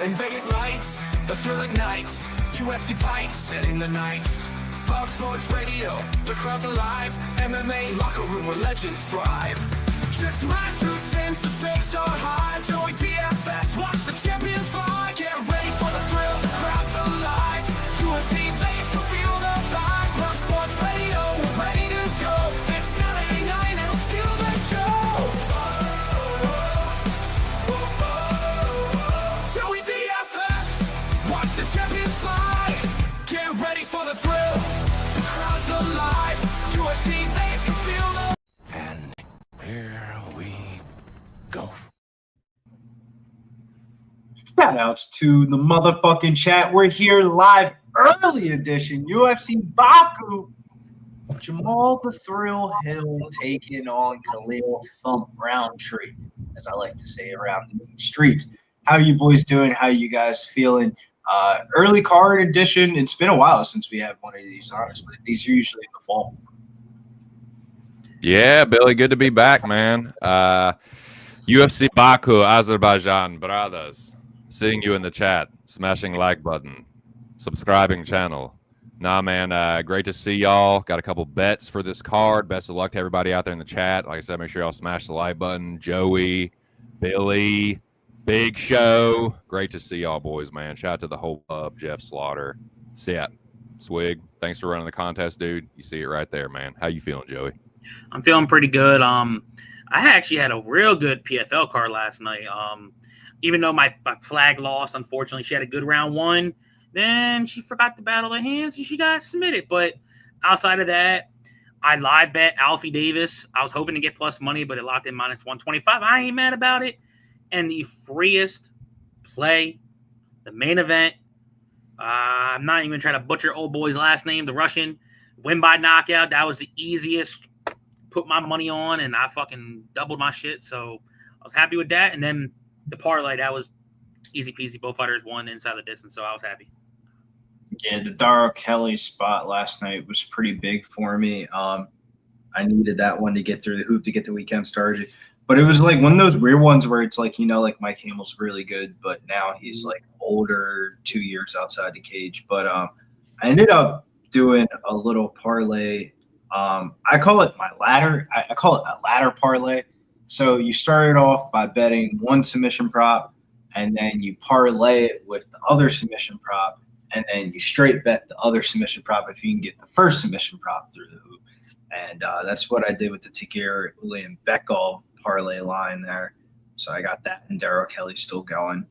In Vegas lights, the thrill ignites. UFC fights, setting the nights. Fox Sports Radio, the crowd's alive. MMA locker room where legends thrive. Just my 2 cents, the stakes are high. Joey DFS, watch the champions fly. Get ready for the thrill, the crowd's alive. UFC Vegas, to feel the vibe. Fox Sports Radio, we're ready to go. It's Saturday night and it'll steal the show. Joey DFS, watch the champions fly. Get ready for the thrill, the crowd's alive. UFC Vegas can feel the... And here we go. Shout outs to the motherfucking chat. We're here live, early edition, UFC Baku. Jamahal the Thrill Hill taking on Khalil Thump Rountree, as I like to say around the streets. How you boys doing? How you guys feeling? Early card edition. It's been a while since we had one of these, honestly. These are usually in the fall. Yeah, Billy, good to be back, man. UFC Baku, Azerbaijan, brothers. Seeing you in the chat, smashing like button, subscribing channel. Nah, man, great to see y'all. Got a couple bets for this card. Best of luck to everybody out there in the chat. Like I said, make sure y'all smash the like button. Joey, Billy, Big Show. Great to see y'all boys, man. Shout out to the whole pub, Jeff Slaughter. Set, Swig, thanks for running the contest, dude. You see it right there, man. How you feeling, Joey? I'm feeling pretty good. I actually had a real good PFL card last night. Even though my flag lost, unfortunately, she had a good round one. Then she forgot to battle the hands and she got submitted. But outside of that, I live bet Alfie Davis. I was hoping to get plus money, but it locked in minus 125. I ain't mad about it. And the freest play, the main event. I'm not even trying to butcher old boy's last name, the Russian. Win by knockout. That was the easiest. Put my money on, and I fucking doubled my shit. So I was happy with that. And then the parlay, that was easy peasy. Both fighters won inside the distance, so I was happy. Yeah, the Darrell Kelly spot last night was pretty big for me. I needed that one to get through the hoop to get the weekend started. But it was like one of those weird ones where it's like, like Mike Hamill's really good, but now he's like older, 2 years outside the cage. But I ended up doing a little parlay. I call it my ladder. I call it a ladder parlay. So you started off by betting one submission prop, and then you parlay it with the other submission prop, and then you straight bet the other submission prop if you can get the first submission prop through the hoop. And that's what I did with the Takir William Beckall parlay line there. So I got that, and Darrell Kelly still going.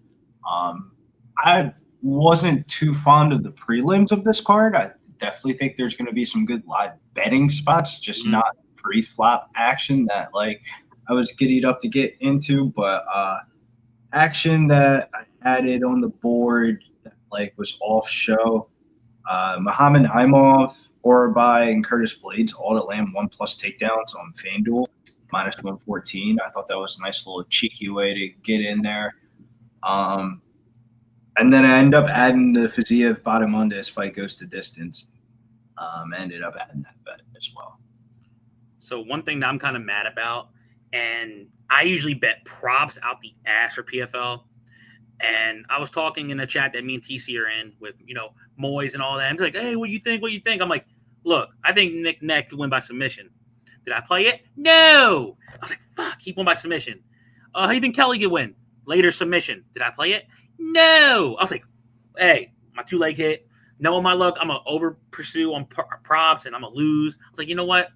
I wasn't too fond of the prelims of this card. I definitely think there's going to be some good live betting spots, just not pre-flop action that like I was giddied up to get into, but action that I added on the board that like was off show. Muhammad Imov, Orolbai, and Curtis Blaydes all to land 1+ takedowns on FanDuel, minus 114. I thought that was a nice little cheeky way to get in there. And then I ended up adding the Fiziev Bahamondes fight goes to distance. Ended up adding that bet as well. So one thing that I'm kind of mad about, and I usually bet props out the ass for PFL. And I was talking in the chat that me and TC are in with, Moyes and all that. I'm like, hey, what do you think? What do you think? I'm like, look, I think Nick Neck win by submission. Did I play it? No. I was like, fuck, he won by submission. How do you think Kelly could win? Later submission. Did I play it? No. I was like, hey, my 2-leg hit. Knowing my luck, I'm going to over pursue on props and I'm going to lose. I was like, you know what?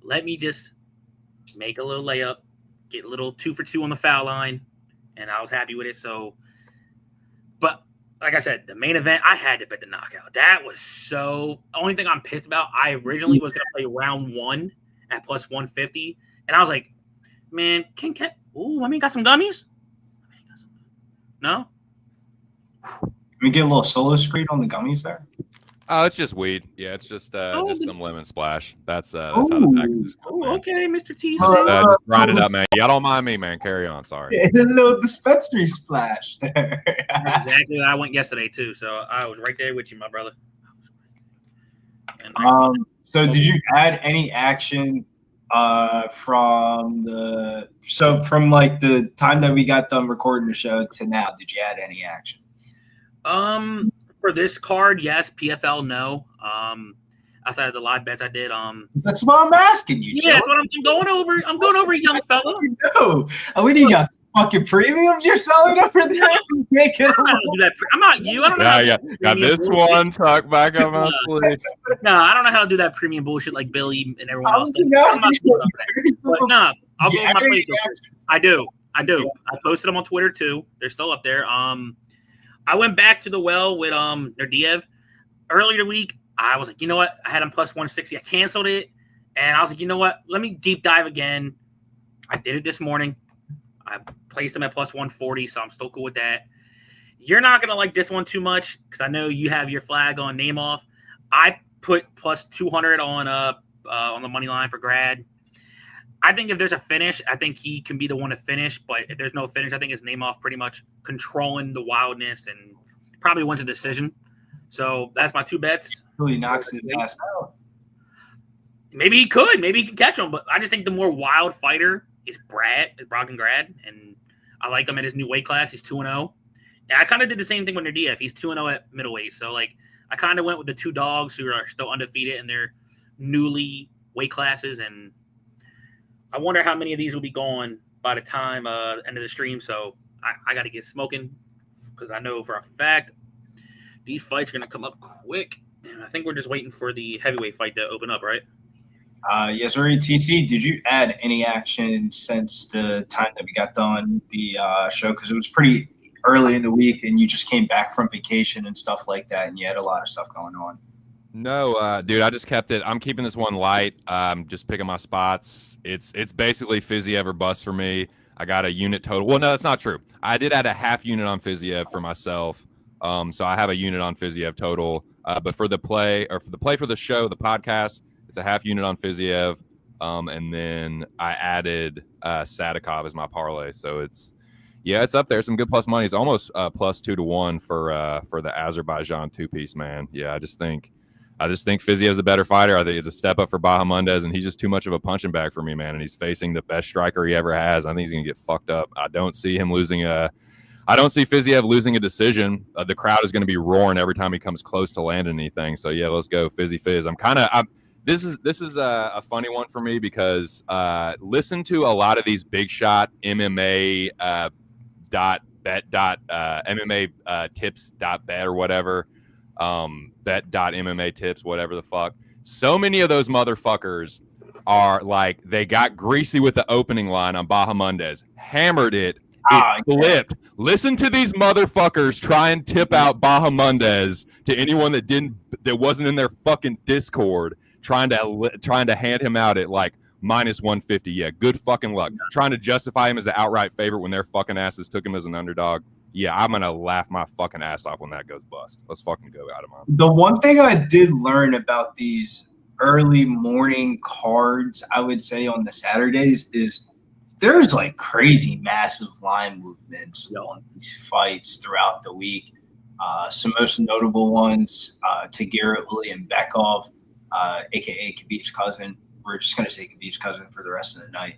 Let me just make a little layup, get a little 2 for 2 on the foul line, and I was happy with it. So, but like I said, the main event, I had to bet the knockout. That was so – only thing I'm pissed about, I originally was going to play round 1 at plus 150, and I was like, man, got some gummies? No? Can we get a little solo screen on the gummies there? Oh, it's just weed. Yeah, it's just some lemon splash. That's how the package is going, man. Okay, Mr. T. Just grind it up, man. Y'all don't mind me, man. Carry on. Sorry. A little dispensary splash there. Exactly. I went yesterday too, so I was right there with you, my brother. So did you add any action from like the time that we got done recording the show to now? Did you add any action? For this card, yes. PFL, no. Outside of the live bets I did, That's why I'm asking you. yeah, that's what I'm going over. I'm going over, young fella. No, you got fucking premiums you're selling over there. Make it. I don't know how to do that. I'm not you. I don't know. How to do Got this bullshit. one tucked back up my sleeve. No, I don't know how to do that premium bullshit like Billy and everyone else does. I'm not doing that. But no, I'll go Yeah, with my places. yeah. I do. I posted them on Twitter too. They're still up there. I went back to the well with Nerdiev earlier the week. I was like, you know what? I had him plus 160. I canceled it, and I was like, you know what? Let me deep dive again. I did it this morning. I placed him at plus 140, so I'm still cool with that. You're not gonna like this one too much because I know you have your flag on name off. I put plus 200 on the money line for Grad. I think if there's a finish, I think he can be the one to finish. But if there's no finish, I think his name off pretty much controlling the wildness and probably wins a decision. So that's my two bets. He knocks his ass out. Maybe he could. Maybe he could catch him. But I just think the more wild fighter is Bogdan Grad. And I like him at his new weight class. He's 2-0. And I kind of did the same thing with Nerdiev. He's 2-0 at middleweight. So, like, I kind of went with the two dogs who are still undefeated in their newly weight classes. And I wonder how many of these will be gone by the time end of the stream. So I got to get smoking because I know for a fact these fights are going to come up quick. And I think we're just waiting for the heavyweight fight to open up, right? Yes, sir. TC, did you add any action since the time that we got done the show? Because it was pretty early in the week, and you just came back from vacation and stuff like that, and you had a lot of stuff going on. No, dude, I just kept it. I'm keeping this one light. Just picking my spots. It's basically Fiziev or bust for me. I got a unit total. Well, no, that's not true. I did add a half unit on Fiziev for myself. So I have a unit on Fiziev total. But for the play for the show, the podcast, it's a half unit on Fiziev. And then I added Sadikov as my parlay. So it's up there. Some good plus money. It's almost plus 2-1 for the Azerbaijan two-piece, man. Yeah, I just think Fiziev's a better fighter. I think it's a step up for Bahamondes, and he's just too much of a punching bag for me, man. And he's facing the best striker he ever has. I think he's gonna get fucked up. I don't see Fiziev losing a decision. The crowd is going to be roaring every time he comes close to landing anything. So yeah, let's go Fizzy Fizz. This is a funny one for me because listen to a lot of these big shot MMA MMA tips.bet or whatever, bet.MMA tips, whatever the fuck. So many of those motherfuckers are like, they got greasy with the opening line on Bahamondes, hammered it. It flipped. Listen to these motherfuckers try and tip out Bahamondes to anyone that wasn't in their fucking Discord, trying to hand him out at like minus 150. Yeah, good fucking luck. Trying to justify him as an outright favorite when their fucking asses took him as an underdog. Yeah, I'm gonna laugh my fucking ass off when that goes bust. Let's fucking go out of mine. The one thing I did learn about these early morning cards, I would say on the Saturdays, is there's like crazy massive line movements on these fights throughout the week. Some most notable ones, Garrett William Bekov, aka Khabib's cousin. We're just gonna say Khabib's cousin for the rest of the night.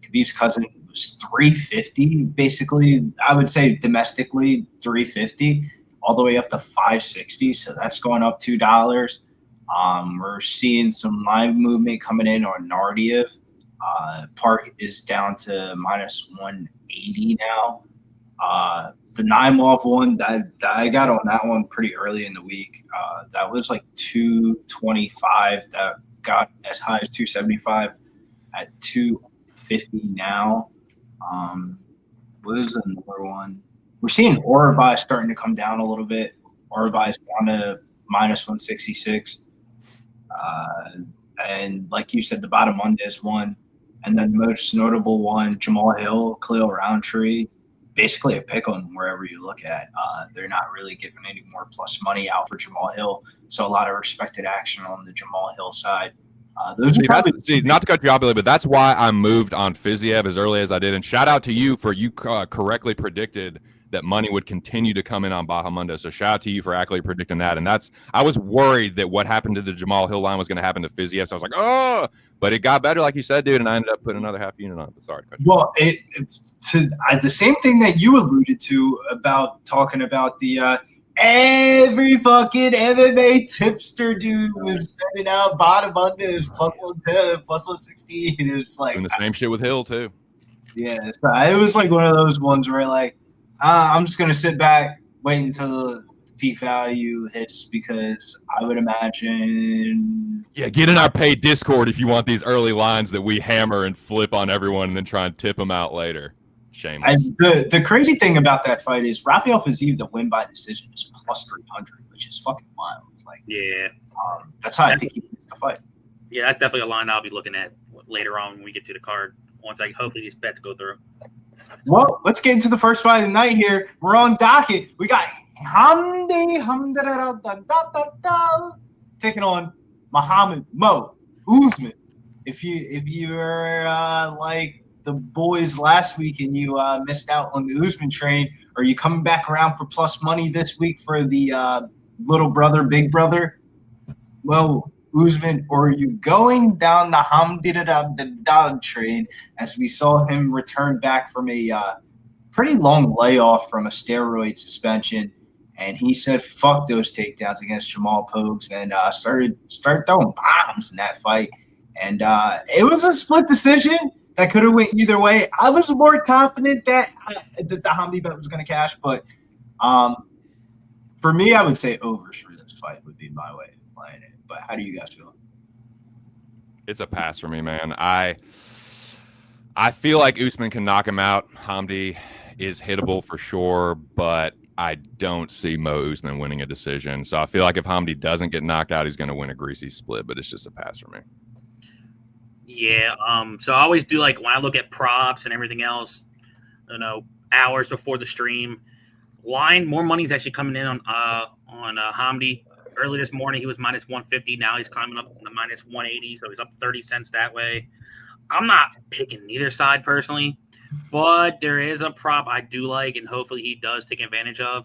Khabib's cousin was 350, basically. I would say domestically 350, all the way up to 560. So that's going up $2. We're seeing some line movement coming in on Nardiev. Park is down to minus 180 now. The Naimov one, that I got on that one pretty early in the week. That was like 225. That got as high as 275 at 250 now. What is another one? We're seeing Orolbai starting to come down a little bit. Orolbai is down to minus 166. And like you said, the Bahamondes one. And then the most notable one, Jamahal, Khalil, Rountree, basically a pick on wherever you look at. They're not really giving any more plus money out for Jamahal. So a lot of respected action on the Jamahal side. Not to cut you off, Billy, but that's why I moved on Fiziev as early as I did. And shout out to you for you correctly predicted that money would continue to come in on Bahamondes. So shout out to you for accurately predicting that. And I was worried that what happened to the Jamahal line was going to happen to Fiziev. So I was like, oh, but it got better, like you said, dude. And I ended up putting another half unit on it. Sorry. Well, the same thing that you alluded to about talking about the every fucking MMA tipster dude was sending out Bahamondes plus 110, plus 116. It was like Doing the same shit with Hill too. Yeah, so it was like one of those ones where like I'm just gonna sit back, wait until the peak value hits because I would imagine. Yeah, get in our paid Discord if you want these early lines that we hammer and flip on everyone and then try and tip them out later. Shameless. The crazy thing about that fight is Rafael Fiziev to win by decision is plus 300, which is fucking wild. Like, Yeah. That's how I think he wins the fight. Yeah, that's definitely a line I'll be looking at later on when we get to the card. Once hopefully these bets go through. Well, let's get into the first fight of the night here. We're on docket. We got Hamdi taking on Mo Usman. If you're like the boys last week and you missed out on the Usman train, are you coming back around for plus money this week for the little brother, big brother? Well, Usman, or are you going down the Hamdi train as we saw him return back from a pretty long layoff from a steroid suspension, and he said fuck those takedowns against Jamahal Pogues and started throwing bombs in that fight, and it was a split decision that could have went either way. I was more confident that the Hamdi bet was going to cash, but for me, I would say overs for this fight would be my way of playing it. But how do you guys feel? It's a pass for me, man. I feel like Usman can knock him out. Hamdi is hittable for sure, but I don't see Mo Usman winning a decision. So I feel like if Hamdi doesn't get knocked out, he's going to win a greasy split, but it's just a pass for me. Yeah, so I always do, like, when I look at props and everything else, hours before the stream, more money's actually coming in on Hamdi. Early this morning, he was minus 150. Now he's climbing up to minus 180, so he's up 30 cents that way. I'm not picking neither side personally, but there is a prop I do like, and hopefully he does take advantage of.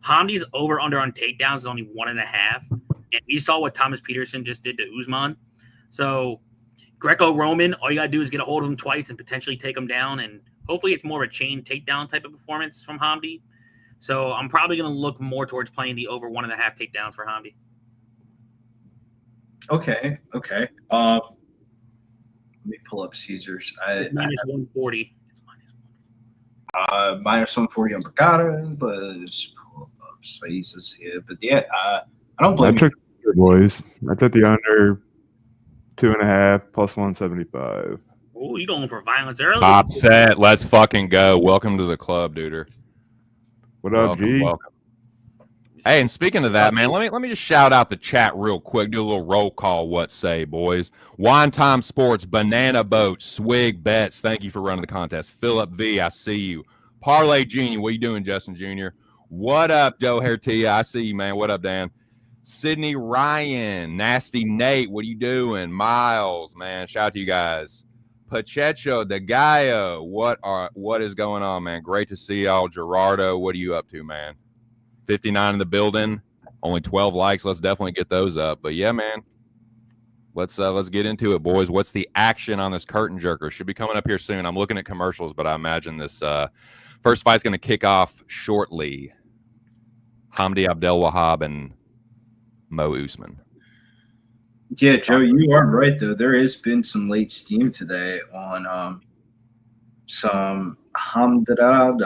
Hamdi's over-under on takedowns is only 1.5, and we saw what Thomas Peterson just did to Usman. So Greco-Roman, all you got to do is get a hold of him twice and potentially take him down, and hopefully it's more of a chain takedown type of performance from Hamdi. So I'm probably going to look more towards playing the over 1.5 takedown for Hamdi. Okay. Let me pull up Caesars. It's minus 140. It's minus 140 on Brigada. Let's pull up Caesars here. But yeah, I don't blame you. Boys. I took the under 2.5 plus 175. Oh, you going for violence early? Top set. Let's fucking go. Welcome to the club, duder. What up, G? Welcome. Hey, and speaking of that, man, let me just shout out the chat real quick. Do a little roll call. What say, boys? Wine Time Sports, Banana Boat, Swig Bets. Thank you for running the contest. Philip V, I see you. Parlay Genie, what you doing, Justin Jr.? What up, Joe Hertia? I see you, man. What up, Dan? Sydney Ryan, Nasty Nate, what are you doing? Miles, man, shout out to you guys. Pacheco, De Gallo, what is going on, man? Great to see y'all. Gerardo, what are you up to, man? 59 in the building, only 12 likes. Let's definitely get those up. But yeah, man, let's get into it, boys. What's the action on this curtain jerker? Should be coming up here soon. I'm looking at commercials, but I imagine this first fight's going to kick off shortly. Hamdi Abdelwahab and Mo Usman. Yeah, Joe, you are right, though. There has been some late steam today on some Hamdada.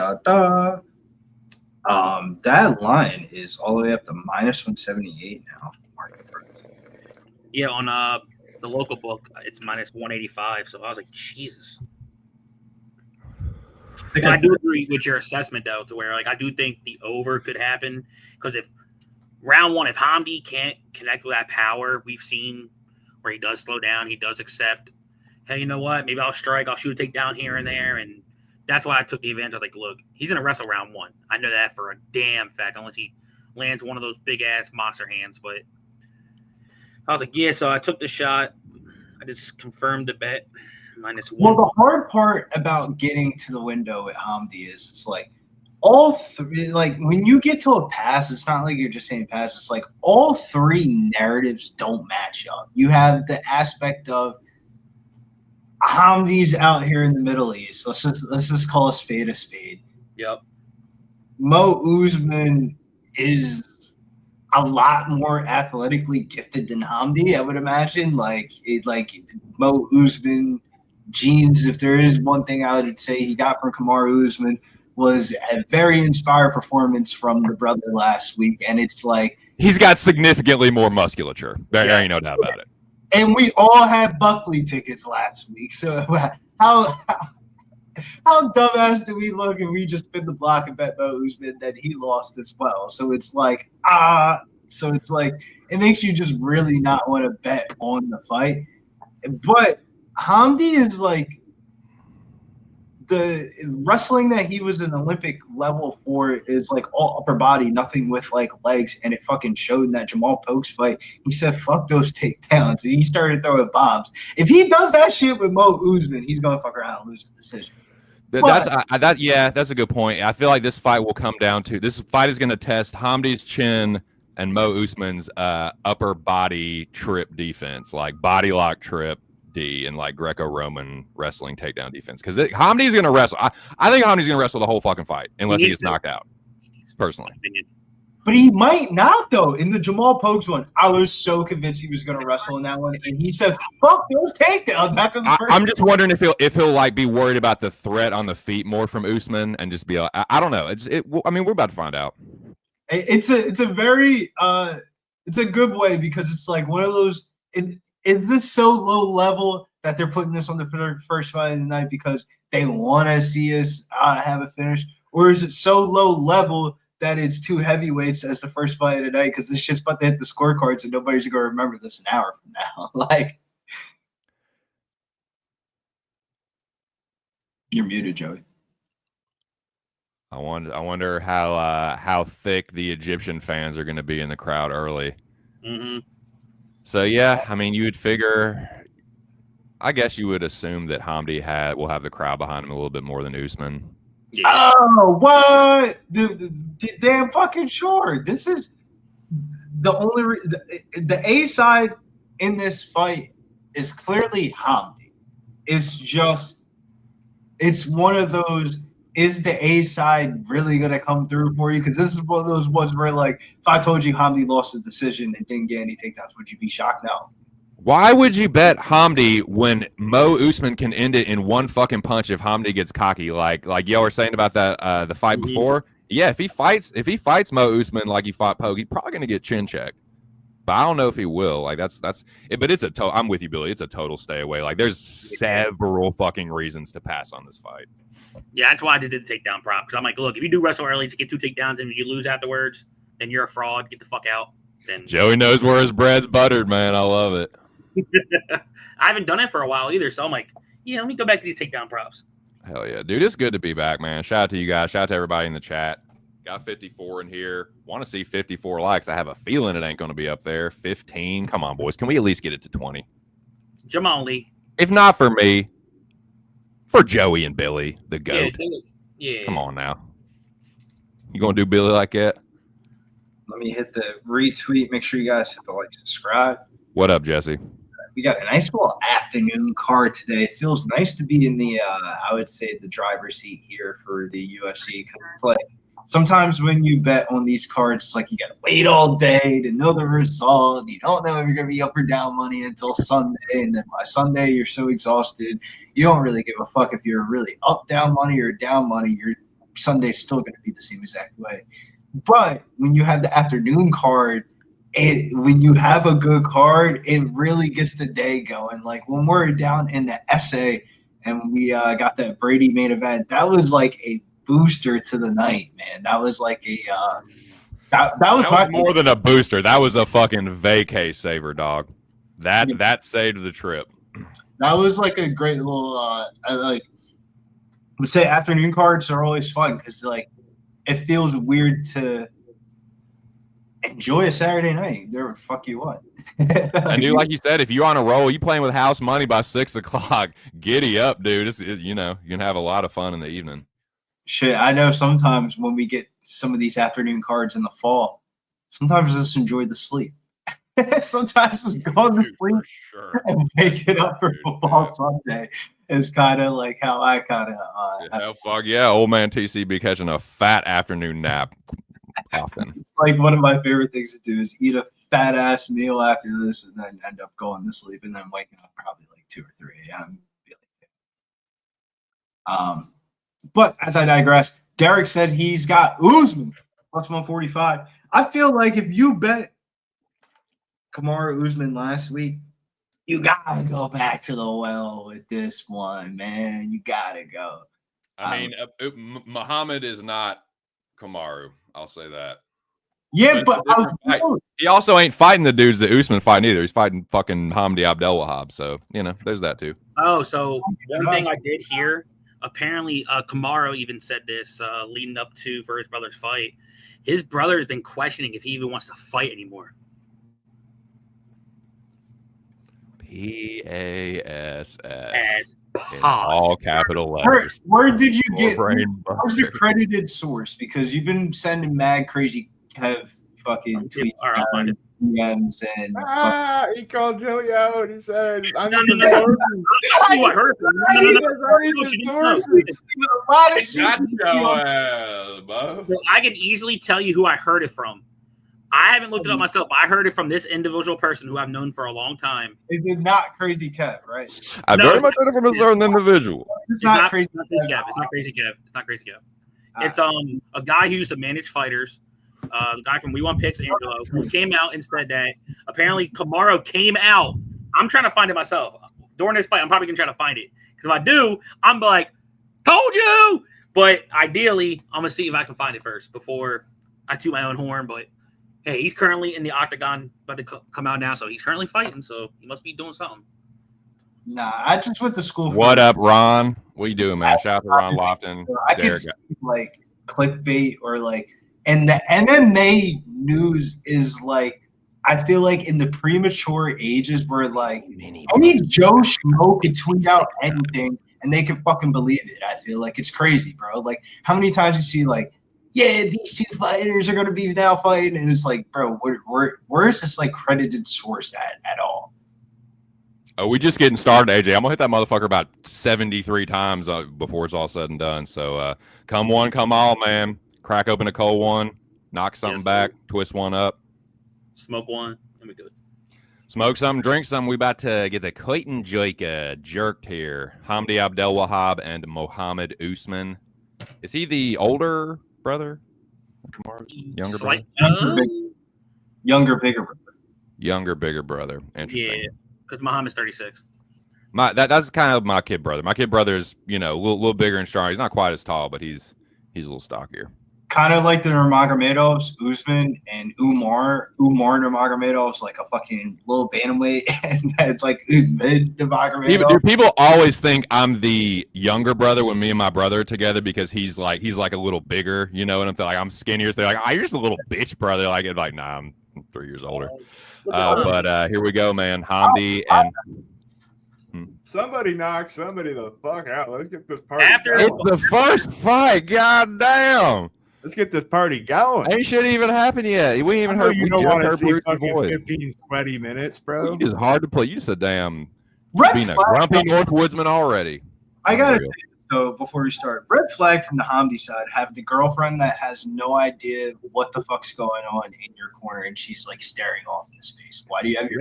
That line is all the way up to minus 178 now. Yeah, on the local book, it's minus 185. So I was like, Jesus. I do agree with your assessment, though, to where, like, I do think the over could happen. Because if round one, if Hamdi can't connect with that power, we've seen where he does slow down, he does accept, hey, you know what? Maybe I'll strike, I'll shoot a takedown here and there. And that's why I took the advantage. I was like, look, he's going to wrestle round one. I know that for a damn fact, unless he lands one of those big-ass monster hands. But I was like, yeah, so I took the shot. I just confirmed the bet. Minus one. Well, the hard part about getting to the window at Hamdi is it's like all three, like when you get to a pass, it's not like you're just saying pass. It's like all three narratives don't match up. You have the aspect of Hamdi's out here in the Middle East. Let's just call a spade a spade. Yep. Mo Usman is a lot more athletically gifted than Hamdi, I would imagine. Like Mo Usman genes, if there is one thing I would say he got from Kamaru Usman, was a very inspired performance from the brother last week. And it's like he's got significantly more musculature. There ain't no doubt about it. And we all had Buckley tickets last week. So how dumbass do we look and we just spin the block and bet Mo Usman that he lost as well? So it's like, it makes you just really not want to bet on the fight. But Hamdi is like the wrestling that he was an Olympic level for is like all upper body, nothing with like legs. And it fucking showed in that Jamahal Pokes fight. He said, fuck those takedowns. And he started throwing bombs. If he does that shit with Mo Usman, he's going to fuck around and lose the decision. That's a good point. I feel like this fight will come down to this fight is going to test Hamdi's chin and Mo Usman's upper body trip defense, like body lock trip D and like Greco-Roman wrestling takedown defense. Because Hamdi's going to wrestle. I think Hamdi's going to wrestle the whole fucking fight unless he gets knocked out. Personally. But he might not, though. In the Jamahal Pokes one, I was so convinced he was going to wrestle in that one, and he said, "Fuck those takedowns." After the first I'm just wondering if he'll like be worried about the threat on the feet more from Usman and just be like, I don't know. I mean, we're about to find out. It's a very it's a good way because it's like one of those. Is this so low level that they're putting this on the first fight of the night because they want to see us have a finish, or is it so low level that it's two heavyweights as the first fight of the night because this shit's about to hit the scorecards and nobody's going to remember this an hour from now? Like, you're muted, Joey. I wonder how thick the Egyptian fans are going to be in the crowd early. Mm-hmm. So yeah, I mean, you would figure. I guess you would assume that Hamdi will have the crowd behind him a little bit more than Usman. Yeah. Oh, what? The damn fucking sure. This is the only the A side in this fight is clearly Hamdi. It's one of those. Is the A side really gonna come through for you? Because this is one of those ones where, like, if I told you Hamdi lost the decision and didn't get any takedowns, would you be shocked? No. Why would you bet Hamdi when Mo Usman can end it in one fucking punch if Hamdi gets cocky? Like y'all were saying about that the fight before. Yeah, if he fights Mo Usman like he fought Pogue, he's probably gonna get chin checked. But I don't know if he will. Like that's it. But I'm with you, Billy. It's a total stay away. Like there's several fucking reasons to pass on this fight. Yeah, that's why I just did the takedown prop because I'm like, look, if you do wrestle early to get 2 takedowns and you lose afterwards, then you're a fraud. Get the fuck out. Then Joey knows where his bread's buttered, man. I love it. I haven't done it for a while either, so I'm like, yeah, let me go back to these takedown props. Hell yeah, dude, it's good to be back, man. Shout out to you guys. Shout out to everybody in the chat. Got 54 in here. Want to see 54 likes. I have a feeling it ain't going to be up there. 15. Come on, boys. Can we at least get it to 20? Jamahal Lee. If not for me, for Joey and Billy, the GOAT. Yeah. Come on now. You going to do Billy like that? Let me hit the retweet. Make sure you guys hit the like, subscribe. What up, Jesse? We got a nice little afternoon card today. It feels nice to be in the, I would say, the driver's seat here for the UFC. Because it's like sometimes when you bet on these cards, it's like you got to wait all day to know the result. You don't know if you're going to be up or down money until Sunday. And then by Sunday, you're so exhausted. You don't really give a fuck if you're really up, down money or down money. Your Sunday's still going to be the same exact way. But when you have the afternoon card, when you have a good card, it really gets the day going. Like when we're down in the essay and we got that Brady main event, that was like a booster to the night, man. That was like a that was more than a booster. That was a fucking vacay saver, dog. That saved the trip. That was like a great little. I would say afternoon cards are always fun because like it feels weird to enjoy a Saturday night. There would fuck you up. And dude, like you said, if you're on a roll, you playing with house money by 6 o'clock, giddy up, dude. You can have a lot of fun in the evening. Shit, I know sometimes when we get some of these afternoon cards in the fall, sometimes just enjoy the sleep. Sometimes just go to sleep and wake it up for football Sunday. It's kind of like how I kind of. Hell fuck yeah, old man TC be catching a fat afternoon nap. often. It's like one of my favorite things to do is eat a fat ass meal after this and then end up going to sleep and then waking up probably like 2 or 3 a.m. But as I digress, Derek said he's got Usman plus 145. I feel like if you bet Kamaru Usman last week, you gotta go back to the well with this one, man. You gotta go. I mean, Muhammad is not Kamaru. I'll say that. Yeah, but he also ain't fighting the dudes that Usman fighting either. He's fighting fucking Hamdi Abdelwahab. So, there's that too. Oh, so one thing I did hear, apparently Kamaru even said this leading up to for his brother's fight. His brother has been questioning if he even wants to fight anymore. PASS. In all capital letters. Where did you get? Where's the credited source? Because you've been sending mad crazy Kev fucking tweets. All right, I'll find it. DMs and he called Joey out and he said, "I No. need I heard So I can easily tell you who I heard it from. I haven't looked it up myself, but I heard it from this individual person who I've known for a long time. It's not Crazy Kev, right? I very much heard it from a certain individual. It's not Crazy Kev. It's not Crazy Kev. It's a guy who used to manage fighters. The guy from We Want Picks, Angelo, who came out and said that apparently Kamaru came out. I'm trying to find it myself. During this fight, I'm probably going to try to find it. Because if I do, I'm like, told you! But ideally, I'm going to see if I can find it first before I toot my own horn. But hey, he's currently in the octagon, about to come out now. So he's currently fighting. So he must be doing something. Nah, I just went to school. What up, Ron? What you doing, man? Shout out to Ron Lofton. I could see like clickbait or like, and the MMA news is like, I feel like in the premature ages where like any Joe Schmo could tweet out anything and they can fucking believe it. I feel like it's crazy, bro. Like how many times you see like, yeah, these two fighters are going to be now fighting. And it's like, bro, where is this like credited source at all? Oh, we just getting started, AJ. I'm going to hit that motherfucker about 73 times before it's all said and done. So come one, come all, man. Crack open a cold one, knock something back, twist one up. Smoke one, and we do it. Smoke something, drink something. We about to get the Clayton Joyka jerked here. Hamdi Abdelwahab and Mohammed Usman. Is he the older brother? Younger brother? Younger, bigger brother. Younger, bigger brother. Interesting. Yeah, because Muhammad's 36. That's kind of my kid brother. My kid brother is, a little bigger and stronger. He's not quite as tall, but he's a little stockier. Kind of like the Nurmagomedovs, Usman and Umar. Umar Nurmagomedov's like a fucking little bantamweight, and it's like Usman Nurmagomedov. People always think I'm the younger brother when me and my brother are together because he's like a little bigger, and I'm like I'm skinnier. So they're like, you're just a little bitch brother. Like nah, I'm 3 years older. But here we go, man. Hamdi and. Somebody knock somebody the fuck out. Let's get this party going. It's the first fight. God damn. Let's get this party going. Ain't shit even happened yet. We ain't even heard. You don't want to see fucking 15 sweaty minutes, bro. You just hard to play. You just a damn being a grumpy Northwoodsman already. I got to so before we start, red flag from the Hamdi side. Have the girlfriend that has no idea what the fuck's going on in your corner, and she's like staring off into space. Why do you have your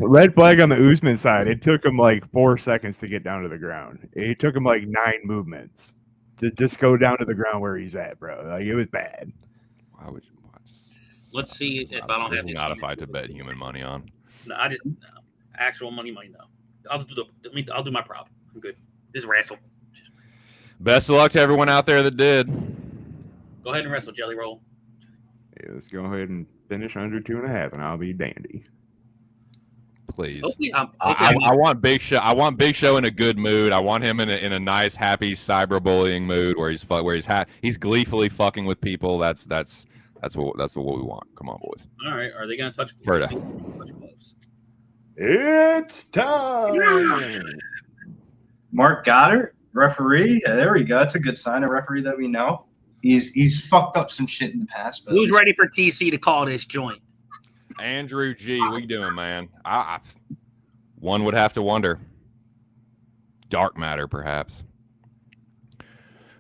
red flag on the Usman side? It took him like 4 seconds to get down to the ground. It took him like 9 movements to just go down to the ground where he's at, bro. Like it was bad. Why would you watch? Let's see if I don't have not a fight to bet human money on. No, actual money. No, I'll do my prop. I'm good. This is wrestle. Best of luck to everyone out there that did. Go ahead and wrestle, Jelly Roll. Yeah, let's go ahead and finish under 2.5, and I'll be dandy. Please. I want Big Show. I want Big Show in a good mood. I want him in a nice, happy cyberbullying mood where he's gleefully fucking with people. That's what we want. Come on, boys. All right. Are they gonna touch gloves? It's time. Yeah. Mark Goddard, referee. Yeah, there we go. That's a good sign. A referee that we know. He's fucked up some shit in the past. But who's ready for TC to call this joint? Andrew G, what you doing, man? One would have to wonder. Dark matter, perhaps.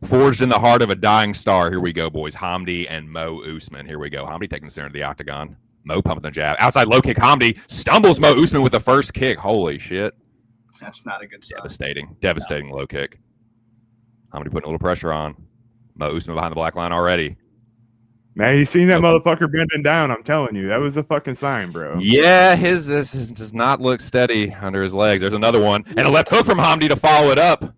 Forged in the heart of a dying star. Here we go, boys. Hamdi and Mo Usman. Here we go. Hamdi taking the center of the octagon. Mo pumping the jab. Outside low kick. Hamdi stumbles Mo Usman with the first kick. Holy shit. That's not a good sign. Devastating low kick. Hamdi putting a little pressure on. Mo Usman behind the black line already. Man, you seen that motherfucker bending down? I'm telling you, that was a fucking sign, bro. Yeah, this does not look steady under his legs. There's another one. And a left hook from Hamdi to follow it up.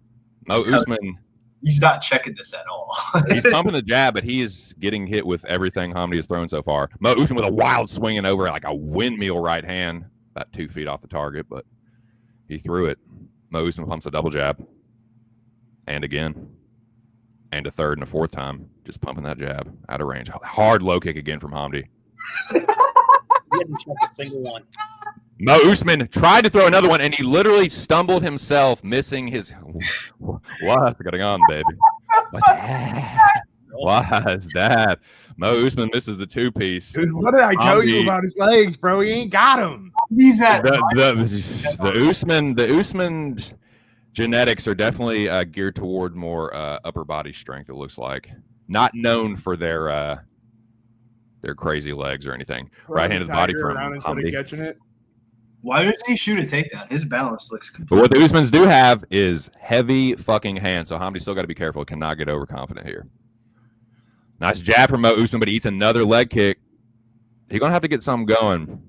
Mo Usman. He's not checking this at all. He's pumping the jab, but he is getting hit with everything Hamdi has thrown so far. Mo Usman with a wild swinging over like a windmill right hand, about 2 feet off the target, but he threw it. Mo Usman pumps a double jab. And again. And a third and a fourth time. Just pumping that jab out of range. Hard low kick again from Hamdi. He hasn't checked a single one. Mo Usman tried to throw another one, and he literally stumbled himself, missing his. What's going on, baby? What's that? Mo Usman misses the 2-piece. Dude, what did I tell you about his legs, bro? He ain't got him. He's at the Usman genetics are definitely geared toward more upper body strength. It looks like not known for their crazy legs or anything. Right-handed body from Hamdi. Catching it. Why doesn't he shoot a takedown? His balance looks complete. But what the Usmans do have is heavy fucking hands, so Hamdi's still got to be careful. Cannot get overconfident here. Nice jab from Mo Usman, but he eats another leg kick. He's going to have to get something going.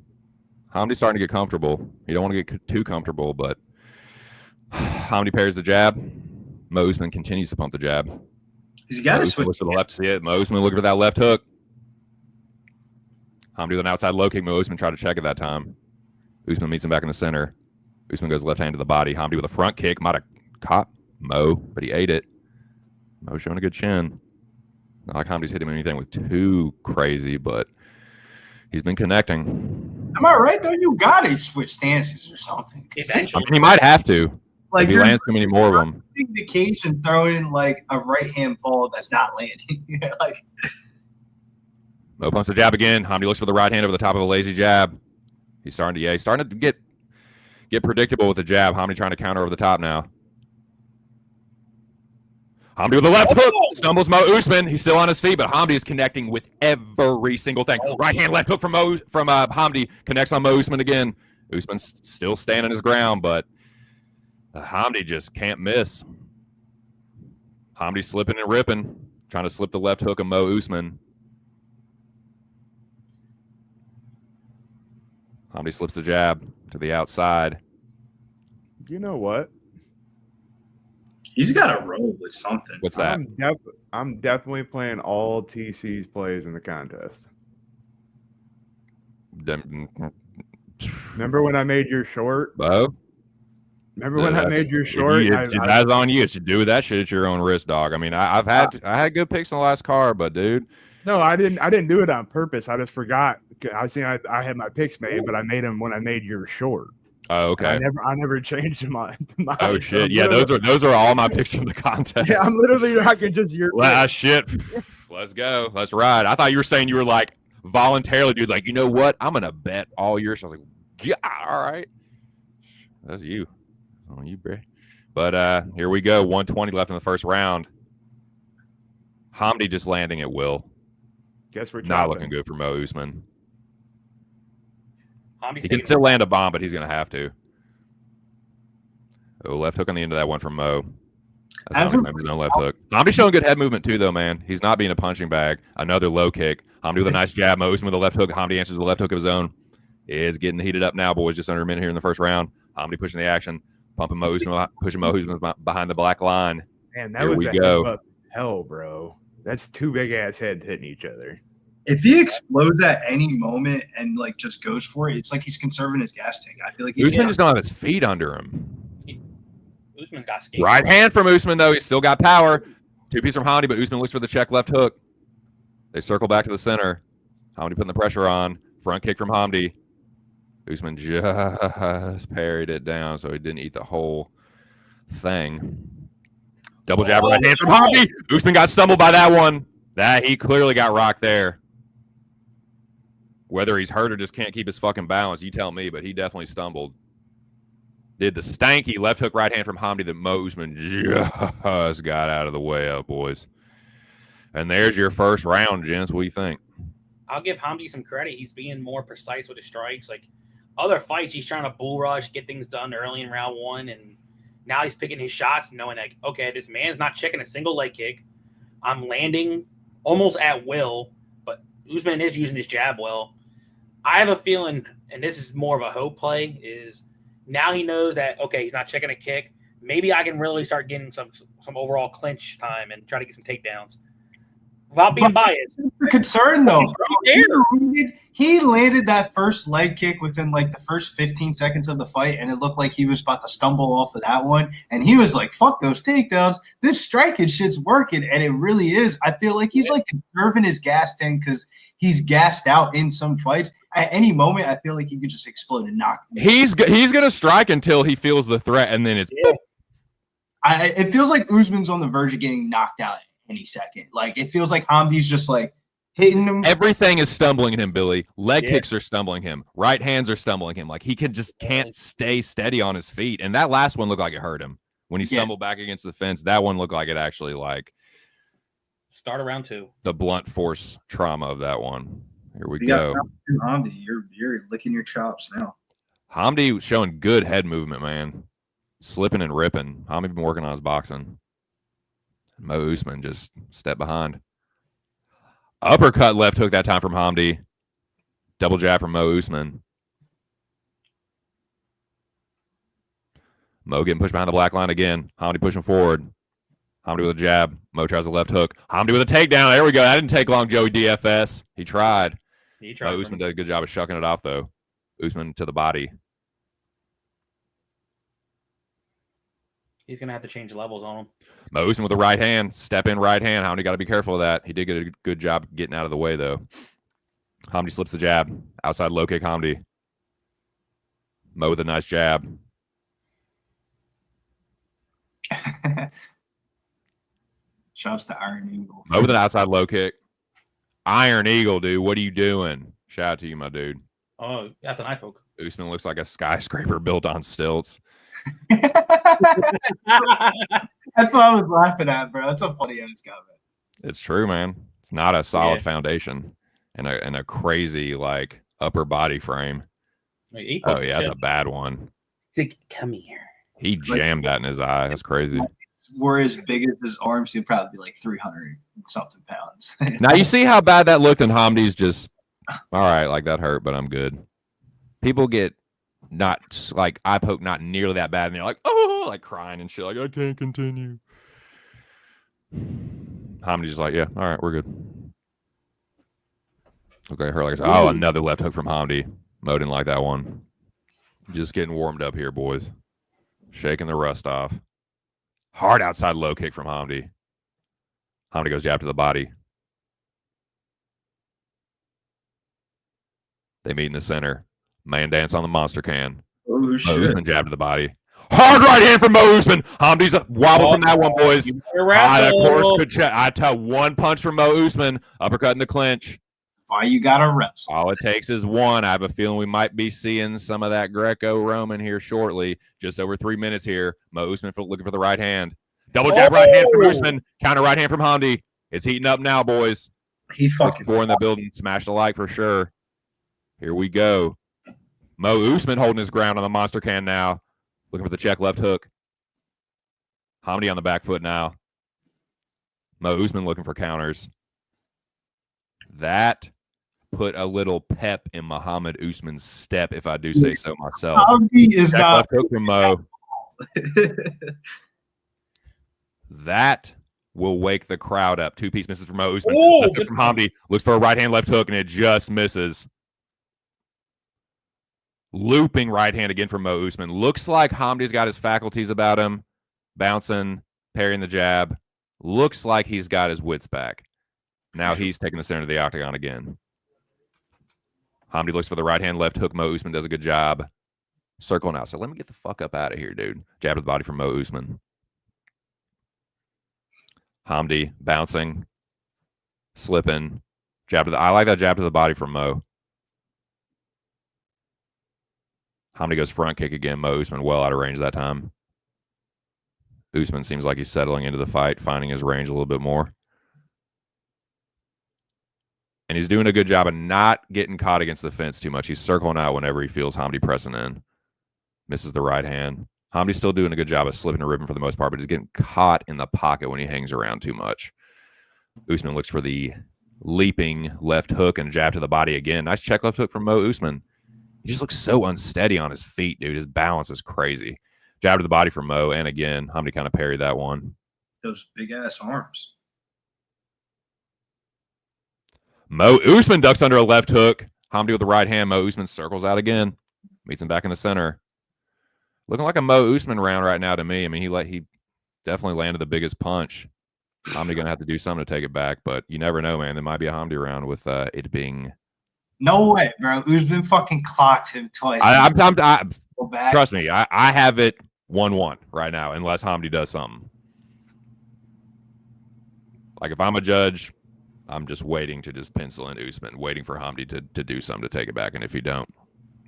Hamdi's starting to get comfortable. You don't want to get too comfortable, but Hamdi parries the jab. Mo Usman continues to pump the jab. He's got to switch to the left to see it. Mo Usman looking for that left hook. Hamdi with an outside low kick. Mo Usman tried to check it that time. Usman meets him back in the center. Usman goes left hand to the body. Hamdi with a front kick. Might have caught Mo, but he ate it. Mo showing a good chin. Not like Hamdi's hitting anything with too crazy, but he's been connecting. Am I right, though? You got to switch stances or something. I mean, he might have to. Like if he lands too many more of them. The cage and throw in like a right-hand ball that's not landing. Like Mo pumps the jab again. Hamdi looks for the right hand over the top of a lazy jab. He's starting to get predictable with the jab. Hamdi trying to counter over the top now. Hamdi with the left hook. Stumbles Mo Usman. He's still on his feet, but Hamdi is connecting with every single thing. Right hand left hook from Hamdi. Connects on Mo Usman again. Usman's still standing his ground, but Hamdi just can't miss. Hamdi slipping and ripping. Trying to slip the left hook of Mo Usman. Hamdi slips the jab to the outside. You know what? He's got to roll with something. What's that? I'm definitely playing all TC's plays in the contest. Remember when I made your short? Bo? Remember when I made your short? That's on you. You do that shit at your own risk, dog. I mean, I had good picks in the last card, but dude. No, I didn't do it on purpose. I just forgot. I had my picks made, but I made them when I made your short. Oh, okay. I never changed my Oh shit! Yeah, those are all my picks from the contest. Yeah, I'm literally rocking just your. Shit. Let's go. Let's ride. I thought you were saying you were like voluntarily, dude. Like, you know what? I'm gonna bet all yours. I was like, yeah, all right. That's you. On you, bro. But here we go. 120 left in the first round. Hamdi just landing at will. Guess we're not looking good for Mo Usman. Hamdi's he can still land a bomb, but he's going to have to. Oh, left hook on the end of that one from Mo. That's not his own left hook. Hamdi's showing good head movement too, though, man. He's not being a punching bag. Another low kick. Hamdi with a nice jab. Mo Usman with a left hook. Hamdi answers the left hook of his own. It's getting heated up now, boys. Just under a minute here in the first round. Hamdi pushing the action. Pumping Mo Usman, pushing Mo Usman behind the black line. Man, that was hell, bro. That's two big ass heads hitting each other. If he explodes at any moment and like just goes for it, it's like he's conserving his gas tank. I feel like Usman just don't have his feet under him. Usman got scared. Right hand from Usman though. He's still got power. 2-piece from Hamdi, but Usman looks for the check left hook. They circle back to the center. Hamdi putting the pressure on. Front kick from Hamdi. Usman just parried it down, so he didn't eat the whole thing. Double jab right hand from Hamdi. Usman got stumbled by that one. He clearly got rocked there. Whether he's hurt or just can't keep his fucking balance, you tell me, but he definitely stumbled. Did the stanky left hook right hand from Hamdi that Mo Usman just got out of the way of, boys. And there's your first round, gents. What do you think? I'll give Hamdi some credit. He's being more precise with his strikes. Like other fights, he's trying to bull rush, get things done early in round one, and now he's picking his shots, knowing like, okay, this man's not checking a single leg kick. I'm landing almost at will, but Usman is using his jab well. I have a feeling, and this is more of a hope play, is now he knows that, okay, he's not checking a kick. Maybe I can really start getting some overall clinch time and try to get some takedowns. Without being biased. Concern though, he landed that first leg kick within like the first 15 seconds of the fight, and it looked like he was about to stumble off of that one. And he was like, "Fuck those takedowns! This striking shit's working," and it really is. I feel like he's like conserving his gas tank because he's gassed out in some fights. At any moment, I feel like he could just explode and knock me. He's gonna strike until he feels the threat, and then it's. It feels like Usman's on the verge of getting knocked out any second. Like it feels like Hamdi's just like hitting him. Everything is stumbling him, Billy. Leg kicks are stumbling him. Right hands are stumbling him. Like he can't stay steady on his feet. And that last one looked like it hurt him when he stumbled back against the fence. That one looked like it actually like start around two. The blunt force trauma of that one. Here we go. Hamdi, you're licking your chops now. Hamdi was showing good head movement, man. Slipping and ripping. Hamdi been working on his boxing. Mo Usman just stepped behind. Uppercut left hook that time from Hamdi. Double jab from Mo Usman. Mo getting pushed behind the black line again. Hamdi pushing forward. Hamdi with a jab. Mo tries a left hook. Hamdi with a takedown. There we go. That didn't take long, Joey DFS. He tried. Mo Usman did a good job of shucking it off, though. Usman to the body. He's going to have to change levels on him. Mo Usman with the right hand. Step in right hand. Hamdi got to be careful of that. He did get a good job getting out of the way, though. Hamdi slips the jab. Outside low kick, Hamdi. Mo with a nice jab. Shouts to Iron Eagle. Mo with an outside low kick. Iron Eagle, dude. What are you doing? Shout out to you, my dude. Oh, that's an eye poke. Usman looks like a skyscraper built on stilts. That's what I was laughing at, bro. That's a funny ass comment. It's true, man. It's not a solid foundation and a crazy like upper body frame. Oh yeah, that's a bad one. Like, come here. He jammed that in his eye. That's crazy. Were as big as his arms, he'd probably be like 300 something pounds. Now you see how bad that looked, and Hamdi's just all right. Like that hurt, but I'm good. People get not like eye poke, not nearly that bad, and they're like, oh, like crying and shit, like I can't continue. Hamdi's just like, yeah, all right, we're good. Okay, her like, oh, another left hook from Hamdi. Mo didn't like that one. Just getting warmed up here, boys. Shaking the rust off. Hard outside low kick from Hamdi. Hamdi goes jab to the body. They meet in the center. Man dance on the monster can. Oh, shit. Mo Usman jab to the body. Hard right hand from Mo Usman. Hamdi's a wobble from that one, boys. Of course, good check. I tell one punch from Mo Usman. Uppercut in the clinch. Why you got to rest? All it takes is one. I have a feeling we might be seeing some of that Greco-Roman here shortly. Just over 3 minutes here. Mo Usman looking for the right hand. Double jab right hand from Usman. Counter right hand from Hamdi. It's heating up now, boys. He fucking 4 in the building. Smashed alike for sure. Here we go. Mo Usman holding his ground on the monster can now. Looking for the check left hook. Hamdi on the back foot now. Mo Usman looking for counters. That put a little pep in Muhammad Usman's step, if I do say so myself. Hamdi is check not left hook from Mo. That will wake the crowd up. Two-piece misses from Mo Usman. Left hook from Hamdi. Looks for a right hand left hook, and it just misses. Looping right hand again from Mo Usman. Looks like Hamdi's got his faculties about him. Bouncing, parrying the jab. Looks like he's got his wits back. Now he's taking the center of the octagon again. Hamdi looks for the right hand left hook. Mo Usman does a good job. Circling out. So let me get the fuck up out of here, dude. Jab to the body from Mo Usman. Hamdi bouncing. Slipping. Jab to the I like that jab to the body from Mo. Hamdi goes front kick again. Mo Usman well out of range that time. Usman seems like he's settling into the fight, finding his range a little bit more. And he's doing a good job of not getting caught against the fence too much. He's circling out whenever he feels Hamdi pressing in. Misses the right hand. Hamdi's still doing a good job of slipping and ripping for the most part, but he's getting caught in the pocket when he hangs around too much. Usman looks for the leaping left hook and jab to the body again. Nice check left hook from Mo Usman. He just looks so unsteady on his feet, dude. His balance is crazy. Jab to the body from Mo, and again, Hamdi kind of parried that one. Those big-ass arms. Mo Usman ducks under a left hook. Hamdi with the right hand. Mo Usman circles out again. Meets him back in the center. Looking like a Mo Usman round right now to me. I mean, he definitely landed the biggest punch. Hamdi going to have to do something to take it back, but you never know, man. There might be a Hamdi round with it being... No way, bro. Usman fucking clocked him twice. Trust me, I have it 1-1 right now, unless Hamdi does something. Like, if I'm a judge, I'm just waiting to just pencil in Usman, waiting for Hamdi to do something to take it back, and if he don't.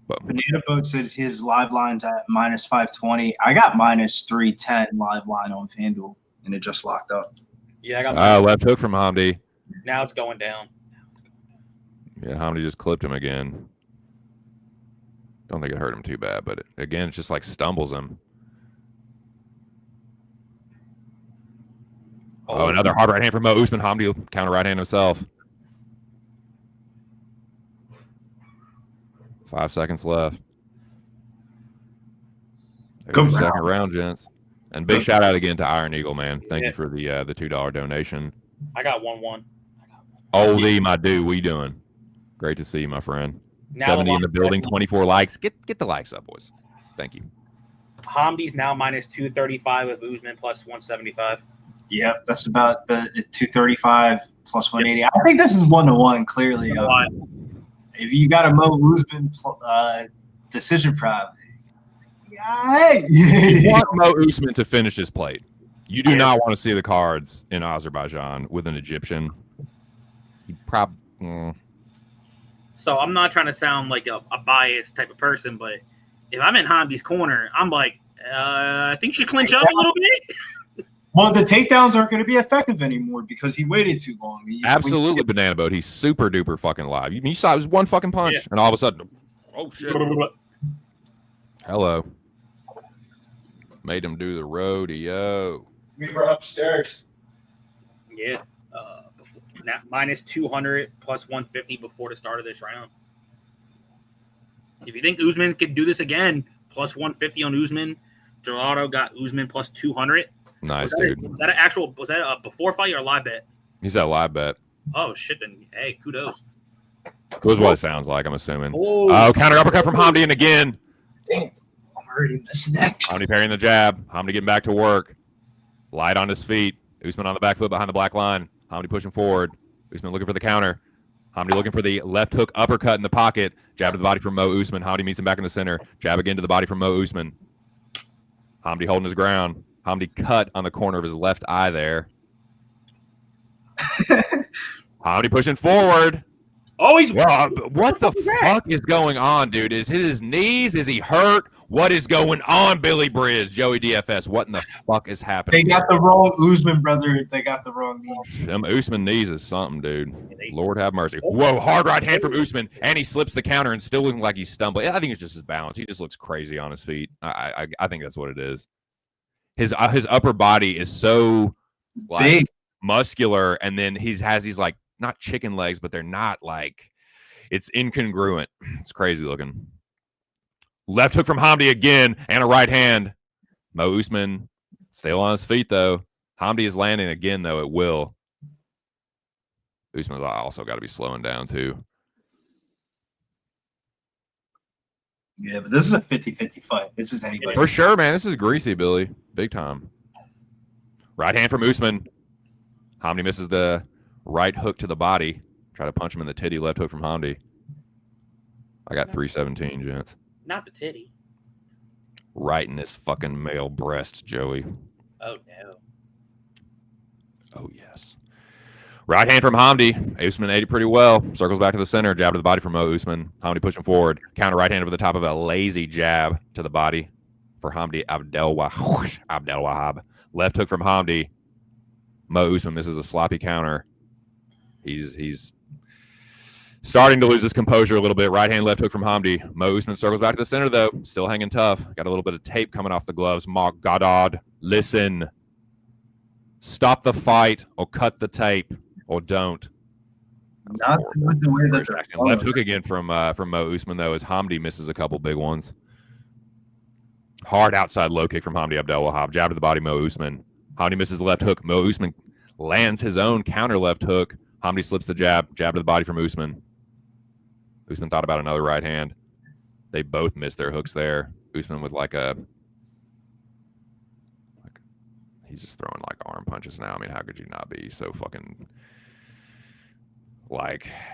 But Banana Boat says his live line's at -520. I got -310 live line on FanDuel, and it just locked up. Yeah, I got left hook from Hamdi. Now it's going down. Yeah, Hamdi just clipped him again. Don't think it hurt him too bad, but again, it just like stumbles him. Oh, another hard right hand from Mo Usman. Hamdi will counter right hand himself. 5 seconds left. There's your second round, gents. And big shout out again to Iron Eagle, man. Thank you for the $2 donation. I got 1-1. Oldie, my dude, we doing? Great to see you, my friend. Now 70 in the building, 24 likes. Get the likes up, boys. Thank you. Hamdi's now -235 with Usman +175. Yeah, that's about the 235 plus 180. I think this is 1-1, clearly. If you got a Mo Usman decision prop, you want Mo Usman to finish his plate. You do not want to see the cards in Azerbaijan with an Egyptian. He probably. So I'm not trying to sound like a biased type of person, but if I'm in Hamdi's corner, I'm like, I think you should clinch up a little bit. Well, the takedowns aren't going to be effective anymore because he waited too long. Absolutely, Banana Boat. He's super duper fucking live. You saw it was one fucking punch, and all of a sudden, oh shit! Hello. Made him do the rodeo. We were upstairs. Yeah. Now -200 +150 before the start of this round. If you think Usman could do this again, +150 on Usman. Gerardo got Usman +200. Nice, dude. Was that a before fight or a live bet? He's at live bet. Oh shit! Then hey, kudos. That was what it sounds like. I'm assuming. Oh, Counter uppercut from Hamdi, and again. Damn, I'm hurting this neck. Hamdi parrying the jab. Hamdi getting back to work. Light on his feet. Usman on the back foot behind the black line. Hamdi pushing forward. Usman looking for the counter. Hamdi looking for the left hook uppercut in the pocket. Jab to the body from Mo Usman. Hamdi meets him back in the center. Jab again to the body from Mo Usman. Hamdi holding his ground. Hamdi cut on the corner of his left eye there. Hamdi pushing forward. Oh, he's what the fuck is going on, dude? Is it his knees? Is he hurt? What is going on, Billy Briz, Joey DFS? What in the fuck is happening? They got the wrong Usman, brother. They got the wrong knees. Them Usman knees is something, dude. Lord have mercy. Whoa, hard right hand from Usman, and he slips the counter and still looking like he's stumbling. I think it's just his balance. He just looks crazy on his feet. I think that's what it is. His upper body is so like, big, muscular, and then he has these like not chicken legs, but they're not like it's incongruent. It's crazy looking. Left hook from Hamdi again, and a right hand. Mo Usman still on his feet though. Hamdi is landing again though at will. Usman's also got to be slowing down too. Yeah, but this is a 50-50 fight. This is anybody. For sure, man. This is greasy, Billy. Big time. Right hand from Usman. Hamdi misses the right hook to the body. Try to punch him in the titty. Left hook from Hamdi. I got 317, gents. Not the titty. Right in his fucking male breast, Joey. Oh, no. Oh, yes. Right hand from Hamdi. Usman ate it pretty well. Circles back to the center. Jab to the body from Mo Usman. Hamdi pushing forward. Counter right hand over the top of a lazy jab to the body for Hamdi Abdelwahab. Left hook from Hamdi. Mo Usman misses a sloppy counter. He's starting to lose his composure a little bit. Right hand, left hook from Hamdi. Mo Usman circles back to the center, though. Still hanging tough. Got a little bit of tape coming off the gloves. Mark Goddard, listen. Stop the fight or cut the tape or don't. Not with the way that they're left hook again from Mo Usman, though, as Hamdi misses a couple big ones. Hard outside low kick from Hamdi Abdelwahab. Jab to the body, Mo Usman. Hamdi misses the left hook. Mo Usman lands his own counter left hook. Hamdi slips the jab. Jab to the body from Usman. Usman thought about another right hand. They both missed their hooks there. Usman with he's just throwing like arm punches now. I mean, how could you not be so fucking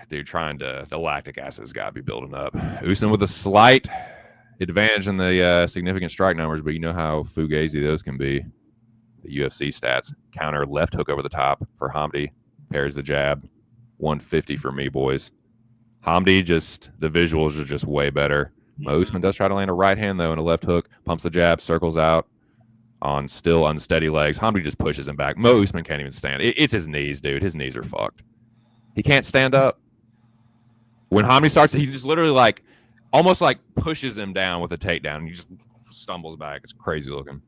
dude, the lactic acid's got to be building up. Usman with a slight advantage in the significant strike numbers, but you know how fugazi those can be. The UFC stats. Counter left hook over the top for Hamdi. Pairs the jab. 150 for me, boys. Hamdi the visuals are just way better. Mo Usman does try to land a right hand, though, and a left hook. Pumps the jab, circles out on still unsteady legs. Hamdi just pushes him back. Mo Usman can't even stand. It's his knees, dude. His knees are fucked. He can't stand up. When Hamdi starts, he just literally almost pushes him down with a takedown, and he just stumbles back. It's crazy looking.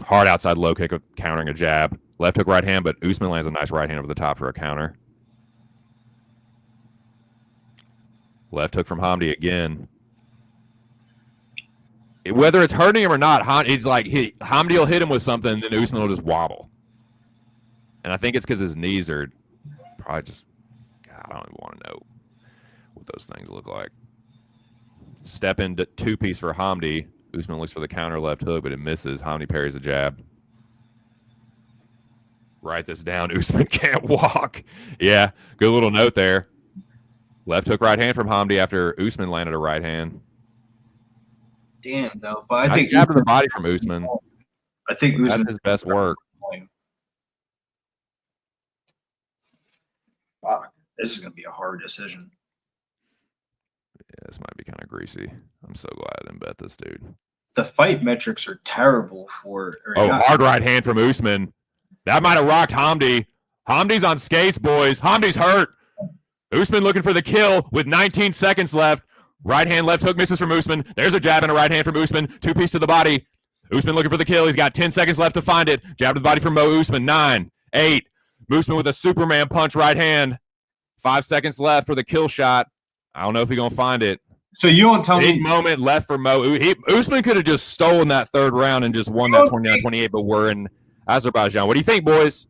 Hard outside low kick, countering a jab. Left hook, right hand, but Usman lands a nice right hand over the top for a counter. Left hook from Hamdi again. Whether it's hurting him or not, Hamdi will hit him with something, and then Usman will just wobble. And I think it's because his knees are probably just, God, I don't even want to know what those things look like. Step into two-piece for Hamdi. Usman looks for the counter left hook, but it misses. Hamdi parries a jab. Write this down. Usman can't walk. Yeah, good little note there. Left hook right hand from Hamdi after Usman landed a right hand. Damn, though. But I think jab to the body from Usman. I think Usman that's his best work. Fuck, this is going to be a hard decision. Yeah, this might be kind of greasy. I'm so glad I didn't bet this, dude. The fight metrics are terrible for. Hard right hand from Usman. That might have rocked Hamdi. Hamdi's on skates, boys. Hamdi's hurt. Usman looking for the kill with 19 seconds left. Right hand, left hook misses from Usman. There's a jab and a right hand from Usman. Two-piece to the body. Usman looking for the kill. He's got 10 seconds left to find it. Jab to the body from Mo Usman. 9, 8. Usman with a Superman punch right hand. 5 seconds left for the kill shot. I don't know if he's going to find it. So you don't tell me. Big moment left for Mo. Usman could have just stolen that third round and just won that 29-28, but we're in Azerbaijan. What do you think, boys?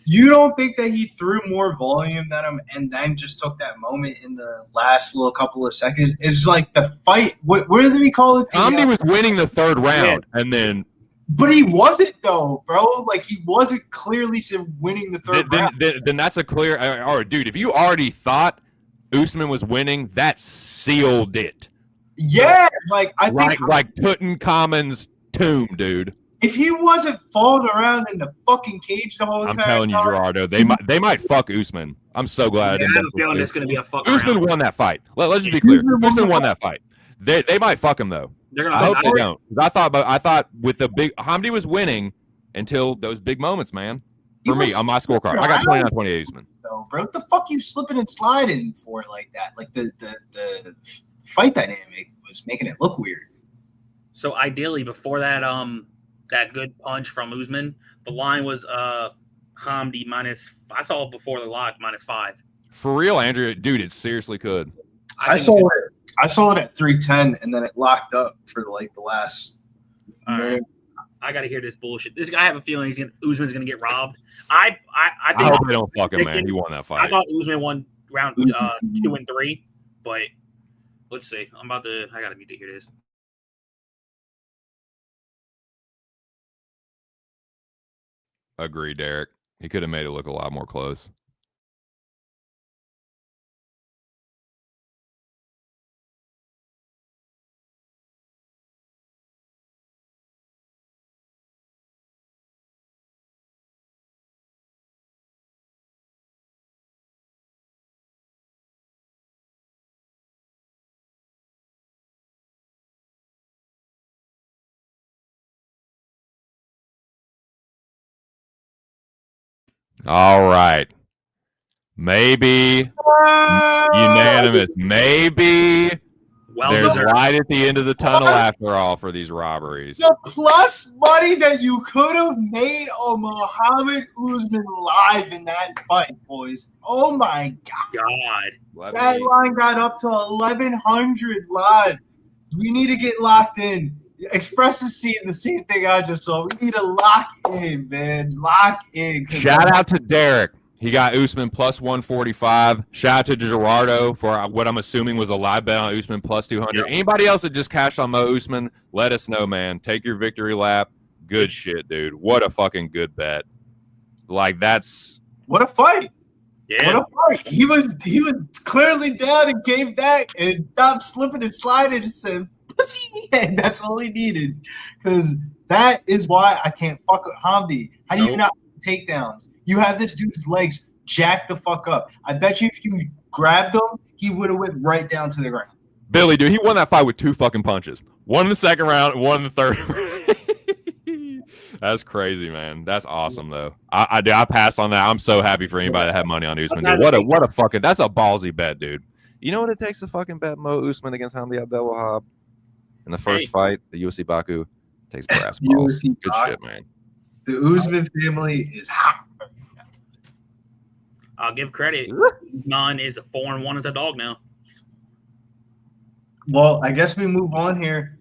You don't think that he threw more volume than him and then just took that moment in the last little couple of seconds? It's like the fight. What did we call it? Hamdi was winning the third round, and then. But he wasn't, though, bro. He wasn't clearly winning the third round. Then that's a clear. Or, dude, if you already thought Usman was winning, that sealed it. Yeah, I think like Tutankhamun's tomb, dude. If he wasn't falling around in the fucking cage the whole time, I'm telling you, Gerardo, they might fuck Usman. I'm so glad. Yeah, I have a feeling it's going to be a fuck. Usman won that fight. Let's just be clear. Usman won that fight. They might fuck him though. I hope they don't. I thought with the big Hamdi was winning until those big moments, man. For me, on my scorecard, I got 29-28 Usman. No, bro, what the fuck you slipping and sliding for like that? The fight dynamic was making it look weird. So ideally, before that that good punch from Usman, the line was Hamdi minus. I saw it before the lock -5. For real, Andrew, dude, it seriously could. I saw it at 310, and then it locked up for the last. All right. I got to hear this bullshit. This guy, I have a feeling Usman's going to get robbed. I think hope they don't fuck him, man. He won that fight. I thought Usman won round 2 and 3, but let's see. I got to mute to hear this. Agree, Derek. He could have made it look a lot more close. All right. Maybe unanimous. Maybe Well there's deserved. light at the end of the tunnel after all for these robberies. The plus money that you could have made on Muhammad Usman live in that fight, boys. Oh my God. That line got up to 1,100 live. We need to get locked in. Express is seeing the same thing I just saw. We need to lock in, man. Lock in. Shout out to Derek. He got Usman plus 145. Shout out to Gerardo for what I'm assuming was a live bet on Usman plus 200. Yep. Anybody else that just cashed on Mo Usman, let us know, man. Take your victory lap. Good shit, dude. What a fucking good bet. Like, that's... What a fight. Yeah. What a fight. He was clearly down and came back and stopped slipping and sliding and said, pussy. And that's all he needed. Because that is why I can't fuck with Hamdi. How do you not takedowns? You have this dude's legs jacked the fuck up. I bet you if you grabbed him, he would have went right down to the ground. Billy, dude, he won that fight with 2 fucking punches. One in the second round, one in the third. That's crazy, man. That's awesome, though. I passed on that. I'm so happy for anybody that had money on Usman. Dude. What a fucking, that's a ballsy bet, dude. You know what it takes to fucking bet Mo Usman against Hamdi Abdelwahab in the first fight, the UFC Baku? It takes brass balls. Good shit, man. The Usman family is hot. I'll give credit. Usman is a 4-1 as a dog now. Well, I guess we move on here.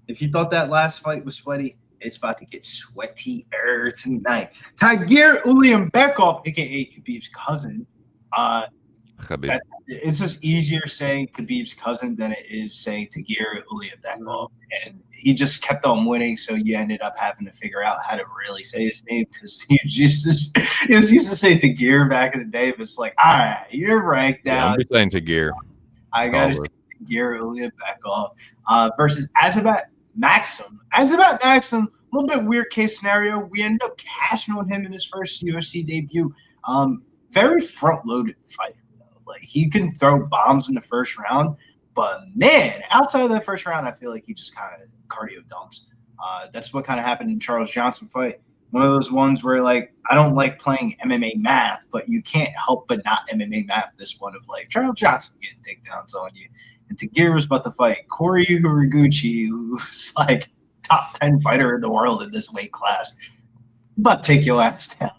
If you thought that last fight was sweaty, it's about to get sweatier tonight. Tagir Ulianbekov, a.k.a. Khabib's cousin. It's just easier saying Khabib's cousin than it is saying Tagir Ulianbekov. And he just kept on winning, so you ended up having to figure out how to really say his name because he used to say Tagir back in the day, but it's like, all right, you're ranked down. I'm just saying Tagir. I got to say Tagir Ulianbekov versus Azamat Maxim. Azamat Maxim, a little bit weird case scenario. We ended up cashing on him in his first UFC debut. Very front-loaded fight. Like, he can throw bombs in the first round, but man, outside of that first round, I feel like he just kind of cardio dumps. That's what kind of happened in Charles Johnson fight. One of those ones where, like, I don't like playing MMA math, but you can't help but not MMA math this one of, like, Charles Johnson getting takedowns on you. And Tagir was about to fight Corey Horiguchi, who's, like, top 10 fighter in the world in this weight class. But take your ass down.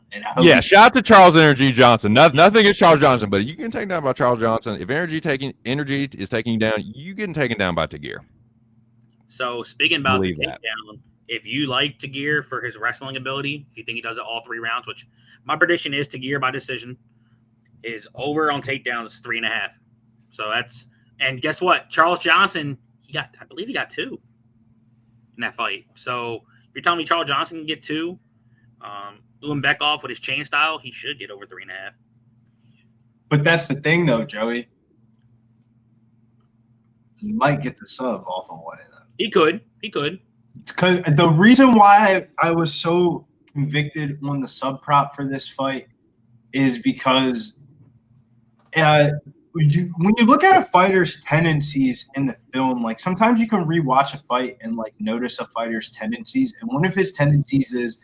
Yeah, shout out to Charles Energy Johnson. Nothing against Charles Johnson, but you can take down by Charles Johnson. If energy is taking you down, you getting taken down by Tagir. So speaking about the takedown, if you like Tagir for his wrestling ability, if you think he does it all 3 rounds, which my prediction is Tagir by decision, is over on takedowns 3.5. So that's, and guess what? Charles Johnson, I believe he got 2 in that fight. So if you're telling me Charles Johnson can get 2, Ulianbekov with his chain style, he should get over 3.5. But that's the thing, though, Joey. He might get the sub off of one of them. He could. Because the reason why I was so convicted on the sub prop for this fight is because when you look at a fighter's tendencies in the film, like sometimes you can rewatch a fight and like notice a fighter's tendencies, and one of his tendencies is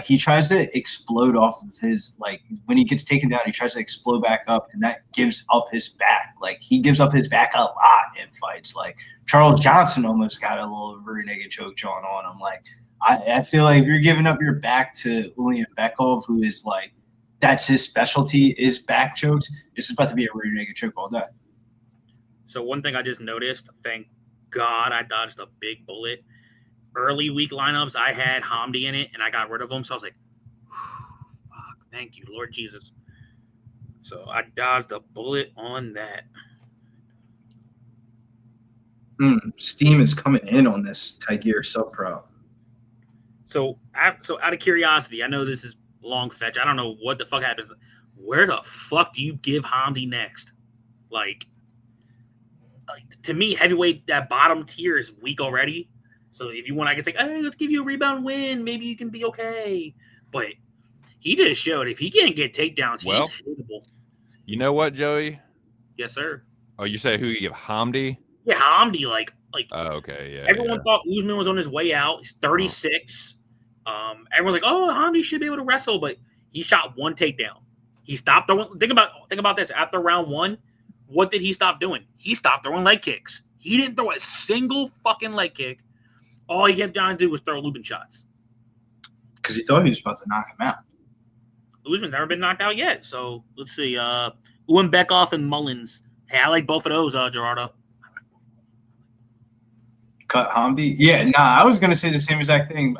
he tries to explode off of his, like, when he gets taken down, he tries to explode back up, and that gives up his back. Like, he gives up his back a lot in fights. Like, Charles Johnson almost got a little rear naked choke drawn on him. Like, I feel like if you're giving up your back to Ulianbekov, who is, like, that's his specialty, is back chokes, this is about to be a rear naked choke all day. So one thing I just noticed, thank God I dodged a big bullet. Early week lineups, I had Hamdi in it, and I got rid of him. So I was like, fuck, thank you, Lord Jesus. So I dodged a bullet on that. Steam is coming in on this Tagir sub pro. So out of curiosity, I know this is long fetch. I don't know what the fuck happens. Where the fuck do you give Hamdi next? Like to me, heavyweight, that bottom tier is weak already. So if you want, I can say, hey, let's give you a rebound win. Maybe you can be okay. But he just showed if he can't get takedowns, he's hittable. You know what, Joey? Yes, sir. Oh, you say who you give Hamdi? Yeah, Hamdi. Like. Oh, okay, yeah. Everyone thought Usman was on his way out. He's 36. Everyone's like, oh, Hamdi should be able to wrestle, but He shot one takedown. He stopped throwing. Think about this. After round 1, what did he stop doing? He stopped throwing leg kicks. He didn't throw a single fucking leg kick. All he kept trying to do was throw looping shots. Because he thought he was about to knock him out. Usman's never been knocked out yet. So let's see. Uwan Bekoff and Mullins. Hey, I like both of those, Gerardo. Cut Hamdi? Yeah, nah, I was going to say the same exact thing.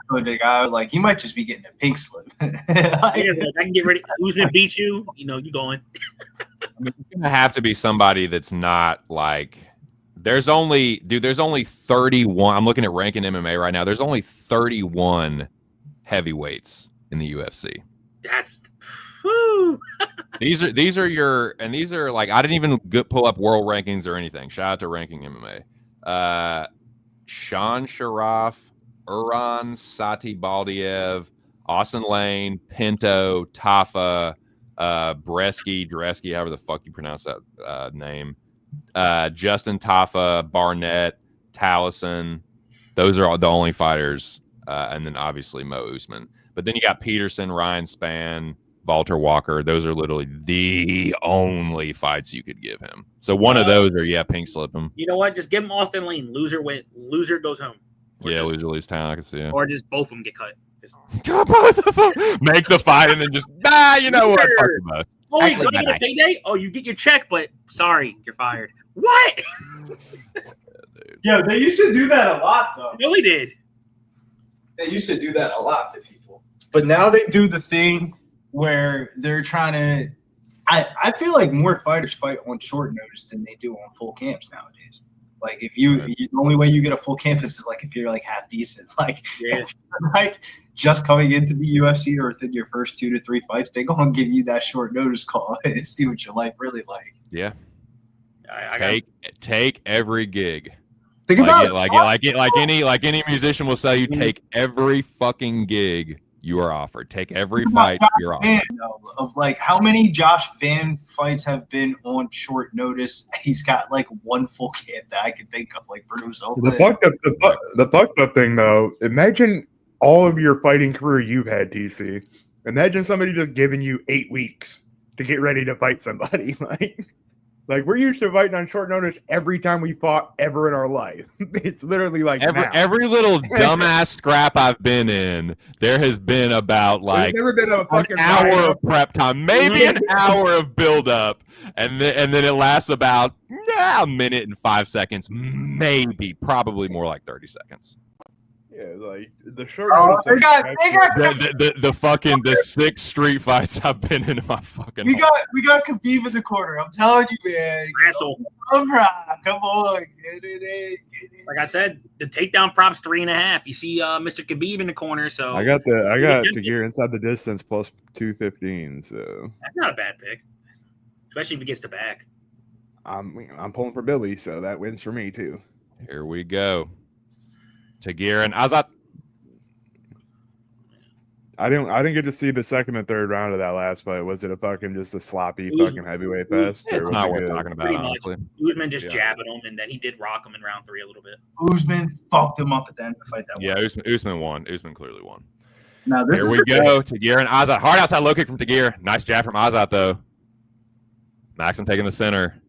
The guy, like, he might just be getting a pink slip. I can get ready. Usman beats you. You know, you going. I mean, it's going to have to be somebody that's not like – there's only 31 – I'm looking at ranking MMA right now. There's only 31 heavyweights in the UFC. That's whew. These are your – and these are like – I didn't even pull up world rankings or anything. Shout out to Ranking MMA. Sean Sharaf, Uran Sati Baldiev, Austin Lane, Pinto, Tafa, Dresky, however the fuck you pronounce that name, Justin Tafa, Barnett, Tallison. Those are the only fighters, and then obviously Mo Usman. But then you got Peterson, Ryan Spann, Walter Walker. Those are literally the only fights you could give him. So one of those are, pink slip him. You know what? Just give him Austin Lane. Loser goes home. Loser leaves town. I can see it. Or just both of them get cut. Cut both of them. Make the fight and then just, you know what? Fuck them both. Oh, you don't get a payday? Oh, you get your check, but sorry, you're fired. What? Yeah, they used to do that a lot, though. They really did. They used to do that a lot to people. But now they do the thing where they're trying to I feel like more fighters fight on short notice than they do on full camps nowadays. Like if the only way you get a full camp is like if you're like half decent. Like if you're like just coming into the UFC or within your first 2 to 3 fights, they gonna give you that short notice call and see what your life really like. Yeah. Take every gig. Think about it. Like any musician will say, you take every fucking gig you are offered. Take every fight you're offered. Of like how many Josh Van fights have been on short notice? He's got like one full camp that I can think of, like Bruce. The fucked up thing though, imagine all of your fighting career you've had, TC. Imagine somebody just giving you 8 weeks to get ready to fight somebody. Like we're used to fighting on short notice every time we fought ever in our life. It's literally like every little dumbass scrap I've been in, there has been about like never been an hour of prep time, maybe an hour of build up, and then it lasts about a minute and 5 seconds, probably more like 30 seconds. Yeah, like the short notice. The 6 street fights I've been in my fucking. We got Khabib in the corner. I'm telling you, man. Come on, get it in. Like I said, the takedown props 3.5. You see, Mr. Khabib in the corner. So I got Tagir inside the distance plus 215. So that's not a bad pick, especially if he gets the back. I'm pulling for Billy, so that wins for me too. Here we go. Tagir and Azat. I didn't get to see the second and third round of that last fight. Was it just a sloppy fucking heavyweight fest? It's not worth talking about, honestly. Usman just jabbing him, and then he did rock him in round 3 a little bit. Usman fucked him up at the end of the fight. Usman won. Usman clearly won. Now here we go. Tagir and Azat. Hard outside low kick from Tagir. Nice jab from Azat, though. Maxim taking the center.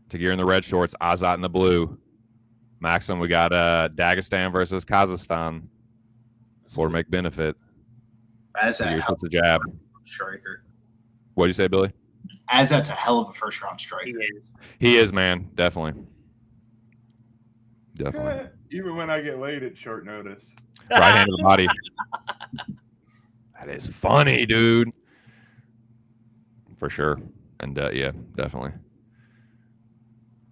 Tagir in the red shorts. Azat in the blue. Maxim, we got Dagestan versus Kazakhstan for make benefit. As a jab striker. What do you say, Billy? As that's a hell of a first round striker. He is, man. Definitely. Even when I get laid at short notice. Right hand to the body. That is funny, dude. For sure. And yeah, definitely.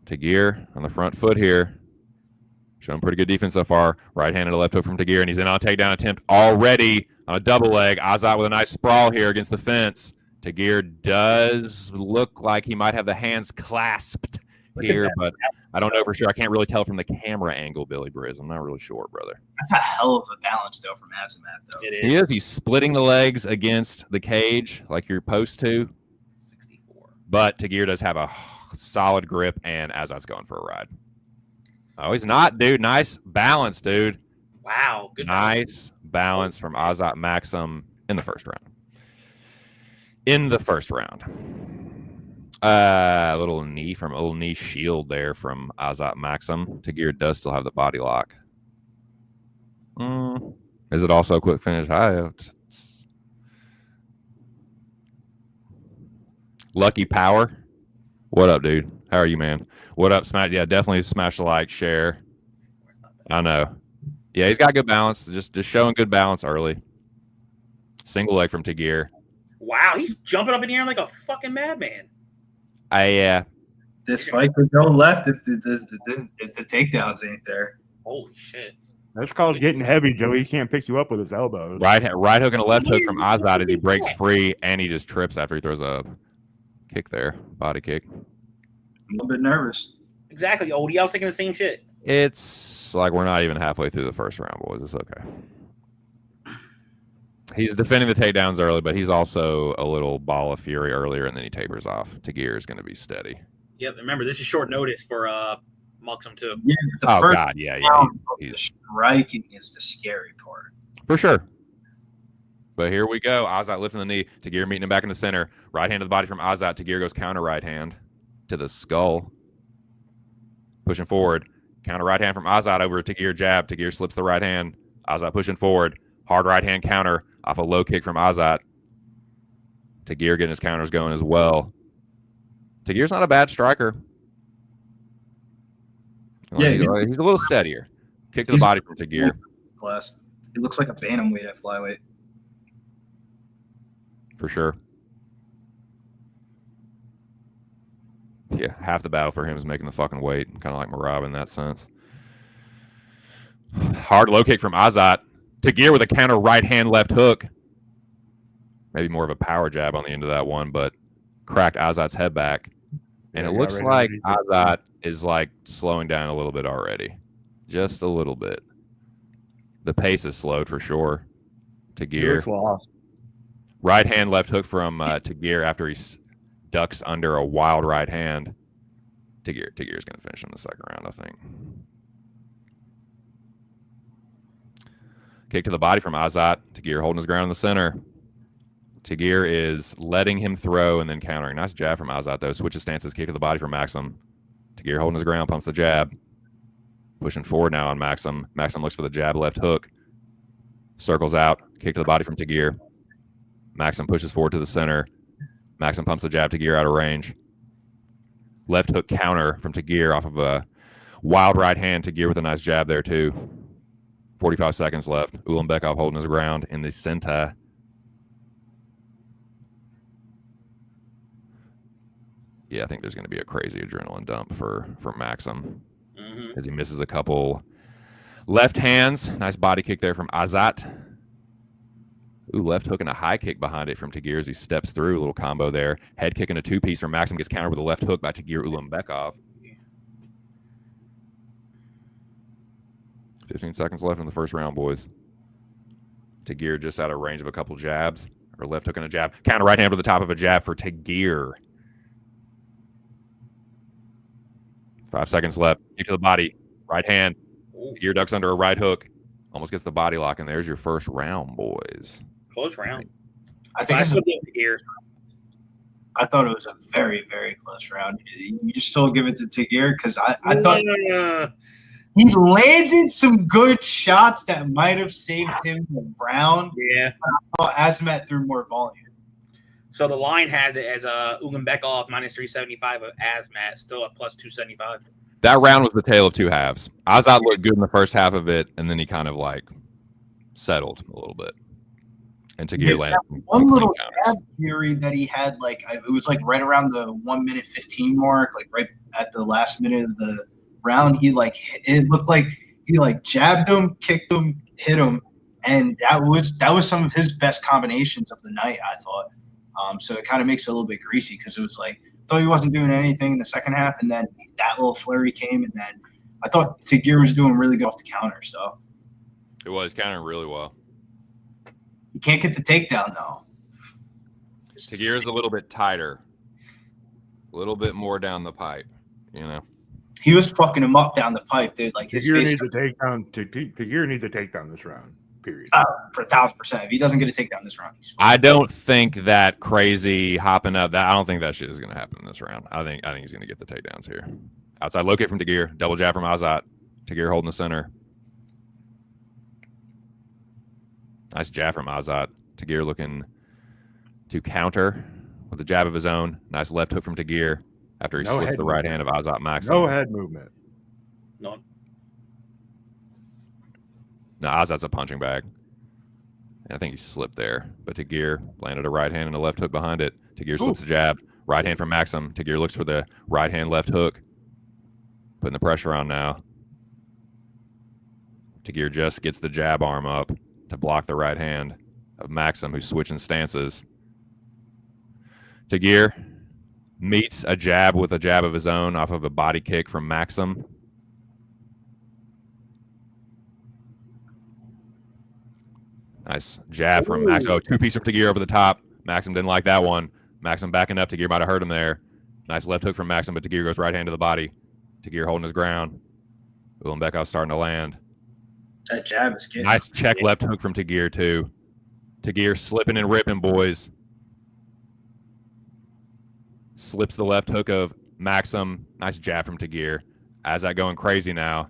Tagir on the front foot here. Showing pretty good defense so far. Right hand and a left hook from Tagir, and he's in on a takedown attempt already on a double leg. Azat with a nice sprawl here against the fence. Tagir does look like he might have the hands clasped here, but I don't know for sure. I can't really tell from the camera angle, Billy Briz. I'm not really sure, brother. That's a hell of a balance, though, from Azamat, though. It is. He is. He's splitting the legs against the cage like you're supposed to. 64. But Tagir does have a solid grip, and Azat's going for a ride. Oh, he's not, dude. Nice balance, dude. Wow. Good nice balance from Azat Maxim. in the first round. A little knee shield there from Azat Maxim. Tagir does still have the body lock. Is it also a quick finish? Lucky Power. What up, dude? How are you, man? What up, Smash? Yeah, definitely smash the like, share. I know. Yeah, he's got good balance. Just showing good balance early. Single leg from Tagir. Wow, he's jumping up in the air like a fucking madman. This fight could go left if the takedowns ain't there. Holy shit. That's called getting heavy, Joey. He can't pick you up with his elbows. Right hook and a left hook from Azat as he breaks free, and he just trips after he throws a kick there. Body kick. I'm a little bit nervous. Exactly, Odie. I was thinking the same shit. It's like we're not even halfway through the first round, boys. It's okay. He's defending the takedowns early, but he's also a little ball of fury earlier, and then he tapers off. Tagir is going to be steady. Yep, remember, this is short notice for Maxim, too. Yeah, God, yeah. The striking is the scary part. For sure. But here we go. Azat lifting the knee. Tagir meeting him back in the center. Right hand to the body from Azat. Tagir goes counter right hand to the skull. Pushing forward. Counter right hand from Azat over Tagir jab. Tagir slips the right hand. Azat pushing forward. Hard right hand counter off a low kick from Azat. Tagir getting his counters going as well. Tagir's not a bad striker. Yeah, he's a little steadier. Kick to the body from Tagir. Plus, he looks like a bantamweight at flyweight. For sure. Yeah, half the battle for him is making the fucking weight. Kind of like Merab in that sense. Hard low kick from Azat. Tagir with a counter right hand left hook. Maybe more of a power jab on the end of that one, but cracked Azat's head back. And it looks like Azat is like slowing down a little bit already. Just a little bit. The pace is slowed for sure. Tagir. Right hand left hook from Tagir after he ducks under a wild right hand. Tagir's going to finish in the second round, I think. Kick to the body from Azat. Tagir holding his ground in the center. Tagir is letting him throw and then countering. Nice jab from Azat, though. Switches stances. Kick to the body from Maxim. Tagir holding his ground, pumps the jab. Pushing forward now on Maxim. Maxim looks for the jab, left hook. Circles out. Kick to the body from Tagir. Maxim pushes forward to the center. Maxim pumps the jab. Tagir out of range. Left hook counter from Tagir off of a wild right hand. Tagir with a nice jab there, too. 45 seconds left. Ulanbekov holding his ground in the center. Yeah, I think there's going to be a crazy adrenaline dump for Maxim as he misses a couple left hands. Nice body kick there from Azat. Ooh, left hook and a high kick behind it from Tagir as he steps through. A little combo there. Head kick and a two-piece from Maxim. Gets countered with a left hook by Tagir Ulanbekov. 15 seconds left in the first round, boys. Tagir just out of range of a couple jabs. Or left hook and a jab. Counter right hand over the top of a jab for Tagir. 5 seconds left. Kick to the body. Right hand. Tagir ducks under a right hook. Almost gets the body lock, and there's your first round, boys. Close round. I thought it was a very, very close round. You still give it to Tagir because I thought he landed some good shots that might have saved him the round. Yeah. Azamat threw more volume. So the line has it as Ulanbekov minus 375 of Azamat, still at plus 275. That round was the tale of two halves. Azat looked good in the first half of it, and then he kind of like settled a little bit. And Tagir landed one little jab theory that he had, like it was like right around the 1 minute 15 mark, like right at the last minute of the round. He like it looked like he like jabbed him, kicked him, hit him, and that was some of his best combinations of the night, I thought. So it kind of makes it a little bit greasy because it was like I thought he wasn't doing anything in the second half, and then that little flurry came, and then I thought Tagir was doing really good off the counter. So it was countering really well. You can't get the takedown though. Tagir is a little bit tighter, a little bit more down the pipe. You know, he was fucking him up down the pipe, dude. Like his Tagir face. needs a takedown. Tagir needs a takedown this round. Period. For 1,000%. If he doesn't get a takedown this round, he's fine. I don't think that crazy hopping up. I don't think that shit is going to happen in this round. I think he's going to get the takedowns here. Outside low kick from Tagir. Double jab from Azat. Tagir holding the center. Nice jab from Azat. Tagir looking to counter with a jab of his own. Nice left hook from Tagir after he slips the right hand of Azat Maxim. No head movement. No. No, Azat's a punching bag. I think he slipped there. But Tagir landed a right hand and a left hook behind it. Tagir slips a jab. Right hand from Maxim. Tagir looks for the right hand, left hook. Putting the pressure on now. Tagir just gets the jab arm up to block the right hand of Maxim, who's switching stances. Tagir meets a jab with a jab of his own off of a body kick from Maxim. Nice jab from Maxim. Oh, two-piece from Tagir over the top. Maxim didn't like that one. Maxim backing up. Tagir might have hurt him there. Nice left hook from Maxim, but Tagir goes right hand to the body. Tagir holding his ground. Ulanbekov starting to land. That jab is getting nice check left hook from Tagir, too. Tagir slipping and ripping, boys. Slips the left hook of Maxim. Nice jab from Tagir. Azat going crazy now.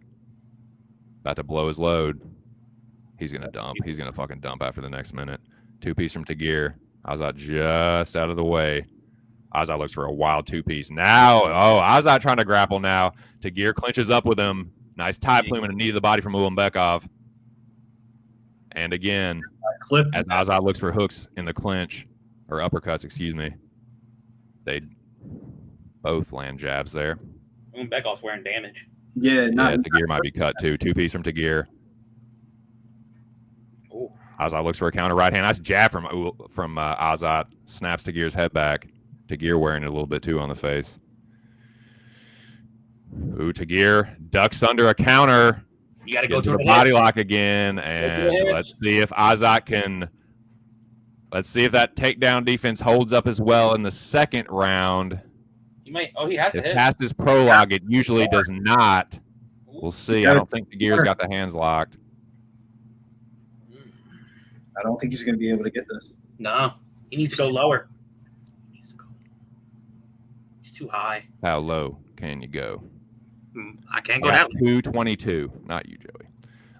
About to blow his load. He's going to dump. He's going to fucking dump after the next minute. Two-piece from Tagir. Azat just out of the way. Azat looks for a wild two-piece. Now, Azat trying to grapple now. Tagir clinches up with him. Nice tie plume and a knee to the body from Ulanbekov. And again, as Azat looks for hooks in the clinch, or uppercuts, excuse me, they both land jabs there. Ulanbekov's wearing damage. Yeah, Tagir might be cut too. Two-piece from Tagir. Azat looks for a counter right hand. Nice jab from Azat. Snaps Tagir's head back. Tagir wearing it a little bit too on the face. Ooh, Tagir ducks under a counter. You got to go to the body lock again, and let's see if Azat can. Let's see if that takedown defense holds up as well in the second round. He might. Oh, he has to hit. Past his prologue, it usually does not. We'll see. I don't think Tagir's got the hands locked. I don't think he's going to be able to get this. No, he needs to go lower. He's too high. How low can you go? I can't go down. 222. Not you, Joey.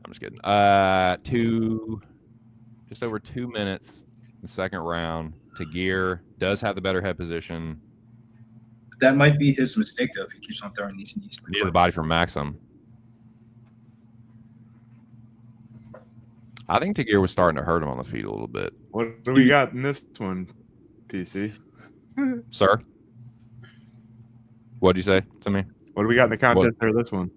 I'm just kidding. Just over 2 minutes. The second round. Tagir does have the better head position. That might be his mistake, though, if he keeps on throwing these knees. Near the body from Maxim. I think Tagir was starting to hurt him on the feet a little bit. What do we got in this one, TC? Sir? What'd you say to me? What do we got in the contest for this one?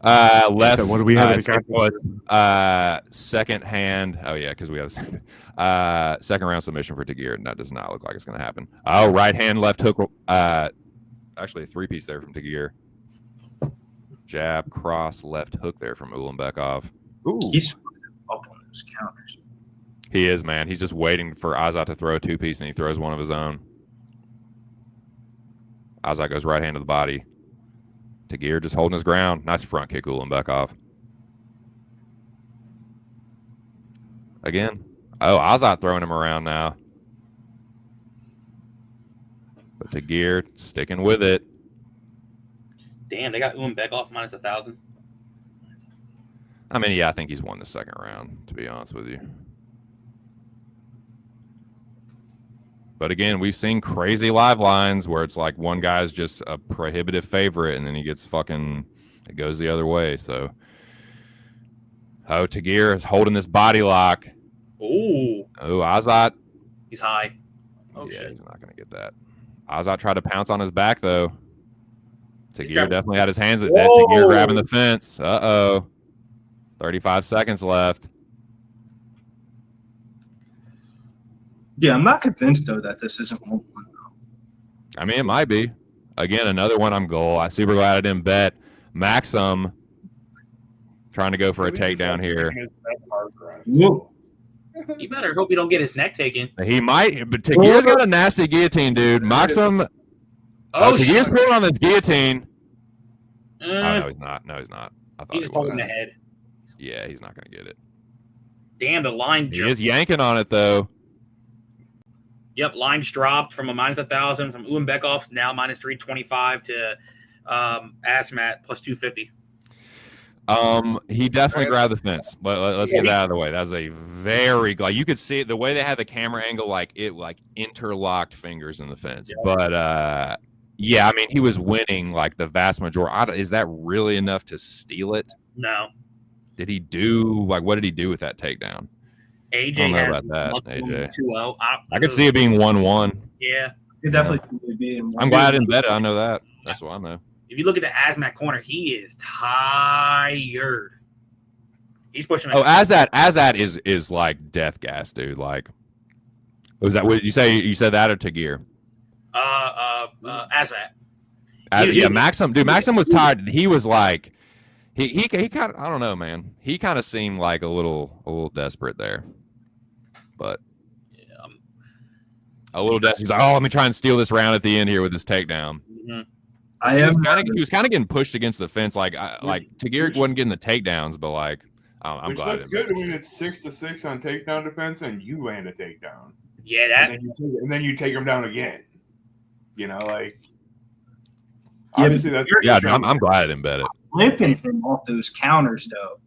Left. What do we have in the contest? Second hand. Oh, yeah, because we have second round submission for Tagir, and that does not look like it's going to happen. Oh, right hand, left hook. Actually, a three-piece there from Tagir. Jab, cross, left hook there from Ulanbekov. Ooh. He's up on those counters. He is, man. He's just waiting for Azat to throw a two-piece, and he throws one of his own. Azat goes right hand to the body. Tagir just holding his ground. Nice front kick, Ulanbekov. Again. Oh, Azat throwing him around now. But Tagir sticking with it. Damn, they got Ulanbekov minus 1,000. I mean, yeah, I think he's won the second round, to be honest with you. But again, we've seen crazy live lines where it's like one guy's just a prohibitive favorite and then he gets fucking, it goes the other way. So, Tagir is holding this body lock. Ooh. Oh, Azat. He's high. Oh, yeah, shit. he's not going to get that. Azat tried to pounce on his back, though. Tagir definitely had his hands at that. Tagir grabbing the fence. Uh-oh. 35 seconds left. Yeah, I'm not convinced, though, that this isn't 1-1, though. I mean, it might be. Again, another one on goal. I'm super glad I didn't bet. Maxim trying to go for a takedown here. Whoa. You better hope you don't get his neck taken. He might, but Tagir's got a nasty guillotine, dude. Maxim. Tagir's pulling on this guillotine. Oh, no, he's not. No, he's not. I thought he's just holding the head. Yeah, he's not going to get it. Damn, the line. He is yanking on it though. Yep, lines dropped from a -1,000 from Ulanbekov, now -325 to Asmat +250. He definitely grabbed the fence. But let's get that out of the way. That was a very like you could see it the way they had the camera angle, like it like interlocked fingers in the fence. Yeah. But yeah, I mean he was winning like the vast majority. Is that really enough to steal it? No. Did he do like what did he do with that takedown? AJ I don't know has about that. AJ 2-0. I could see it being 1-1. Yeah. It definitely be. I'm glad I didn't bet it. I know that. That's what I know. If you look at the Asmat corner, he is tired. He's pushing. Oh, Azat is like death gas, dude. Like, was that what you say? You said that or Tagir? Asmat. Yeah, Maxim, dude. Maxim was tired. He was like, he kind of, I don't know, man. He kind of seemed like a little desperate there, but yeah, a little desperate. He's like, oh, let me try and steal this round at the end here with this takedown. Mm-hmm. He was kind of getting pushed against the fence. Like Tagir wasn't getting the takedowns, but like I'm glad. Which looks good when it's 6-6 on takedown defense and you land a takedown. Yeah, that. And then you take them down again. You know, like obviously that's I'm glad I didn't bet it. Flipping him off those counters though.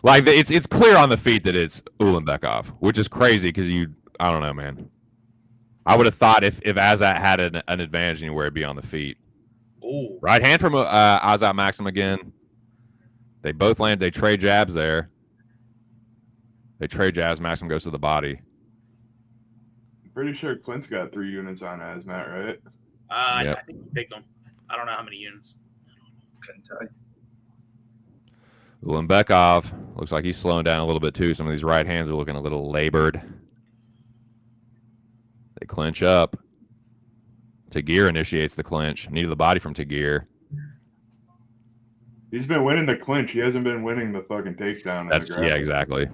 Like it's clear on the feet that it's Ulanbekov, which is crazy because I don't know, man. I would have thought if Azat had an advantage anywhere, it'd be on the feet. Ooh. Right hand from Azat Maxim again. They both land. They trade jabs there. They trade jabs. Maxim goes to the body. I'm pretty sure Clint's got 3 units on Asmat, right? Yep. I think he picked them. I don't know how many units. Couldn't tell you. Ulanbekov looks like he's slowing down a little bit too. Some of these right hands are looking a little labored. They clinch up. Tagir initiates the clinch. Knee to the body from Tagir. He's been winning the clinch. He hasn't been winning the fucking takedown. Yeah, exactly.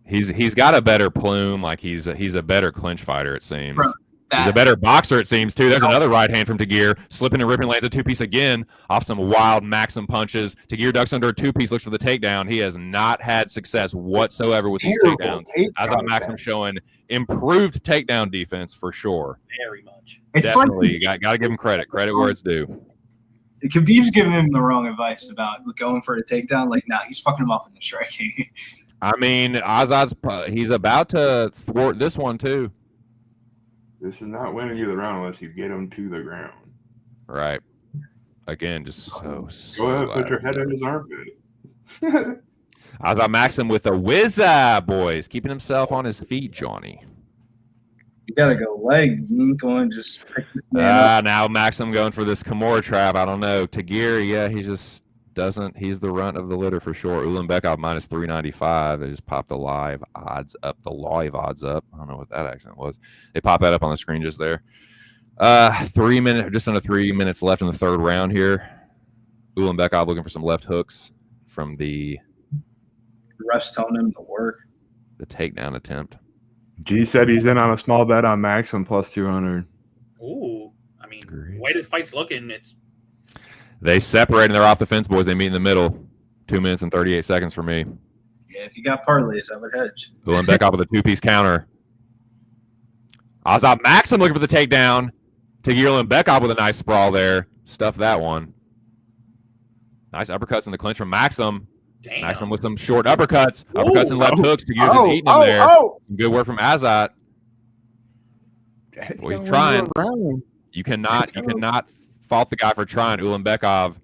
He's got a better plume. Like he's a better clinch fighter. It seems. Bro, he's a better boxer. It seems too. There's another right hand from Tagir, slipping and ripping, lands a 2-piece again off some wild Maxim punches. Tagir ducks under a 2-piece, looks for the takedown. He has not had success whatsoever with these takedowns. As Maxim showing improved takedown defense for sure. Very much. It's definitely like, got to give him credit. Credit where it's due. Khabib's giving him the wrong advice about going for a takedown. Like, nah, he's fucking him up in the striking. I mean, Azad's he's about to thwart this one too. This is not winning you the round unless you get him to the ground. Right. Again, just so Go ahead, put your head in his armpit. Azad Maxim with a whiz, boys, keeping himself on his feet, Johnny. You gotta go leg. You ain't going just pick this man up. Now Maxim going for this Kimura trap. I don't know. Tagir, yeah, he just doesn't. He's the runt of the litter for sure. Ulanbekov -395. They just popped the live odds up. I don't know what that accent was. They pop that up on the screen just there. 3 minutes, just under 3 minutes left in the third round here. Ulanbekov looking for some left hooks from the refs telling him to work. The takedown attempt. G said he's in on a small bet on Maxim +200. Ooh, I mean, the way this fight's looking, it's. They separate and they're off the fence, boys. They meet in the middle. 2 minutes and 38 seconds for me. Yeah, if you got parlays, I would hedge. Ulanbekov with a 2-piece counter. Azad Maxim looking for the takedown. Tagir Ulanbekov with a nice sprawl there. Stuff that one. Nice uppercuts in the clinch from Maxim. Damn. Maxim with some short uppercuts. Uppercuts and left hooks. Tagir's just eating him there. Some good work from Azad. Well, he's trying. You cannot fault the guy for trying. Ulanbekov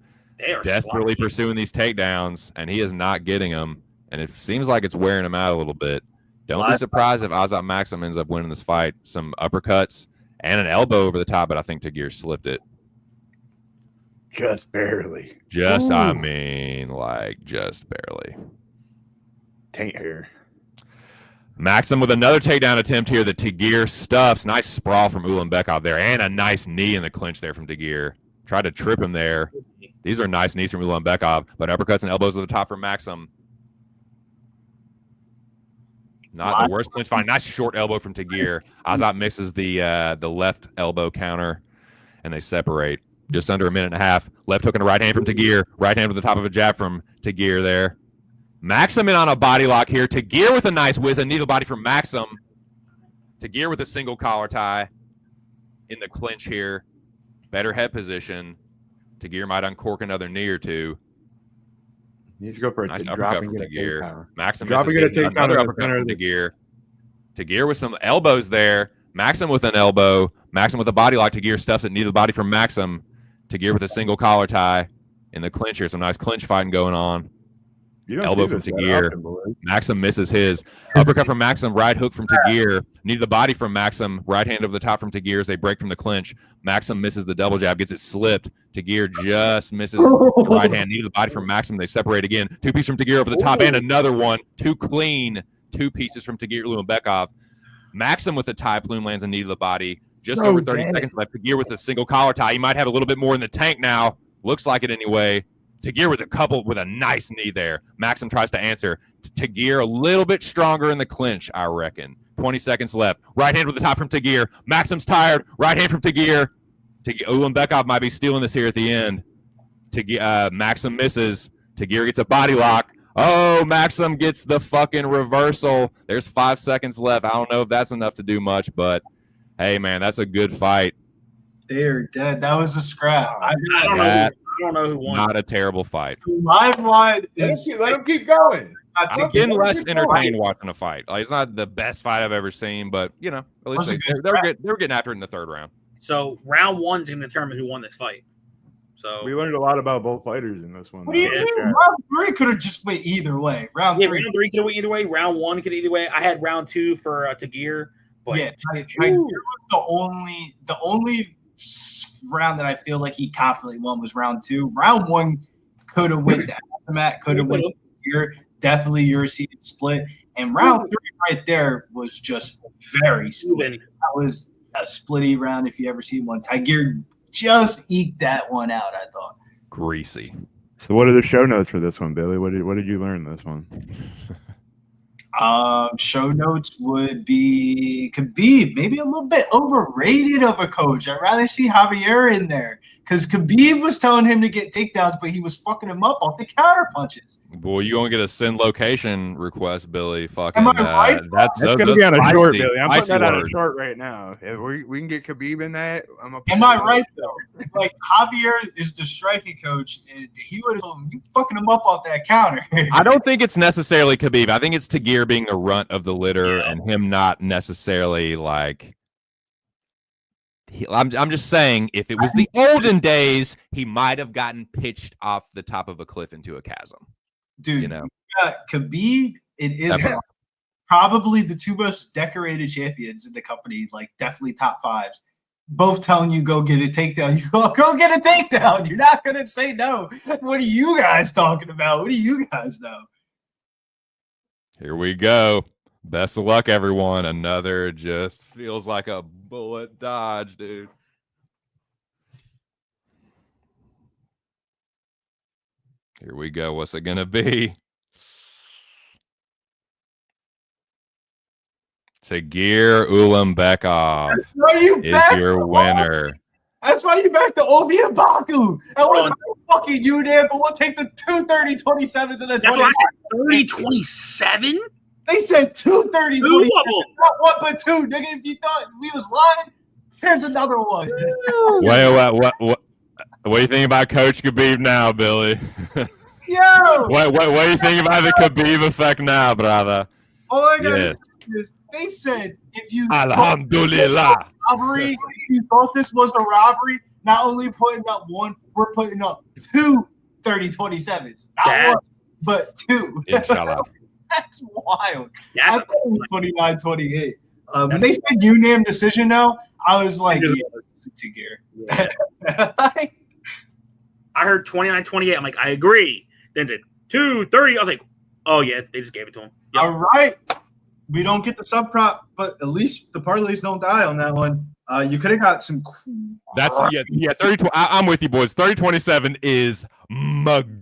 desperately pursuing these takedowns, and he is not getting them. And it seems like it's wearing him out a little bit. Don't be surprised if Azad Maxim ends up winning this fight. Some uppercuts and an elbow over the top, but I think Tagir slipped it. Just barely. Just, ooh. I mean, like, just barely. Taint hair. Maxim with another takedown attempt here that Tagir stuffs. Nice sprawl from Ulanbekov there, and a nice knee in the clinch there from Tagir. Tried to trip him there. These are nice knees from Ulanbekov, but uppercuts and elbows at the top for Maxim. Not the worst clinch fight. Nice short elbow from Tagir. Azat mixes the left elbow counter, and they separate. Just under a minute and a half. Left hook and a right hand from Tagir. Right hand with the top of a jab from Tagir there. Maxim in on a body lock here. Tagir with a nice whiz, a needle body from Maxim. Tagir with a single collar tie in the clinch here. Better head position. Tagir might uncork another knee or two. He needs to go for a Nice drop uppercut and from get a Tagir. takedown. Maxim Drop and misses get a takedown another in the uppercut center from of the- Tagir. Tagir with some elbows there. Maxim with an elbow. Maxim with a body lock. Tagir stuffs it. Needle body from Maxim. Tagir with a single collar tie in the clinch here. Some nice clinch fighting going on. You don't Elbow see from this that Tagir. often, boys. Maxim misses his. Uppercut from Maxim. Right hook from Tagir. Knee to the body from Maxim. Right hand over the top from Tagir as they break from the clinch. Maxim misses the double jab. Gets it slipped. Tagir just misses the right hand. Knee to the body from Maxim. They separate again. Two pieces from Tagir over the top and another one. Too clean. Two pieces from Tagir Ulanbekov. Maxim with a tie. Plume lands a knee to the body. Just over 30 seconds left. Tagir with a single collar tie. He might have a little bit more in the tank now. Looks like it anyway. Tagir with a nice knee there. Maxim tries to answer. Tagir a little bit stronger in the clinch, I reckon. 20 seconds left. Right hand with the top from Tagir. Maxim's tired. Right hand from Tagir. Ulanbekov might be stealing this here at the end. Maxim misses. Tagir gets a body lock. Oh, Maxim gets the fucking reversal. There's 5 seconds left. I don't know if that's enough to do much, but hey, man, that's a good fight. They're dead. That was a scrap. I don't know who won. Not a terrible fight. Live line is Let him keep going. I'm getting less entertained watching a fight. Like, it's not the best fight I've ever seen, but you know, at least they were getting after it in the third round. So round one's going to determine who won this fight. So We learned a lot about both fighters in this one. What do you though. mean? Round 3 could have just went either way. Round 3. round 3 could have went either way. Round 1 could either way. I had round 2 for Tagir, but Yeah, Tiger was the only round that I feel like he confidently won was round 2. Round 1 could have went the aftermath, could have went here. Definitely your seated split. And round 3 right there was just very split. That was a splitty round if you ever see one. Tiger just eked that one out, I thought. Greasy. So, what are the show notes for this one, Billy? What did you learn this one? Show notes would be Khabib, maybe a little bit overrated of a coach. I'd rather see Javier in there because Khabib was telling him to get takedowns, but he was fucking him up off the counter punches. Boy, you gonna get a send location request, Billy. Fucking, Am I right? That's gonna be on a short, Billy. I'm putting spicy that on a word. short right now. If we can get Khabib in that, I'm a. Am I right though? Like Javier is the striking coach, and he would have told him, "You fucking him up off that counter." I don't think it's necessarily Khabib. I think it's Tagir being the runt of the litter and him not necessarily like. I'm just saying, if it was the olden days, he might have gotten pitched off the top of a cliff into a chasm. Dude, you know, Khabib, it is probably the two most decorated champions in the company, like definitely top 5s. Both telling you go get a takedown. You go get a takedown. You're not gonna say no. What are you guys talking about? What do you guys know? Here we go. Best of luck, everyone. Another just feels like a bullet dodge, dude. Here we go. What's it going to be? Tagir Ulanbekov is your winner. That's why you back to Obi and Baku. That was fucking you there, but we'll take the 230-27s and the 30-27. They said 230. Two of them. Not one but two, nigga. If you thought we was lying, here's another one. What do you think about Coach Khabib now, Billy? Yo, What do you think about the Khabib effect now, brother? all I gotta say is they said if you Alhamdulillah. robbery, if you thought this was a robbery, not only putting up one, we're putting up 2 30-27s. Not one, but 2. Inshallah. That's wild. Yeah. I thought it was 29-28. When they said unanimous decision, though, I was like, Yeah. I heard 29-28. I'm like, I agree. Then said 2-30. I was like, oh yeah, they just gave it to him. Yep. All right. We don't get the sub prop, but at least the parlays don't die on that one. You could have got some. That's 30. I'm with you, boys. 30-27 is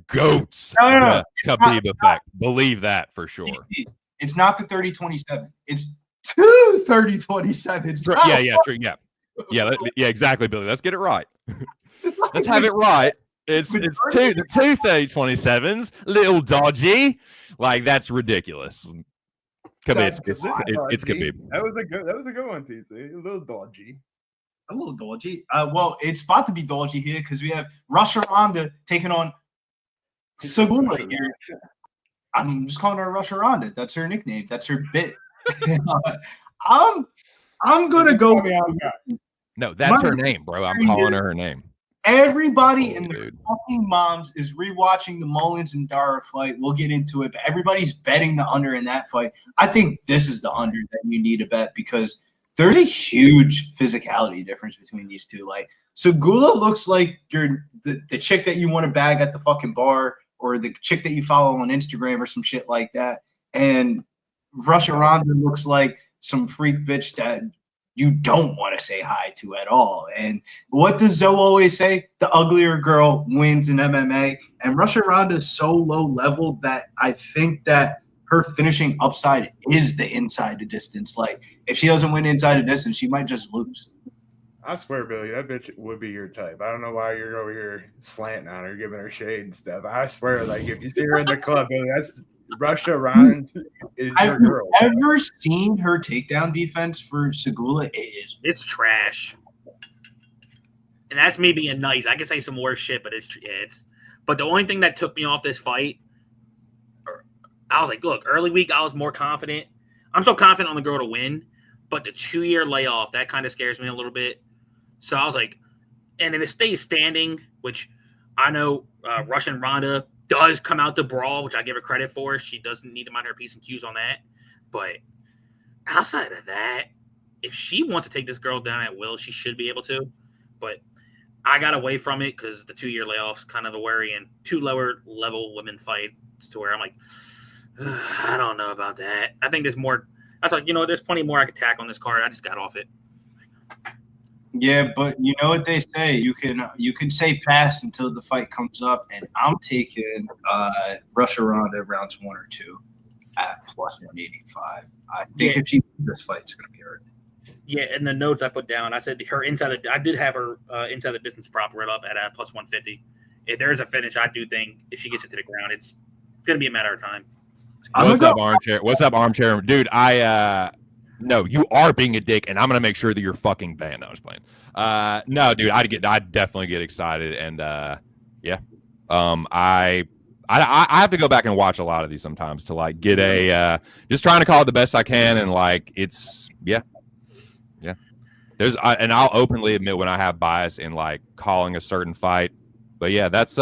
goats. No. Khabib effect. Believe that for sure. It's not the 30-27. It's 2 30-27s. Yeah, exactly, Billy. Let's get it right. Let's have it right. it's the 230-27s, little dodgy. Like, that's ridiculous. Khabib, it's Khabib. That was a good one, TC. A little dodgy. A little dodgy. Well, it's about to be dodgy here because we have Russia Ronda taking on Segula here. I'm just calling her Russia Ronda. That's her nickname. That's her bit. I'm gonna go. No, that's her name, bro. I'm calling her name. Everybody in the fucking moms is rewatching the Mullins and Dara fight. We'll get into it, but everybody's betting the under in that fight. I think this is the under that you need to bet because there's a huge physicality difference between these two. Like, Segula looks like you're the chick that you want to bag at the fucking bar or the chick that you follow on Instagram or some shit like that. And Russia Ronda looks like some freak bitch that you don't want to say hi to at all. And what does Zoe always say? The uglier girl wins in MMA. And Russia Ronda is so low level that I think that her finishing upside is the inside the distance. Like, if she doesn't win inside the distance, she might just lose. I swear, Billy, that bitch would be your type. I don't know why you're over here slanting on her, giving her shade and stuff. I swear, like, if you see her in the club, Billy, that's Russia Ronda is your girl. Have you ever seen her takedown defense for Segula? It's trash. And that's me being nice. I can say some worse shit, but it's. But the only thing that took me off this fight, I was like, look, early week I was more confident. I'm still confident on the girl to win, but the 2-year layoff, that kind of scares me a little bit. So I was like, and if it stays standing, which I know Russian Ronda does come out to brawl, which I give her credit for. She doesn't need to mind her P's and Q's on that. But outside of that, if she wants to take this girl down at will, she should be able to. But I got away from it because the 2-year layoff's kind of a worry, and 2 lower level women fights to where I'm like, I don't know about that. I think there's more. I was like, there's plenty more I could tack on this card. I just got off it. Yeah, but you know what they say. You can say pass until the fight comes up, and I'm taking Russia Ronda rounds 1 or 2 at plus 185. I think if she wins this fight, it's going to be her. Yeah, in the notes I put down, I said her inside the. I did have her inside the distance prop right up at plus 150. If there is a finish, I do think if she gets it to the ground, it's going to be a matter of time. What's up, armchair? What's up, armchair? Dude, no, you are being a dick, and I'm gonna make sure that you're fucking banned. No, I was playing. No, dude, I'd definitely get excited, and yeah, I have to go back and watch a lot of these sometimes to like get a just trying to call it the best I can, and like it's yeah. And I'll openly admit when I have bias in like calling a certain fight, but yeah, that's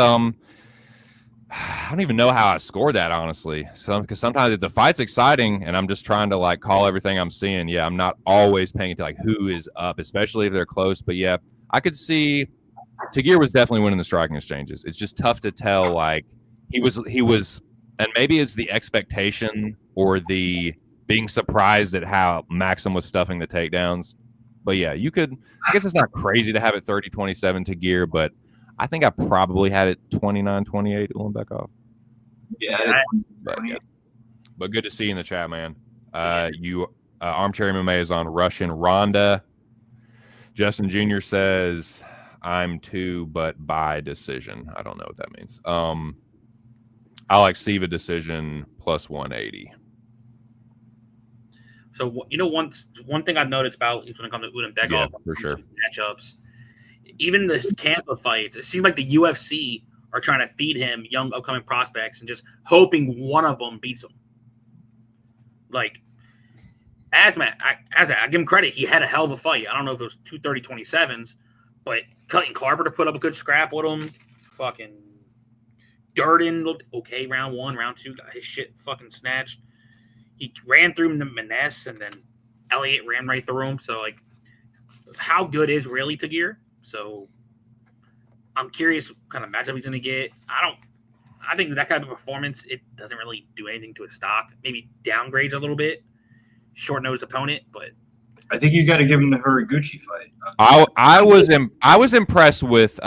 I don't even know how I score that, honestly. Because sometimes if the fight's exciting and I'm just trying to like call everything I'm seeing, yeah, I'm not always paying attention to like who is up, especially if they're close. But yeah, I could see Tagir was definitely winning the striking exchanges. It's just tough to tell. Like he was, and maybe it's the expectation or the being surprised at how Maxim was stuffing the takedowns. But yeah, you could. I guess it's not crazy to have it 30-27 Tagir, but I think I probably had it 29-28 Ulanbekov. Yeah. But good to see you in the chat, man. You Armchair MMA is on Russian Ronda. Justin Jr. says, I'm 2, but by decision. I don't know what that means. I like Siva decision plus 180. So, one thing I've noticed about when it comes to Ulanbekov, for sure, matchups, even the Tampa fights, it seems like the UFC are trying to feed him young upcoming prospects and just hoping one of them beats him. Like, I give him credit. He had a hell of a fight. I don't know if it was 230-27s, but Clayton Clarper to put up a good scrap with him. Fucking Durden looked okay round 1, round 2. Got his shit fucking snatched. He ran through Maness, and then Elliott ran right through him. So, like, how good is really Tagir? So I'm curious what kind of matchup he's going to get. I think that kind of performance, it doesn't really do anything to his stock. Maybe downgrades a little bit. Short-nosed opponent, but I think you got to give him the Huriguchi fight. I was impressed with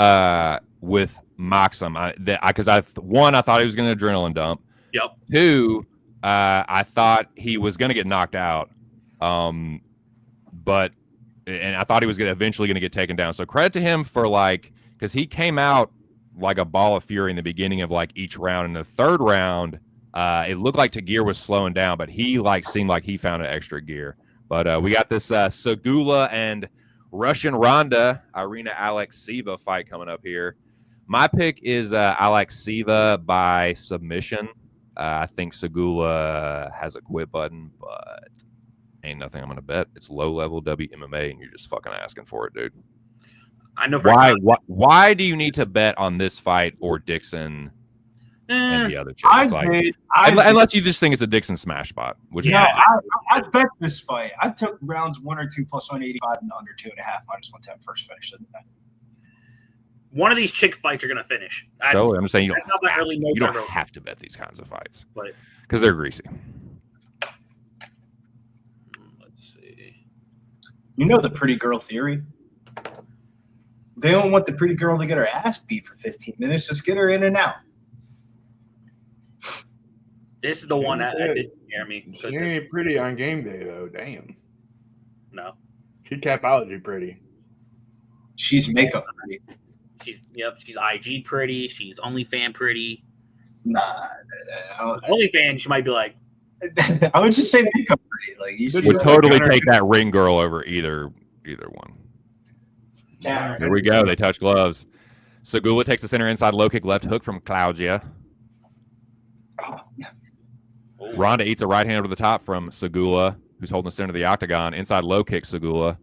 Maxim because I thought he was going to adrenaline dump. Yep. 2, I thought he was going to get knocked out. But I thought he was eventually going to get taken down. So credit to him for because he came out like a ball of fury in the beginning of like each round. In the third round, it looked like Tagir was slowing down, but he like seemed like he found an extra gear. But we got this Segula and Russian Ronda Irina Alekseeva fight coming up here. My pick is Alekseeva by submission. I think Segula has a quit button, but ain't nothing I'm going to bet. It's low-level WMMA, and you're just fucking asking for it, dude. I know. Why do you need to bet on this fight or Dixon and the other chick? Unless you just think it's a Dixon smash spot. Which I bet this fight. I took rounds 1 or 2 plus 185 and under 2.5 minus 110 first finish. One of these chick fights are going to finish. Totally. I'm just saying you don't have to bet these kinds of fights because they're greasy. Let's see. You know the pretty girl theory. They don't want the pretty girl to get her ass beat for 15 minutes. Just get her in and out. This is the one that didn't scare me. She ain't pretty on game day, though. Damn. No. She's Capology pretty. She's makeup pretty. She's IG pretty. She's OnlyFan pretty. Nah. OnlyFan, she might be like. I would just say makeup pretty. Like you would totally take that ring girl over either one. Yeah. Here we go. They touch gloves. Segula takes the center inside low kick left hook from Claudia. Oh, yeah. Ronda eats a right hand over the top from Segula, who's holding the center of the octagon. Inside low kick, Segula.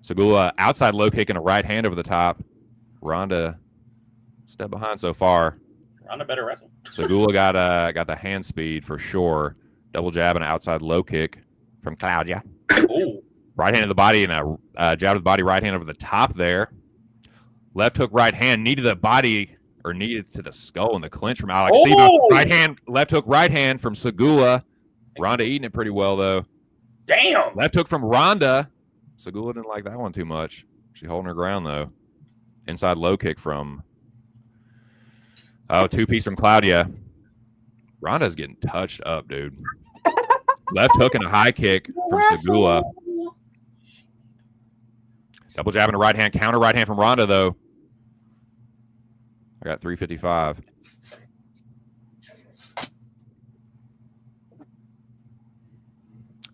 Segula outside low kick and a right hand over the top. Ronda step behind so far. Ronda better wrestle. Segula got the hand speed for sure. Double jab and an outside low kick from Claudia. Ooh. Right hand to the body and a jab to the body, right hand over the top there. Left hook, right hand, knee to the body or knee to the skull in the clinch from Alekseeva. Right hand, left hook, right hand from Segula. Ronda eating it pretty well though. Damn. Left hook from Ronda. Segula didn't like that one too much. She's holding her ground though. Inside low kick from two-piece from Claudia. Ronda's getting touched up, dude. Left hook and a high kick from Segula. Double jab and a right hand. Counter right hand from Ronda, though. I got 355.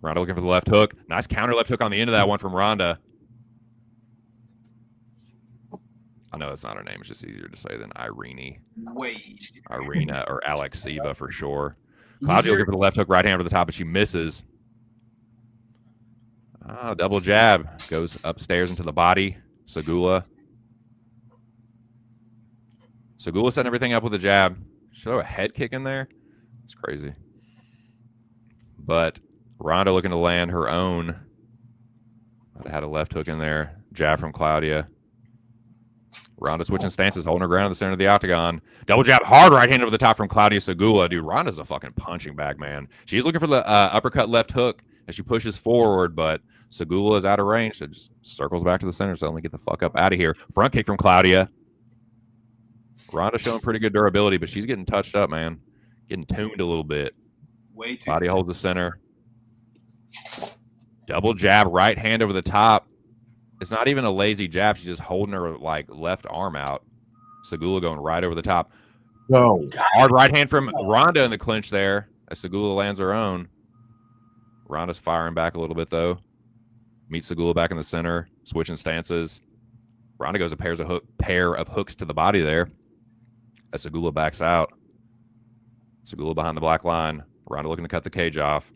Ronda looking for the left hook. Nice counter left hook on the end of that one from Ronda. I know that's not her name. It's just easier to say than Irina or Alekseeva for sure. Claudia looking for the left hook, right hand over the top, but she misses. Double jab. Goes upstairs into the body. Segula setting everything up with a jab. Show a head kick in there. It's crazy. But Ronda looking to land her own. Had a left hook in there. Jab from Claudia. Ronda switching stances, holding her ground in the center of the octagon. Double jab, hard right hand over the top from Claudia Segula. Dude, Ronda's a fucking punching bag, man. She's looking for the uppercut left hook as she pushes forward, but Segula is out of range, so just circles back to the center. So let me get the fuck up out of here. Front kick from Claudia. Ronda showing pretty good durability, but she's getting touched up, man. Getting tuned a little bit. Way too. Claudia holds the center. Double jab, right hand over the top. It's not even a lazy jab. She's just holding her like left arm out. Segula going right over the top. No. Hard right hand from Ronda in the clinch there as Segula lands her own. Ronda's firing back a little bit though. Meets Segula back in the center, switching stances. Ronda goes a pair of hooks to the body there as Segula backs out. Segula behind the black line. Ronda looking to cut the cage off.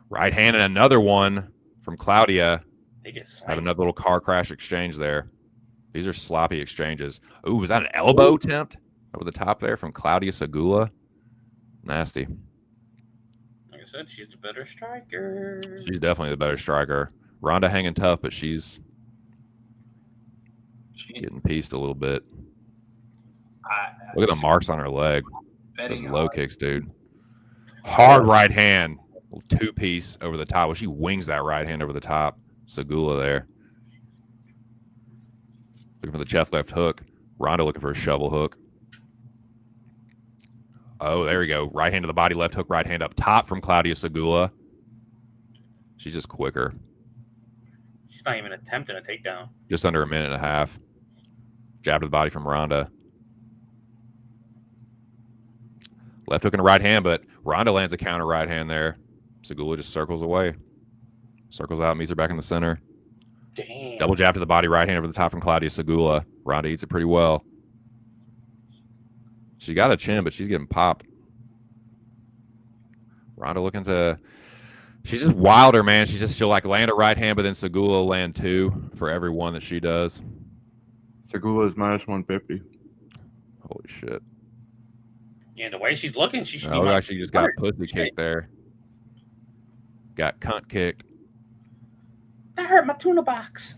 Right hand and another one from Claudia. Have another little car crash exchange there. These are sloppy exchanges. Ooh, was that an elbow attempt over the top there from Claudia Segula? Nasty. Like I said, she's the better striker. She's definitely the better striker. Ronda hanging tough, but she's getting pieced a little bit. Look at the marks on her leg. Those low kicks, dude. Hard right hand. Two-piece over the top. Well, she wings that right hand over the top. Segula there. Looking for the chest left hook. Ronda looking for a shovel hook. Oh, there we go. Right hand to the body, left hook, right hand up top from Claudia Segula. She's just quicker. She's not even attempting a takedown. Just under a minute and a half. Jab to the body from Ronda. Left hook and a right hand, but Ronda lands a counter right hand there. Segula just circles away. Circles out, meets her back in the center. Damn. Double jab to the body, right hand over the top from Claudia Segula. Ronda eats it pretty well. She got a chin, but she's getting popped. Ronda looking to... She's just wilder, man. She'll like land a right hand, but then Segula will land two for every one that she does. Segula is minus 150. Holy shit. Yeah, the way she's looking, she should be... Oh, actually just got pussy kicked there. Got cunt kicked. That hurt my tuna box.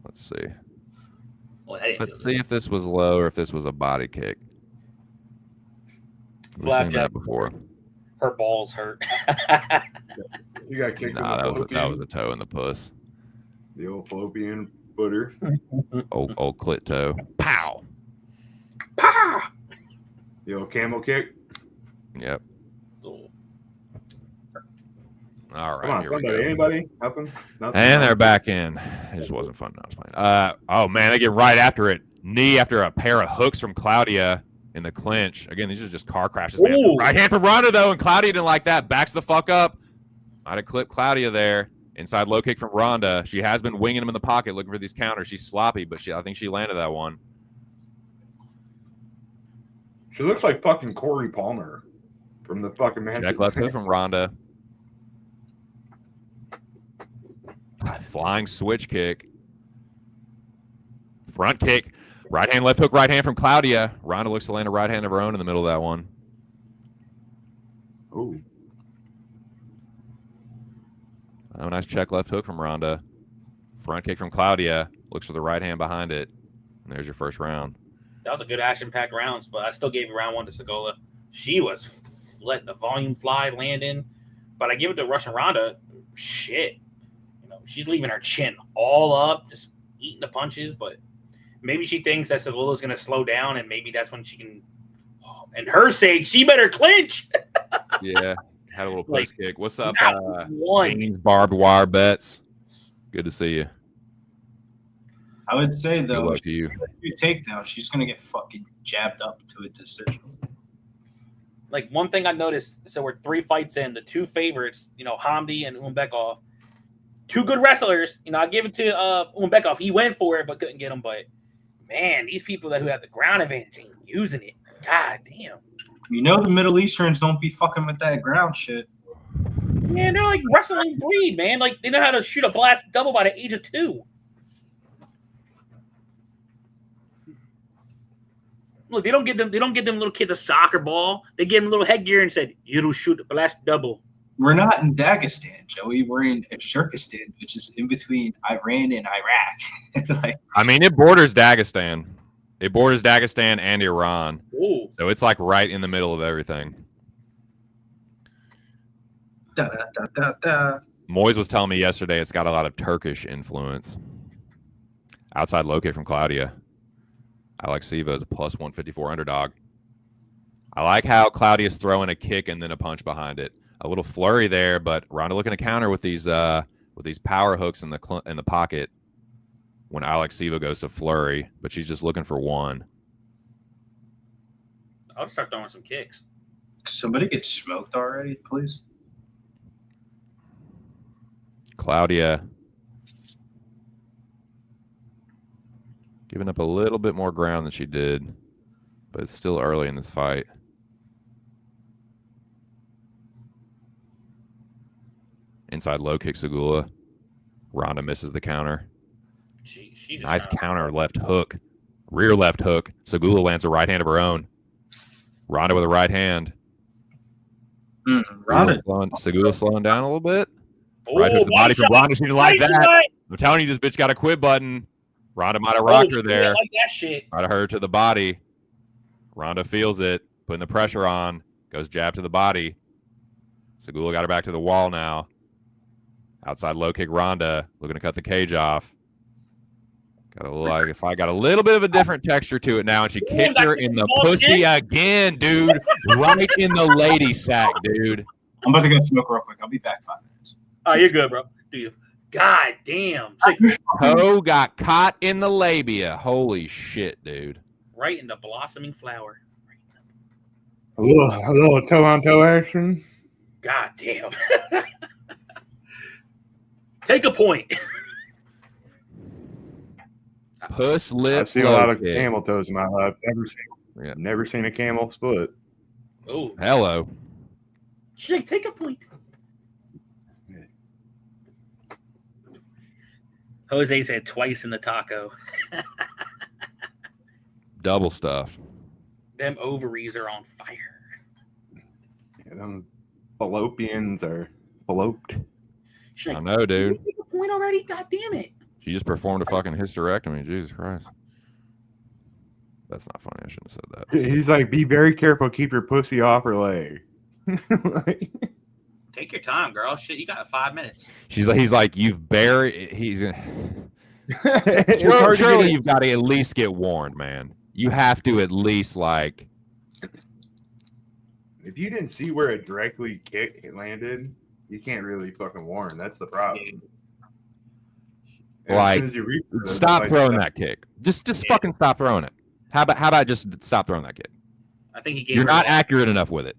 Let's see. Well, that Let's see if this was low or if this was a body kick. We've seen that before. Her balls hurt. You got kicked. Nah, that was a toe in the puss. The old fallopian footer. old clit toe. Pow. Pow. The old camel kick. Yep. All right. Come on, here we somebody. go. Anybody? Nothing? And they're back in. It just wasn't fun. I was playing. Oh man, they get right after it. Knee after a pair of hooks from Claudia in the clinch. Again, these are just car crashes, man. Ooh. Right hand from Ronda though, and Claudia didn't like that. Backs the fuck up. Might have clipped Claudia there. Inside low kick from Ronda. She has been winging him in the pocket, looking for these counters. She's sloppy, but I think she landed that one. She looks like fucking Corey Palmer from the fucking man. Check left hook from Ronda. Flying switch kick. Front kick. Right hand, left hook, right hand from Claudia. Ronda looks to land a right hand of her own in the middle of that one. Ooh. Oh, nice check left hook from Ronda. Front kick from Claudia. Looks for the right hand behind it. And there's your first round. That was a good action-packed rounds, but I still gave round one to Segula. She was letting the volume fly, landing. But I give it to Russian Ronda. Shit. She's leaving her chin all up, just eating the punches, but maybe she thinks that Segula's going to slow down, and maybe that's when she can. Oh, and her sake, she better clinch. Yeah, had a little push kick. What's up, one barbed wire bets? Good to see you. I would say Good though, luck to you. if you takedown, she's gonna get fucking jabbed up to a decision. Like one thing I noticed, so we're 3 fights in, the 2 favorites, Hamdi and Umbekov. 2 good wrestlers. I give it to Umbekov. He went for it, but couldn't get him. But man, these people who have the ground advantage ain't using it. God damn. The Middle Easterns don't be fucking with that ground shit. Man, they're like wrestling breed, man. Like they know how to shoot a blast double by the age of 2. Look, they don't give them little kids a soccer ball. They give them a little headgear and said, "You'll shoot a blast double." We're not in Dagestan, Joey. We're in Kyrgyzstan, which is in between Iran and Iraq. It borders Dagestan. It borders Dagestan and Iran. Ooh. So it's like right in the middle of everything. Da, da, da, da, da. Moyes was telling me yesterday it's got a lot of Turkish influence. Outside low kick from Claudia. Alexieva is a plus 154 underdog. I like how Claudia's throwing a kick and then a punch behind it. A little flurry there, but Ronda looking to counter with these power hooks in the pocket when Alexieva goes to flurry, but she's just looking for one. I'll start throwing some kicks. Somebody get smoked already, please. Claudia giving up a little bit more ground than she did, but it's still early in this fight. Inside low kick Segula. Ronda misses the counter. Nice counter left hook. Rear left hook. Segula lands a right hand of her own. Ronda with a right hand. Segula slowing down a little bit. Right hook to the body from Ronda. She didn't like that. I'm telling you, this bitch got a quit button. Ronda might have rocked her there. I like that shit. Might have hurt her to the body. Ronda feels it. Putting the pressure on. Goes jab to the body. Segula got her back to the wall now. Outside low kick Ronda. Looking to cut the cage off. Got a little bit of a different texture to it now, and she kicked her in the pussy again, dude. Right in the lady sack, dude. I'm about to go smoke real quick. I'll be back 5 minutes. Oh, you're good, bro. Do you? God damn. Toe got caught in the labia. Holy shit, dude. Right in the blossoming flower. A little toe-on-toe action. God damn. Take a point. Puss lip. I've seen a lot of kick. camel toes in my life. Never seen a camel split. Oh, hello. Shake, take a point. Jose said twice in the taco. Double stuff. Them ovaries are on fire. Yeah, them fallopians are falloped. Shake, I know, dude. Did you take a point already? God damn it. She just performed a fucking hysterectomy. Jesus Christ. That's not funny. I shouldn't have said that. He's like, be very careful. Keep your pussy off her leg. Take your time, girl. Shit, you got 5 minutes. He's like, you've buried. He's. It's hard to Surely get it. you've got to at least get warned, man. You have to at least like. If you didn't see where it directly landed, you can't really fucking warn. That's the problem. And Like, as soon as you reach for it, stop like, throwing that kick. Just fucking stop throwing it. How about just stop throwing that kick? I think he gave You're her not all- accurate enough with it.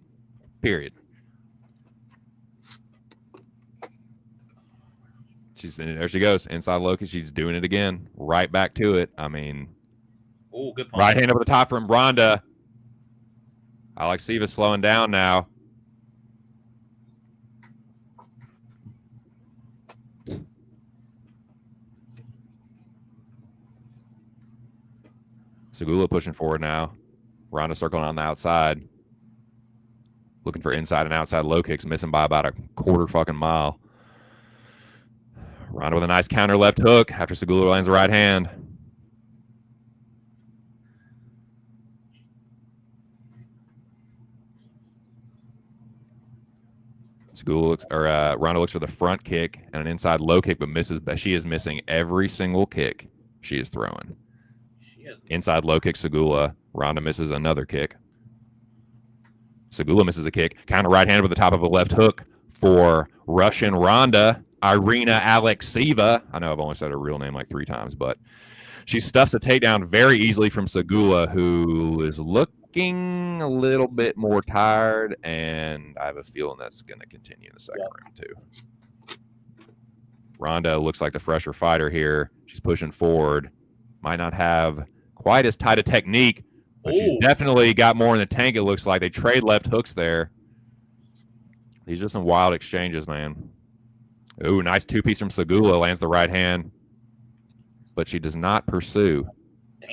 Period. There she goes. Inside low kick. She's doing it again. Right back to it. I mean, Oh, good point. right hand over the top from Ronda. Alexieva slowing down now. Segula pushing forward now. Ronda circling on the outside. Looking for inside and outside low kicks, missing by about a quarter fucking mile. Ronda with a nice counter left hook after Segula lands the right hand. Ronda looks for the front kick and an inside low kick, but misses. But she is missing every single kick she is throwing. Inside low kick, Segula. Ronda misses another kick. Segula misses a kick. Counter right hand with the top of a left hook for Russian Ronda, Irina Alexieva. I know I've only said her real name like 3 times, but she stuffs a takedown very easily from Segula, who is looking a little bit more tired, and I have a feeling that's going to continue in the second round too. Ronda looks like the fresher fighter here. She's pushing forward. Might not have quite as tight a technique, but she's definitely got more in the tank, it looks like. They trade left hooks there. These are some wild exchanges, man. Ooh, nice 2-piece from Segula. Lands the right hand, but she does not pursue. Damn.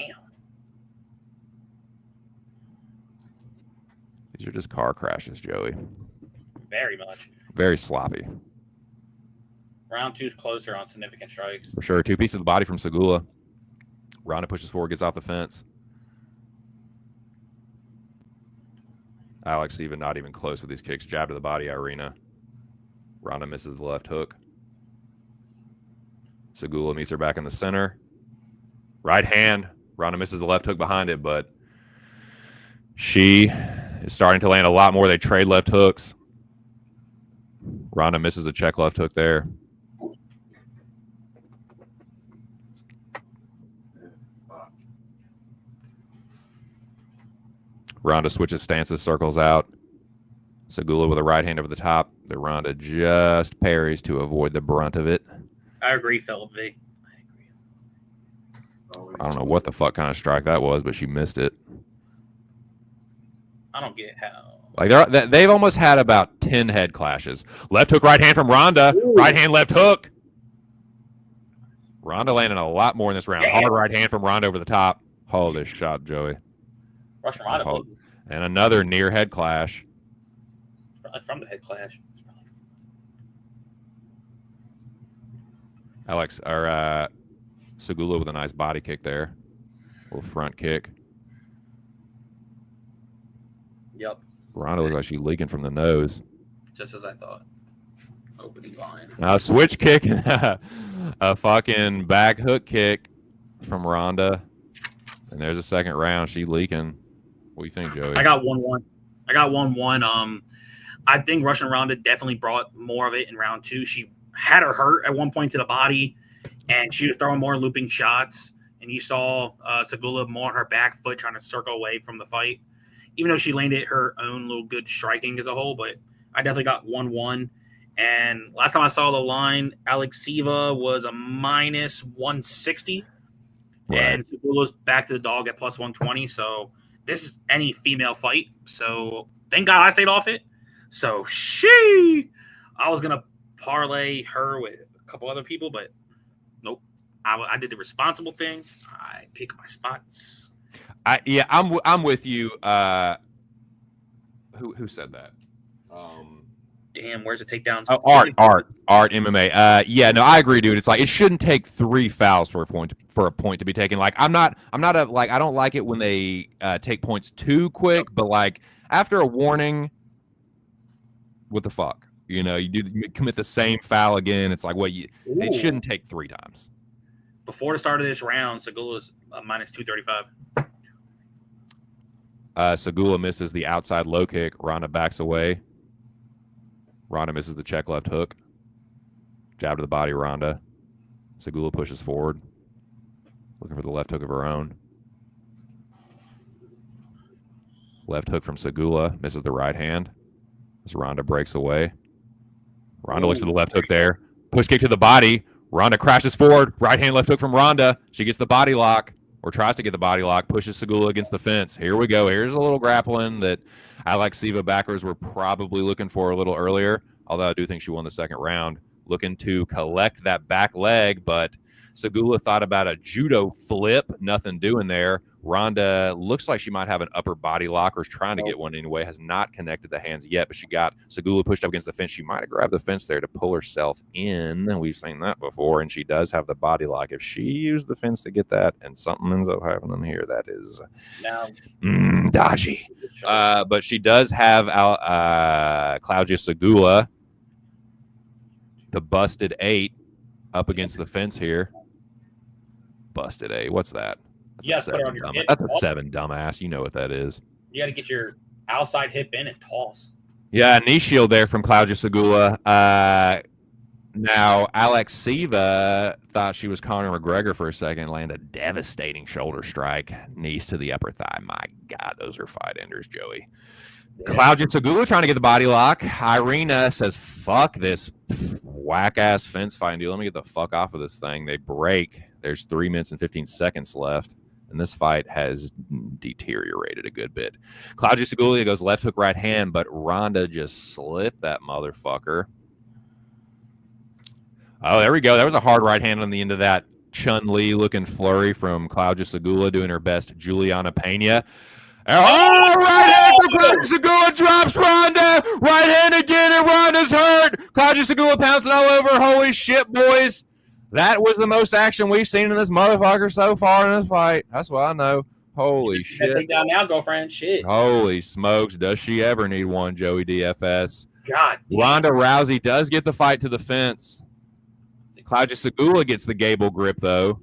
These are just car crashes, Joey. Very much. Very sloppy. Round 2's closer on significant strikes. For sure. 2-piece of the body from Segula. Ronda pushes forward, gets off the fence. Alexieva not even close with these kicks. Jab to the body, Irina. Ronda misses the left hook. Segula meets her back in the center. Right hand. Ronda misses the left hook behind it, but she is starting to land a lot more. They trade left hooks. Ronda misses a check left hook there. Ronda switches stances, circles out. Segula with a right hand over the top. The Ronda just parries to avoid the brunt of it. I agree, Philip V. I don't know what the fuck kind of strike that was, but she missed it. I don't get how. Like they've almost had about 10 head clashes. Left hook, right hand from Ronda. Ooh. Right hand, left hook. Ronda landing a lot more in this round. Hard right hand from Ronda over the top. Hold this shot, Joey. Russian Ronda. And another near head clash. From the head clash. Segula with a nice body kick there. A little front kick. Yep. Ronda looks like she's leaking from the nose. Just as I thought. Opening line. Now switch kick and a fucking back hook kick from Ronda. And there's a second round. She leaking. What do you think, Joey? I got 1-1. I think Russian Ronda definitely brought more of it in round 2. She had her hurt at one point to the body, and she was throwing more looping shots. And you saw Segula more on her back foot trying to circle away from the fight, even though she landed her own little good striking as a whole. But I definitely got 1-1. And last time I saw the line, Alexieva was a minus 160. Right. And Segula's back to the dog at plus 120. So this is any female fight. So thank God I stayed off it. So I was going to parlay her with a couple other people, but nope. I did the responsible thing. I pick my spots. I'm with you. Who said that? Damn, where's the takedowns? Oh, Art MMA. Yeah, no, I agree, dude. It's like it shouldn't take 3 fouls for a point to be taken. Like I don't like it when they take points too quick, but like after a warning, what the fuck? You know, you commit the same foul again. It's like it shouldn't take 3 times. Before the start of this round, Segula's minus 235. Segula misses the outside low kick. Ronda backs away. Ronda misses the check left hook. Jab to the body, Ronda. Segula pushes forward. Looking for the left hook of her own. Left hook from Segula. Misses the right hand. As Ronda breaks away. Ronda looks for the left hook there. Push kick to the body. Ronda crashes forward. Right hand left hook from Ronda. She gets the body lock, or tries to get the body lock. Pushes Segula against the fence. Here we go. Here's a little grappling that Alexieva backers were probably looking for a little earlier, although I do think she won the second round. Looking to collect that back leg, but Segula thought about a judo flip. Nothing doing there. Ronda looks like she might have an upper body lock, or is trying to get one anyway. Has not connected the hands yet, but she got Segula pushed up against the fence. She might have grabbed the fence there to pull herself in. We've seen that before, and she does have the body lock. If she used the fence to get that and something ends up happening here, that is dodgy. But she does have Claudia Segula, the busted 8, up against the fence here. Busted 8. What's that? That's a 7, dumbass. You know what that is. You got to get your outside hip in and toss. Yeah, knee shield there from Claudia Segula. Now, Alexieva thought she was Conor McGregor for a second, landed a devastating shoulder strike, knees to the upper thigh. My God, those are fight enders, Joey. Yeah. Claudia Segula trying to get the body lock. Irina says, fuck this whack-ass fence fighting deal. Let me get the fuck off of this thing. They break. There's 3 minutes and 15 seconds left. And this fight has deteriorated a good bit. Claudia Segula goes left hook, right hand, but Ronda just slipped that motherfucker. Oh, there we go. That was a hard right hand on the end of that Chun-Li looking flurry from Claudia Segula, doing her best Juliana Pena. Oh, right hand from Claudia Segula, drops Ronda. Right hand again, and Ronda's hurt. Claudia Segula pouncing all over. Holy shit, boys. That was the most action we've seen in this motherfucker so far in this fight. That's what I know. Holy shit. Take down now, girlfriend. Shit. Holy smokes. Does she ever need one, Joey DFS? God. Ronda Rousey does get the fight to the fence. Claudia Segula gets the Gable grip, though.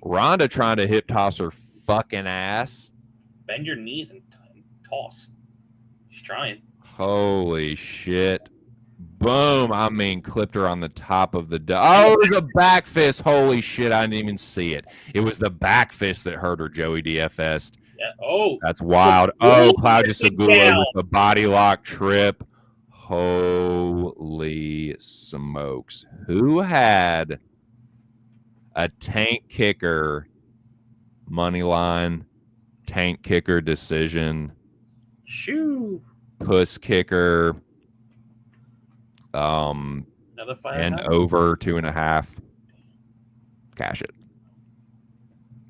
Ronda trying to hip toss her fucking ass. Bend your knees and toss. She's trying. Holy shit. Boom. I mean, clipped her on the top of the... Oh, it was a back fist. Holy shit, I didn't even see it. It was the back fist that hurt her, Joey DFS. Yeah. Oh. That's wild. Oh, Claudia Segula with the body lock trip. Holy smokes. Who had a tank kicker money line, tank kicker decision, puss kicker, another fight and over 2.5? Cash it.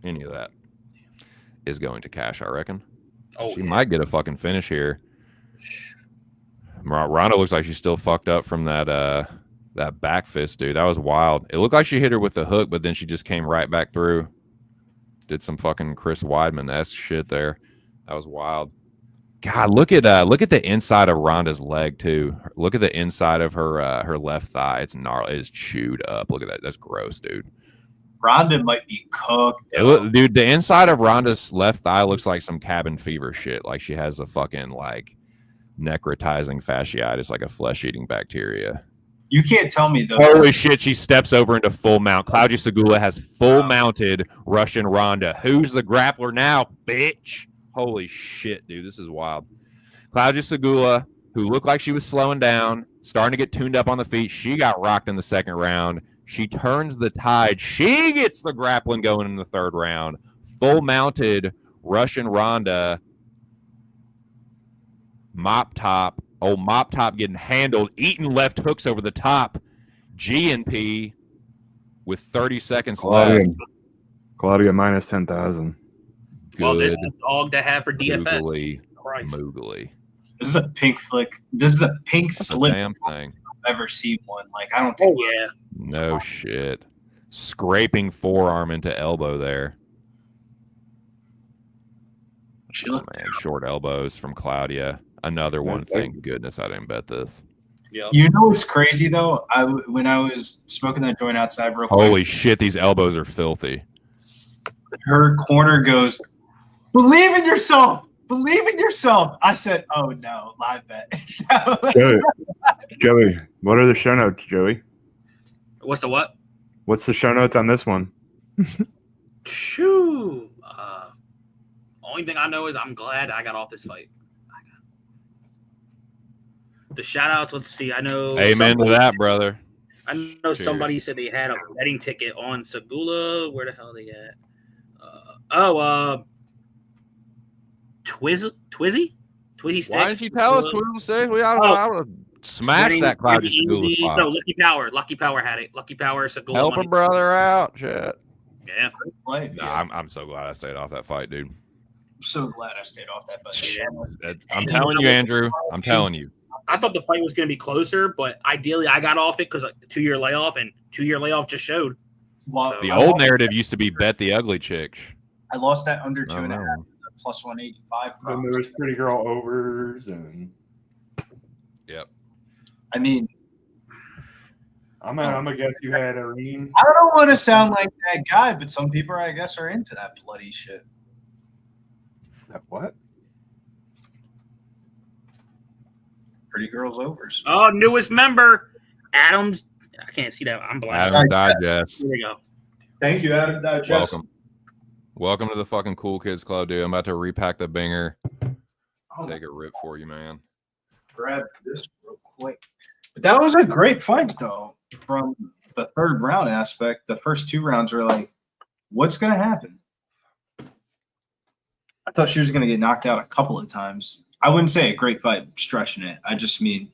Any of that is going to cash, I reckon. Oh, she might get a fucking finish here. Ronda looks like she's still fucked up from that back fist, dude. That was wild. It looked like she hit her with the hook, but then she just came right back through. Did some fucking Chris Weidman-esque shit there. That was wild. God, look at the inside of Ronda's leg too. Look at the inside of her left thigh. It's gnarly. It's chewed up. Look at that. That's gross, dude. Ronda might be cooked. Dude, the inside of Ronda's left thigh looks like some cabin fever shit. Like she has a fucking like necrotizing fasciitis, like a flesh-eating bacteria. You can't tell me though. Holy shit, she steps over into full mount. Claudia Segula has full mounted Russian Ronda. Who's the grappler now, bitch? Holy shit, dude. This is wild. Claudia Segula, who looked like she was slowing down, starting to get tuned up on the feet. She got rocked in the second round. She turns the tide. She gets the grappling going in the third round. Full mounted Russian Ronda. Mop top. Old mop top getting handled. Eating left hooks over the top. G&P with 30 seconds left. Claudia minus 10,000. Well, this is a dog to have for DFS. Moogly. This is a pink flick. This is a pink slip. Damn thing. I've ever seen one. Like, I don't think. Oh, yeah. No shit. Scraping forearm into elbow there. She looked man, short elbows from Claudia. Another one. Thank goodness I didn't bet this. Yep. You know what's crazy though? When I was smoking that joint outside real quick. Holy shit, these elbows are filthy. Her corner goes, "Believe in yourself. Believe in yourself." I said, "Oh no, live bet." Joey, what are the show notes, Joey? What's the what? What's the show notes on this one? Shoo. Only thing I know is I'm glad I got off this fight. The shout outs, let's see. I know. Amen to that, brother. I know somebody said they had a betting ticket on Segula. Where the hell are they at? Twizzy Sticks. Why did he tell us Twizzle Sticks? I would have smashed that Claudia Segula spot. No, Lucky Power had it. Lucky Power, Segula. Help a brother out, shit. Yeah. I'm so glad I stayed off that fight, dude. I'm so glad I stayed off that fight. I'm telling you, Andrew. I'm telling you. I thought the fight was going to be closer, but ideally I got off it because the 2-year layoff, and 2-year layoff just showed. Well, the old narrative used to be bet the ugly chick. I lost that under 2.5, plus 185. And there was pretty girl overs and. Yep. I mean, I'm gonna guess you had Irene. I don't want to sound like that guy, but some people, I guess, are into that bloody shit. That what? Pretty girls overs. Oh, newest member, Adams. I can't see that. I'm blind. Adam Digest. Here we go. Thank you, Adam Digest. Welcome to the fucking Cool Kids Club, dude. I'm about to repack the binger. Take a rip for you, man. Grab this real quick. But that was a great fight, though. From the third round aspect, the first 2 rounds were like, what's going to happen? I thought she was going to get knocked out a couple of times. I wouldn't say a great fight, stretching it. I just mean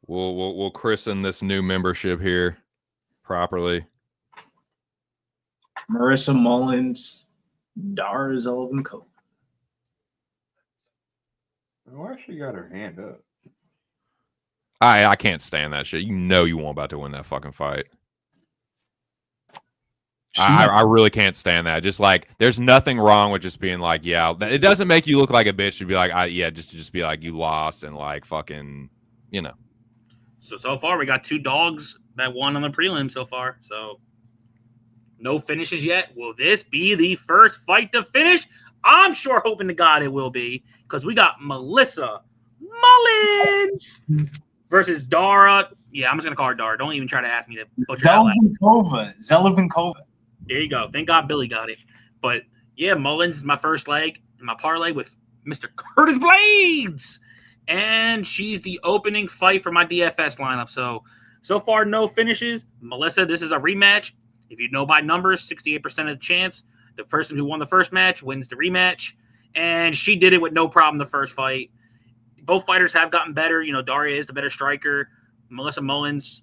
we'll christen this new membership here properly. Marissa Mullins, Dara Zelevenkova. Why she got her hand up? I can't stand that shit. You know you won't about to win that fucking fight. I really can't stand that. Just like, there's nothing wrong with just being like, yeah, it doesn't make you look like a bitch to be like, just be like, you lost and like fucking, you know. So far we got 2 dogs that won on the prelim so far. So no finishes yet. Will this be the first fight to finish? I'm sure hoping to God it will be, because we got Melissa Mullins versus Dara. Yeah, I'm just gonna call her Dara. Don't even try to ask me to butcher that. Zelevenkova. There you go. Thank God Billy got it. But yeah, Mullins is my first leg in my parlay with Mr. Curtis Blaydes. And she's the opening fight for my DFS lineup. So far, no finishes. Melissa, this is a rematch. If you know by numbers, 68% of the chance. The person who won the first match wins the rematch. And she did it with no problem the first fight. Both fighters have gotten better. You know, Daria is the better striker. Melissa Mullins,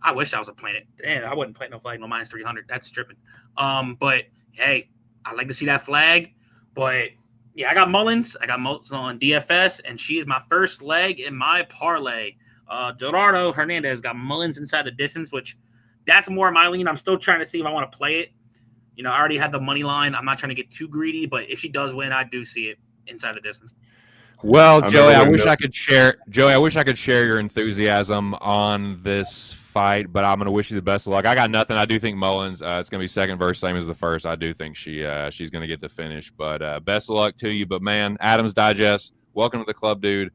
I wish I was playing it. Damn, I wouldn't play no flag, no minus 300. That's tripping. But hey, I like to see that flag. But yeah, I got Mullins. I got Mullins on DFS, and she is my first leg in my parlay. Gerardo Hernandez got Mullins inside the distance, which that's more my lean. I'm still trying to see if I want to play it. You know, I already had the money line. I'm not trying to get too greedy, but if she does win, I do see it inside the distance. Well, Joey, I wish I could share your enthusiasm on this fight, but I'm going to wish you the best of luck. I got nothing. I do think Mullins, it's going to be second verse, same as the first. I do think she's going to get the finish, but best of luck to you. But man, Adams Digest, welcome to the club, dude.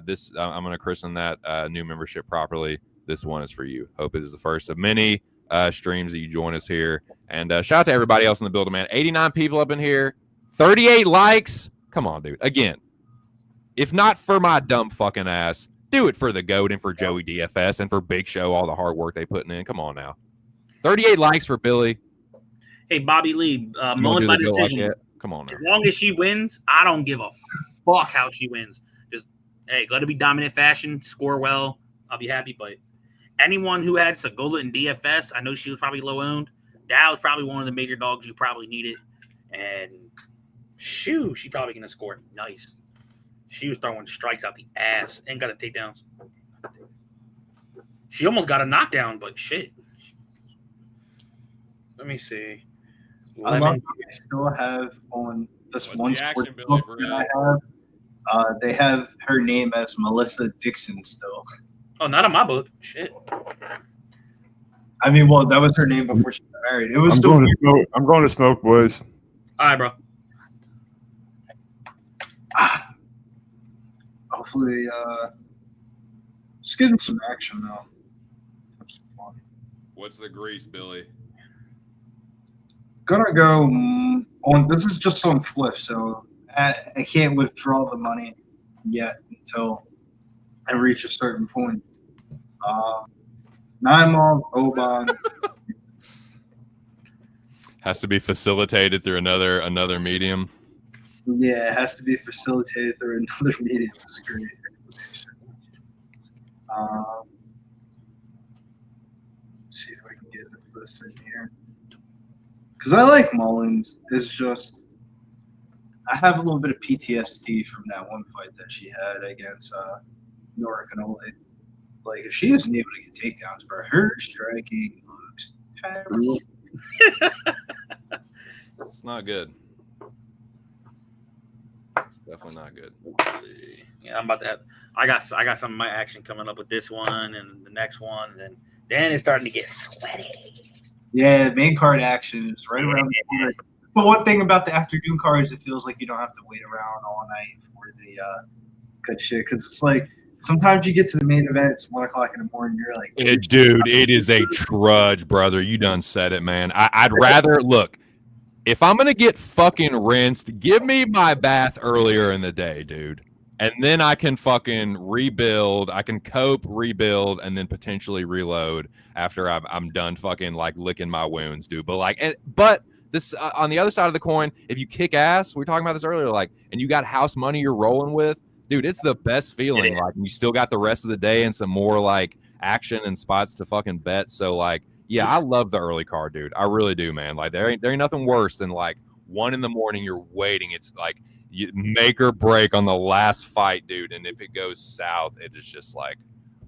This I'm going to christen that new membership properly. This one is for you. Hope it is the first of many streams that you join us here. And shout out to everybody else in the building, man. 89 people up in here. 38 likes. Come on, dude. Again, if not for my dumb fucking ass, do it for the GOAT and for Joey DFS and for Big Show, all the hard work they putting in. Come on now. 38 likes for Billy. Hey, Bobby Lee, Mullins by decision. Like come on now. As long as she wins, I don't give a fuck how she wins. Just, hey, let it be dominant fashion, score well. I'll be happy. But anyone who had Segola in DFS, I know she was probably low owned. That was probably one of the major dogs you probably needed. And shoo, she probably going to score nice. She was throwing strikes out the ass and got a takedowns. She almost got a knockdown, but shit. Let me see. I still have on this one sports book that I have. They have her name as Melissa Dixon still. Oh, not on my book. Shit. I mean, well, that was her name before she got married. It was I'm going to smoke, boys. All right, bro. Hopefully, just getting some action though. Have some fun. What's the grease, Billy? Gonna go on. This is just on flip, so I can't withdraw the money yet until I reach a certain point. Naimov, Oban. Has to be facilitated through another medium. Yeah, it has to be facilitated through another medium. It's a great explanation. Let's see if I can get this in here. Because I like Mullins. It's just I have a little bit of PTSD from that one fight that she had against Nora Canole. Like, if she isn't able to get takedowns, bro, her striking looks terrible. It's not good. It's definitely not good. Let's see. Yeah, I'm about to have. I got some of my action coming up with this one and the next one, and then it's starting to get sweaty. Yeah, main card action is right around the corner. But one thing about the afternoon card is it feels like you don't have to wait around all night for the good shit. Because it's like sometimes you get to the main event, it's 1 o'clock in the morning, you're like, dude, it is a trudge, brother. You done said it, man. I'd rather look. If I'm gonna get fucking rinsed, give me my bath earlier in the day, dude. And then I can fucking rebuild. I can cope, rebuild, and then potentially reload after I'm done fucking like licking my wounds, dude. But this on the other side of the coin, if you kick ass, we were talking about this earlier, like, and you got house money you're rolling with, dude, it's the best feeling. Like, you still got the rest of the day and some more like action and spots to fucking bet. So like, yeah, I love the early card, dude. I really do, man. Like, there ain't nothing worse than like 1 a.m. you're waiting. It's like you make or break on the last fight, dude. And if it goes south, it is just like,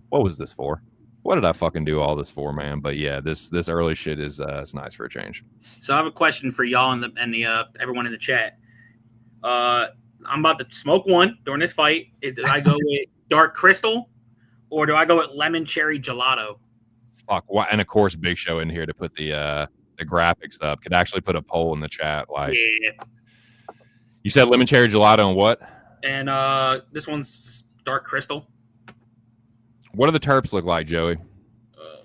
what was this for? What did I fucking do all this for, man? But yeah, this early shit is it's nice for a change. So I have a question for y'all and the everyone in the chat. I'm about to smoke one during this fight. Do I go with Dark Crystal or do I go with Lemon Cherry Gelato? Fuck, and of course, Big Show in here to put the graphics up. Could actually put a poll in the chat. Like, yeah. You said lemon cherry gelato and what? And this one's Dark Crystal. What do the terps look like, Joey?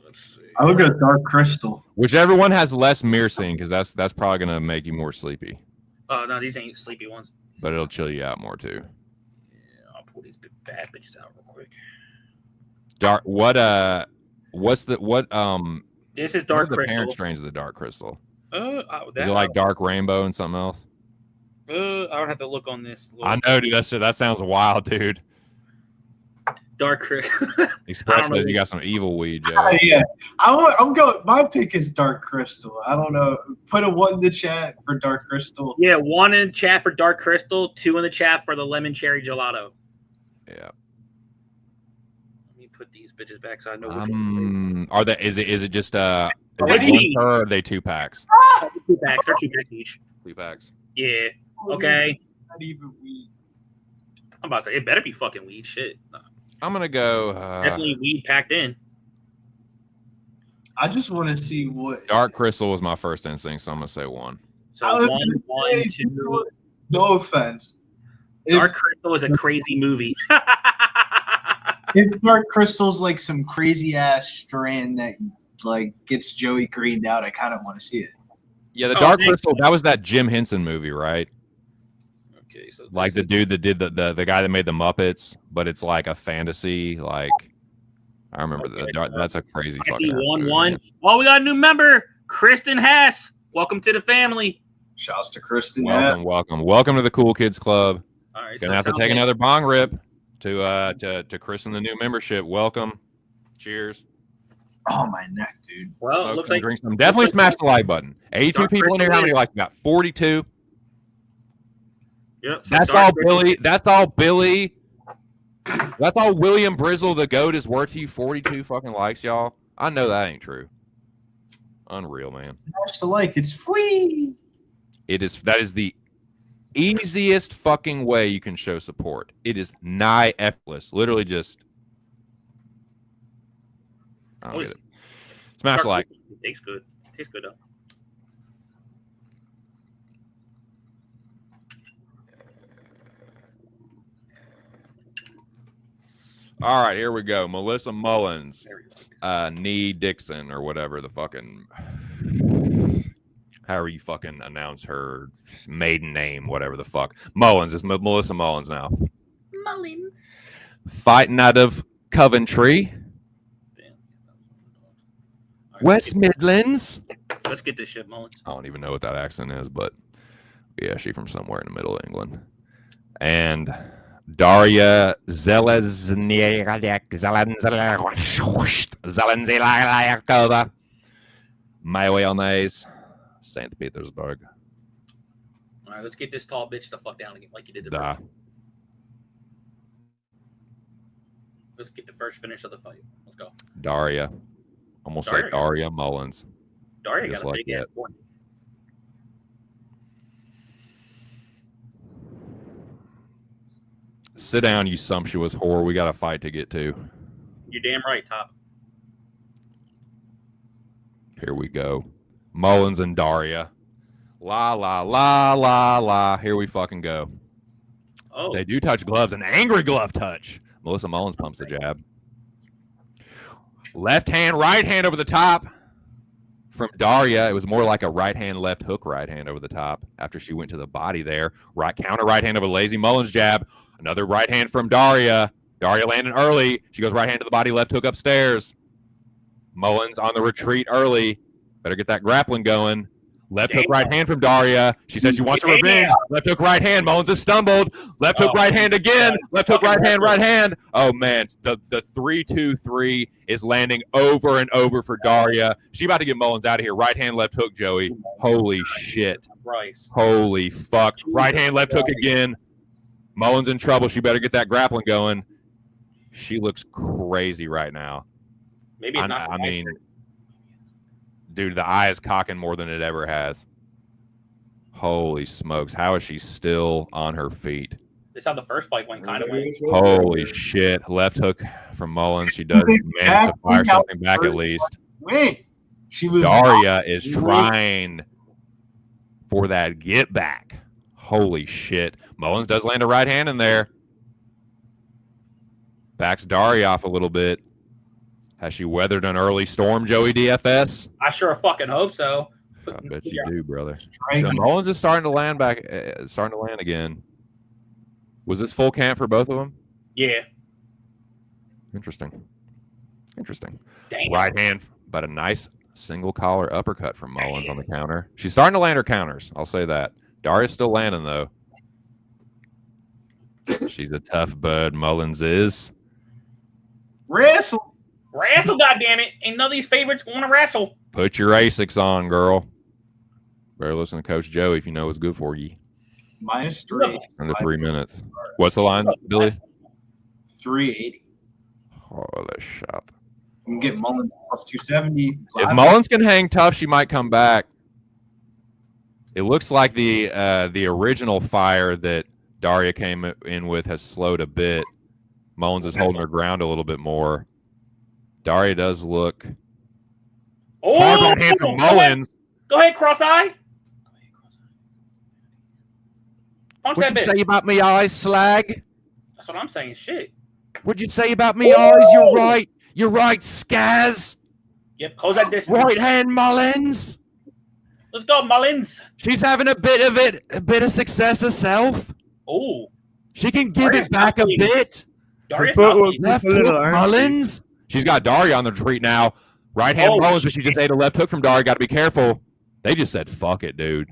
Let's see. I look at Dark Crystal. Whichever one has less myrcene, because that's probably gonna make you more sleepy. Oh no, these ain't sleepy ones. But it'll chill you out more too. Yeah, I'll pull these bad bitches out real quick. Dark. What's the what? This is Dark what are the Crystal. parent strains of the Dark Crystal. Is it like Dark Rainbow and something else? I would have to look on this. I know, dude. That sounds wild, dude. Dark Crystal. Express says you got some evil weed, Joe. Yeah, I'm going. My pick is Dark Crystal. I don't know. Put a 1 in the chat for Dark Crystal. Yeah, 1 in the chat for Dark Crystal, 2 in the chat for the Lemon Cherry Gelato. Yeah. Let me put these bitches back so I know which one. Are they? Is it just or are they 2 packs? 2 packs. They're 2 packs each. 2 packs. Yeah. Okay. Not even weed. I'm about to say it better be fucking weed. Shit. I'm gonna go. Definitely weed packed in. I just want to see what Dark Crystal was my first instinct, so I'm gonna say 1. So 1, 2. No offense. Dark Crystal is a crazy movie. If Dark Crystal's like some crazy ass strand that like gets Joey greened out, I kind of want to see it. Yeah, the Dark Crystal. That was that Jim Henson movie, right? Okay, so Like the dude that did the guy that made the Muppets, but it's like a fantasy. Like I remember that. That's a crazy. I fucking see 1-1. movie. Oh, we got a new member, Kristen Hess. Welcome to the family. Shouts to Kristen. Welcome to the Cool Kids Club. All right, Gonna have to take another bong rip to christen the new membership. Welcome. Cheers. Oh, my neck, dude. Well, it looks like drink some. Definitely smash the like button. 82 people in here. How many like we got? 42. Yep. So That's all Billy. That's all Billy. That's all William Brizzle, the GOAT, is worth to you. 42 fucking likes, y'all. I know that ain't true. Unreal, man. Smash the like. It's free. It is. That is the easiest fucking way you can show support. It is nigh effortless. Literally just. I don't get it. Smash the like. It tastes good. It tastes good though. All right, here we go. Melissa Mullins, Nee Dixon, or whatever the fucking, however you fucking announce her maiden name, whatever the fuck. Mullins. It's Melissa Mullins now. Mullins. Fighting out of Coventry, West Midlands. Let's get this shit, Mullins. I don't even know what that accent is, but yeah, she's from somewhere in the middle of England. And Daria Zelenzilakova, Mayonnaise, St. Petersburg. All right, let's get this tall bitch the fuck down again, like you did the Da. first. Let's get the first finish of the fight. Let's go. Daria. Almost like Daria Mullins. Daria Just got a like big ass that. one. Sit down, you sumptuous whore. We got a fight to get to. You're damn right, Top. Here we go. Mullins and Daria. La, la, la, la, la. Here we fucking go. Oh, They do touch gloves. An angry glove touch. Melissa Mullins pumps the jab. Left hand, right hand over the top from Daria. It was more like a right hand, left hook, right hand over the top after she went to the body there. Right counter, right hand over lazy Mullins jab. Another right hand from Daria. Daria landing early. She goes right hand to the body, left hook upstairs. Mullins on the retreat early. Better get that grappling going. Left hook right hand from Daria. She says she wants her revenge. Left hook right hand. Mullins has stumbled. Left hook right hand again. Left hook right hand, right hand. Oh, man. The 3-2-3 is landing over and over for Daria. She about to get Mullins out of here. Right hand, left hook, Joey. Holy shit. Bryce. Holy fuck. Right hand, left hook again. Mullins in trouble. She better get that grappling going. She looks crazy right now. Maybe it's not. I mean, dude, the eye is cocking more than it ever has. Holy smokes. How is she still on her feet? This is how the first fight went, kind of went. Holy shit. Left hook from Mullins. She does manage to fire something back at least. Wait. Daria is trying for that get back. Holy shit. Mullins does land a right hand in there. Backs Daria off a little bit. Has she weathered an early storm, Joey DFS? I sure fucking hope so. I bet you do, brother. So Mullins is starting to land back, starting to land again. Was this full camp for both of them? Yeah. Interesting. Damn. Right hand, but a nice single collar uppercut from Mullins on the counter. She's starting to land her counters. I'll say that. Daria's still landing, though. She's a tough bud, Mullins is. Wrestle, goddammit. Ain't none of these favorites going to wrestle. Put your ASICs on, girl. Better listen to Coach Joe if you know what's good for you. -3. Under 3 minutes. What's the line, Billy? 380. Holy shit. You can get Mullins plus 270. If Mullins can hang tough, she might come back. It looks like the original fire that Daria came in with has slowed a bit. Mullins is holding her ground a little bit more. Daria does look. Hard right hand from Mullins. Go ahead, cross-eye. Punch What'd that you bitch. say about me eyes, slag? That's what I'm saying. Shit. What'd you say about me, Oz? You're right. You're right, Skaz. Yep, close that distance. Right hand Mullins. Let's go, Mullins. She's having a bit of success herself. Oh, She can give it back a bit. Darius Her foot not was leading. Left a little hook empty. Mullins. She's got Daria on the retreat now. Right hand Oh, Mullins, but she just ate a left hook from Daria. Got to be careful. They just said, fuck it, dude.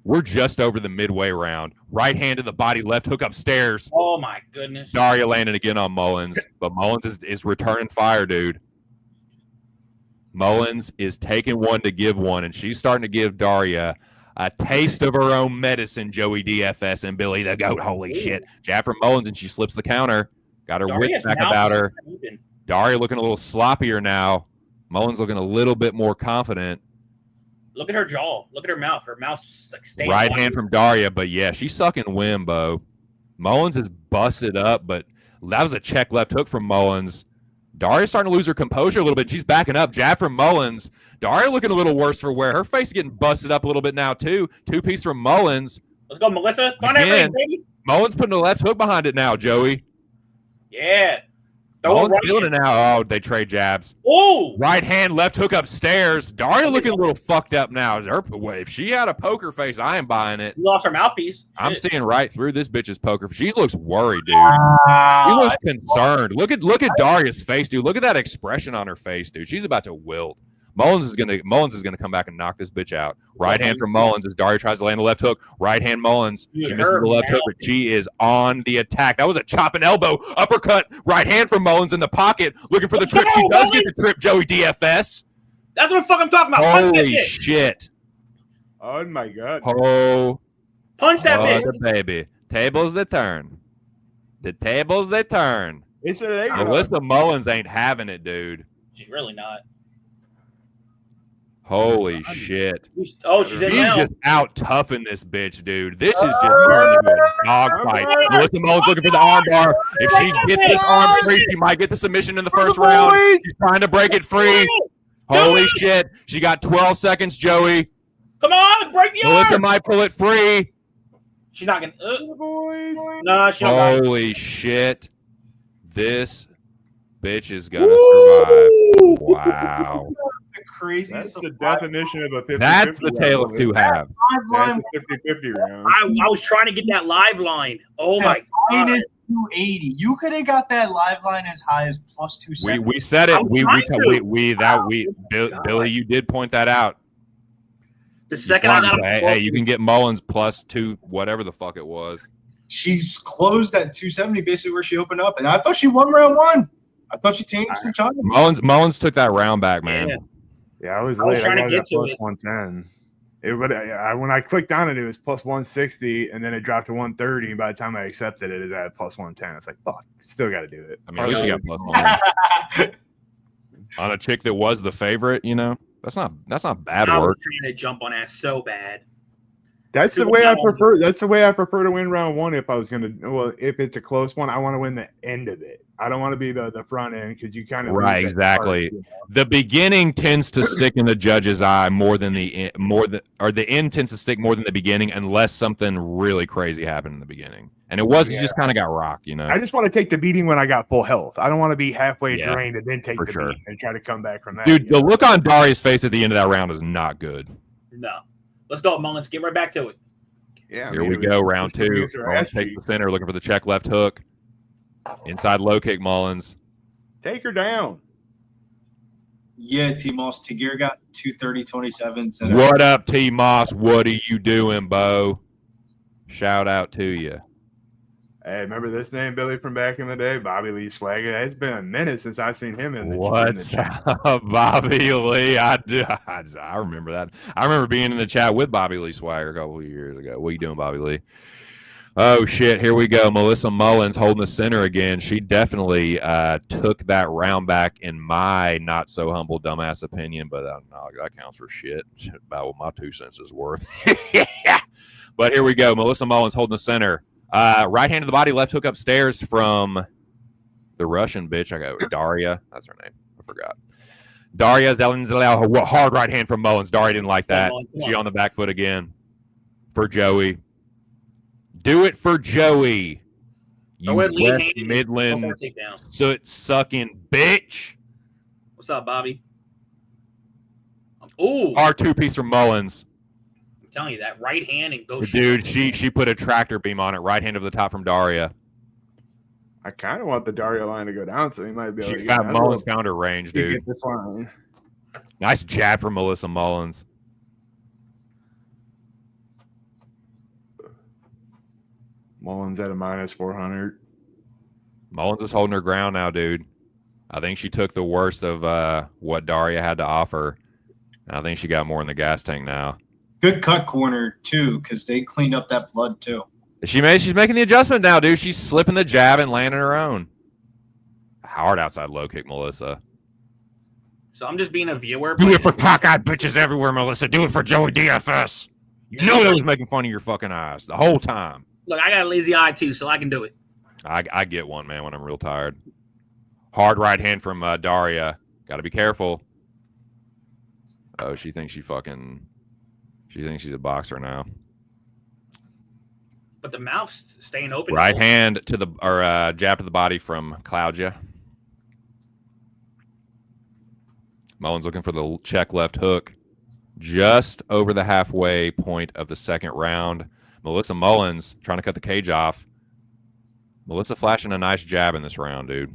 We're just over the midway round. Right hand to the body, left hook upstairs. Oh my goodness. Daria landing again on Mullins, but Mullins is returning fire, dude. Mullins is taking one to give one, and she's starting to give Daria a taste of her own medicine, Joey DFS and Billy the Goat. Holy shit. Jab from Mullins, and she slips the counter. Got her Darius wits back now about her. moving. Daria looking a little sloppier now. Mullins looking a little bit more confident. Look at her jaw. Look at her mouth. Her mouth's like staying. Right on. hand from Daria, but yeah, she's sucking wind, Bo. Mullins is busted up, but that was a check left hook from Mullins. Daria's starting to lose her composure a little bit. She's backing up. Jab from Mullins. Daria looking a little worse for wear. Her face getting busted up a little bit now, too. Two-piece from Mullins. Let's go, Melissa. Find that Again. ring, baby. Mullins putting a left hook behind it now, Joey. Yeah. Throw it Mullins right feeling in. it now. Oh, they trade jabs. Oh, Right hand, left hook upstairs. Daria looking a little fucked up now. If she had a poker face, I am buying it. we lost her mouthpiece. I'm Shit. seeing right through this bitch's poker. She looks worried, dude. She looks concerned. Look at Daria's face, dude. Look at that expression on her face, dude. She's about to wilt. Mullins is gonna come back and knock this bitch out. Right hand from Mullins as Daria tries to land a left hook. Right hand Mullins. Dude, She misses her the left hook, but she is on the attack. That was a chop and elbow uppercut. Right hand from Mullins in the pocket, looking for the trip. She does get the trip, Joey DFS. That's what the fuck I'm talking about. Punch that Holy bitch. shit. Oh my god. Oh, Punch that bitch. the baby. Tables they turn. The tables they turn. It's a leg lock. Melissa Mullins ain't having it, dude. She's really not. Holy shit. Oh, she's in She's now. just out toughing this bitch, dude. This is just turning into a dog fight. Melissa Mullins looking for the arm bar. If she gets this arm free, she might get the submission in the first round. She's trying to break it free. Holy shit. She got 12 seconds, Joey. Come on, break the Melissa arm. might pull it free. She's not gonna. Boys. No, she don't. got it. Holy shit. This bitch is gonna survive. Wow. The craziest. That's the of five- definition of a 50-50 That's the tale of round. two halves. five That's line a 50-50 round. I was trying to get that live line. Oh my god. minus 280. You could have got that live line as high as plus 270. We said it. I was trying to. Billy, you did point that out. The second I got Hey, you can get Mullins plus 2, whatever the fuck it was. She's closed at 270, basically where she opened up, and I thought she won round one. I thought she changed the challenge. Mullins took that round back, man. Yeah. Yeah, I was I was late. trying to got it get at to plus it. 110. When I clicked on it, it was plus 160, and then it dropped to 130. And by the time I accepted it, it was at plus 110. It's like, fuck, still got to do it. I mean, at least you got plus 1. On a chick that was the favorite, you know, that's not bad I was work. trying to jump on ass so bad. That's the way I prefer. That's the way I prefer to win round one. If I was gonna, well, if it's a close one, I want to win the end of it. I don't want to be the front end because you kind of Right, exactly. The beginning tends to stick in the judge's eye more than the end tends to stick more than the beginning, unless something really crazy happened in the beginning. And it was just kind of got rocked, you know. I just want to take the beating when I got full health. I don't want to be halfway Yeah, drained and then take for the sure. beat and try to come back from that. Dude, you the know? look on Daria's face at the end of that round is not good. No. Let's go, Mullins. Get right back to it. Yeah, I Here mean, we it was go, round just two. against her Mullins ass takes cheek. the center, looking for the check left hook. Inside low kick, Mullins. Take her down. Yeah, T-Moss. Tagir got 230.27. What up, T Moss? What are you doing, Bo? Shout out to you. Hey, remember this name, Billy, from back in the day? Bobby Lee Swagger. It's been a minute since I've seen him in the What's in the- up, Bobby Lee? I remember that. I remember being in the chat with Bobby Lee Swagger a couple of years ago. What are you doing, Bobby Lee? Oh, shit. Here we go. Melissa Mullins holding the center again. She definitely took that round back in my not-so-humble dumbass opinion, but no, that counts for shit. About what my 2 cents is worth. But here we go. Melissa Mullins holding the center. Right hand to the body, left hook upstairs from the Russian bitch. I got Daria. That's her name. I forgot. Daria Zelenzelao. Hard right hand from Mullins. Daria didn't like that. She on the back foot again for Joey. Do it for Joey. You Go ahead, lead West hand. Midland Go for a takedown. soot sucking bitch. What's up, Bobby? Ooh, Hard 2-piece from Mullins. I'm telling you that right hand and go. Dude, she put a tractor beam on it. Right hand over the top from Daria. I kind of want the Daria line to go down, so he might be able She to get found Mullins counter range, dude. get this line. Nice jab from Melissa Mullins. Mullins at a -400. Mullins is holding her ground now, dude. I think she took the worst of what Daria had to offer. I think she got more in the gas tank now. Good cut corner too, because they cleaned up that blood too. She's making the adjustment now, dude. She's slipping the jab and landing her own. Hard outside low kick, Melissa. So I'm just being a viewer. Do it for cockeyed bitches everywhere, Melissa. Do it for Joey DFS. You know they was making fun of your fucking eyes the whole time. Look, I got a lazy eye too, so I can do it. I get one, man, when I'm real tired. Hard right hand from Daria. Got to be careful. Oh, she thinks she's a boxer now. But the mouth's staying open. Right hand to the jab to the body from Claudia. Mullins looking for the check left hook. Just over the halfway point of the second round. Melissa Mullins trying to cut the cage off. Melissa flashing a nice jab in this round, dude.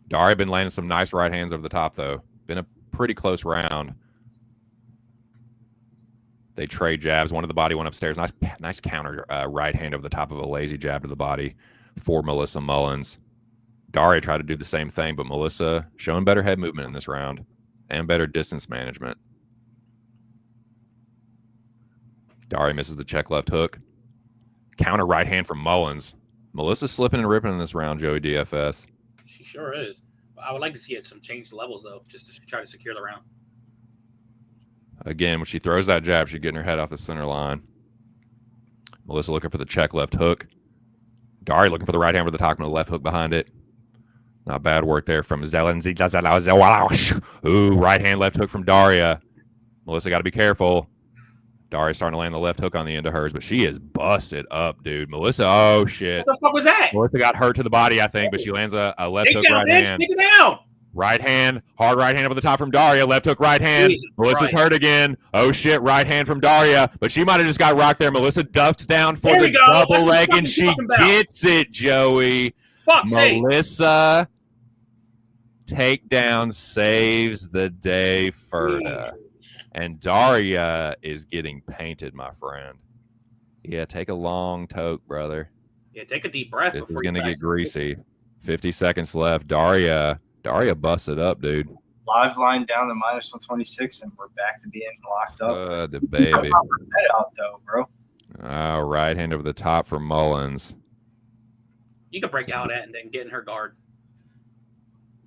Daria been landing some nice right hands over the top, though. Been a pretty close round. They trade jabs. One to the body, one upstairs. Nice counter right hand over the top of a lazy jab to the body for Melissa Mullins. Daria tried to do the same thing, but Melissa showing better head movement in this round and better distance management. Daria misses the check left hook. Counter right hand from Mullins. Melissa slipping and ripping in this round, Joey DFS. She sure is. I would like to see it some changed levels, though, just to try to secure the round. Again, when she throws that jab, she's getting her head off the center line. Melissa looking for the check left hook. Daria looking for the right hand with the top and the left hook behind it. Not bad work there from Zelenzi. Ooh, right hand left hook from Daria. Melissa got to be careful. Daria's starting to land the left hook on the end of hers, but she is busted up, dude. Melissa, oh, shit. What the fuck was that? Melissa got hurt to the body, I think, but she lands a left Take hook down, right bitch. hand. Take it down. Right hand, hard right hand over the top from Daria. Left hook, right hand. Jesus Melissa's Christ. hurt again. Oh, shit, right hand from Daria. But she might have just got rocked there. Melissa ducks down for There the we go. double What the leg, fuck and are you she talking about? gets it, Joey. Fuck's sake. Melissa takedown saves the day, Ferda. And Daria is getting painted, my friend. Yeah, take a long toke, brother. Yeah, take a deep breath. This is before going to you get pass. greasy. 50 seconds left. Daria busted up, dude. Live line down to -126, and we're back to being locked up. The baby. Pop her head out though, bro. Oh, right hand over the top for Mullins. You can break out at and then get in her guard.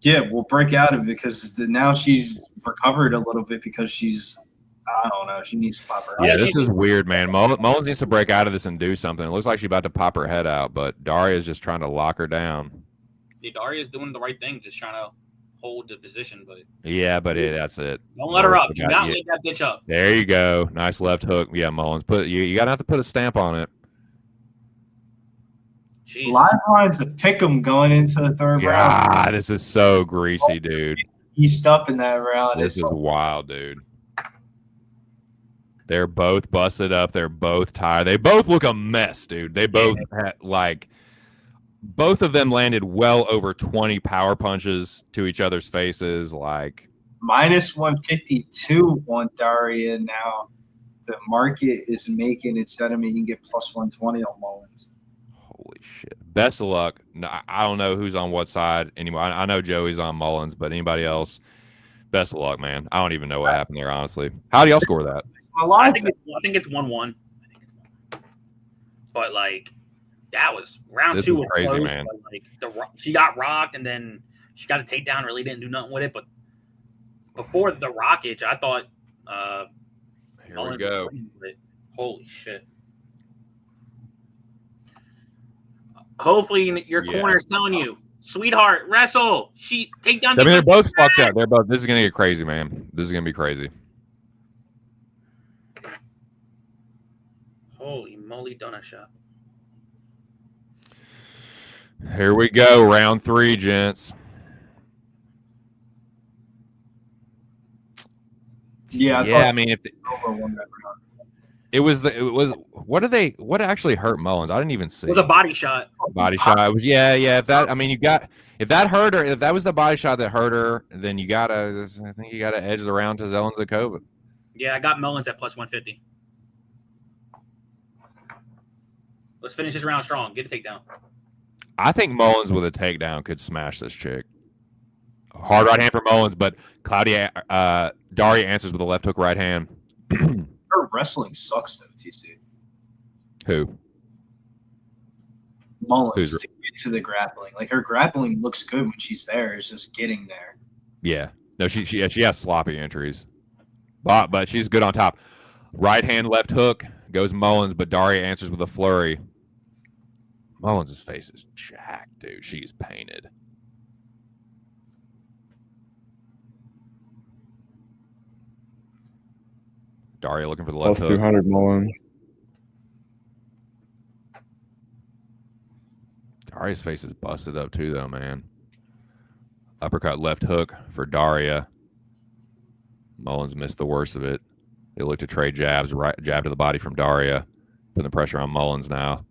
Yeah, we'll break out of it because now she's recovered a little bit because she's, I don't know, she needs to pop her Yeah, head. this is weird, man. Mullins needs to break out of this and do something. It looks like she's about to pop her head out, but Daria's just trying to lock her down. Yeah, Daria's doing the right thing, just trying to hold the position, but Yeah, but that's it. don't let her up. Mullins Do got not you. let that bitch up. There you go. Nice left hook. Yeah, Mullins. You gotta have to put a stamp on it. Jesus. Live line's a pick 'em going into the third round. God, this is so greasy, dude. Eased up in that round. This is wild, dude. They're both busted up. They're both tired. They both look a mess, dude. They both had, both of them landed well over 20 power punches to each other's faces. Like, -152 on Daria now. The market is making it set him and you can get +120 on Mullins. holy shit. Best of luck. No, I don't know who's on what side anymore. I know Joey's on Mullins, but anybody else, best of luck, man. I don't even know what happened there, honestly. How do y'all score that? I think it's 1-1. But like that was round This two is was crazy, close, man. but, like she got rocked and then she got a takedown. Really didn't do nothing with it. But before the rockage, I thought. Here we Mullins go. was winning, but holy shit! Hopefully your Yeah. corner is telling you, sweetheart, wrestle. She take down. I mean, they're both fucked up. They're both. This is gonna get crazy, man. This is gonna be crazy. Holy moly, donut shop. Here we go, round 3, gents. Yeah, I mean, if it was what actually hurt Mullins? I didn't even see. It was a body shot. Body shot. It was If that hurt her, if that was the body shot that hurt her, then I think you gotta edge the round to Zelenskova. Yeah, I got Mullins at plus 150. Let's finish this round strong. Get a takedown. I think Mullins with a takedown could smash this chick. Hard right hand for Mullins, but Daria answers with a left hook right hand. Her wrestling sucks, though, TC. Who? Mullins to get to the grappling. Like, her grappling looks good when she's there. It's just getting there. Yeah. No, she has sloppy entries. But she's good on top. Right hand, left hook goes Mullins, but Daria answers with a flurry. Mullins' face is jacked, dude. She's painted. Daria looking for the left Plus hook. 200 Mullins. Daria's face is busted up too, though, man. Uppercut left hook for Daria. Mullins missed the worst of it. They look to trade jabs. Right jab to the body from Daria. Putting the pressure on Mullins now.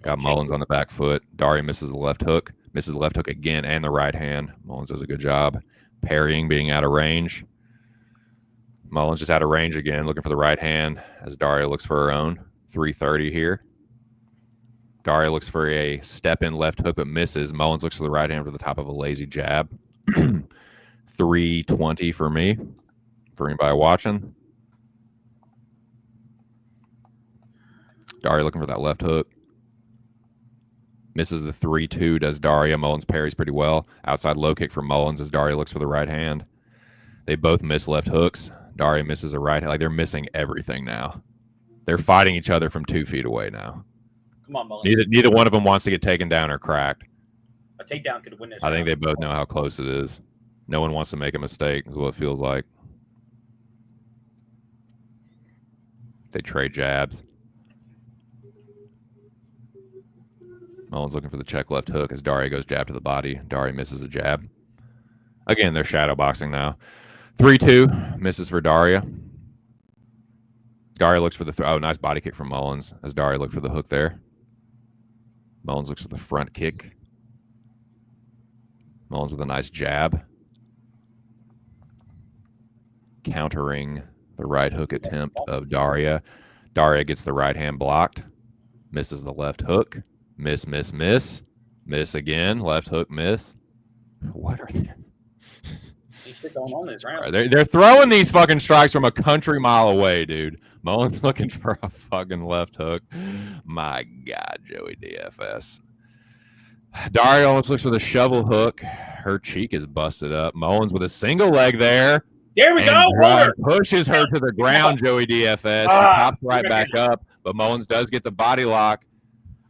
Got Mullins on the back foot. Daria misses the left hook. Misses the left hook again and the right hand. Mullins does a good job. Parrying, being out of range. Mullins just out of range again, looking for the right hand as Daria looks for her own. 330 here. Daria looks for a step-in left hook but misses. Mullins looks for the right hand for the top of a lazy jab. 320 for me. For anybody watching. Daria looking for that left hook. Misses the 3-2, does Daria. Mullins parries pretty well. Outside low kick for Mullins as Daria looks for the right hand. They both miss left hooks. Daria misses a right hand. Like, they're missing everything now. They're fighting each other from 2 feet away now. Come on, Mullins. Neither one of them wants to get taken down or cracked. A takedown could win this. I think they both know how close it is. No one wants to make a mistake, is what it feels like. They trade jabs. Mullins looking for the check left hook as Daria goes jab to the body. Daria misses a jab. Again, they're shadow boxing now. 3-2, misses for Daria. Daria looks for the nice body kick from Mullins as Daria looked for the hook there. Mullins looks for the front kick. Mullins with a nice jab. Countering the right hook attempt of Daria. Daria gets the right hand blocked. Misses the left hook. Miss, miss, miss. Miss again. Left hook, miss. What are they? Going on this round. They're throwing these fucking strikes from a country mile away, dude. Mullins looking for a fucking left hook. My God, Joey DFS. Daria almost looks for the shovel hook. Her cheek is busted up. Mullins with a single leg there. There we go. Pushes her to the ground, Joey DFS. She pops right back up, but Mullins does get the body lock.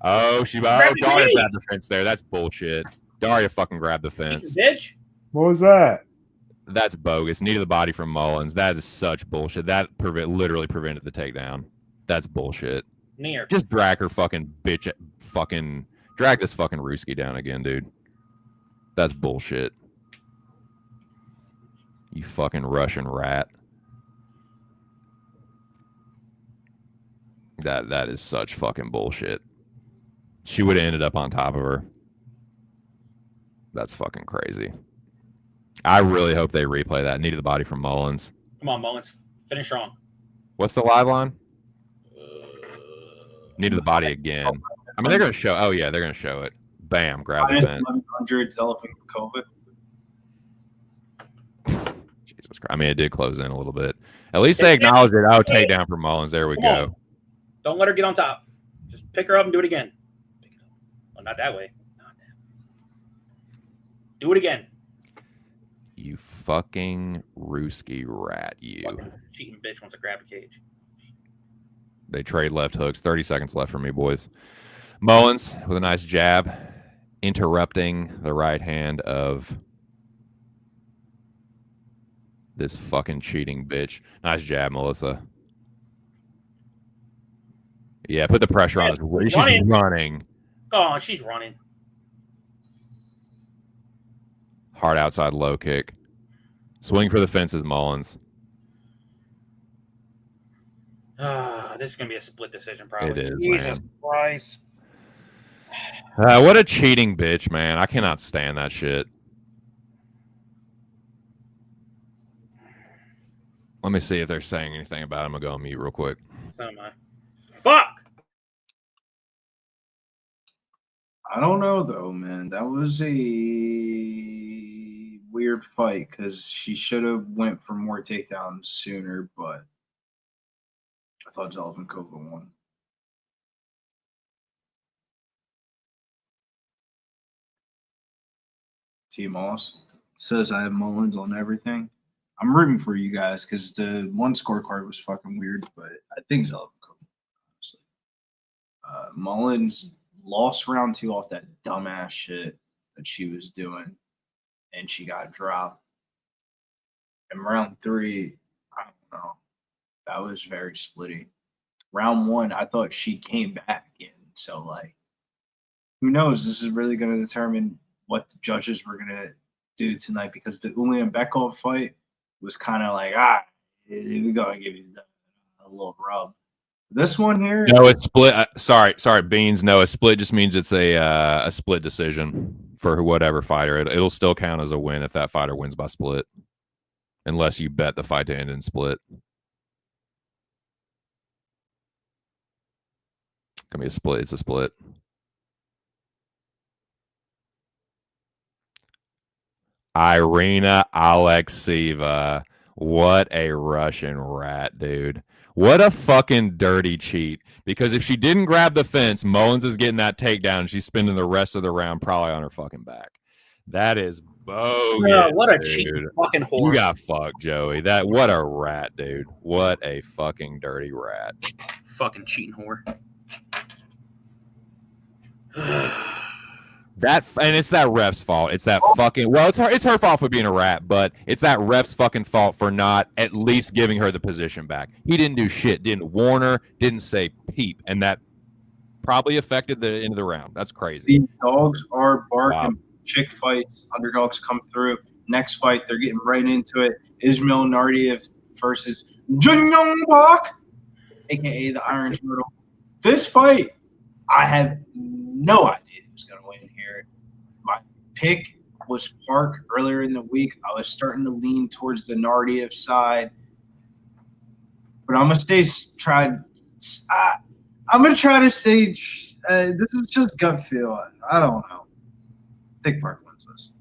Oh, Daria grabbed the fence there. That's bullshit. Daria fucking grabbed the fence. Bitch. What was that? That's bogus. Knee to the body from Mullins. That is such bullshit. That literally prevented the takedown. That's bullshit. Near. Just drag her fucking bitch. Drag this fucking Ruski down again, dude. That's bullshit. You fucking Russian rat. That is such fucking bullshit. She would have ended up on top of her. That's fucking crazy. I really hope they replay that. Knee to the body from Mullins. Come on, Mullins. Finish strong. What's the live line? Knee to the body again. I mean, they're going to show. Oh, yeah, they're going to show it. Bam, grab the fence. 1100 telephone COVID. Jesus Christ. I mean, it did close in a little bit. At least they acknowledged it. Oh, takedown for Mullins. There we go. Don't let her get on top. Just pick her up and do it again. Well, not that way. Do it again. You fucking Ruski rat, you. Fucking cheating bitch wants to grab a cage. They trade left hooks. 30 seconds left for me, boys. Mullins with a nice jab, interrupting the right hand of this fucking cheating bitch. Nice jab, Melissa. Yeah, put the pressure on us. She's running. Oh, she's running. Hard outside low kick. Swing for the fences, Mullins. This is gonna be a split decision, probably. It is, Jesus man. Christ. What a cheating bitch, man. I cannot stand that shit. Let me see if they're saying anything about it. I'm going to go on mute real quick. So am I. Fuck! I don't know, though, man. That was a weird fight because she should have went for more takedowns sooner, but I thought Zelvenkova won. T. Moss says I have Mullins on everything. I'm rooting for you guys because the one scorecard was fucking weird, but I think Zelvenkova, honestly. Mullins lost round 2 off that dumbass shit that she was doing, and she got dropped. And round 3, I don't know. That was very splitty. Round 1, I thought she came back in. So, like, who knows? This is really going to determine what the judges were going to do tonight because the Ulian Bekov fight was kind of like, we're going to give you a little rub. This one here? No, it's split. Sorry, Beans. No, a split just means it's a split decision for whatever fighter. It'll still count as a win if that fighter wins by split, unless you bet the fight to end in split. Can be a split. It's a split. Irina Alexeeva. What a Russian rat, dude. What a fucking dirty cheat. Because if she didn't grab the fence, Mullins is getting that takedown and she's spending the rest of the round probably on her fucking back. That is bogus. Yeah, what a cheat fucking whore. You got fucked, Joey. What a rat, dude. What a fucking dirty rat. Fucking cheating whore. And it's that ref's fault. It's that fucking it's her fault for being a rat, but it's that ref's fucking fault for not at least giving her the position back. He didn't do shit, didn't warn her, didn't say peep, and that probably affected the end of the round. That's crazy. These dogs are barking. Wow. Chick fights, underdogs come through. Next fight, they're getting right into it. Ismail Nardiev versus Junyoung Park, aka the Iron Turtle. This fight, I have no idea who's going to win here. My pick was Park earlier in the week. I was starting to lean towards the Nardiev side, but I'm going to try to say this is just gut feel. I don't know. I think Park wins this.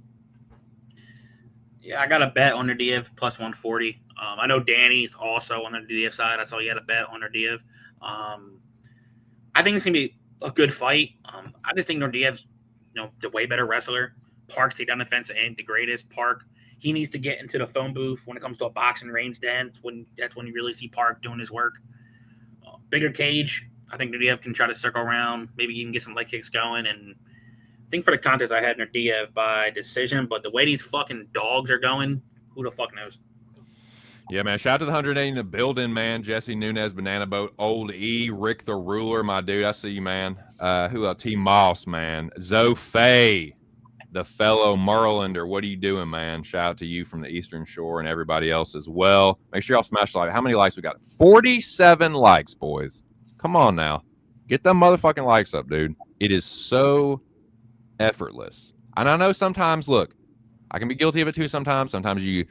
Yeah, I got a bet on Nardiev plus 140. I know Danny's also on the Nardiev side. I saw he had a bet on Nardiev. I think it's going to be a good fight. I just think Nardiev's, the way better wrestler. Park's takedown defense ain't the greatest. Park, he needs to get into the phone booth when it comes to a boxing range. Then that's when you really see Park doing his work. Bigger cage. I think Nardiev can try to circle around. Maybe he can get some leg kicks going. And I think for the contest, I had Nardiev by decision. But the way these fucking dogs are going, who the fuck knows? Yeah, man. Shout out to the 180 in the building, man. Jesse Nunez, Banana Boat, Old E, Rick the Ruler, my dude. I see you, man. Who else? T. Moss, man. Zoe, the fellow Merlander. What are you doing, man? Shout out to you from the Eastern Shore and everybody else as well. Make sure y'all smash the like. How many likes we got? 47 likes, boys. Come on now. Get them motherfucking likes up, dude. It is so effortless. And I know sometimes, look, I can be guilty of it too sometimes. Sometimes you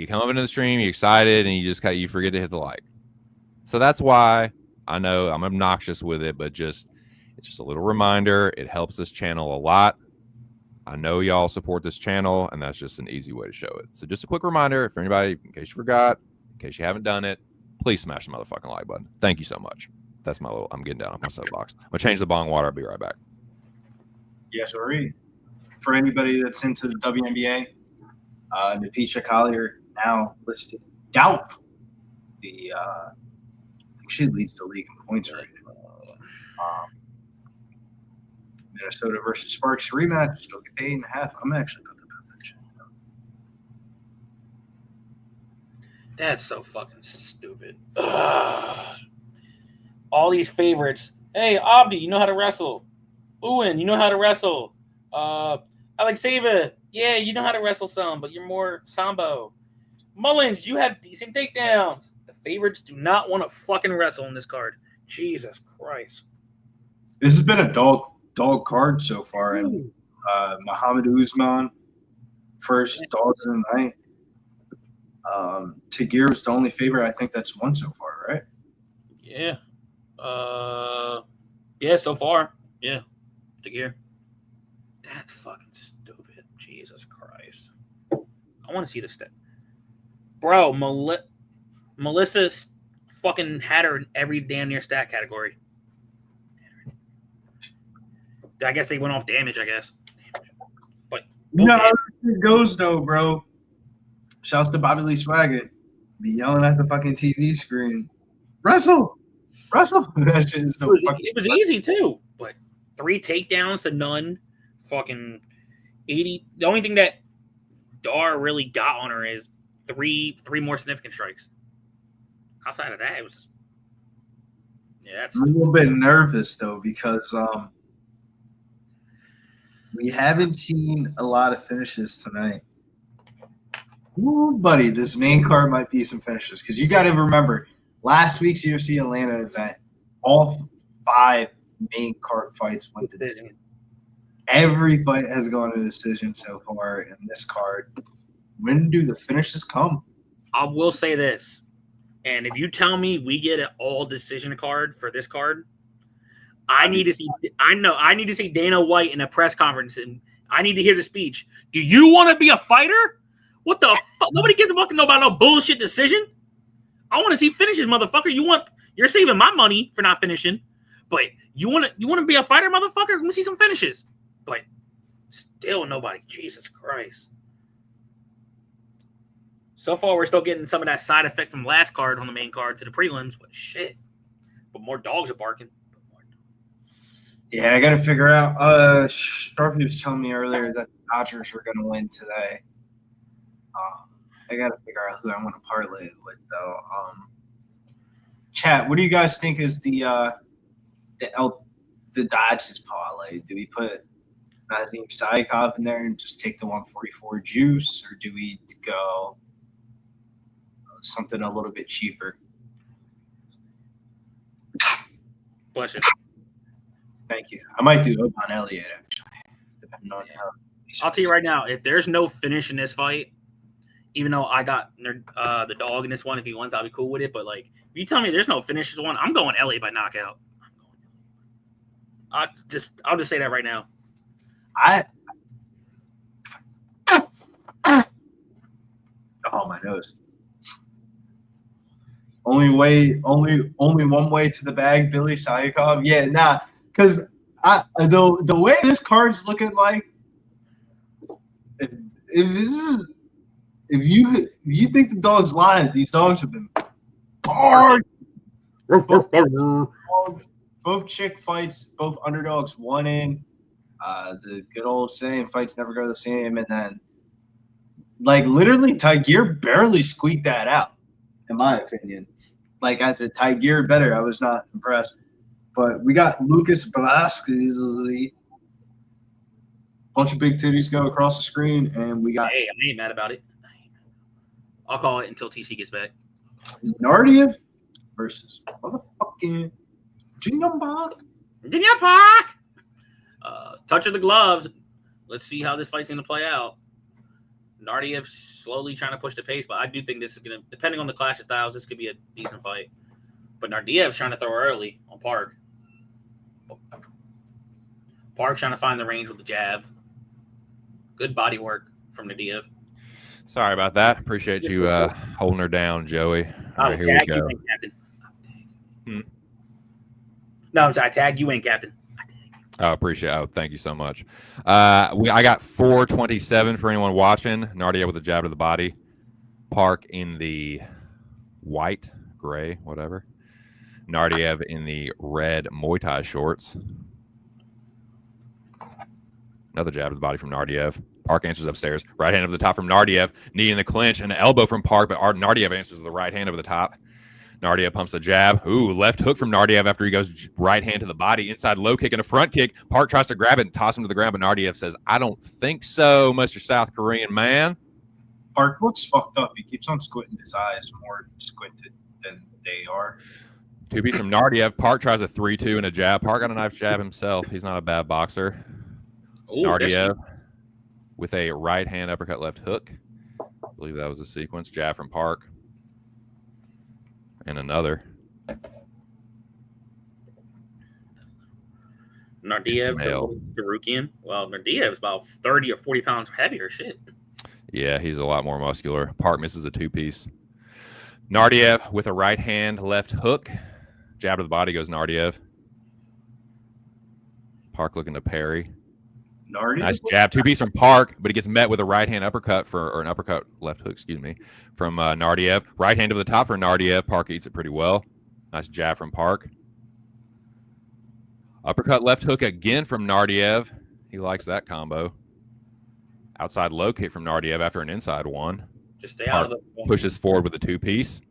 come up into the stream, you're excited, and you forget to hit the like. So that's why I know I'm obnoxious with it, but it's just a little reminder. It helps this channel a lot. I know y'all support this channel, and that's just an easy way to show it. So just a quick reminder for anybody, in case you forgot, in case you haven't done it, please smash the motherfucking like button. Thank you so much. That's I'm getting down on my soapbox. I'm going to change the bong water. I'll be right back. Yes, sorry. For anybody that's into the WNBA, Napisha Collier now listed doubtful. I think she leads the league in points right now. Minnesota versus Sparks rematch. Still get 8.5. I'm actually about to put that shit down. That's so fucking stupid. Ugh. All these favorites. Hey, Abdi, you know how to wrestle. Uwin, you know how to wrestle. Alexeva, yeah, you know how to wrestle some, but you're more sambo. Mullins, you have decent takedowns. The favorites do not want to fucking wrestle in this card. Jesus Christ. This has been a dog card so far, and Muhammad Usman, first dog of the night. Tagir was the only favorite. I think that's won so far, right? Yeah. Yeah, so far. Yeah. Tagir. That's fucking stupid. Jesus Christ. I want to see this step. Bro, Melissa's fucking had her in every damn near stat category. I guess they went off damage, I guess. But no, it goes though, bro. Shouts to Bobby Lee Swagger. Be yelling at the fucking TV screen. Wrestle! That shit is no fucking. It was easy too, but 3 takedowns to none. Fucking 80. The only thing that Dar really got on her is three more significant strikes. Outside of that, it was that's I'm a little bit nervous though because we haven't seen a lot of finishes tonight. Ooh, buddy, this main card might be some finishes because you got to remember last week's UFC Atlanta event, all 5 main card fights went to decision. Every fight has gone to decision so far in this card. When do the finishes come? I will say this, and if you tell me we get an all decision card for this card, I need to see. I need to see Dana White in a press conference, and I need to hear the speech. Do you want to be a fighter? What the fuck? Nobody gives a fuck about no bullshit decision. I want to see finishes, motherfucker. You're saving my money for not finishing, but you want to be a fighter, motherfucker? Let me see some finishes. But still nobody. Jesus Christ. So far, we're still getting some of that side effect from last card on the main card to the prelims, but shit. But more dogs are barking. Yeah, I got to figure out. Starfy was telling me earlier that the Dodgers were going to win today. I got to figure out who I want to parlay it with, though. Chat, what do you guys think is the Dodgers parlay? Do we put Nazim Saikov in there and just take the 144 juice, or do we go something a little bit cheaper? Bless you. Thank you. I might do Oban Elliott, actually, depending on how. I'll tell you right now, if there's no finish in this fight, even though I got the dog in this one, if he wins, I'll be cool with it. But like, if you tell me there's no finish in this one, I'm going Elliott by knockout. I'll just say that right now. Oh, my nose. Only one way to the bag, Billy Saikov. Yeah, nah, because the way this card's looking like, if you think the dog's live, these dogs have been hard. Both chick fights, both underdogs won in. The good old saying, fights never go the same. And then, like, literally, Tagir barely squeaked that out, in my opinion. Like, I said, Tagir better. I was not impressed. But we got Lucas Velasquez. Bunch of big titties go across the screen, and we got. Hey, I ain't mad about it. I'll call it until TC gets back. Nardiev versus motherfucking Jamahal. Touch of the gloves. Let's see how this fight's going to play out. Nardiev slowly trying to push the pace, but I do think this is going to, depending on the clash of styles, this could be a decent fight. But Nardiev's trying to throw early on Park. Park trying to find the range with the jab. Good body work from Nardiev. Sorry about that. Appreciate you holding her down, Joey. All right, here we go. No, I'm sorry. Tag, you ain't captain. Oh, appreciate it. Oh, thank you so much. I got 427 for anyone watching. Nardiev with a jab to the body. Park in the white, gray, whatever. Nardiev in the red Muay Thai shorts. Another jab to the body from Nardiev. Park answers upstairs. Right hand over the top from Nardiev. Knee in the clinch and an elbow from Park, but Nardiev answers with the right hand over the top. Nardiev pumps a jab. Ooh, left hook from Nardiev after he goes right hand to the body. Inside low kick and a front kick. Park tries to grab it and toss him to the ground, but Nardiev says, I don't think so, Mr. South Korean man. Park looks fucked up. He keeps on squinting his eyes, more squinted than they are. Two-piece from Nardiev. Park tries a 3-2 and a jab. Park got a knife jab himself. He's not a bad boxer. Ooh, Nardiev with a right hand uppercut left hook. I believe that was the sequence. Jab from Park. And another. Nardiev, Barukian. Well, Nardiev is about 30 or 40 pounds heavier. Shit. Yeah, he's a lot more muscular. Park misses a two-piece. Nardiev with a right hand left hook. Jab to the body goes Nardiev. Park looking to parry. Nice jab. Two-piece from Park, but he gets met with a right hand uppercut or an uppercut left hook, from Nardiev. Right hand to the top for Nardiev. Park eats it pretty well. Nice jab from Park. Uppercut left hook again from Nardiev. He likes that combo. Outside low kick from Nardiev after an inside one. Just stay out of the pushes forward with a two-piece.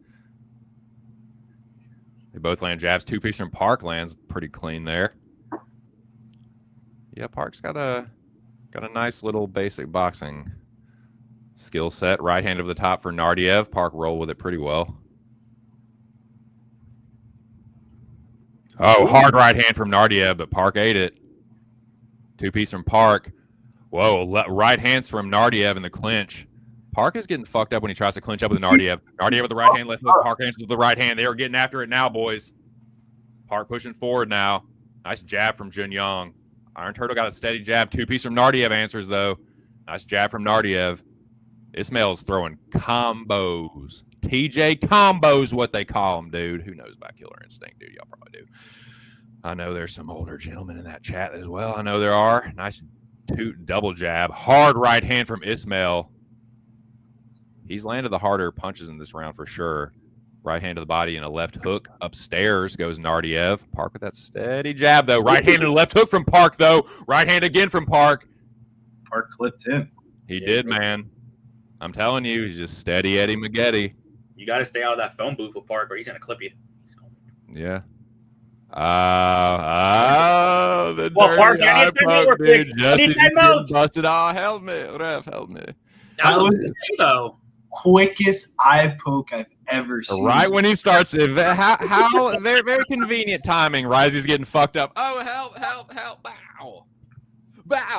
They both land jabs. Two-piece from Park lands pretty clean there. Yeah, Park's got a nice little basic boxing skill set. Right hand over the top for Nardiev. Park rolled with it pretty well. Oh, hard right hand from Nardiev, but Park ate it. Two-piece from Park. Whoa, right hands from Nardiev in the clinch. Park is getting fucked up when he tries to clinch up with Nardiev. Nardiev with the right hand, left hook. Park answers with the right hand. They are getting after it now, boys. Park pushing forward now. Nice jab from Jun Yong. Iron Turtle got a steady jab. Two-piece from Nardiev answers, though. Nice jab from Nardiev. Ismail's throwing combos. TJ combos, what they call them, dude. Who knows about Killer Instinct, dude? Y'all probably do. I know there's some older gentlemen in that chat as well. I know there are. Nice double jab. Hard right hand from Ismail. He's landed the harder punches in this round for sure. Right hand to the body and a left hook. Upstairs goes Nardiev. Park with that steady jab, though. Right hand and left hook from Park, though. Right hand again from Park. Park clipped him. He did, man. I'm telling you, he's just steady Eddie McGetty. You got to stay out of that phone booth with Park or he's going to clip you. Yeah. The Park's dirty eye poke, dude. Justice getting busted. Oh, help me. Ref, help me. That was though. Quickest eye poke I've ever seen. Right when he starts it. How very, very convenient timing. Risey's getting fucked up. Oh, help. Bow.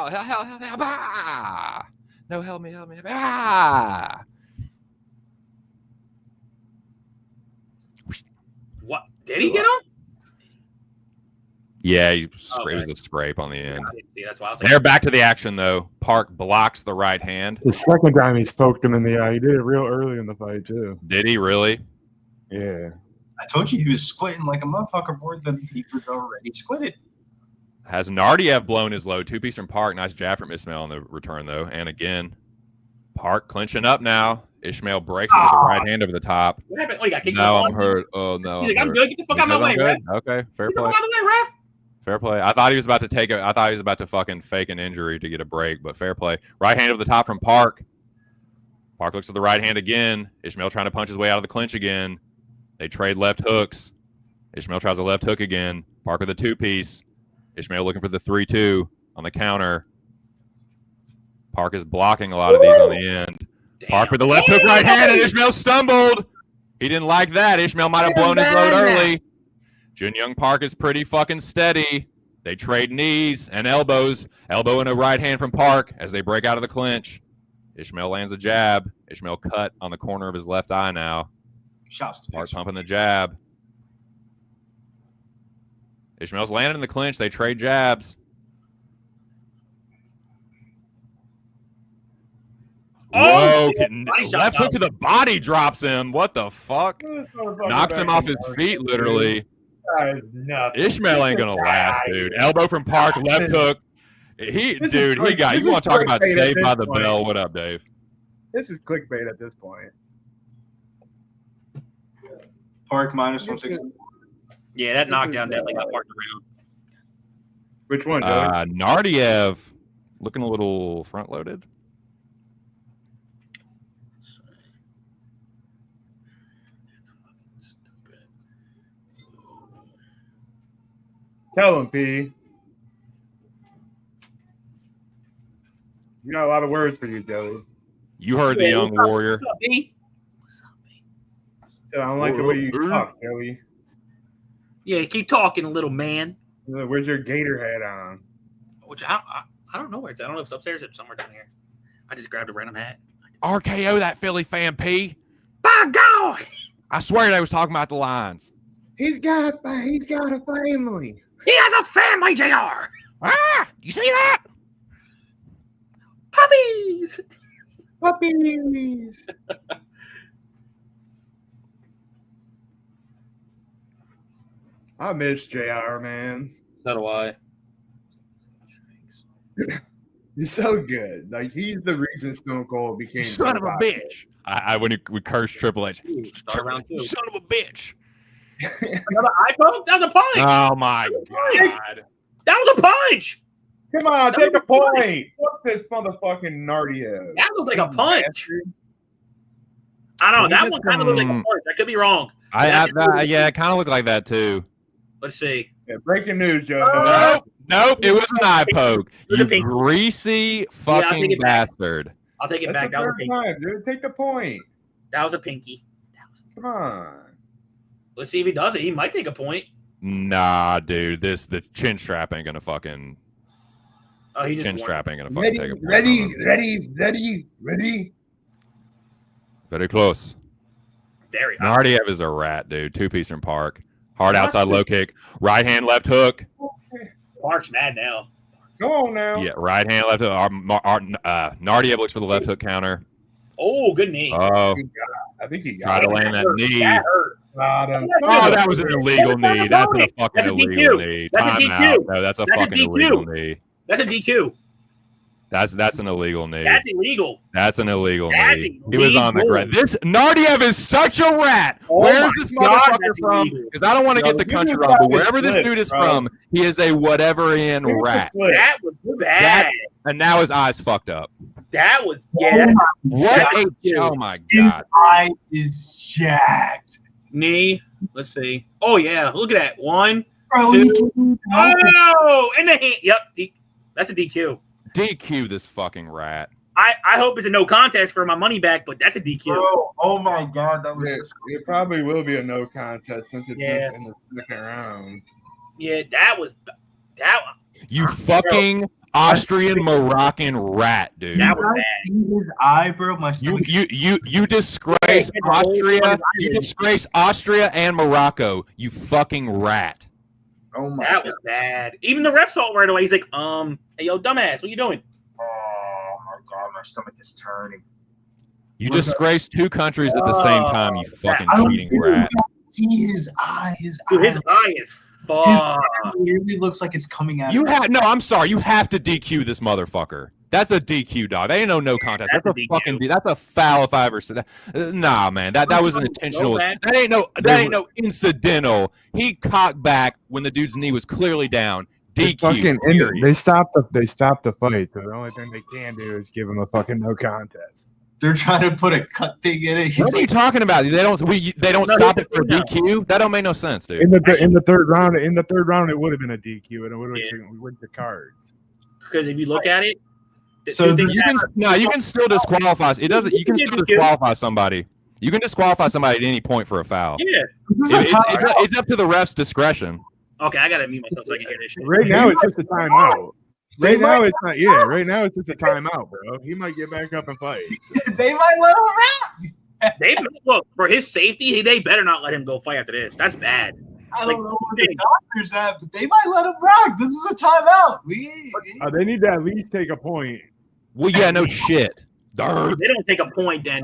Help. Bow. No, help me. Bow. What? Did he get him? Yeah, it was a scrape on the end. See, that's why I was They're back to the action, though. Park blocks the right hand. The second time he's poked him in the eye, he did it real early in the fight, too. Did he really? Yeah. I told you he was squinting like a motherfucker more than he was already squinted. Has Nardiev blown his load? Two-piece from Park. Nice jab from Ismail on the return, though. And again, Park clinching up now. Ishmael breaks it with the right hand over the top. What happened? Oh, you got kicked No, I'm hurt. Oh, no. He's like, I'm good. Get the fuck out of my way, ref. Okay, fair Get the play. fuck out of the way, ref. Fair play. I thought he was about to fucking fake an injury to get a break, but fair play. Right hand over the top from Park. Park looks to the right hand again. Ishmael trying to punch his way out of the clinch again. They trade left hooks. Ishmael tries a left hook again. Park with a two-piece. Ishmael looking for the 3-2 on the counter. Park is blocking a lot of these on the end. Damn. Park with the left hook right hand, and Ishmael stumbled. He didn't like that. Ishmael might have blown his load early. Jun Young Park is pretty fucking steady. They trade knees and elbows. Elbow and a right hand from Park as they break out of the clinch. Ishmael lands a jab. Ishmael cut on the corner of his left eye now. Park pumping the jab. Ishmael's landed in the clinch. They trade jabs. Whoa, left hook to the body drops him. What the fuck? Knocks him off his feet, literally. Ishmael ain't gonna last, dude. Elbow from Park, left hook. You want to talk about Saved by the Bell. What up, Dave? This is clickbait at this point. Park minus 160. Yeah, that knockdown definitely got Park around. Which one, Joey? Nardiev looking a little front-loaded. Tell him, P. You got a lot of words for you, Joey. You heard the young warrior. What's up, B? So I don't like the way you talk, Joey. Yeah, keep talking, little man. Where's your gator hat on? Which I don't know where it's at. I don't know if it's upstairs or somewhere down here. I just grabbed a random hat. RKO that Philly fan, P. By God! I swear they was talking about the Lions. He's got a family. He has a family, JR! Ah! You see that? Puppies! Puppies. I miss JR, man. So do I. He's so good. Like, he's the reason Stone Cold became Son of a bitch. When we cursed Triple H. Start round two. Son of a bitch. Another eye poke? That was a punch! Oh my God. That was a punch! Come on, That take was a a punch. point. Fuck this motherfucking Nardio. That looked like a punch. I don't know. That one kind of looked like a punch. I could be wrong. Yeah, it kind of looked like that too. Let's see. Yeah, breaking news, Joe. Nope, it was an eye poke. It was a You pink. greasy fucking it back. bastard. I'll take it That's back. the That was a third pinky. time, dude. Take the point. That was a pinky. Come on. Let's see if he does it. He might take a point. Nah, dude. The chin strap ain't gonna fucking. Oh, he just Chin won. strap ain't gonna fucking take a point. Ready. Very close. Very. Nardiev is a rat, dude. Two-piece from Park. Hard outside low kick. Right hand, left hook. Park's mad now. Go on now. Yeah, right hand, left hook. Nardiev looks for the left hook counter. Oh, good knee. Oh, I think he try got to it. land that knee. That hurt. Oh, that was an illegal knee. That's a fucking That's a illegal DQ. knee. That's a Time DQ. out. No, that's a That's a fucking DQ. illegal knee. That's a DQ. That's an illegal knee. That's illegal. That's an illegal That's knee. He was on the illegal. ground. This Nardiev is such a rat. Oh Where my is this God, motherfucker that's from? illegal. Because I don't want to No, get the the country dude wrong, but got his wherever this slip, dude is bro. from, he is a whatever in rat. That was bad. And now his eyes fucked up. That was that's What a oh my god. Eye is jacked. knee. Let's see. Oh yeah, look at that. One. Bro, Two. Oh, and the hand. Yep, that's a DQ. DQ this fucking rat. I hope it's a no contest for my money back, but that's a DQ. Bro, oh my god, that was It probably will be a no contest since it's Yeah. in the second round. Yeah, that was that. You fucking Austrian Moroccan rat, dude. That was bad. his eye, bro. My You stomach. you disgrace Austria. You disgrace Austria and Morocco. You fucking rat. Oh my That god. was bad. Even the ref saw it right away. He's like, hey yo, dumbass, what you doing? Oh my god, my stomach is turning. You disgrace two countries at the same time. You fucking I don't cheating even rat. see his eye. His Dude, eye. his eye is His fucked. eye literally looks like it's coming out. You have no. I'm sorry. You have to DQ this motherfucker. That's a DQ, dog. That ain't no contest. That's That's a a fucking. That's a foul if I ever said that. Nah, man. That was an intentional. bad. That ain't no incidental. He cocked back when the dude's knee was clearly down. DQ. period. They stopped the fight. So the only thing they can do is give him a fucking no contest. They're trying to put a cut thing in it. He's What are you like, talking about? They don't. They don't No, stop here's it for the thing, DQ. That don't make no sense, dude. In the third round, it would have been a DQ, and it would have been with the cards. Because if you look at it, So the thing You can you can still disqualify. It doesn't. You can still disqualify somebody. You can disqualify somebody at any point for a foul. yeah. this is a time. It's up to the ref's discretion. Okay, I gotta mute myself so I can hear this shit. Right now, it's just a timeout. They Right now, might- it's not. Yeah, right now it's just a timeout, bro. He might get back up and fight. They might let him rap. They look for his safety. They better not let him go fight after this. That's bad. I Like, don't know where the doctor's at, but they might let him rock. This is a timeout. They need to at least take a point. Well, yeah, no shit. Darn. If they don't take a point, then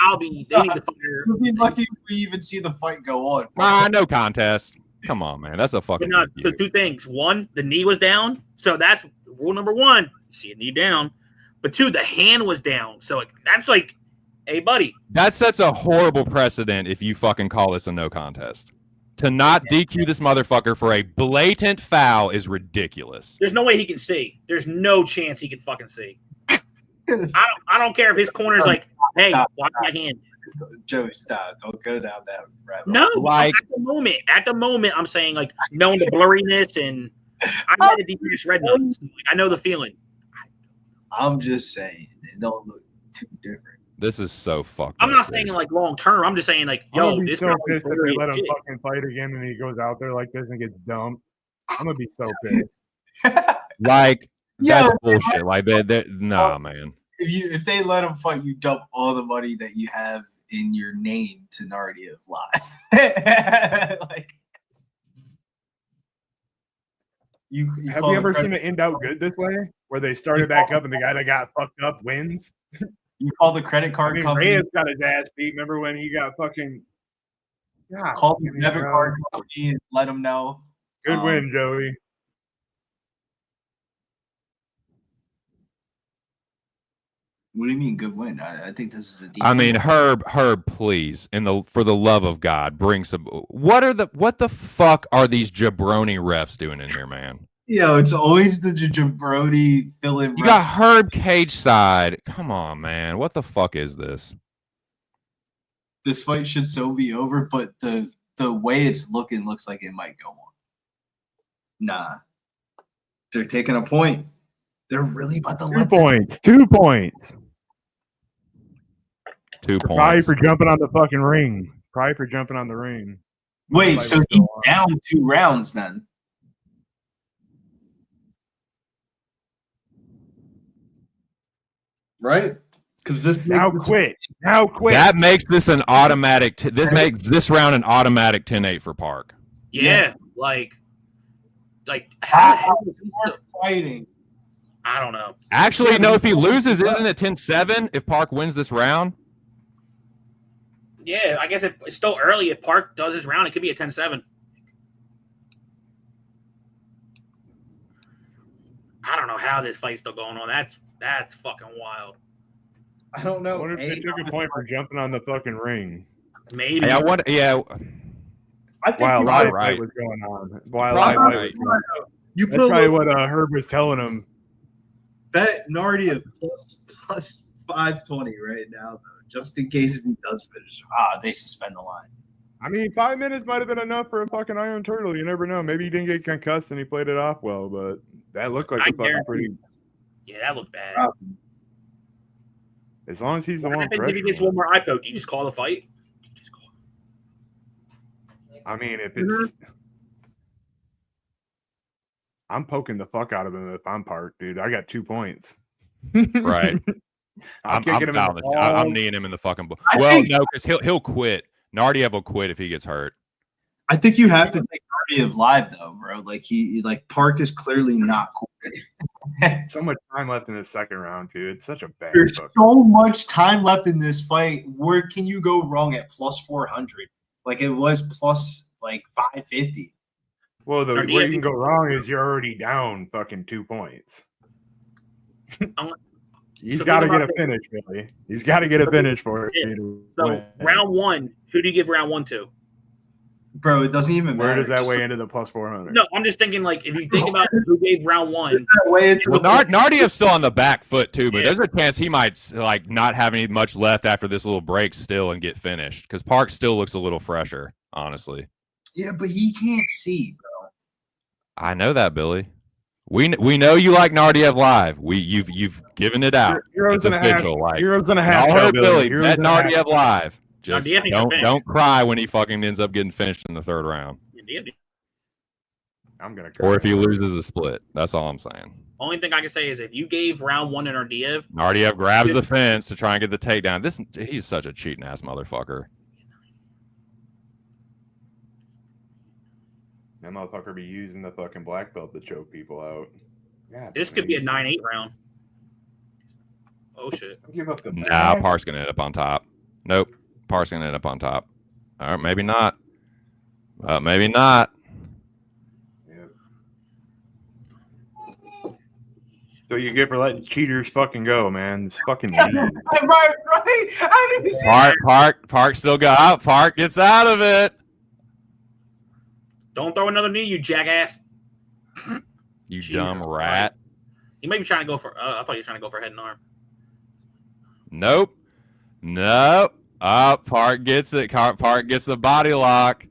I'll be. They need to fire. We'll be lucky if we even see the fight go on. No contest. Come on, man. That's a But fucking. not so DQ. two things. One, the knee was down, so that's rule number one. You see a knee down, but two, the hand was down. So that's like, hey, buddy. That sets a horrible precedent if you fucking call this a no contest. To not DQ this motherfucker for a blatant foul is ridiculous. There's no way he can see. There's no chance he can fucking see. I don't care if his corner's like, hey, watch my hand. Joey, stop. Don't go down that rabbit No, hole. Like- at the moment, I'm saying like knowing the blurriness and I had a DPS red note. So I know the feeling. I'm just saying it don't look too different. This is so fucked. I'm up, not dude. saying like long term. I'm just saying like, I'm gonna yo, be this so guy pissed if blurry they let as him shit. fucking fight again and he goes out there like this and gets dumped. I'm gonna be so pissed. Like Yo, that's bullshit. Like nah, man. If they let him fight, you dump all the money that you have in your name to Nardiev live. Like you Have you ever seen it end out good this way, where they started back up and the guy that got fucked up wins? You call the credit I card mean, company. Reyes got his ass beat. Remember when he got fucking? God, Call the damn it, debit bro. card company and let them know. Good win, Joey. What do you mean good win? I think this is a deep I mean, Herb, please, for the love of God, bring some. What the fuck are these jabroni refs doing in here, man? Yo, it's always the jabroni fill-in. You got Herb cage side. Come on, man. What the fuck is this? This fight should so be over, but the way it's looking looks like it might go on. Nah. They're taking a point. They're really about to 2 let points. 2 points. 2 Probably points. for jumping on the fucking ring. Probably for jumping on the ring. Wait, Fight so was he's still on. down 2 rounds then? Right? Because this Now quit. Now quit. That makes this an automatic. This makes this round an automatic 10-8 for Park. Yeah, like how the hell is he Park fighting. I don't know. Actually, no. If he loses, isn't it 10-7 if Park wins this round? Yeah, I guess it's still early. If Park does his round, it could be a 10-7. I don't know how this fight's still going on. That's fucking wild. I don't I know. wonder if they took a point for jumping on the fucking ring Maybe. Hey, I wonder. Yeah, I think while you live put- right. fight was going on. While Probably live fight right. was going on. You That's put probably a what Herb was telling him. bet Nardia plus 520 right now, though, just in case if he does finish. They suspend the line. I mean, 5 minutes might have been enough for a fucking Iron Turtle. You never know. Maybe he didn't get concussed and he played it off well, but that looked like I a fucking guarantee- pretty. Yeah, that looked bad. As long as he's the What one happens if he gets pressuring. one more eye poke? You just call the fight? I mean, if it's. I'm poking the fuck out of him if I'm Park, dude. I got 2 points. right. I'm kicking him in the fouling. I'm balls. kneeing him in the fucking. I Well, think- no, because he'll quit. Nardiev will quit if he gets hurt. I think you have to take Nardia live, though, bro. Like, Park is clearly not cool. So much time left in the second round, dude. It's such a bad There's fuck. so much time left in this fight. Where can you go wrong at plus 400? Like, it was plus, 550. Well, Or do where you- you can go wrong is you're already down fucking 2 points. He's So got to think get about a finish, Billy. He's got to get a finish for it. Yeah. to So win. round one, who do you give round one to? Bro, it doesn't even Where matter. does that Just weigh into the plus 400? No, I'm just thinking like if you think about who gave round one, that way into Well, the Nardiev's still on the back foot too, but Yeah. there's a chance he might not have any much left after this little break still and get finished because Park still looks a little fresher, honestly. Yeah, but he can't see, bro. I know that, Billy. We know you like Nardiev live. You've given it out. Heroes It's and a half. official. Like Heroes and a half. y'all though, heard Billy. Heroes Bet and a half. Nardiev live. Just Nardiev needs to finish. don't cry when he fucking ends up getting finished in the third round, I'm gonna. or if he loses a split. That's all I'm saying. only thing I can say is if you gave round one to Nardiev, Nardiev grabs the fence to try and get the takedown. He's such a cheating ass motherfucker. That motherfucker be using the fucking black belt to choke people out. God, this could be a 9-8 round. Oh shit! Give up the. Nah, Park's gonna end up on top. Nope, Park's gonna end up on top. All right, maybe not. Maybe not. Yep. So you get for letting cheaters fucking go, man. It's fucking leave. Right. How did you see Park still got out. Park gets out of it. Don't throw another knee, you jackass. You Jesus dumb Christ. rat. He might be trying to go for. I thought he was trying to go for head and arm. Nope. Park gets it. Park gets the body lock.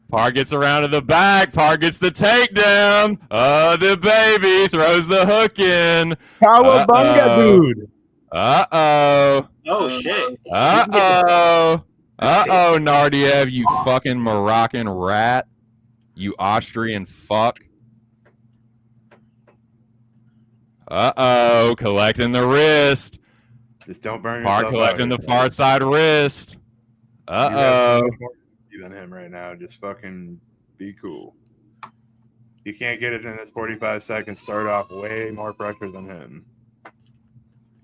Park gets around to the back. Park gets the takedown. The baby throws the hook in. Cowabunga, dude. Uh-oh. Oh shit. Uh-oh. Uh-oh, Nardiev, you fucking Moroccan rat. You Austrian fuck. Uh-oh, collecting the wrist. Just don't burn Park yourself collecting out. the far side wrist. You have so Uh-oh. much more than him right now. Just fucking be cool. You can't get it in this 45 seconds. Start off way more pressure than him.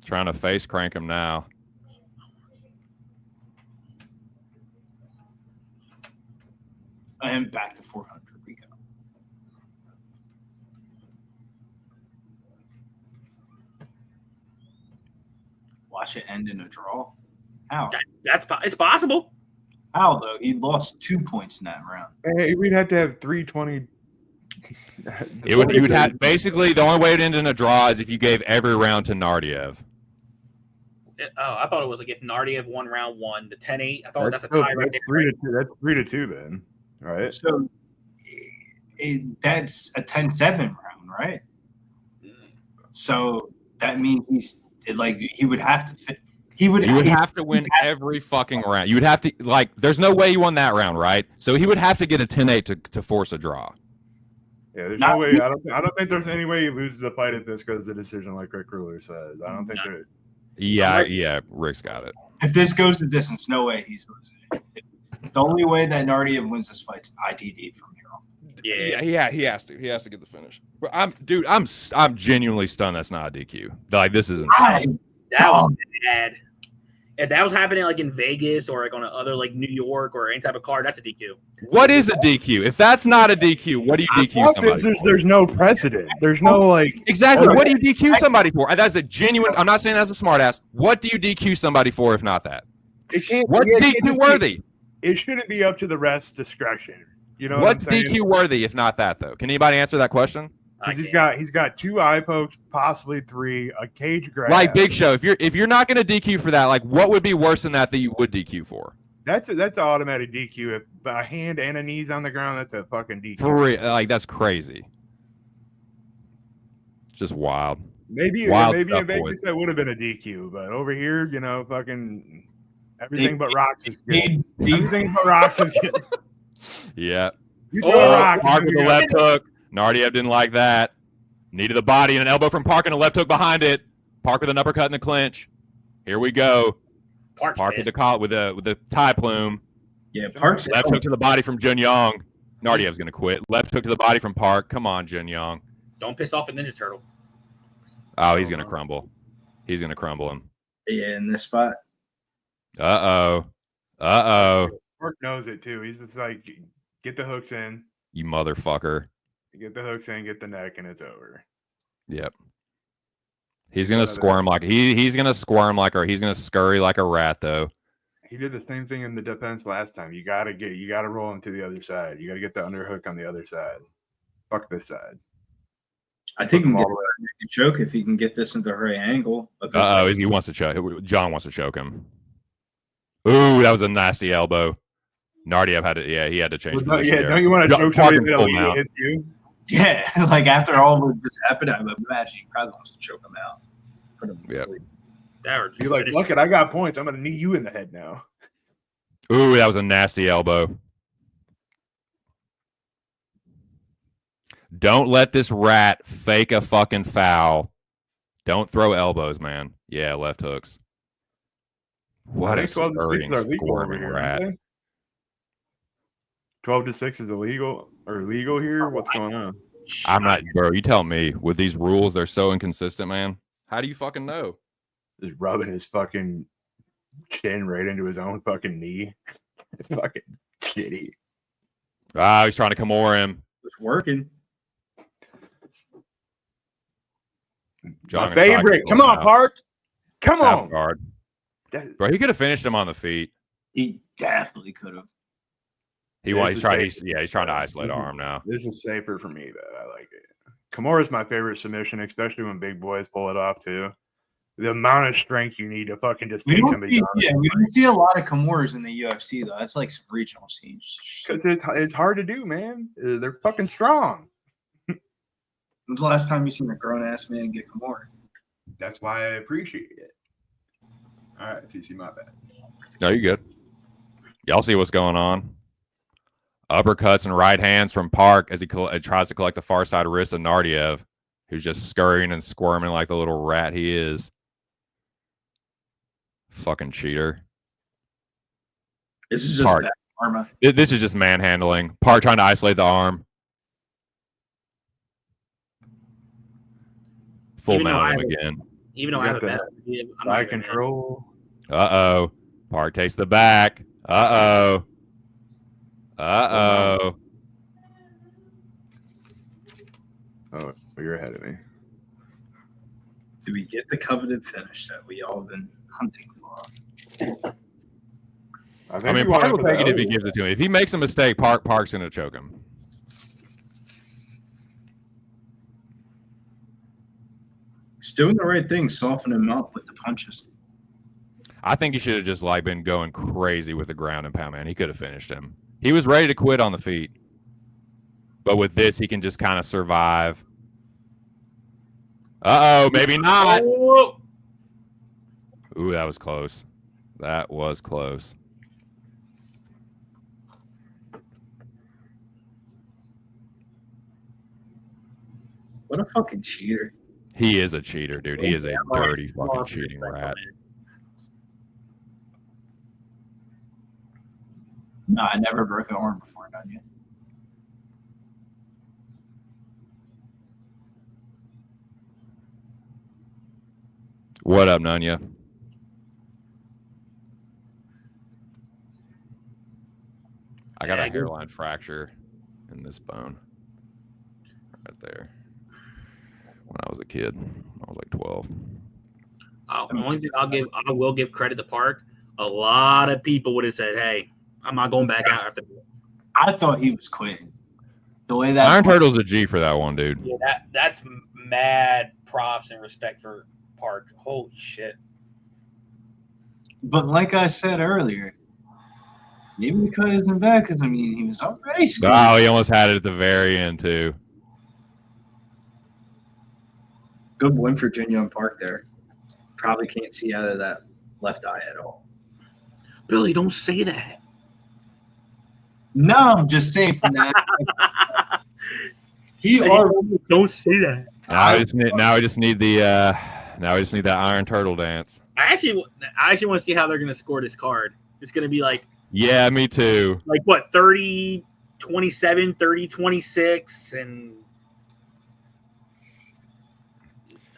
Trying to face crank him now. I am back to 400. We go. Watch it end in a draw. How? It's possible. How though? He lost 2 points in that round. Hey, we'd have to have 320. You would have basically the only way to end in a draw is if you gave every round to Nardiev. I thought it was like if Nardiev won round 1, the 10-8. I thought that's a tie right That's there. 3 to 2 then, right? So that's a 10-7 round, right? So that means he would have to. He would have to win every fucking round. You would have to there's no way you won that round, right? So he would have to get a 10-8 to force a draw. Yeah, there's no way. I don't think there's any way he loses the fight if this goes to decision, like Rick Ruler says. I don't think there. Yeah, Rick's got it. If this goes to distance, no way he's losing. The only way that Nardiev wins this fight is ITD from here on. Yeah, he has to. He has to get the finish. But I'm genuinely stunned that's not a DQ. This is insane. That was bad. If that was happening in Vegas or on another New York or any type of card, that's a DQ. What is a DQ? If that's not a DQ, what do you DQ somebody for? There's no precedent. There's no Exactly. What do you DQ somebody for? That's a genuine. I'm not saying that's a smart ass. What do you DQ somebody for if not that? What's DQ worthy? It shouldn't be up to the ref's discretion. You know what's DQ worthy if not that though? Can anybody answer that question? Because he's got 2 eye pokes, possibly 3, a cage grab. Big Show. If you're not going to DQ for that, what would be worse than that you would DQ for? That's an automatic DQ. If a hand and a knee's on the ground, that's a fucking DQ. For real, that's crazy. It's just wild. Maybe in Vegas that would have been a DQ, but over here, fucking everything but rocks is good. Everything but rocks is good. Yeah. Park with the left hook. Nardiev didn't like that. Needed the body and an elbow from Park and a left hook behind it. Park with an uppercut in the clinch. Here we go. Park with the tie plume. Yeah, Park's left hook to the body from Jun Yong. Nardiev's gonna quit. Left hook to the body from Park. Come on, Jun Yong. Don't piss off a Ninja Turtle. Oh, he's gonna crumble. He's gonna crumble him. Yeah, in this spot. Uh-oh. Park knows it too. He's just get the hooks in. You motherfucker. Get the hooks in, get the neck, and it's over. Yep. He's gonna squirm he's gonna squirm or he's gonna scurry like a rat though. He did the same thing in the defense last time. You gotta roll him to the other side. You gotta get the underhook on the other side. Fuck this side. I think he can get a choke if he can get this into the right angle. He wants to choke. John wants to choke him. Ooh, that was a nasty elbow. Nardiev had to. Yeah, he had to change position. Yeah, don't you want to choke somebody that hits you? Yeah, after all what just happened, I would imagine he probably wants to choke him out. Put him to sleep. You're look it, I got points. I'm gonna knee you in the head now. Ooh, that was a nasty elbow. Don't let this rat fake a fucking foul. Don't throw elbows, man. Yeah, left hooks. What a scurrying, squirming rat. 12 to 6 is illegal or legal here? What's going on? I'm not, bro. You tell me. With these rules, they're so inconsistent, man. How do you fucking know? Just rubbing his fucking chin right into his own fucking knee. It's fucking shitty. Ah, he's trying to Kimura him. It's working. My favorite. Come on, Park. Come on. Guard. Bro, he could have finished him on the feet. He definitely could have. He's trying to isolate arm now. This is safer for me, though. I like it. Kimura is my favorite submission, especially when big boys pull it off, too. the amount of strength you need to fucking just We take don't somebody see, down. yeah, we don't see a lot of Kimura's in the UFC though. That's like some regional scenes. Because it's hard to do, man. They're fucking strong. When's the last time you seen a grown ass man get Kimura? That's why I appreciate it. All right, TC, my bad. No, you good. Y'all see what's going on? Uppercuts and right hands from Park as he tries to collect the far side wrist of Nardiev, who's just scurrying and squirming like the little rat he is. Fucking cheater. This is just Park. bad karma. This is just manhandling. Park trying to isolate the arm. Full mount him again. Even though I have a bet, I'm Eye not control. Uh-oh. Park takes the back. Uh-oh. Uh-oh. Oh, you're ahead of me. Do we get the coveted finish that we all been hunting for? I mean, Park will take it if he gives it to him. If he makes a mistake, Park's going to choke him. He's doing the right thing, soften him up with the punches. I think he should have just like been going crazy with the ground and pound, man. He could have finished him. He was ready to quit on the feet. But with this, he can just kind of survive. Uh-oh, maybe not. Ooh, that was close. That was close. What a fucking cheater. He is a cheater, dude. He is a dirty fucking cheating rat. No, I never broke an arm before, done yet. What up, Nanya? I got a hairline fracture in this bone. Right there. When I was a kid. I was like 12. Only thing I will give credit to Park. A lot of people would have said, hey, I'm not going back out after that. I thought he was quitting. The way that Iron Turtle's a G for that one, dude. Yeah, that's mad props and respect for Park. Holy shit. But like I said earlier, maybe the cut isn't bad because, I mean, he was already scoring. Oh, he almost had it at the very end, too. Good win for Junior and Park there. Probably can't see out of that left eye at all. Billy, don't say that. No, I'm just saying from that. Don't say that. Now we just need that Iron Turtle dance. I actually want to see how they're going to score this card. It's going to be like, yeah, me too. Like what, 30-27, 30-26, and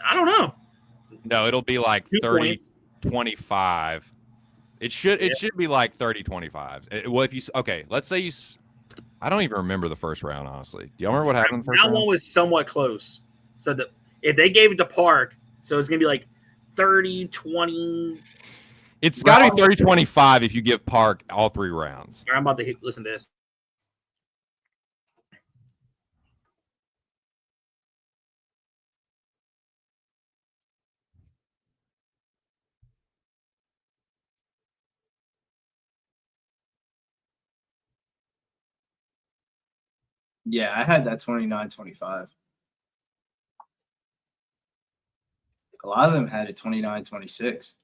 I don't know. No, it'll be like 30-25. It should be like 30-25. Well, let's say I don't even remember the first round, honestly. Do y'all remember what happened in the first round? Round one was somewhat close. So if they gave it to Park, so it's going to be like 30-20. It's got to be 30-25 if you give Park all 3 rounds. I'm about to listen to this. Yeah, I had that 29-25. A lot of them had it 29-26.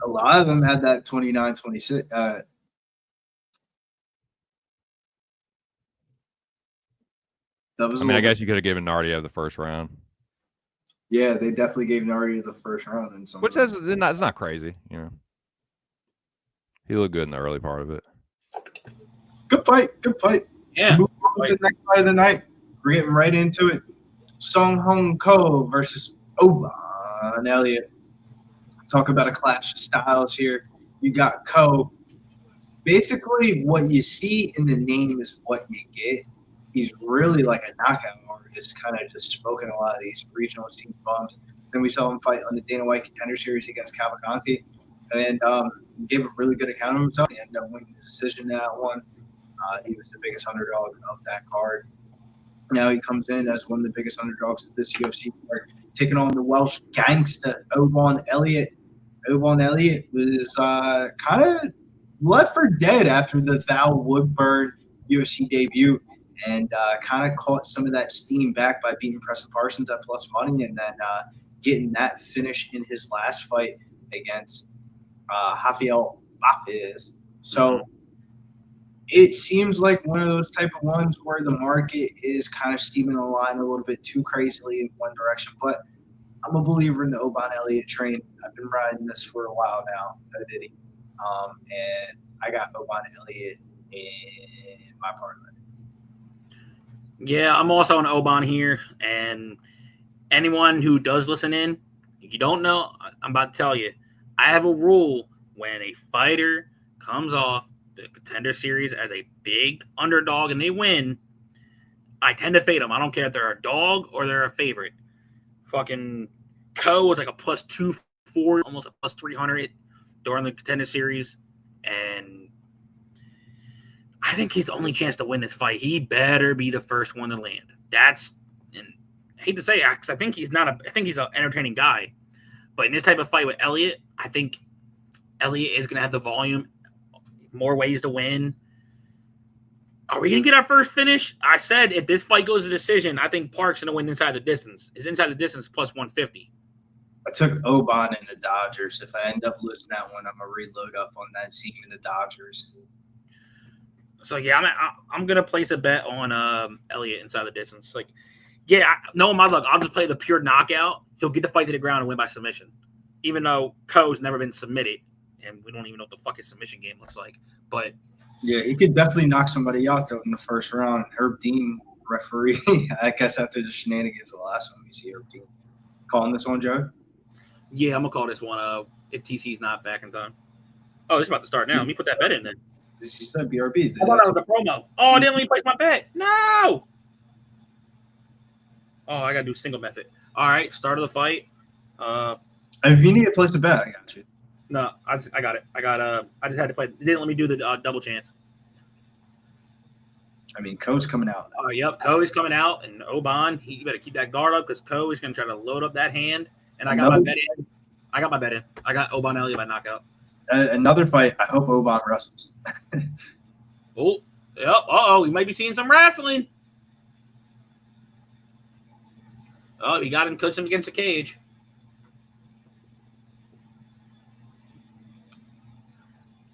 A lot of them had that 29-26. I guess you could have given Nardiev the first round. Yeah, they definitely gave Nardiev the first round. It's not crazy, you know. He looked good in the early part of it. Good fight. Good fight. Yeah. Move on to the next fight of the night. We're getting right into it. Song Hong Ko versus Oban Elliott. Talk about a clash of styles here. You got Ko. Basically, what you see in the name is what you get. He's really like a knockout artist, kind of just smoking a lot of these regional team bumps. Then we saw him fight on the Dana White Contender Series against Cavalcanti, and gave a really good account of himself. He ended up winning the decision in that one. He was the biggest underdog of that card. Now he comes in as one of the biggest underdogs of this UFC card, taking on the Welsh gangster, Oban Elliott. Oban Elliott was kind of left for dead after the Val Woodburn UFC debut, and kind of caught some of that steam back by beating Preston Parsons at plus money, and then getting that finish in his last fight against Rafael. So it seems like one of those type of ones where the market is kind of steaming the line a little bit too crazily in one direction. But I'm a believer in the Oban Elliott train. I've been riding this for a while now. No diddy. And I got Oban Elliott in my parlay. Yeah, I'm also on Oban here. And anyone who does listen in, if you don't know, I'm about to tell you. I have a rule when a fighter comes off the Contender Series as a big underdog and they win, I tend to fade them. I don't care if they're a dog or they're a favorite. Fucking Co was like a plus 240, almost a plus 300 during the Contender Series. And I think he's the only chance to win this fight. He better be the first one to land. And I hate to say it, because I think he's an entertaining guy. But in this type of fight with Elliott, I think Elliott is going to have the volume, more ways to win. Are we going to get our first finish? I said if this fight goes to decision, I think Park's going to win inside the distance. Is inside the distance plus 150. I took Oban and the Dodgers. If I end up losing that one, I'm going to reload up on that team in the Dodgers. So, yeah, I'm going to place a bet on Elliott inside the distance. Knowing my luck, I'll just play the pure knockout. He'll get the fight to the ground and win by submission. Even though Co's never been submitted, and we don't even know what the fuck his submission game looks like. But yeah, he could definitely knock somebody out though in the first round. Herb Dean, referee, I guess after the shenanigans of the last one, we see Herb Dean calling this one, Joe. Yeah, I'm gonna call this one. If TC's not back in time. Oh, it's about to start now. Let me put that bet in then. She said BRB. I thought that was a promo. Oh, I didn't let me place my bet. No. Oh, I gotta do single method. All right, start of the fight. If you need to place a bet, I got you. No, I got it. I just had to play. It didn't let me do the double chance. I mean, Co's coming out. Yep, Co is coming out, and Oban, you better keep that guard up because Co is going to try to load up that hand. And I got my bet in. I got Oban Elliott by knockout. Another fight. I hope Oban wrestles. Oh, yep. We might be seeing some wrestling. Oh, he got him, coached him against the cage.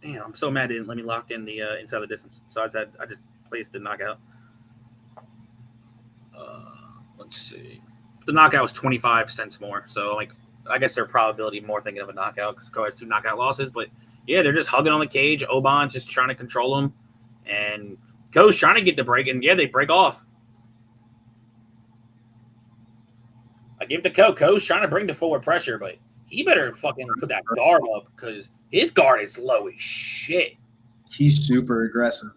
Damn, I'm so mad they didn't let me lock in the inside the distance. So I just placed the knockout. Let's see. The knockout was 25 cents more. So, I guess their probability more thinking of a knockout because Co has 2 knockout losses. But, yeah, they're just hugging on the cage. Oban's just trying to control him. And Co's trying to get the break. And, yeah, they break off. I give it to Co. Co's trying to bring the forward pressure, but he better fucking put that guard up because his guard is low as shit. He's super aggressive.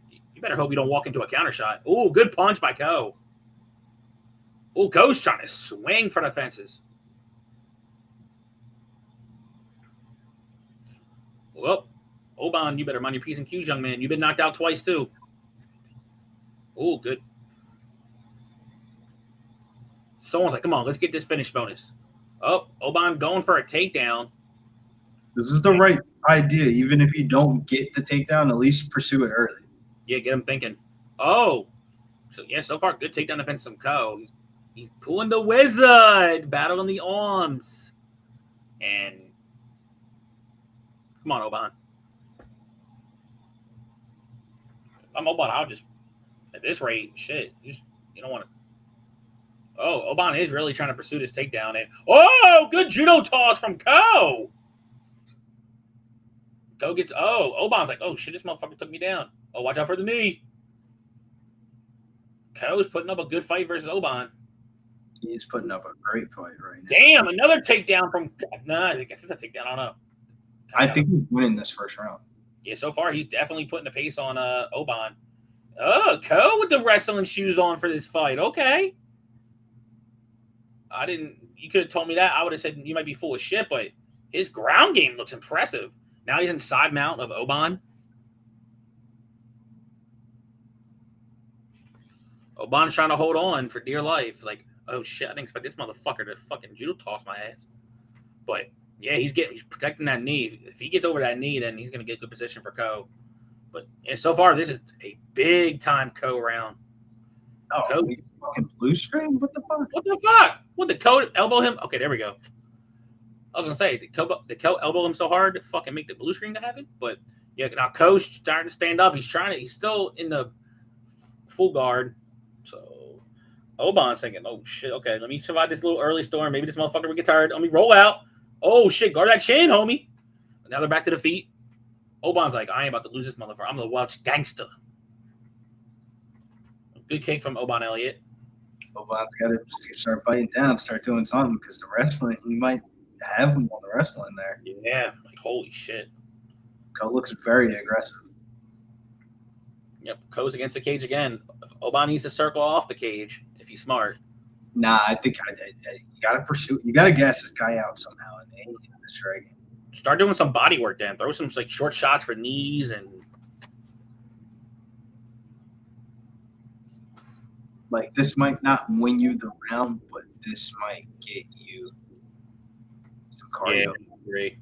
You better hope you don't walk into a counter shot. Oh, good punch by Co. Oh, Co's trying to swing for the fences. Well, Oban, you better mind your P's and Q's, young man. You've been knocked out twice, too. Oh, good. Someone's like, come on, let's get this finish bonus. Oh, Oban going for a takedown. This is the right idea. Even if you don't get the takedown, at least pursue it early. Yeah, get him thinking. Oh. So, yeah, so far, good takedown defense from Co. He's pulling the wizard. Battle in the arms. And come on, Oban. I'm Oban. I'll just, at this rate, shit. You don't want to. Oh, Oban is really trying to pursue this takedown. And good judo toss from Co. Co gets, Oban's like, oh, shit, this motherfucker took me down. Oh, watch out for the knee. Co's putting up a good fight versus Oban. He's putting up a great fight right now. Damn, another takedown from, I guess it's a takedown. I don't know. I think he's winning this first round. Yeah, so far he's definitely putting the pace on Oban. Oh, Co with the wrestling shoes on for this fight. Okay. You could have told me that. I would have said you might be full of shit, but his ground game looks impressive. Now he's in side mount of Oban. Oban's trying to hold on for dear life. Like, oh shit, I didn't expect this motherfucker to fucking judo toss my ass. But yeah, he's protecting that knee. If he gets over that knee, then he's gonna get good position for Ko. But yeah, so far this is a big time Ko round. Oh, Ko, fucking blue screen? What the fuck? what the fuck? What, the Ko elbow him? Okay, there we go. I was gonna say did Ko elbow him so hard to fucking make the blue screen to happen? But yeah, now Ko's starting to stand up. He's still in the full guard. So Oban's thinking, oh shit, okay, let me survive this little early storm. Maybe this motherfucker will get tired. Let me roll out. Oh shit, guard that chin, homie. Now they're back to the feet. Oban's like, I ain't about to lose this motherfucker. I'm the Welch gangster. Good kick from Oban Elliott. Oban's got to start biting down, start doing something, because the wrestling, he might have him on the wrestling there. Yeah, like holy shit. Ko looks very aggressive. Yep, Ko's against the cage again. Oban needs to circle off the cage if he's smart. Nah, I think you got to pursue. You got to gas this guy out somehow in the striking. Start doing some body work then. Throw some like short shots for knees and like this might not win you the round, but this might get you some cardio. yeah, agree.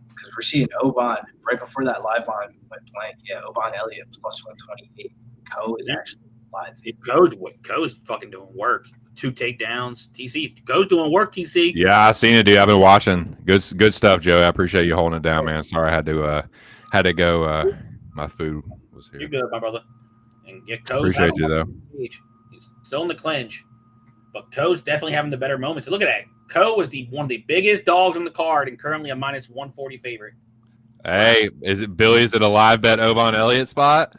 Because we're seeing Oban right before that live line went blank. Yeah, Oban Elliott plus 128. Ko is actually live. Ko's fucking doing work. 2 takedowns. TC. Ko's doing work, TC. Yeah, I've seen it, dude. I've been watching. Good stuff, Joe. I appreciate you holding it down, man. Sorry I had to go. My food was here. You're good, my brother. And yeah, Ko's Appreciate you though. He's still in the clinch. But Ko's definitely having the better moments. Look at that. Ko is one of the biggest dogs on the card and currently a minus 140 favorite. Hey, is it a live bet Oban Elliott spot?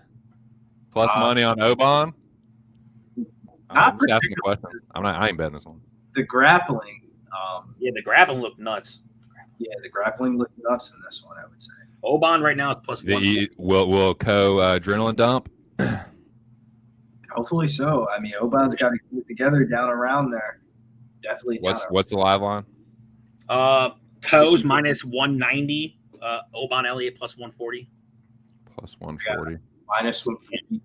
Plus money on Oban? I'm just asking a question. I ain't betting this one. The grappling. The grappling looked nuts. Yeah, the grappling looked nuts in this one, I would say. Oban right now is plus 1. Will Ko adrenaline dump? Hopefully so. I mean, Oban's got to keep it together down around there. Definitely. What's the live line? Ko's minus 190. Oban Elliott plus 140. Plus 140. Yeah. Minus 152.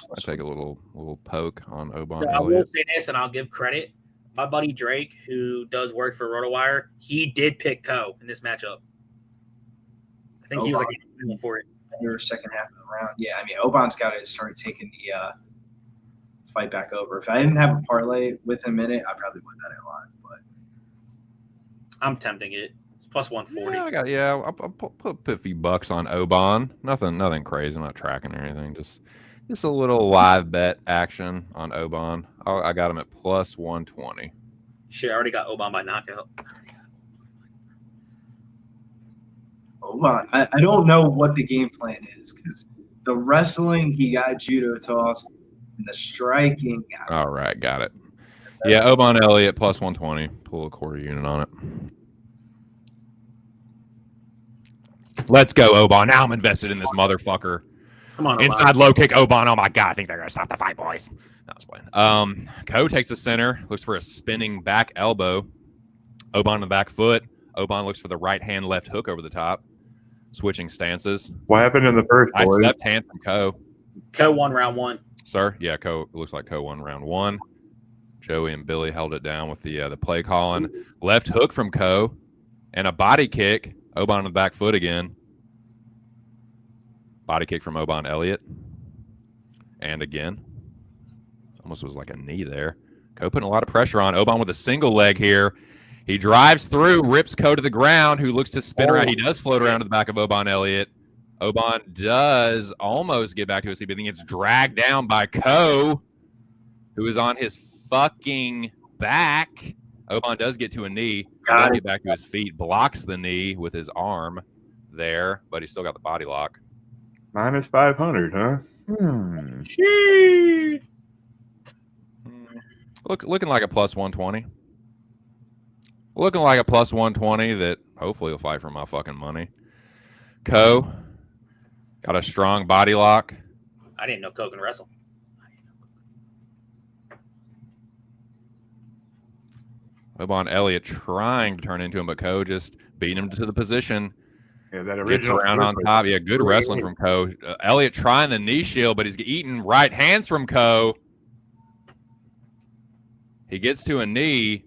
I'll take a little poke on Oban So Elliott. I will say this, and I'll give credit. My buddy Drake, who does work for RotoWire, he did pick Ko in this matchup. I think he was like for it. Your second half of the round. Yeah, I mean, Oban's got to start taking the fight back over. If I didn't have a parlay with him in it, I probably would bet it a lot. But I'm tempting it. It's plus 140. I'll put a few bucks on Oban. Nothing crazy. I'm not tracking or anything. Just a little live bet action on Oban. I got him at plus 120. Shit, I already got Oban by knockout. Oban, I don't know what the game plan is because the wrestling, he got judo toss, and the striking. All right, got it. Yeah, Oban Elliott plus 120. Pull a quarter unit on it. Let's go, Oban. Now I'm invested in this motherfucker. Come on, Oban. Inside low kick, Oban. Oh my god, I think they're gonna stop the fight, boys. No, I was playing. Ko takes the center, looks for a spinning back elbow. Oban on the back foot. Oban looks for the right hand, left hook over the top. Switching stances. What happened in the first, Nice boys? left hand from Ko. Ko won round 1. Sir, yeah, Ko. It looks like Ko won round 1. Joey and Billy held it down with the play calling. Left hook from Ko, and a body kick. Oban on the back foot again. Body kick from Oban Elliott. And again. Almost was like a knee there. Ko putting a lot of pressure on. Oban with a single leg here. He drives through, rips Ko to the ground, who looks to spin around. He does float around to the back of Oban Elliott. Oban does almost get back to his feet, but then gets dragged down by Ko, who is on his fucking back. Oban does get to a knee. Does get back to his feet. Blocks the knee with his arm there, but he's still got the body lock. Minus 500, huh? Looking like a plus 120. Looking like a plus 120 that hopefully will fight for my fucking money. Ko got a strong body lock. I didn't know Ko can wrestle. Oban Elliott trying to turn into him, but Ko just beating him to the position. Yeah, that Gets original around on top. Yeah, good wrestling from Ko. Elliott trying the knee shield, but he's eating right hands from Ko. He gets to a knee.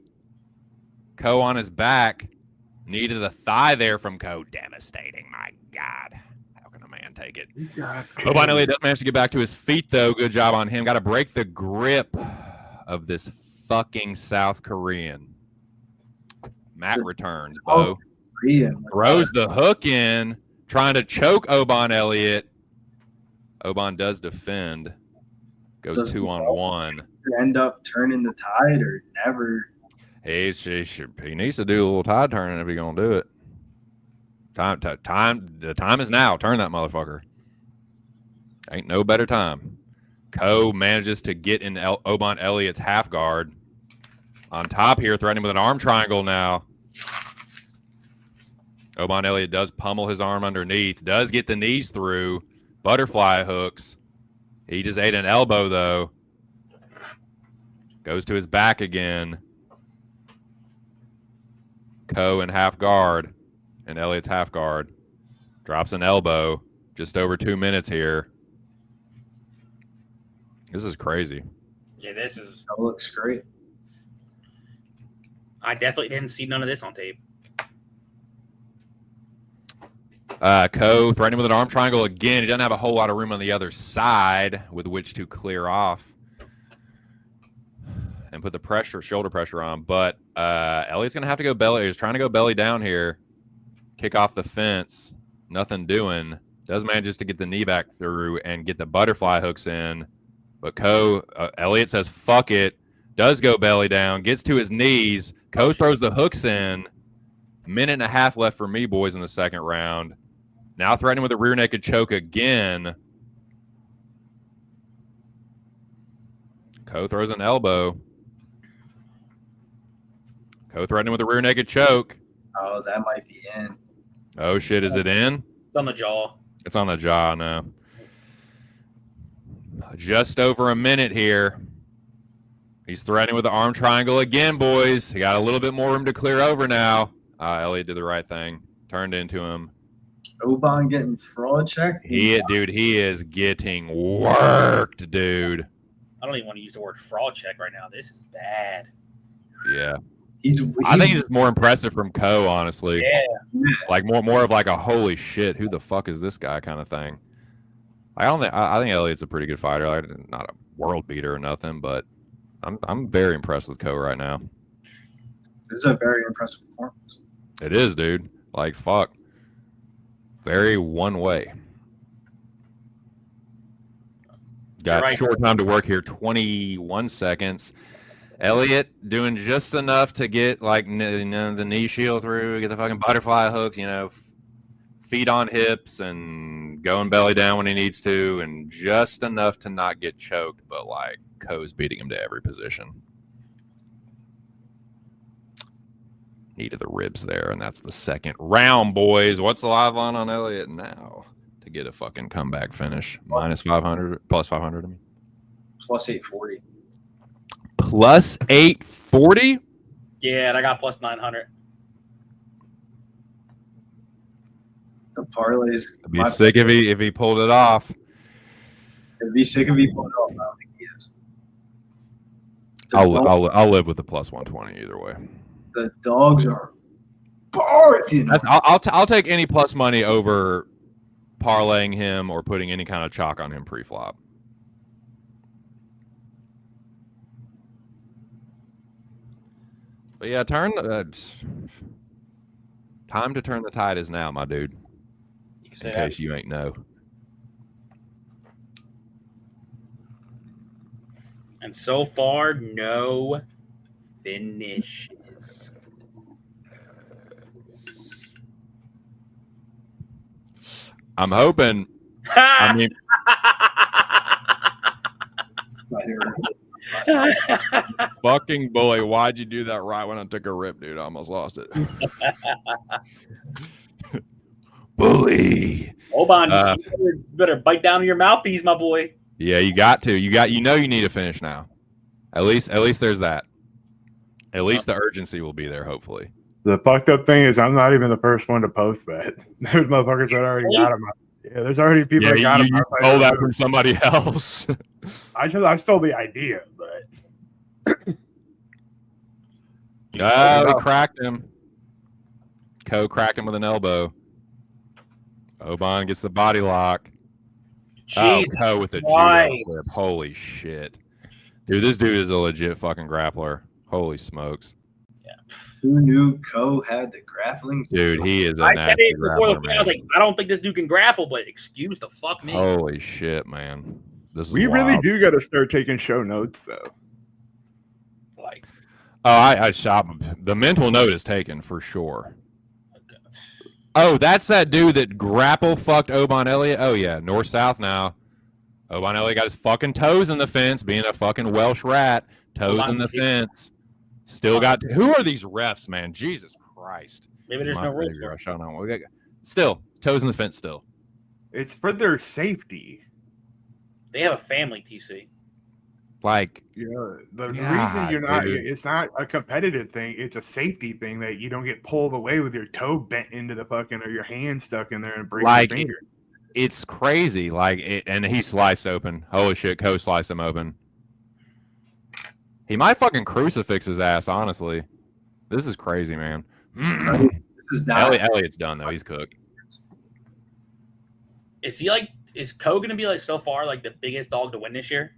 Ko on his back. Knee to the thigh there from Ko. Devastating. My God. How can a man take it? Oban Elliott does manage to get back to his feet, though. Good job on him. Got to break the grip of this fucking South Korean. Matt returns, Bo. Throws the hook in, trying to choke Oban Elliott. Oban does defend. Goes 2-on-1. End up turning the tide or never? He needs to do a little tide turning if he's gonna do it. The time is now. Turn that motherfucker. Ain't no better time. Ko manages to get in Oban Elliott's half guard. On top here, threatening with an arm triangle now. Oban Elliott does pummel his arm underneath. Does get the knees through. Butterfly hooks. He just ate an elbow, though. Goes to his back again. Ko in half guard. And Elliott's half guard. Drops an elbow. Just over 2 minutes here. This is crazy. Yeah, this is. That looks great. I definitely didn't see none of this on tape. Ko threatening with an arm triangle again. He doesn't have a whole lot of room on the other side with which to clear off and put the pressure, shoulder pressure on. But Elliott's going to have to go belly. He's trying to go belly down here. Kick off the fence. Nothing doing. Does manage to get the knee back through and get the butterfly hooks in. But Elliott says, fuck it. Does go belly down. Gets to his knees. Ko throws the hooks in. Minute and a half left for me, boys, in the second round. Now threatening with a rear naked choke again. Ko throws an elbow. Ko threatening with a rear naked choke. Oh, that might be in. Oh, shit. Is it in? It's on the jaw. It's on the jaw now. Just over a minute here. He's threatening with the arm triangle again, boys. He got a little bit more room to clear over now. Elliott did the right thing. Turned into him. Oban getting fraud checked? Dude, he is getting worked, dude. I don't even want to use the word fraud check right now. This is bad. Yeah. I think he's more impressive from Ko, honestly. Yeah. Like more of like a holy shit, who the fuck is this guy kind of thing. I think Elliott's a pretty good fighter. Like, not a world beater or nothing, but I'm very impressed with Ko right now. This is a very impressive performance. It is, dude. Like, fuck. Very one way. Got right. Short time to work here, 21 seconds. Elliott doing just enough to get like the knee shield through, get the fucking butterfly hooks, feet on hips and going belly down when he needs to, and just enough to not get choked, but like Ko's beating him to every position. Knee to the ribs there, and that's the second round, boys. What's the live line on Elliott now to get a fucking comeback finish? Minus 500, plus 500, I mean. Plus 840. Plus 840? Yeah, and I got plus 900. The parlays. I'd be sick if he pulled it off. It'd be sick if he pulled it off. I don't think he is. I'll live with the plus 120 either way. The dogs are barking. I'll take any plus money over parlaying him or putting any kind of chalk on him pre-flop. But yeah, time to turn the tide is now, my dude. In case you ain't know. And so far, no finishes. I'm hoping. I mean, fucking bully, why'd you do that right when I took a rip, dude? I almost lost it. Bully. Oban, you better bite down your mouthpiece, my boy. Yeah, you got to. You need to finish now. At least there's that. At least the urgency will be there, hopefully. The fucked up thing is I'm not even the first one to post that. There's motherfuckers that already got him. Yeah, there's already people that got him. You stole that from somebody else. I stole the idea, but Oh, he cracked him. Ko cracked him with an elbow. Oban gets the body lock. Jesus Ko with a judo Christ. flip. Holy shit. Dude, this dude is a legit fucking grappler. Holy smokes. Who knew Ko had the grappling? Dude, he is a I nasty said it before the grappler, fight. I was like, man. I don't think this dude can grapple, but excuse the fuck me. Holy shit, man. This is We wild. really do got to start taking show notes, though. Like, Oh, I shot him. The mental note is taken for sure. Oh, that's that dude that grapple fucked Oban Elliott. Oh yeah, north south now. Oban Elliott got his fucking toes in the fence, being a fucking Welsh rat. Toes in the fence. Still got. Who are these refs, man? Jesus Christ. maybe there's no rules. I shot on. Still toes in the fence. Still. It's for their safety. They have a family, TC. Like, The reason God, you're not, dude. it's not a competitive thing. It's a safety thing that you don't get pulled away with your toe bent into the fucking or your hand stuck in there and break Like, your finger. it's crazy. Like, and he sliced open. Holy shit, Ko sliced him open. He might fucking crucifix his ass, honestly. This is crazy, man. This is not. Elliott's done, though. He's cooked. Is he like? Is Ko gonna be like so far like the biggest dog to win this year?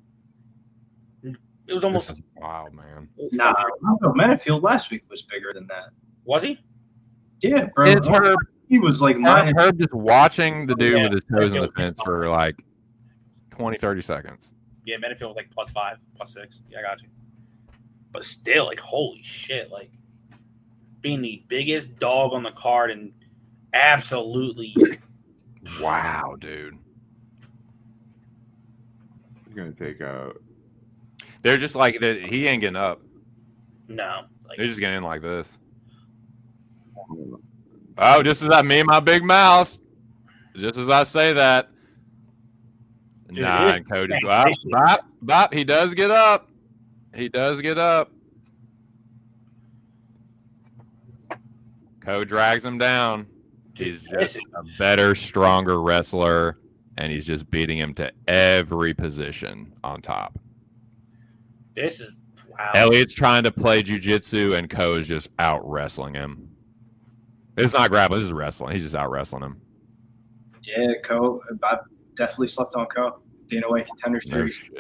It was almost. This is wild, man. Nah, Rafael Menifield last week was bigger than that. Was he? Yeah, bro. It's Herb. He was like mine. Herb just watching the dude Yeah, with his toes in the Menifield- fence for like 20, 30 seconds. Yeah, Menifield was like +5, +6. Yeah, I got you. But still, like, holy shit, like being the biggest dog on the card and absolutely. Wow, dude. He's gonna take out. They're just like, he ain't getting up. No, like, They're just getting in like this. Oh, just as I mean my big mouth. Just as I say that. Dude, Nah, it is and Ko just fantastic. bop. He does get up. He does get up. Ko drags him down. He's just a better, stronger wrestler, and he's just beating him to every position on top. this is wow. Elliott's trying to play jiu-jitsu, and Ko is just out wrestling him. It's not grappling, this is wrestling. He's just out wrestling him. Yeah, Ko. I definitely slept on Ko. Dana White Contender No Series. shit.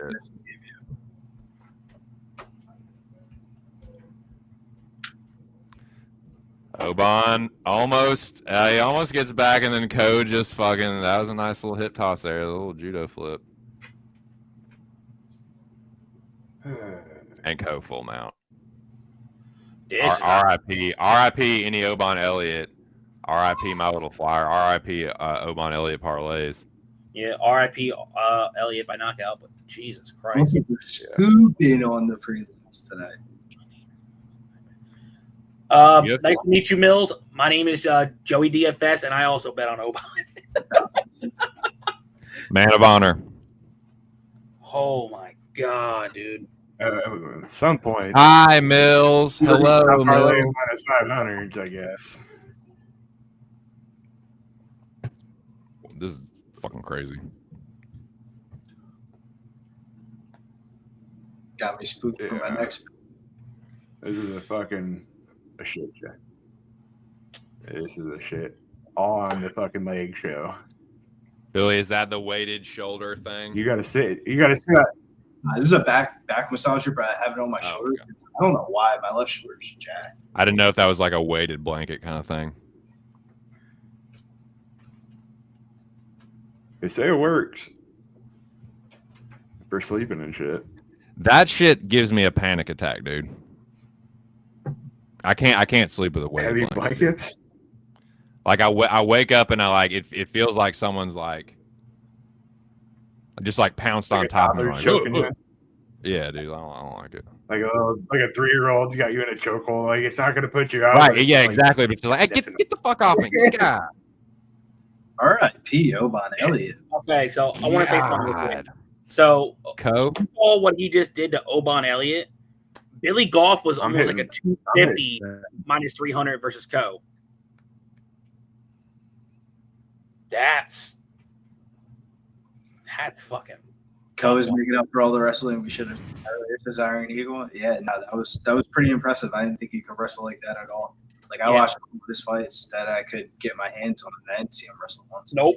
Oban almost he almost gets back, and then Ko just fucking, that was a nice little hip toss there, a little judo flip. And Ko full mount. This is RIP any Oban Elliott. RIP my little flyer. RIP Oban Elliott parlays. yeah, RIP Elliott by knockout, but Jesus I Christ. think we're scooping on the prelims today. Beautiful. Nice to meet you, Mills. My name is Joey DFS, and I also bet on Oban. Man of honor. Oh my god, dude. At some point. Hi, Mills. Hello, I'll parlay Mills. minus 500, I guess. This is fucking crazy. Got me spooked for my Yeah. next. This is a shit show. This is a shit on the fucking leg show. Billy, is that the weighted shoulder thing? You gotta sit. You gotta sit. This is a back massager, but I have it on my Oh, shoulder. okay. I don't know why my left shoulder's jacked. I didn't know if that was like a weighted blanket kind of thing. They say it works for sleeping and shit. That shit gives me a panic attack, dude. I can't sleep with a weighted Heavy blanket. blankets. Like I wake up and I like it feels like someone's like just like pounced on Like a top of me. toddler Like, choking "Oh, you. oh." Yeah, dude, I don't like it. Like a 3-year-old got you in a chokehold. Like it's not gonna put you out. Right? but it's Yeah, like- exactly. But she's like, hey, get the fuck off me. God. R.I.P. Oban Elliott. Okay, so I want to say something real quick. God. So, Co. all what he just did to Oban Elliott, Billy Goff was I'm almost like a hitting- 250 minus 300 versus Ko. That's fucking Co's making up for all the wrestling we should have earlier as Iron Eagle. Yeah, no, that was pretty impressive. I didn't think he could wrestle like that at all. Like I watched his fights that I could get my hands on, and I didn't see him wrestle once. Nope.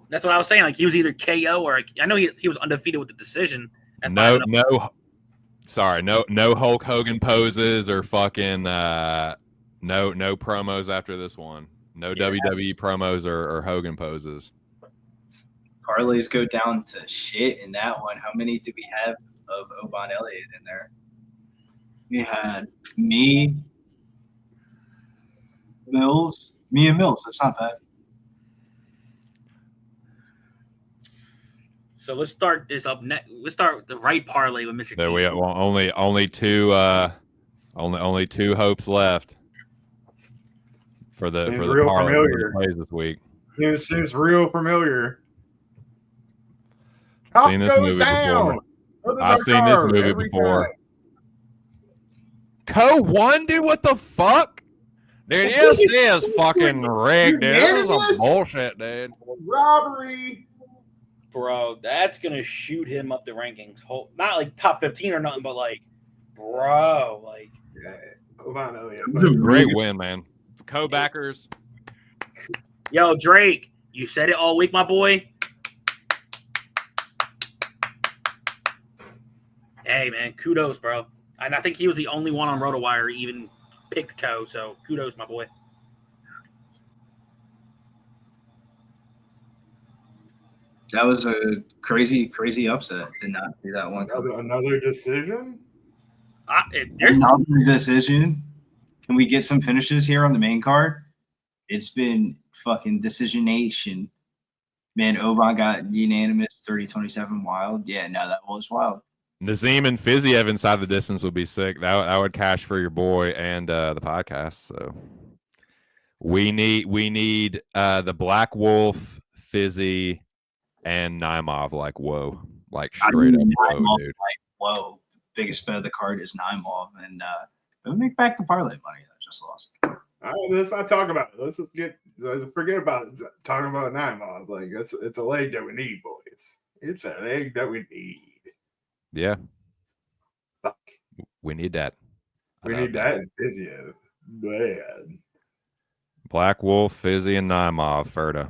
That's what I was saying. Like he was either KO or I know he was undefeated with the decision. No Hulk Hogan poses or fucking no promos after this one. No WWE promos or Hogan poses. Parlays go down to shit in that one. How many do we have of Oban Elliott in there? We had me and Mills. That's not bad. So let's start this up next. Let's start with the right parlay with Mr. There TC. we have only two only two hopes left for the parlay plays this week. It seems real familiar. I've seen this movie before. I've seen this movie before. Co won, dude. What the fuck? Dude, this is fucking rigged, dude. This is some bullshit, dude. Robbery. Bro, that's going to shoot him up the rankings. Not like top 15 or nothing, but like, bro, like. Oban Elliott. Great win, man. Co-backers. Yo, Drake, you said it all week, my boy. Hey, man, kudos, bro. And I think he was the only one on RotoWire even picked Co, so kudos, my boy. That was a crazy upset. Did not see that one. Another decision? There's Another decision. Can we get some finishes here on the main card? It's been fucking decisionation. Man, Oban got unanimous 30-27 wild. Yeah, no, that was wild. Nazim and Fiziev inside the distance would be sick. That would cash for your boy and the podcast. So we need the Black Wolf, Fizzy, and Naimov. Like whoa, like straight up whoa, dude. Like whoa, biggest bet of the card is Naimov, and we'll make back the parlay money that I just lost. All right, let's not talk about it. Let's forget about it. Talking about Naimov, like it's a leg that we need, boys. It's a leg that we need. Yeah. Fuck. We need that. We need that and Fiziev. Bad. Black Wolf, Fizzy, and Naimov, Ferda.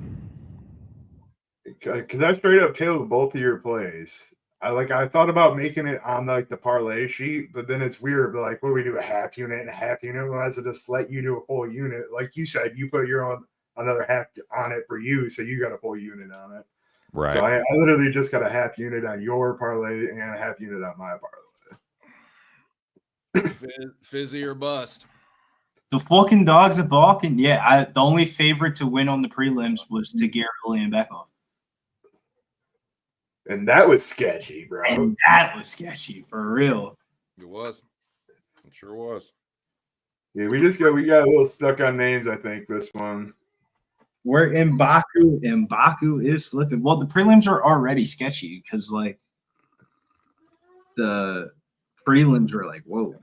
Because I straight up killed both of your plays. I thought about making it on like the parlay sheet, but then it's weird. But like, what do we do? A half unit and a half unit? We might as well just let you do a full unit. Like you said, you put your own another half on it for you, so you got a full unit on it. Right. So I literally just got a half unit on your parlay and a half unit on my parlay. Fizzy or bust. The fucking dogs are balking. Yeah, the only favorite to win on the prelims was Tagliarelli and Beckhoff. And that was sketchy, bro. And that was sketchy, for real. It was. It sure was. Yeah, we got a little stuck on names, I think, this one. We're in Baku, and Baku is flipping. Well, the prelims are already sketchy because, like, the prelims were like, whoa.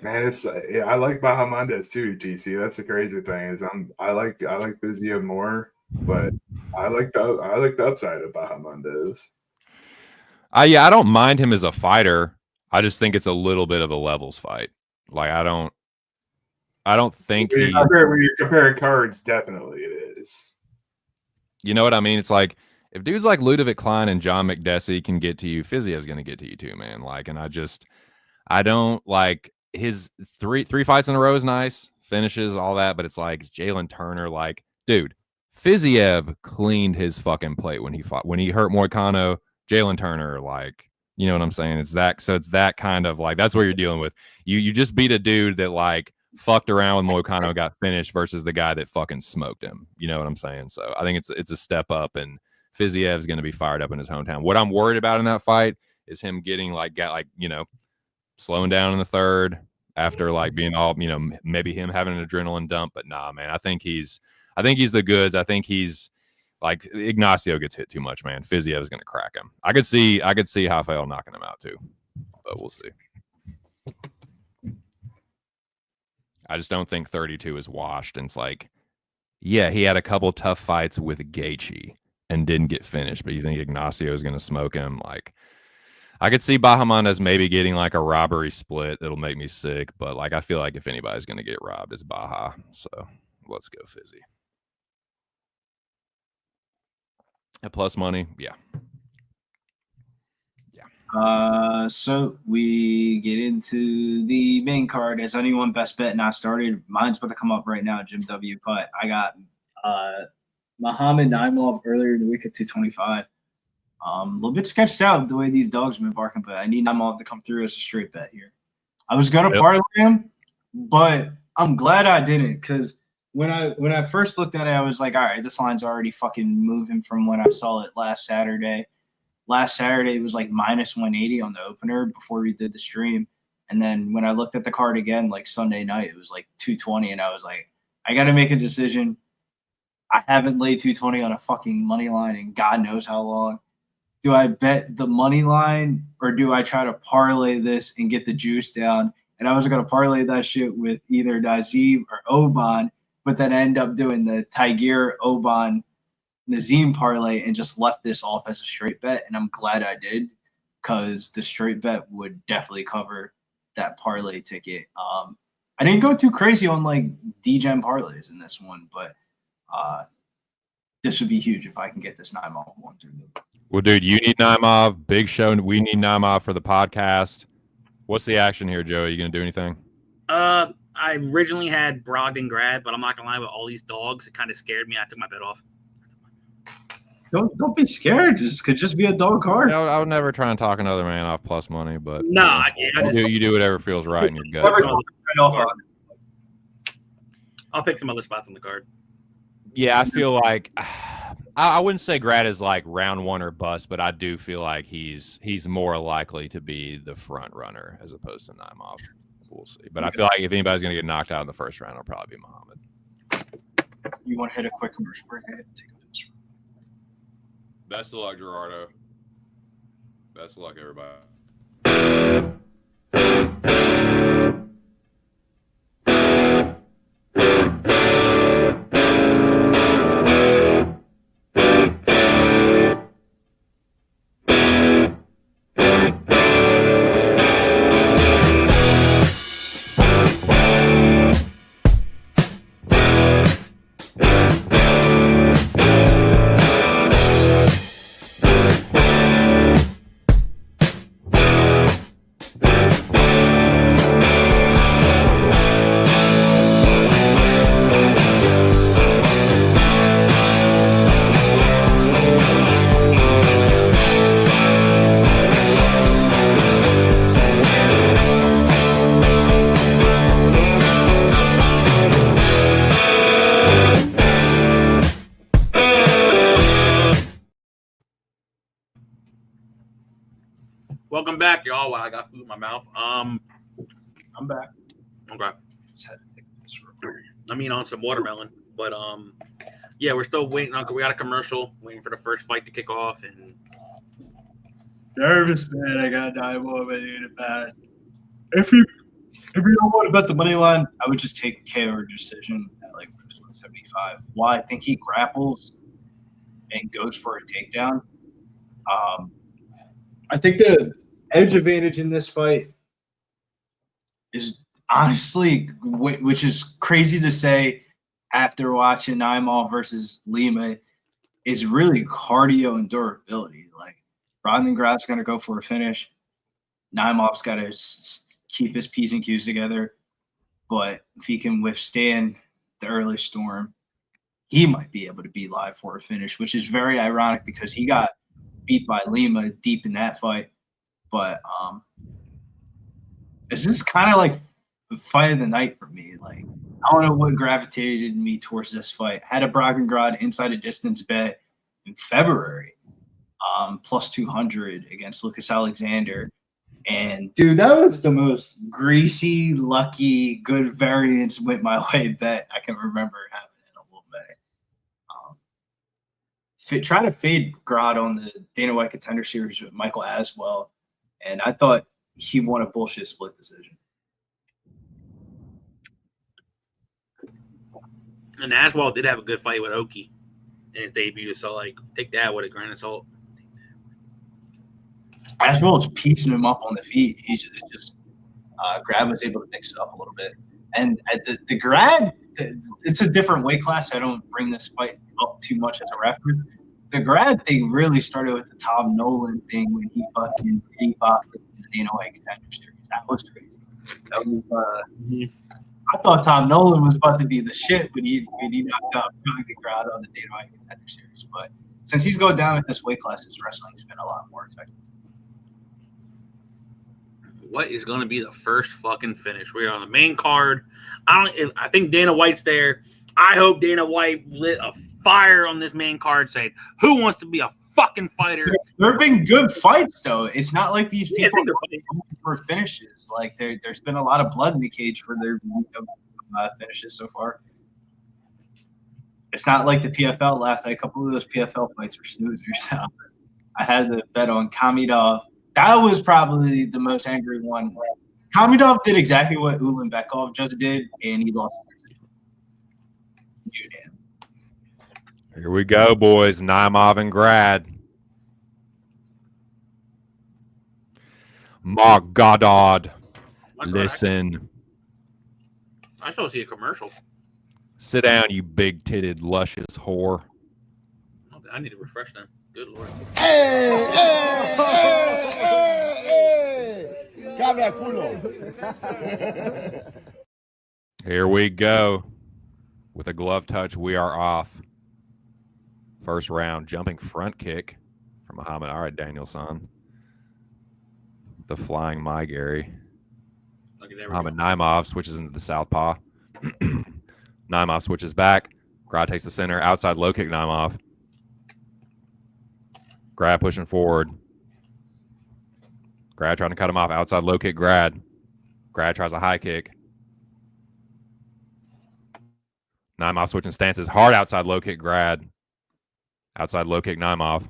Man, I like Bahamondes too, TC. That's the crazy thing is I like Fiziev more, but I like the upside of Bahamondes. Yeah, I don't mind him as a fighter. I just think it's a little bit of a levels fight. Like I don't think when you're comparing cards, definitely it is. You know what I mean? It's like if dudes like Ludovic Klein and John McDessie can get to you, Fiziev's going to get to you too, man. Like, and I don't like his three fights in a row is nice, finishes, all that, but it's like Jalen Turner, like, dude, Fiziev cleaned his fucking plate when he fought. When he hurt Moicano, Jalen Turner, like, you know what I'm saying? It's that kind of like that's what you're dealing with. You just beat a dude that like fucked around with Moicano, got finished versus the guy that fucking smoked him. You know what I'm saying? So I think it's a step up, and Fiziev's going to be fired up in his hometown. What I'm worried about in that fight is him getting slowing down in the third after like being all, maybe him having an adrenaline dump. But nah, man, I think he's the goods. I think he's like Ignacio gets hit too much, man. Fiziev is going to crack him. I could see Rafael knocking him out too, but we'll see. I just don't think 32 is washed. And it's like, yeah, he had a couple tough fights with Gaethje, and didn't get finished, but you think Ignacio is going to smoke him. Like, I could see Bahamondes maybe getting like a robbery split that'll make me sick, but like I feel like if anybody's going to get robbed, it's Baha. So let's go Fizzy. At plus money, yeah. So we get into the main card. Has anyone best bet not started? Mine's about to come up right now, Jim W. But I got Muhammad Naimov earlier in the week at 225. A little bit sketched out the way these dogs have been barking, but I need Naimov to come through as a straight bet here. I was gonna parlay him, but I'm glad I didn't, because when I first looked at it, I was like, all right, this line's already fucking moving from when I saw it last Saturday. Last Saturday, it was like minus 180 on the opener before we did the stream. And then when I looked at the card again, like Sunday night, it was like 220. And I was like, I got to make a decision. I haven't laid 220 on a fucking money line in God knows how long. Do I bet the money line, or do I try to parlay this and get the juice down? And I was going to parlay that shit with either Nazim or Oban, but then I end up doing the Tiger Oban Nazim parlay and just left this off as a straight bet, and I'm glad I did, because the straight bet would definitely cover that parlay ticket. I didn't go too crazy on like DGen parlays in this one, but this would be huge if I can get this Naimov one through. Well, dude, you need Naimov. Big show. We need Naimov for the podcast. What's the action here, Joe? Are you going to do anything? I originally had Bogdan Grad, but I'm not going to lie, with all these dogs, it kind of scared me. I took my bet off. Don't be scared. This could just be a dog card. I would never try and talk another man off plus money, but no, you do whatever feels right in your gut. I'll pick some other spots on the card. Yeah, I feel like I wouldn't say Grad is like round one or bust, but I do feel like he's more likely to be the front runner as opposed to Naimov. We'll see. But I feel like if anybody's going to get knocked out in the first round, it'll probably be Muhammad. You want to hit a quick commercial break? Take a picture. Best of luck, Gerardo. Best of luck, everybody. Welcome back, y'all. Wow, I got food in my mouth. I'm back. Okay. Just had to take this real quick. I mean, on some watermelon, but yeah, we're still waiting on. We got a commercial, waiting for the first fight to kick off, and Nervous, man. I got to die more, but I need it bad. If you don't want to bet the money line, I would just take KO decision at like 175. Why? I think he grapples and goes for a takedown. I think the edge advantage in this fight is honestly, which is crazy to say after watching Naimov versus Lima, is really cardio and durability. Like, Bogdan Grad's going to go for a finish. Naimov's got to keep his P's and Q's together. But if he can withstand the early storm, he might be able to be live for a finish, which is very ironic because he got beat by Lima deep in that fight. But this is kind of like the fight of the night for me. Like, I don't know what gravitated me towards this fight. Had a Bogdan Grad inside a distance bet in February, plus 200 against Lucas Alexander. And, dude, that was the most greasy, lucky, good variance went my way bet I can remember having in a little bit. Try to fade Grad on the Dana White Contender Series with Michael Aswell, and I thought he won a bullshit split decision. And Aswell did have a good fight with Oki. in his debut. So, like, take that with a grain of salt. As well as piecing him up on the feet, he just Grad was able to mix it up a little bit. And at the Grad, it's a different weight class. I don't bring this fight up too much as a reference. The Grad thing really started with the Tom Nolan thing when he fucking bopped the Dana White Contender Series. That was crazy. That was I thought Tom Nolan was about to be the shit when he knocked out the Grad on the Dana White Contender Series. But since he's going down at this weight class, his wrestling's been a lot more effective. What is going to be the first fucking finish? We are on the main card. I think Dana White's there. I hope Dana White lit a fire on this main card saying, who wants to be a fucking fighter? There have been good fights, though. It's not like these people are fighting for finishes. Like, there's been a lot of blood in the cage for their finishes so far. It's not like the PFL last night. A couple of those PFL fights were snoozers. I had to bet on Kamidov. That was probably the most angry one. Kamidov did exactly what Ulanbekov just did, and he lost. Here we go, boys. Naimov and Grad. My God, listen. I still see a commercial. Sit down, you big-titted, luscious whore. Okay, I need to refresh that. Good Lord. Hey! Cabra culo. Here we go. With a glove touch, we are off. First round, jumping front kick from Muhammad. All right, Danielson. The flying my Gary. Muhammad Naimov switches into the southpaw. Naimov switches back. Grad takes the center. Outside low kick Naimov. Grad pushing forward. Grad trying to cut him off. Outside low kick Grad. Grad tries a high kick. Naimov switching stances. Hard outside low kick Grad. Outside low kick Naimov.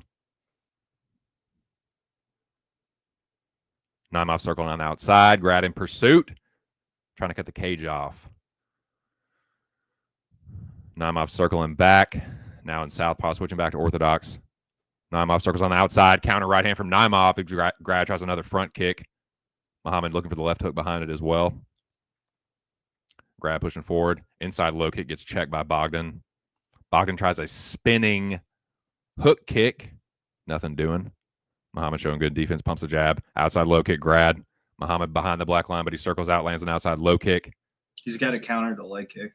Naimov circling on the outside. Grad in pursuit. Trying to cut the cage off. Naimov circling back. Now in southpaw, switching back to orthodox. Naimov circles on the outside. Counter right hand from Naimov. Grad tries another front kick. Muhammad looking for the left hook behind it as well. Grad pushing forward. Inside low kick gets checked by Bogdan. Bogdan tries a spinning hook kick. Nothing doing. Muhammad showing good defense. Pumps a jab. Outside low kick Grad. Muhammad behind the black line, but he circles out, lands an outside low kick. He's got to counter the leg kick.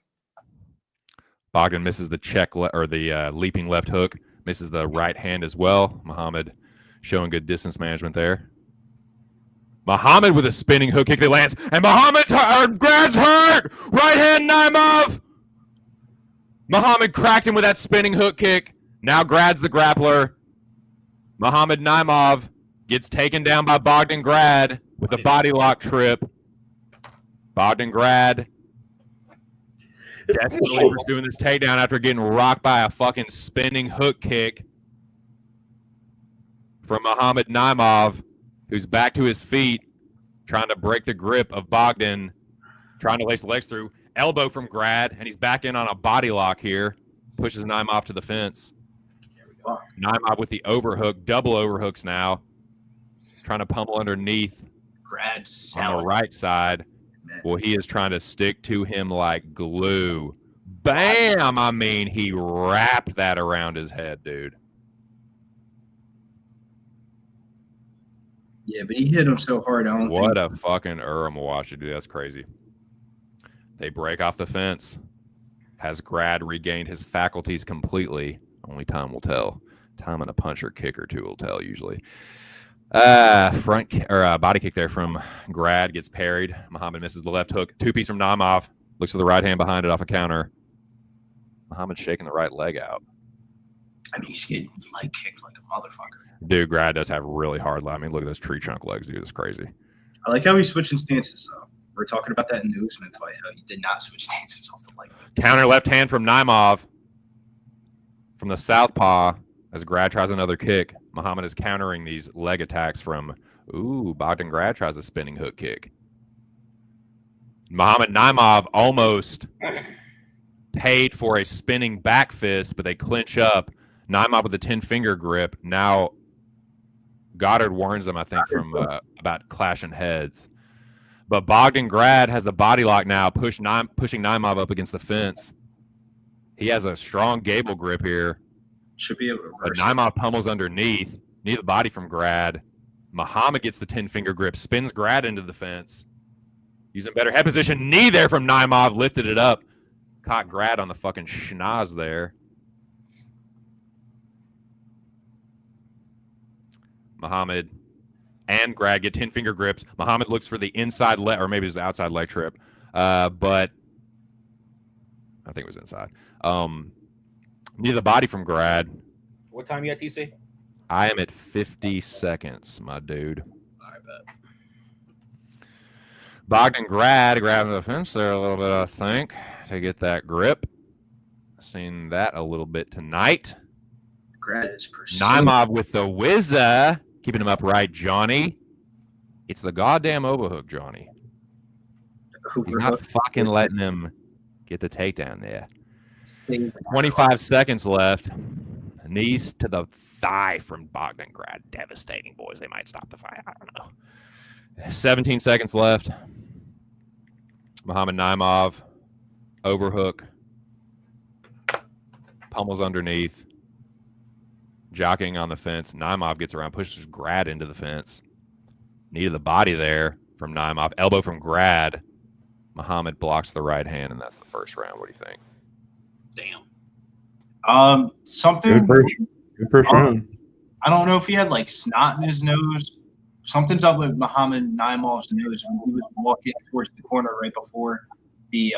Bogdan misses the check or the leaping left hook. Misses the right hand as well. Muhammad showing good distance management there. Muhammad with a spinning hook kick that lands. And Grad's hurt! Right hand Naimov! Muhammad cracked him with that spinning hook kick. Now Grad's the grappler. Muhammad Naimov gets taken down by Bogdan Grad with a body lock trip. Bogdan Grad desperately pursuing this takedown after getting rocked by a fucking spinning hook kick from Muhammad Naimov, who's back to his feet, trying to break the grip of Bogdan, trying to lace the legs through. Elbow from Grad, and he's back in on a body lock here. Pushes Naimov to the fence. Naimov with the overhook, double overhooks now. Trying to pummel underneath. Grad on the right side. Well, he is trying to stick to him like glue. Bam! I mean, he wrapped that around his head, dude. Yeah, but he hit him so hard. What a fucking Uramawashi, dude. That's crazy. They break off the fence. Has Grad regained his faculties completely? Only time will tell. Time and a punch or kick or two will tell usually. Body kick there from Grad gets parried. Muhammad misses the left hook. Two-piece from Naimov. Looks for the right hand behind it off a counter. Muhammad shaking the right leg out. I mean, he's getting leg kicked like a motherfucker. Dude, Grad does have really hard legs. I mean, look at those tree trunk legs, dude. It's crazy. I like how he's switching stances, though. We're talking about that in the Usman fight, how he did not switch stances off the leg. Counter left hand from Naimov from the southpaw as Grad tries another kick. Muhammad is countering these leg attacks from, Bogdan Grad tries a spinning hook kick. Muhammad Naimov almost paid for a spinning back fist, but they clinch up. Naimov with a 10-finger grip. Now Goddard warns him, I think, from about clashing heads. But Bogdan Grad has a body lock now, pushing Naimov up against the fence. He has a strong gable grip here. Should be able to But reverse. Naimov pummels underneath. Knee the body from Grad. Muhammad gets the 10-finger grip, spins Grad into the fence. Using better head position. Knee there from Naimov, lifted it up. Caught Grad on the fucking schnoz there. Muhammad and Grad get 10-finger grips. Muhammad looks for the inside leg, or maybe it was the outside leg trip. But I think it was inside. Knee the body from Grad. What time you at, TC? I am at 50 seconds, my dude. All right, bet. Bogdan Grad grabbing the fence there a little bit, I think, to get that grip. Seen that a little bit tonight. Grad is pursuing. Naimov with the whizza, keeping him upright, Johnny. It's the goddamn overhook, Johnny. He's not fucking letting him get the takedown there. 25 seconds left. Knees to the thigh from Bogdan Grad. Devastating, boys. They might stop the fight. I don't know. 17 seconds left. Muhammad Naimov. Overhook. Pummels underneath. Jockeying on the fence. Naimov gets around, pushes Grad into the fence. Knee to the body there from Naimov. Elbow from Grad. Muhammad blocks the right hand, and that's the first round. What do you think? Damn. Something. Good first round. I don't know if he had like snot in his nose. Something's up with Muhammad Naimov's nose when he was walking towards the corner right before the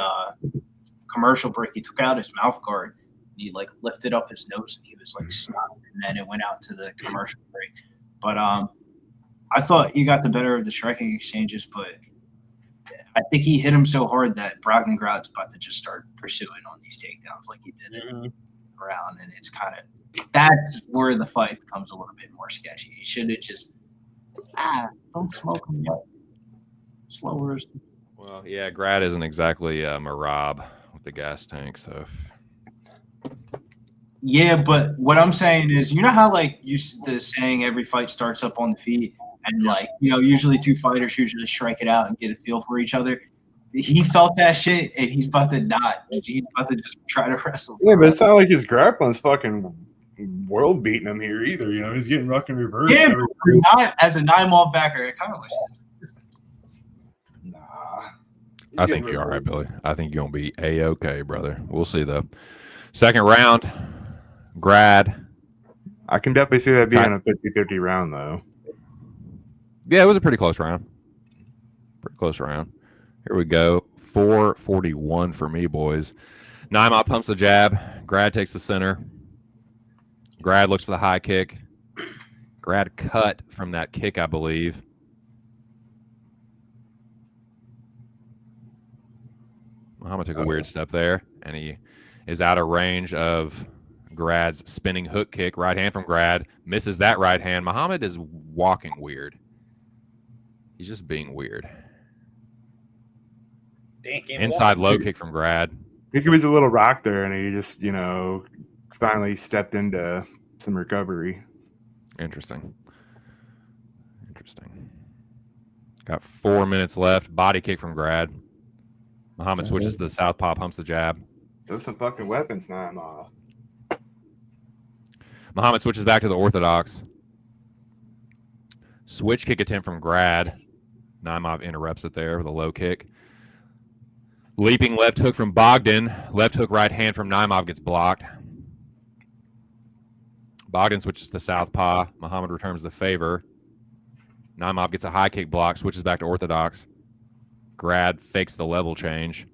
commercial break. He took out his mouth guard. He like lifted up his nose and he was like snot, and then it went out to the commercial break. But I thought he got the better of the striking exchanges, but I think he hit him so hard that Bogdan Grad's about to just start pursuing on these takedowns like he did it around, and it's kind of that's where the fight becomes a little bit more sketchy. He should have just don't smoke him yet. Slower. Well, yeah, Grad isn't exactly Marab with the gas tank, so. Yeah, but what I'm saying is, you know how like the saying every fight starts up on the feet, and like usually two fighters usually strike it out and get a feel for each other. He felt that shit, and he's about to not. He's about to just try to wrestle. Yeah, but it's not like his grappling's fucking world beating him here either. He's getting rock and reverse. Yeah, but not as a 9-mall backer, it kind of looks. Nah. I think you're all right, Billy. I think you're going to be A-okay, brother. We'll see, though. Second round, Grad. I can definitely see that being a 50-50 round, though. Yeah, it was a pretty close round. Pretty close round. Here we go. 4:41 for me, boys. Naimov pumps the jab. Grad takes the center. Grad looks for the high kick. Grad cut from that kick, I believe. Muhammad took a weird step there, and he is out of range of Grad's spinning hook kick. Right hand from Grad. Misses that right hand. Muhammad is walking weird. He's just being weird. Inside low kick from Grad. I think it was a little rock there, and he just, finally stepped into some recovery. Interesting. Got 4 minutes left. Body kick from Grad. Muhammad switches to the southpaw, pumps the jab. Those some fucking weapons now. Muhammad switches back to the orthodox. Switch kick attempt from Grad. Naimov interrupts it there with a low kick. Leaping left hook from Bogdan. Left hook right hand from Naimov gets blocked. Bogdan switches to southpaw. Muhammad returns the favor. Naimov gets a high kick block, switches back to orthodox. Grad fakes the level change.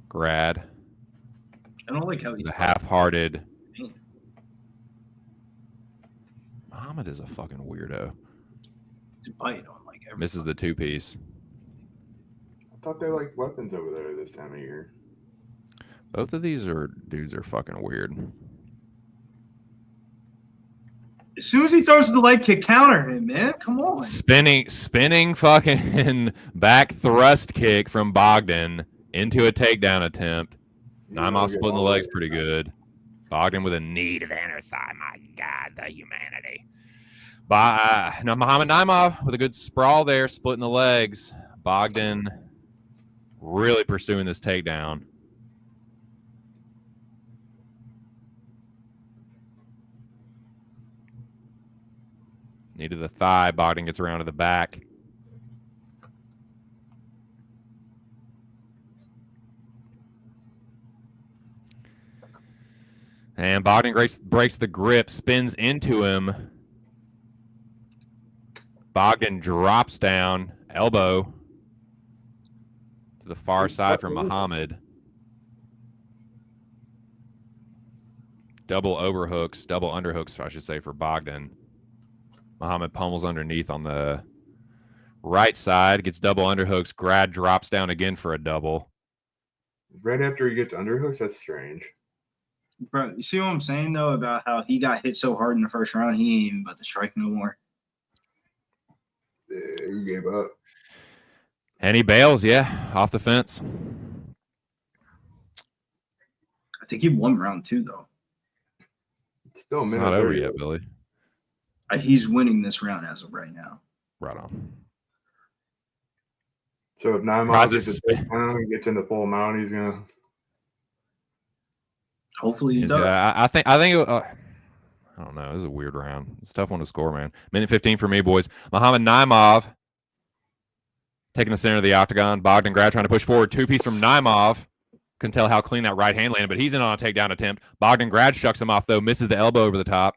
Grad. I don't like how he's the half-hearted. Muhammad is a fucking weirdo. bite on like every. Misses the two-piece. I thought they liked weapons over there this time of year. Both of these dudes are fucking weird. As soon as he throws the leg kick, counter him, man. Come on. Spinning fucking back thrust kick from Bogdan into a takedown attempt. Naimov splitting the legs pretty good. Bogdan with a knee to the inner thigh. My God, the humanity. Now Muhammad Naimov with a good sprawl there, splitting the legs. Bogdan really pursuing this takedown. Knee to the thigh. Bogdan gets around to the back. And Bogdan breaks the grip, spins into him. Bogdan drops down, elbow to the far side from Muhammad. Double overhooks, double underhooks, I should say, for Bogdan. Muhammad pummels underneath on the right side, gets double underhooks. Grad drops down again for a double. Right after he gets underhooks, that's strange. Bro, you see what I'm saying, though, about how he got hit so hard in the first round, he ain't even about to strike no more. Yeah, he gave up. And he bails, yeah, off the fence. I think he won round 2, though. It's still a It's minute not over 30. yet, Billy. He's winning this round as of right now. Right on. So if Naimov gets a takedown and gets into full mount, he's gonna. Hopefully he does. I think I don't know. This is a weird round. It's a tough one to score, man. Minute 15 for me, boys. Muhammad Naimov taking the center of the octagon. Bogdan Grad trying to push forward. Two-piece from Naimov. Couldn't tell how clean that right hand landed, but he's in on a takedown attempt. Bogdan Grad shucks him off, though. Misses the elbow over the top.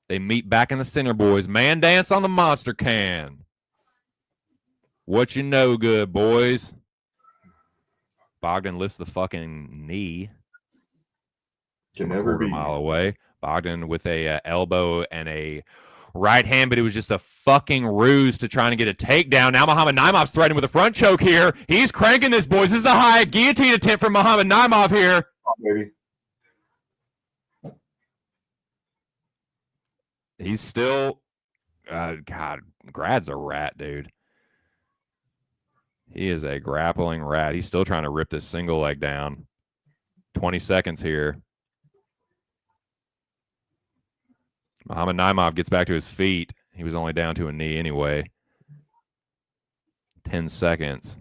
They meet back in the center, boys. Man dance on the monster can. What you know good, boys? Bogdan lifts the fucking knee. Can From never a quarter be mile away. Bogdan with a elbow and a right hand, but it was just a fucking ruse to try and get a takedown. Now Muhammad Naimov's threatening with a front choke here. He's cranking this, boys. This is a high guillotine attempt from Muhammad Naimov here. baby. He's still, God, Grad's a rat, dude. He is a grappling rat. He's still trying to rip this single leg down. 20 seconds here. Muhammad Naimov gets back to his feet. He was only down to a knee anyway. 10 seconds.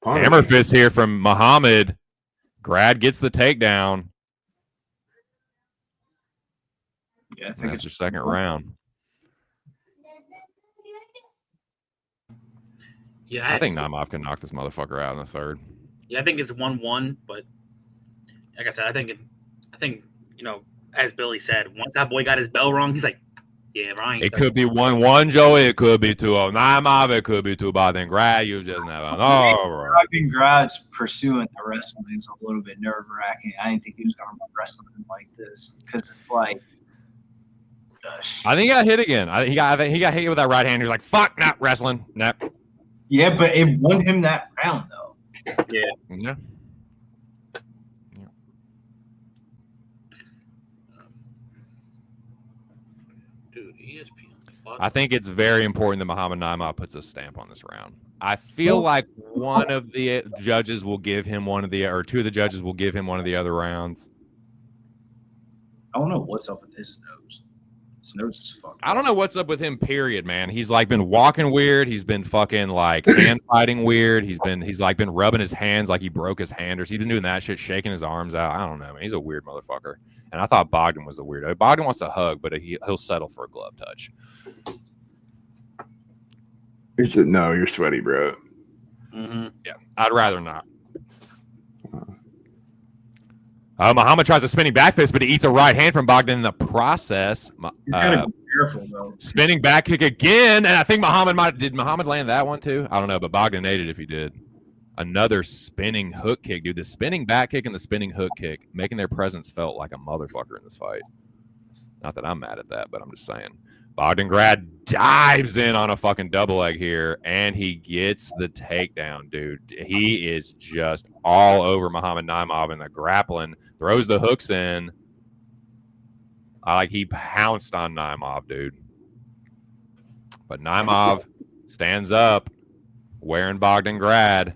Hammer fist here from Muhammad. Grad gets the takedown. Yeah, I think That's your second round. Yeah, I think Naimov can knock this motherfucker out in the third. Yeah, I think it's 1-1, but like I said, I think you know, as Billy said, once that boy got his bell rung, he's like, yeah, Ryan. It could be 1-1, Joey. It could be 2-0 Naimov. It could be 2 Bogdan Grad. You just never know. Bogdan Grad's pursuing the wrestling is a little bit nerve wracking. I didn't think he was going to wrestle him like this because it's like. I think he got hit again. I think he got hit with that right hand. He was like, "Fuck, not wrestling." Nope. Yeah, but it won him that round though. Yeah. Dude, ESPN. I think it's very important that Muhammad Naimov puts a stamp on this round. I feel like one of the judges will give him one of the, or two of the judges will give him one of the other rounds. I don't know what's up with his nose. His nose is fucked. I don't know what's up with him, period, man. He's like been walking weird. He's been fucking like hand fighting weird. He's like been rubbing his hands like he broke his hand or he's been doing that shit, shaking his arms out. I don't know, man. He's a weird motherfucker. And I thought Bogdan was a weirdo. Bogdan wants a hug, but he'll settle for a glove touch. He said, "No, you're sweaty, bro." Mm-hmm. Yeah, I'd rather not. Muhammad tries a spinning back fist, but he eats a right hand from Bogdan in the process. You gotta be careful though. Spinning back kick again, and I think did Muhammad land that one too? I don't know, but Bogdan ate it if he did. Another spinning hook kick, dude. The spinning back kick and the spinning hook kick making their presence felt like a motherfucker in this fight. Not that I'm mad at that, but I'm just saying. Bogdan Grad dives in on a fucking double leg here, and he gets the takedown, dude. He is just all over Muhammad Naimov in the grappling. Throws the hooks in. He pounced on Naimov, dude. But Naimov stands up, wearing Bogdan Grad.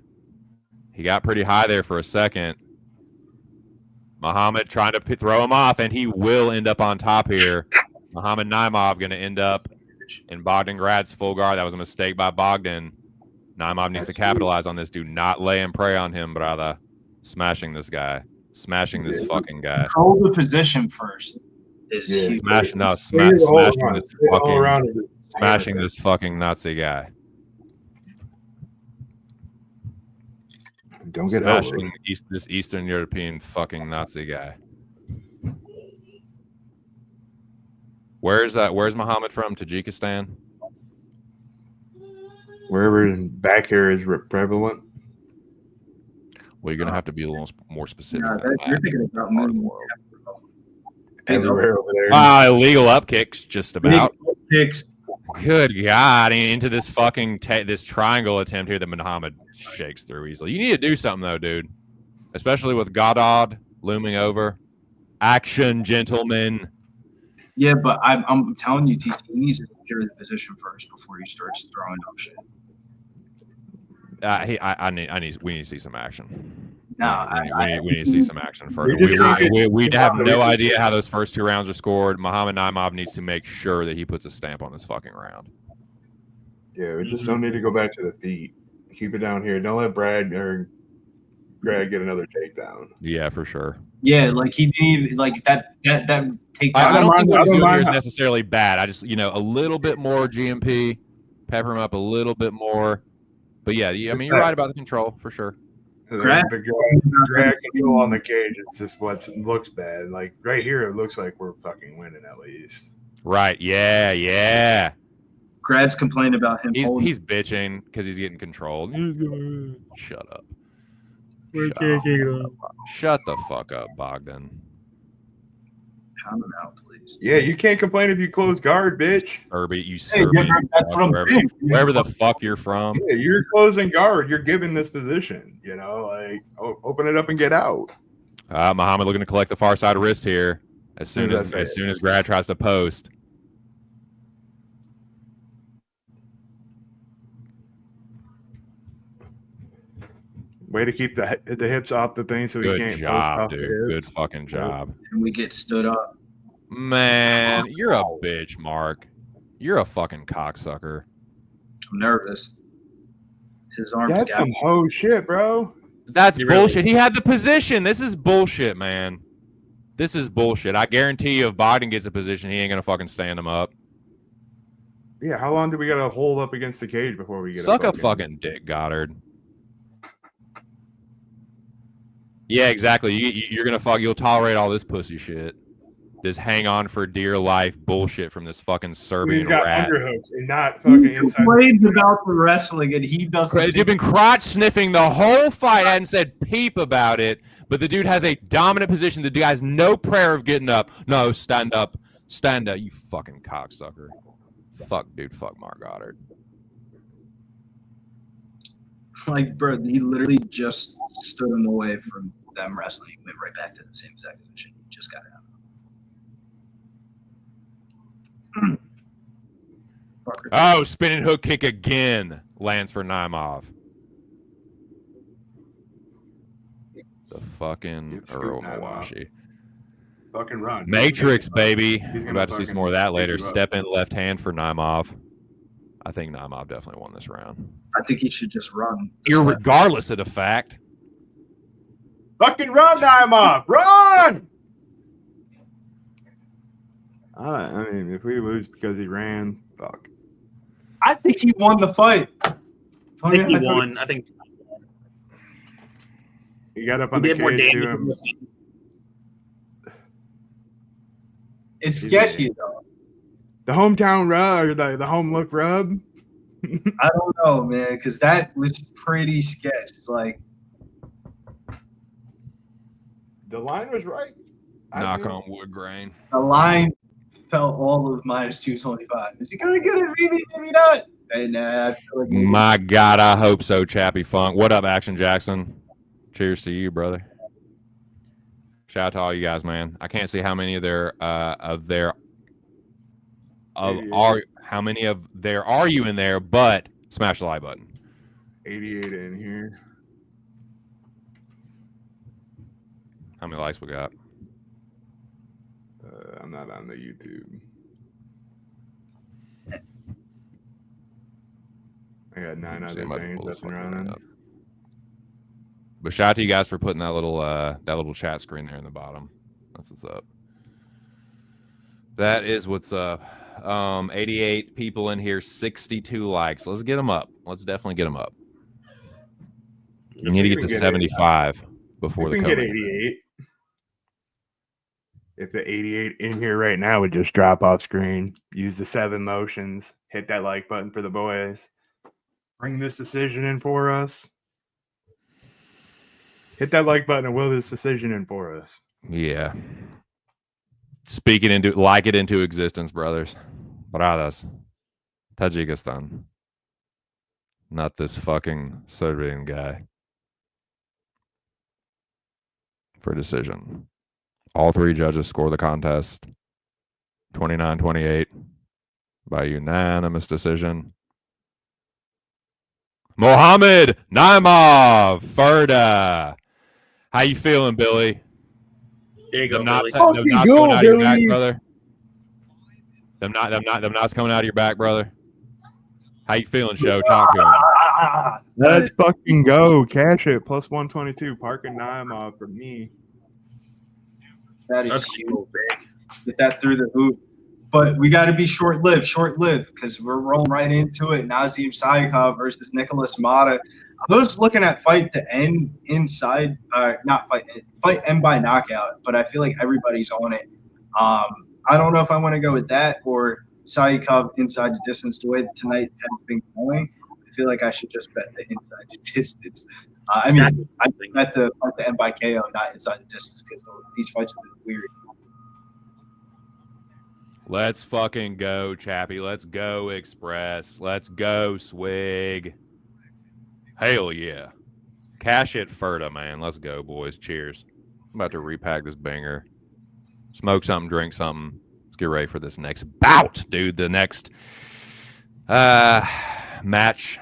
He got pretty high there for a second. Muhammad trying to throw him off, and he will end up on top here. Muhammad Naimov going to end up in Bogdan Grad's full guard. That was a mistake by Bogdan. Naimov needs to capitalize on this. Do not lay and prey on him, brother. Smashing this guy. Smashing this fucking guy. Control the position first. Smashing this fucking Nazi guy. Don't get smashing this Eastern European fucking Nazi guy. Where's Muhammad from? Tajikistan? Wherever back here is prevalent. Well, you're gonna have to be a little more specific. You're thinking about everywhere over there. Illegal up kicks, just about. Kicks. Good God! Into this fucking this triangle attempt here that Muhammad shakes through easily. You need to do something though, dude. Especially with Godard looming over. Action, gentlemen. Yeah, but I'm telling you, TC needs to secure the position first before he starts throwing up shit. We need to see some action. No, we need to see some action first. We have no idea how those first 2 rounds are scored. Muhammad Naimov needs to make sure that he puts a stamp on this fucking round. Yeah, we just don't need to go back to the feet. Keep it down here. Don't let Brad or Grad get another takedown. Yeah, for sure. Yeah, like he didn't even like that takedown. I don't think what he's doing here is necessarily bad. I just a little bit more GMP, pepper him up a little bit more. But yeah, I mean, you're right about the control for sure. The drag control on the cage is just what looks bad. Like right here, it looks like we're fucking winning at least. Right? Yeah. Grad's complaining about him. He's bitching because he's getting controlled. Shut up. Shut the fuck up, Bogdan. Pound him out, please. Yeah, you can't complain if you close guard, bitch. Serbian, you Serbian. That's what I'm saying. Wherever the fuck you're from. Yeah, you're closing guard. You're given this position. Like open it up and get out. Muhammad looking to collect the far side wrist here. As soon as Grad tries to post. Way to keep the hips off the thing so he can't. Good job, dude. Good fucking job. And we get stood up. Man, you're a bitch, Mark. You're a fucking cocksucker. I'm nervous. His arms. That's some hoe shit, bro. That's bullshit. He had the position. This is bullshit, man. This is bullshit. I guarantee you, if Bogdan gets a position, he ain't gonna fucking stand him up. Yeah, how long do we gotta hold up against the cage before we get? Suck a fucking dick, Goddard. Yeah, exactly. You're gonna you'll tolerate all this pussy shit, this hang on for dear life bullshit from this fucking Serbian rat. Underhooks and not fucking inside. He complains about the wrestling and he doesn't. You've been crotch sniffing the whole fight. I hadn't said peep about it, but the dude has a dominant position. The dude has no prayer of getting up. No, stand up, you fucking cocksucker. Fuck, dude. Fuck Mark Goddard. Like, bro, he literally just stood him away from them wrestling. He went right back to the same exact position. He just got out. Oh, spinning hook kick again. Lands for Naimov. The fucking Earl Mawashi. Fucking run. Matrix, baby. We're about to see some more of that later. Step in left hand for Naimov. I think Naimov definitely won this round. I think he should just run. Irregardless of the fact. Fucking run, Naimov! Run! I mean, if we lose because he ran, fuck. I think he won the fight. I think he won. I think he got up on the cage to him. It's sketchy, though. The hometown rub or the home look rub? I don't know, man, because that was pretty sketch. Like, the line was right. Knock on wood grain. The line felt all of minus 225. Is he gonna get it? Maybe not. And my God, I hope so, Chappie Funk. What up, Action Jackson? Cheers to you, brother. Shout out to all you guys, man. I can't see how many of there are you in there, but smash the like button. 88 in here. How many likes we got? I'm not on the YouTube. I got 9 other things up and running. But shout out to you guys for putting that little chat screen there in the bottom. That's what's up. That is what's up. 88 people in here, 62 likes. Let's get them up. Let's definitely get them up. You need to get to 75 before the get 88. If the 88 in here right now would just drop off screen, use the 7 motions, hit that like button for the boys. Bring this decision in for us. Hit that like button and will this decision in for us. Yeah. Speak it into, like it into existence, brothers. Brothers. Tajikistan. Not this fucking Serbian guy. For decision. All 3 judges score the contest. 29-28 by unanimous decision. Mohammed Naimov, Ferda. How you feeling, Billy? There you go, Them Billy. knots coming out of your back, brother. Them knots coming out of your back, brother. How you feeling, Joe? Talk to him. Let's fucking go. Cash it. Plus 122. Park and Naimov for me. That is That's huge. cool, big. Get that through the hoop. But we got to be short-lived, because we're rolling right into it. Nazim Saikov versus Nicholas Mata. I was looking at fight to end inside, fight end by knockout, but I feel like everybody's on it. I don't know if I want to go with that or Saikov inside the distance. The way tonight has been going, I feel like I should just bet the inside the distance. I bet the end by KO, not inside the distance, because these fights have been weird. Let's fucking go, Chappie. Let's go, Express. Let's go, Swig. Hell yeah. Cash it, Ferda, man. Let's go, boys. Cheers. I'm about to repack this banger. Smoke something, drink something. Let's get ready for this next bout, dude. The next match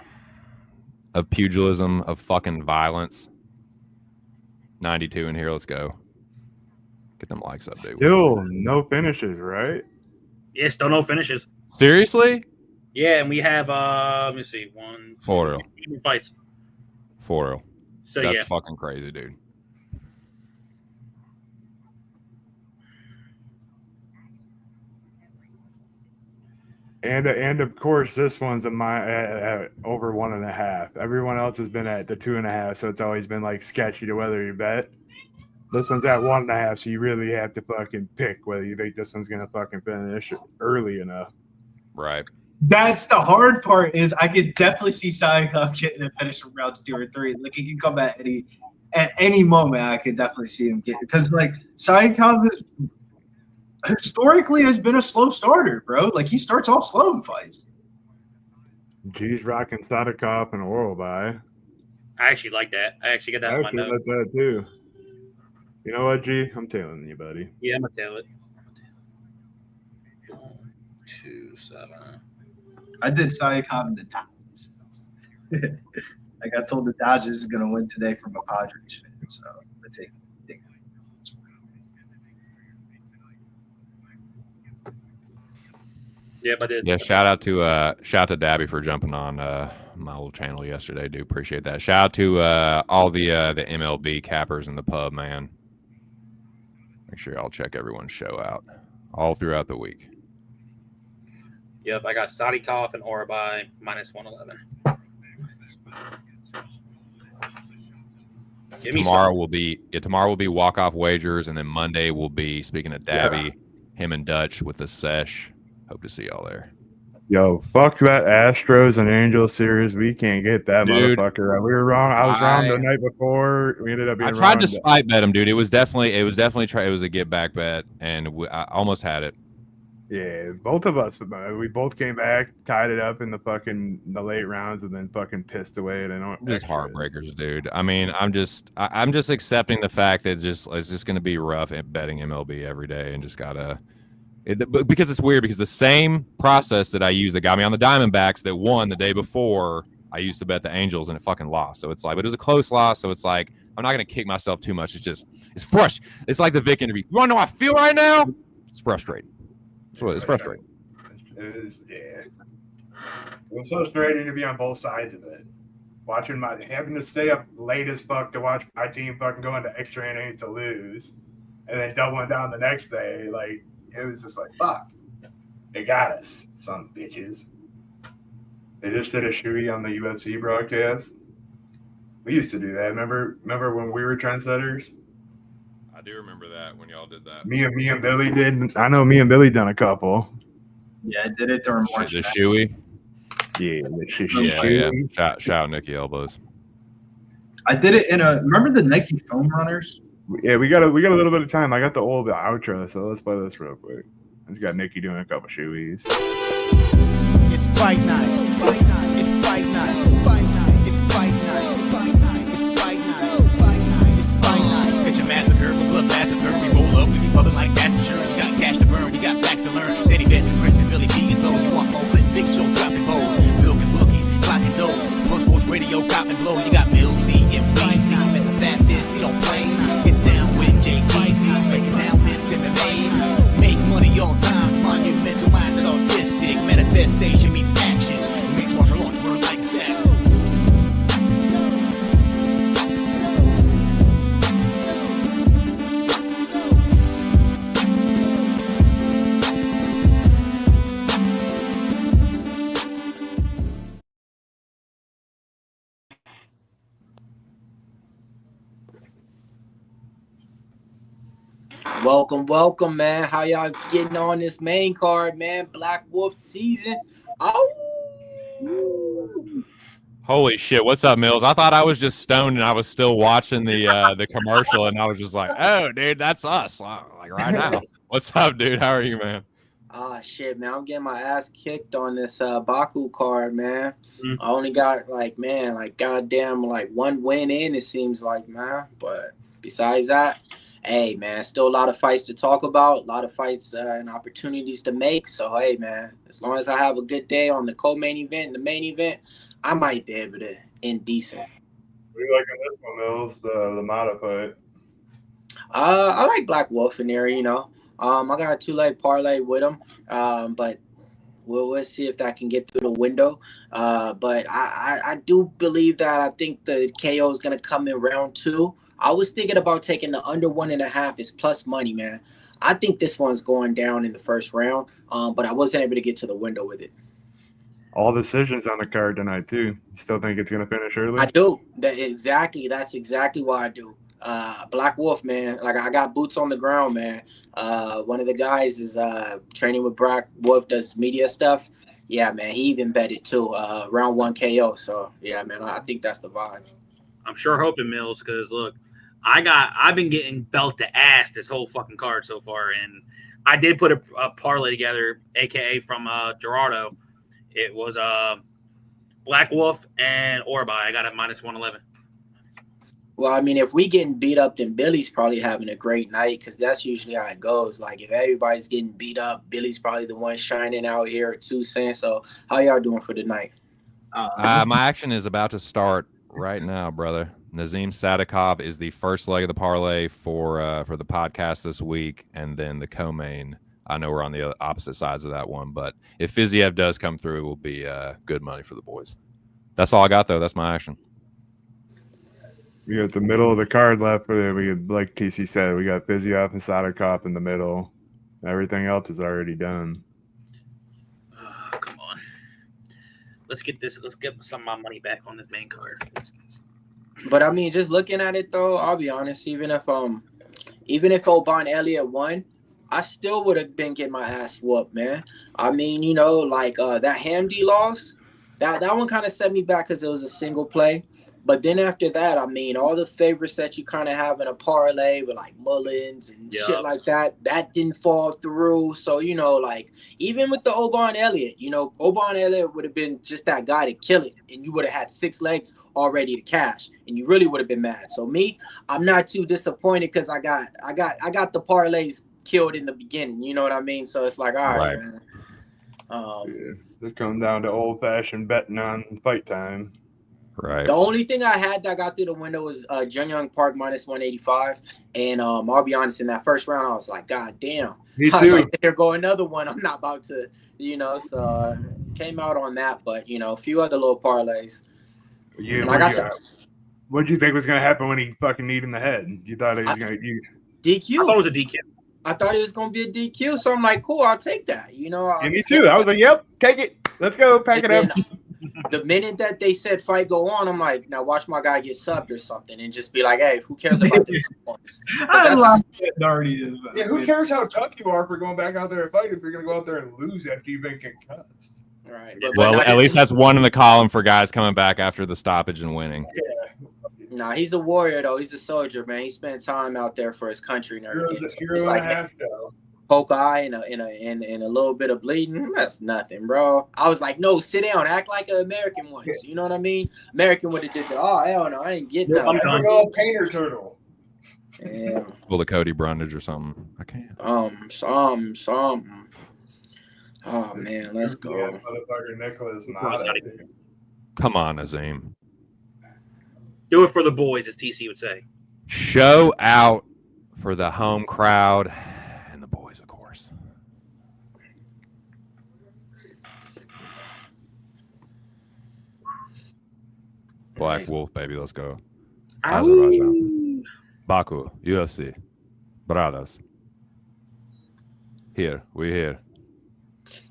of pugilism, of fucking violence. 92 in here. Let's go. Get them likes up, dude. Still no finishes, right? Yeah, still no finishes. Seriously? Yeah, and we have let me see, 4-0. fights. 4-0. So That's yeah, fucking crazy, dude. And of course, this one's over 1.5. Everyone else has been at the 2.5, so it's always been like sketchy to whether you bet. This one's at 1.5, so you really have to fucking pick whether you think this one's gonna fucking finish early enough. Right. That's the hard part. Is I could definitely see Saikov getting a finish from rounds 2 or 3. Like he can come at any moment. I could definitely see him get, because like Saikov historically has been a slow starter, bro. Like he starts off slow in fights. G's rocking Sadikov and Orolbai. I actually like that. I actually got that I on my actually notes. like that too. You know what, G? I'm tailing you, buddy. Yeah, I'm gonna tell it. 2-7. I did Saikov and the Dodgers. Like I told the Dodgers is going to win today from a Padres fan, so let's take it. Yep, I did. Yeah, shout out to Dabby for jumping on my little channel yesterday. Do appreciate that. Shout out to all the MLB cappers in the pub, man. Make sure y'all check everyone's show out all throughout the week. Yep, I got Sadikov and Orolbai minus 111. Tomorrow will be walk-off wagers, and then Monday will be, speaking of Dabby, him and Dutch with the sesh. Hope to see y'all there. Yo, fuck that Astros and Angels series. We can't get that motherfucker. We were wrong. I was wrong the night before. We ended up being wrong. I tried to spite bet him, dude. It was definitely it was a get back bet, and I almost had it. Yeah, both of us. We both came back, tied it up in the late rounds, and then fucking pissed away. And Just heartbreakers, dude. I mean, I'm just accepting the fact that it's just going to be rough at betting MLB every day, and just gotta. Because it's weird, because the same process that I used that got me on the Diamondbacks that won the day before, I used to bet the Angels and it fucking lost. So it's like, but it was a close loss. So it's like I'm not gonna kick myself too much. It's frustrating. It's like the Vic interview. You wanna know how I feel right now? It's frustrating. It's frustrating. It was frustrating to be on both sides of it. Having to stay up late as fuck to watch my team fucking go into extra innings to lose, and then doubling down the next day. Like, it was just like, fuck, they got us, son of bitches. They just did a shoey on the UFC broadcast. We used to do that. Remember when we were trendsetters? I do remember that when y'all did that. Me and Billy did. I know me and Billy done a couple. Yeah, I did it during March. The shoey. Yeah, Shout out Nicky Elbows. I did it in remember the Nike foam runners? Yeah, we got a little bit of time. I got the old outro, so let's play this real quick. It's got Nicky doing a couple shoeys. It's fight night. It's fight night. It's fight night. It's fight night. It's fight night. It's fight night. It's fight night. It's fight night. Picture massacre, a blood massacre. We roll up, we be pumping like that's for sure. You got cash to burn, you got facts to learn. Steady bets and Preston, Philly, G, and so you want more clip, big show, dropping bowls, milking bookies, clocking dough. Plus sports radio, cop and blow. You got Mills, C, and BC. Met the Baptist, we don't play. Get down with JTC, breaking down this MMA. Make money all times, monumental minded, autistic. Manifestation meets action. It makes martial arts work like sex. Welcome, man. How y'all getting on this main card, man? Black Wolf season. Oh, Holy shit! What's up, Mills? I thought I was just stoned and I was still watching the commercial, and I was just like, "Oh, dude, that's us!" Like right now. What's up, dude? How are you, man? shit, man. I'm getting my ass kicked on this Baku card, man. Mm. I only got goddamn one win in, it seems like, man. But besides that, hey, man, still a lot of fights to talk about, a lot of fights and opportunities to make. So, hey, man, as long as I have a good day on the co-main event and the main event, I might be able to end decent. What do you like on this one, Mills? The Mata fight. I like Black Wolf in there, you know. I got a 2-leg parlay with him, but we'll see if that can get through the window. But I do believe that I think the KO is going to come in round 2. I was thinking about taking the under 1.5 is plus money, man. I think this one's going down in the first round, but I wasn't able to get to the window with it. All decisions on the card tonight, too. You still think it's going to finish early? I do. That's exactly why I do. Black Wolf, man. Like, I got boots on the ground, man. One of the guys is training with Black Wolf, does media stuff. Yeah, man. He even bet it too. Round 1 KO. So yeah, man. I think that's the vibe. I'm sure hoping, Mills, because look, I've been getting belt to ass this whole fucking card so far, and I did put a parlay together, aka from Gerardo. It was Black Wolf and Orolbai. I got a -111. Well, I mean, if we getting beat up, then Billy's probably having a great night, because that's usually how it goes. Like, if everybody's getting beat up, Billy's probably the one shining out here at 2 cents. So how y'all doing for the night? My action is about to start right now, brother. Nazim Sadikov is the first leg of the parlay for the podcast this week, and then the co-main. I know we're on the opposite sides of that one, but if Fiziev does come through, it will be good money for the boys. That's all I got, though. That's my action. We got the middle of the card left. We like TC said, we got Fiziev and Sadikov in the middle. Everything else is already done. Come on. Let's get some of my money back on this main card. But I mean, just looking at it though, I'll be honest. Even if Oban Elliott won, I still would have been getting my ass whooped, man. I mean, you know, like that Hamdi loss, that one kind of set me back because it was a single play. But then after that, I mean, all the favorites that you kind of have in a parlay with like Mullins and shit like that didn't fall through. So, you know, like even with the Oban Elliott, you know, Oban Elliott would have been just that guy to kill it. And you would have had 6 legs already to cash. And you really would have been mad. So me, I'm not too disappointed because I got the parlays killed in the beginning. You know what I mean? So it's like, all right, man. It comes down to old-fashioned betting on fight time. Right. The only thing I had that got through the window was Jung Park minus 185. And I'll be honest, in that first round, I was like, God damn. Me I was too. like, there go another one. I'm not about to, so came out on that. But, a few other little parlays. Yeah, And I got what did you think was going to happen when he fucking kneed in the head? You thought he was going to DQ. I thought it was a DQ. I thought it was going to be a DQ. So I'm like, cool, I'll take that. Yeah, me too. I was like, yep, take it. Let's go. Pack it up. The minute that they said fight go on, I'm like, now watch my guy get subbed or something and just be like, hey, who cares about the points? I love it. Already. Yeah, who cares how tough you are for going back out there and fight if you're going to go out there and lose after you've been concussed? Right. Well, at least that's one in the column for guys coming back after the stoppage and winning. Nah, he's a warrior though. He's a soldier, man. He spent time out there for his country and everything. Hero and a half, though. Poke eye and a little bit of bleeding. That's nothing, bro. I was like, no, sit down, act like an American once. You know what I mean? American would have did that. Oh hell no, I ain't getting that. I'm going to painter turtle. Yeah. Pull the Cody Brundage or something. I can't. Something. Oh man, let's go. Yeah, motherfucker Nicholas. Come on, Azim. Do it for the boys, as TC would say. Show out for the home crowd and the boys, of course. Black Wolf, baby, let's go. Azerbaijan. Baku, UFC. Brothers. Here, we here.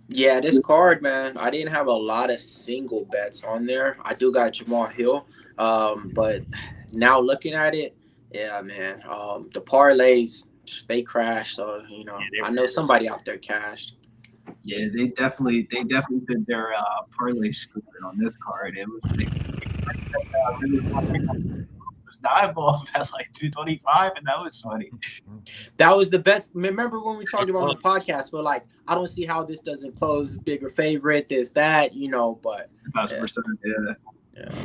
Yeah, this card, man, I didn't have a lot of single bets on there. I do got Jamahal, but now looking at it, yeah, man, the parlays, they crashed. So, I know somebody out there cashed. Yeah, they definitely did their parlay scooping on this card. It was eyeball at like 225, and that was funny. That was the best. Remember when we talked about on the podcast? But like, I don't see how this doesn't close bigger favorite, this, that, but 1,000%, yeah.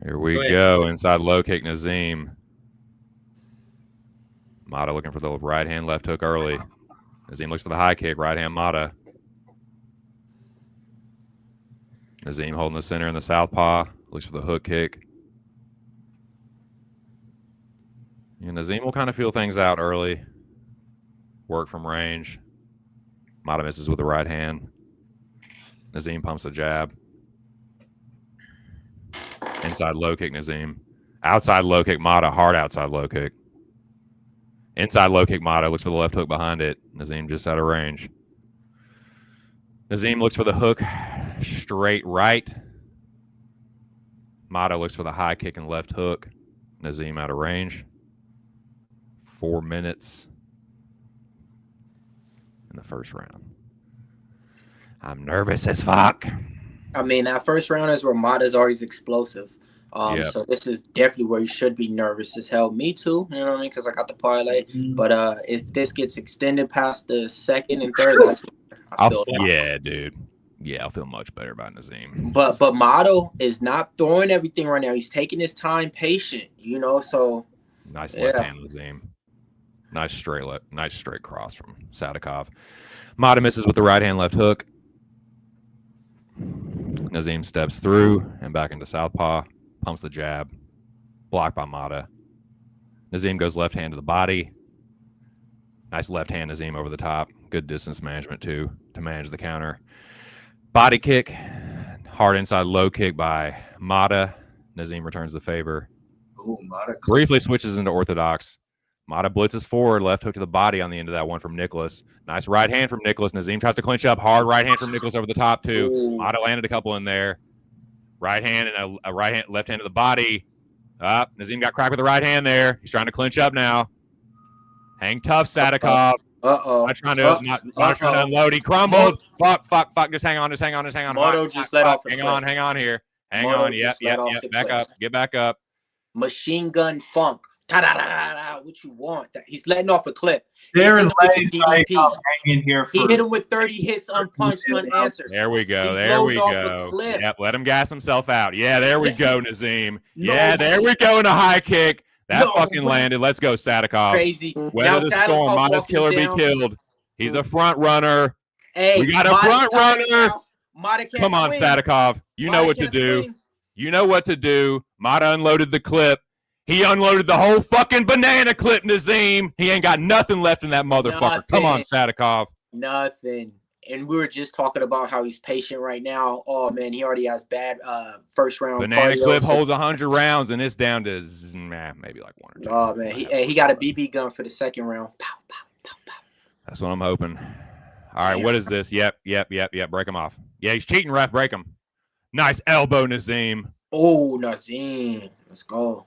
Here we go. Inside low kick, Nazim. Mata looking for the right hand, left hook early. Nazim looks for the high kick, right hand Mata. Nazim holding the center in the southpaw, looks for the hook kick. And Nazim will kind of feel things out early. Work from range. Mata misses with the right hand. Nazim pumps a jab. Inside low kick, Nazim. Outside low kick, Mata. Hard outside low kick. Inside low kick, Mata looks for the left hook behind it. Nazim just out of range. Nazim looks for the hook. Straight right. Mata looks for the high kick and left hook. Nazim out of range. 4 minutes in the first round. I'm nervous as fuck. I mean, that first round is where Mata's always explosive. So this is definitely where you should be nervous as hell. Me too, you know what I mean? Because I got the parlay. But if this gets extended past the second and third, dude. Yeah, I'll feel much better about Nazim. But Mata is not throwing everything right now. He's taking his time, patient, so. Nice left hand, Nazim. Nice straight cross from Sadikov. Mata misses with the right hand, left hook. Nazim steps through and back into southpaw. Pumps the jab. Blocked by Mata. Nazim goes left hand to the body. Nice left hand, Nazim over the top. Good distance management, too, to manage the counter. Body kick. Hard inside low kick by Mata. Nazim returns the favor. Ooh, Mata briefly switches into orthodox. Mata blitzes forward, left hook to the body on the end of that one from Nicholas. Nice right hand from Nicholas. Nazim tries to clinch up. Hard right hand from Nicholas over the top, too. Mata landed a couple in there. Right hand and a right hand, left hand to the body. Nazim got cracked with the right hand there. He's trying to clinch up now. Hang tough, Sadikov. Not trying to unload. He crumbled. Fuck. Just hang on. Moto just let off. Hang on here. Hang on. Yep. Back up. Get back up. Machine gun funk. What you want? He's letting off a clip. There is hanging here. He hit him with 30 hits unpunched, unanswered. There we go. Yep, let him gas himself out. Yeah, there we go, Nazim. There we go in a high kick. That fucking landed. Let's go, Sadikov. Crazy. Weather the storm. Mata's killer be killed. He's a front runner. Hey, we got a front runner. Come on, Sadikov. You know what to do. You know what to do. Mata unloaded the clip. He unloaded the whole fucking banana clip, Nazim. He ain't got nothing left in that motherfucker. Nothing. Come on, Sadikov. Nothing. And we were just talking about how he's patient right now. Oh, man, he already has bad first round. Banana clip cardio. holds 100 rounds, and it's down to maybe like 1 or 2. Oh, man, he got a BB gun for the second round. Pow, pow, pow, pow. That's what I'm hoping. All right, what is this? Yep. Break him off. Yeah, he's cheating, ref. Break him. Nice elbow, Nazim. Oh, Nazim. Let's go.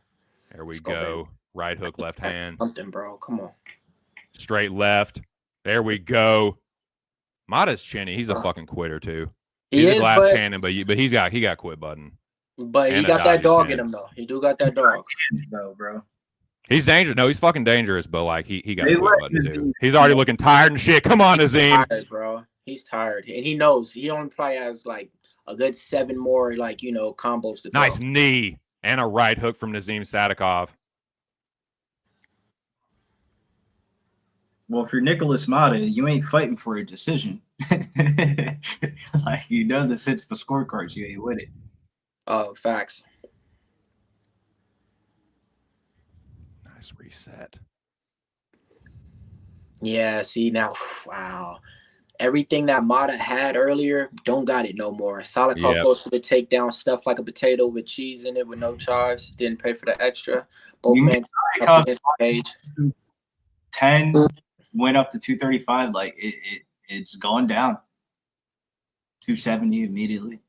There we go. Baby. Right hook, left hand. Something, bro. Come on. Straight left. There we go. Mata's chinny. He's a fucking quitter too. He's a glass cannon, but he's got quit button. But he got that dog in him though. He do got that dog. No, bro. He's dangerous. No, he's fucking dangerous, but like he got quit button too. He's already looking tired and shit. Come on, Nazim. He's tired, bro. He's tired, and he knows he only probably has like a good 7 more combos to nice throw. Knee and a right hook from Nazim Sadikov. Well, if you're Nicholas Mata, you ain't fighting for a decision. Like, this hits the scorecards, you ain't with it. Oh, facts. Nice reset. Yeah, see now, wow. Everything that Mata had earlier, don't got it no more. Salikov goes for the takedown, stuff like a potato with cheese in it with no chives. Didn't pay for the extra. Both men up against the cage. 10 went up to 235. Like it's gone down. 270 immediately.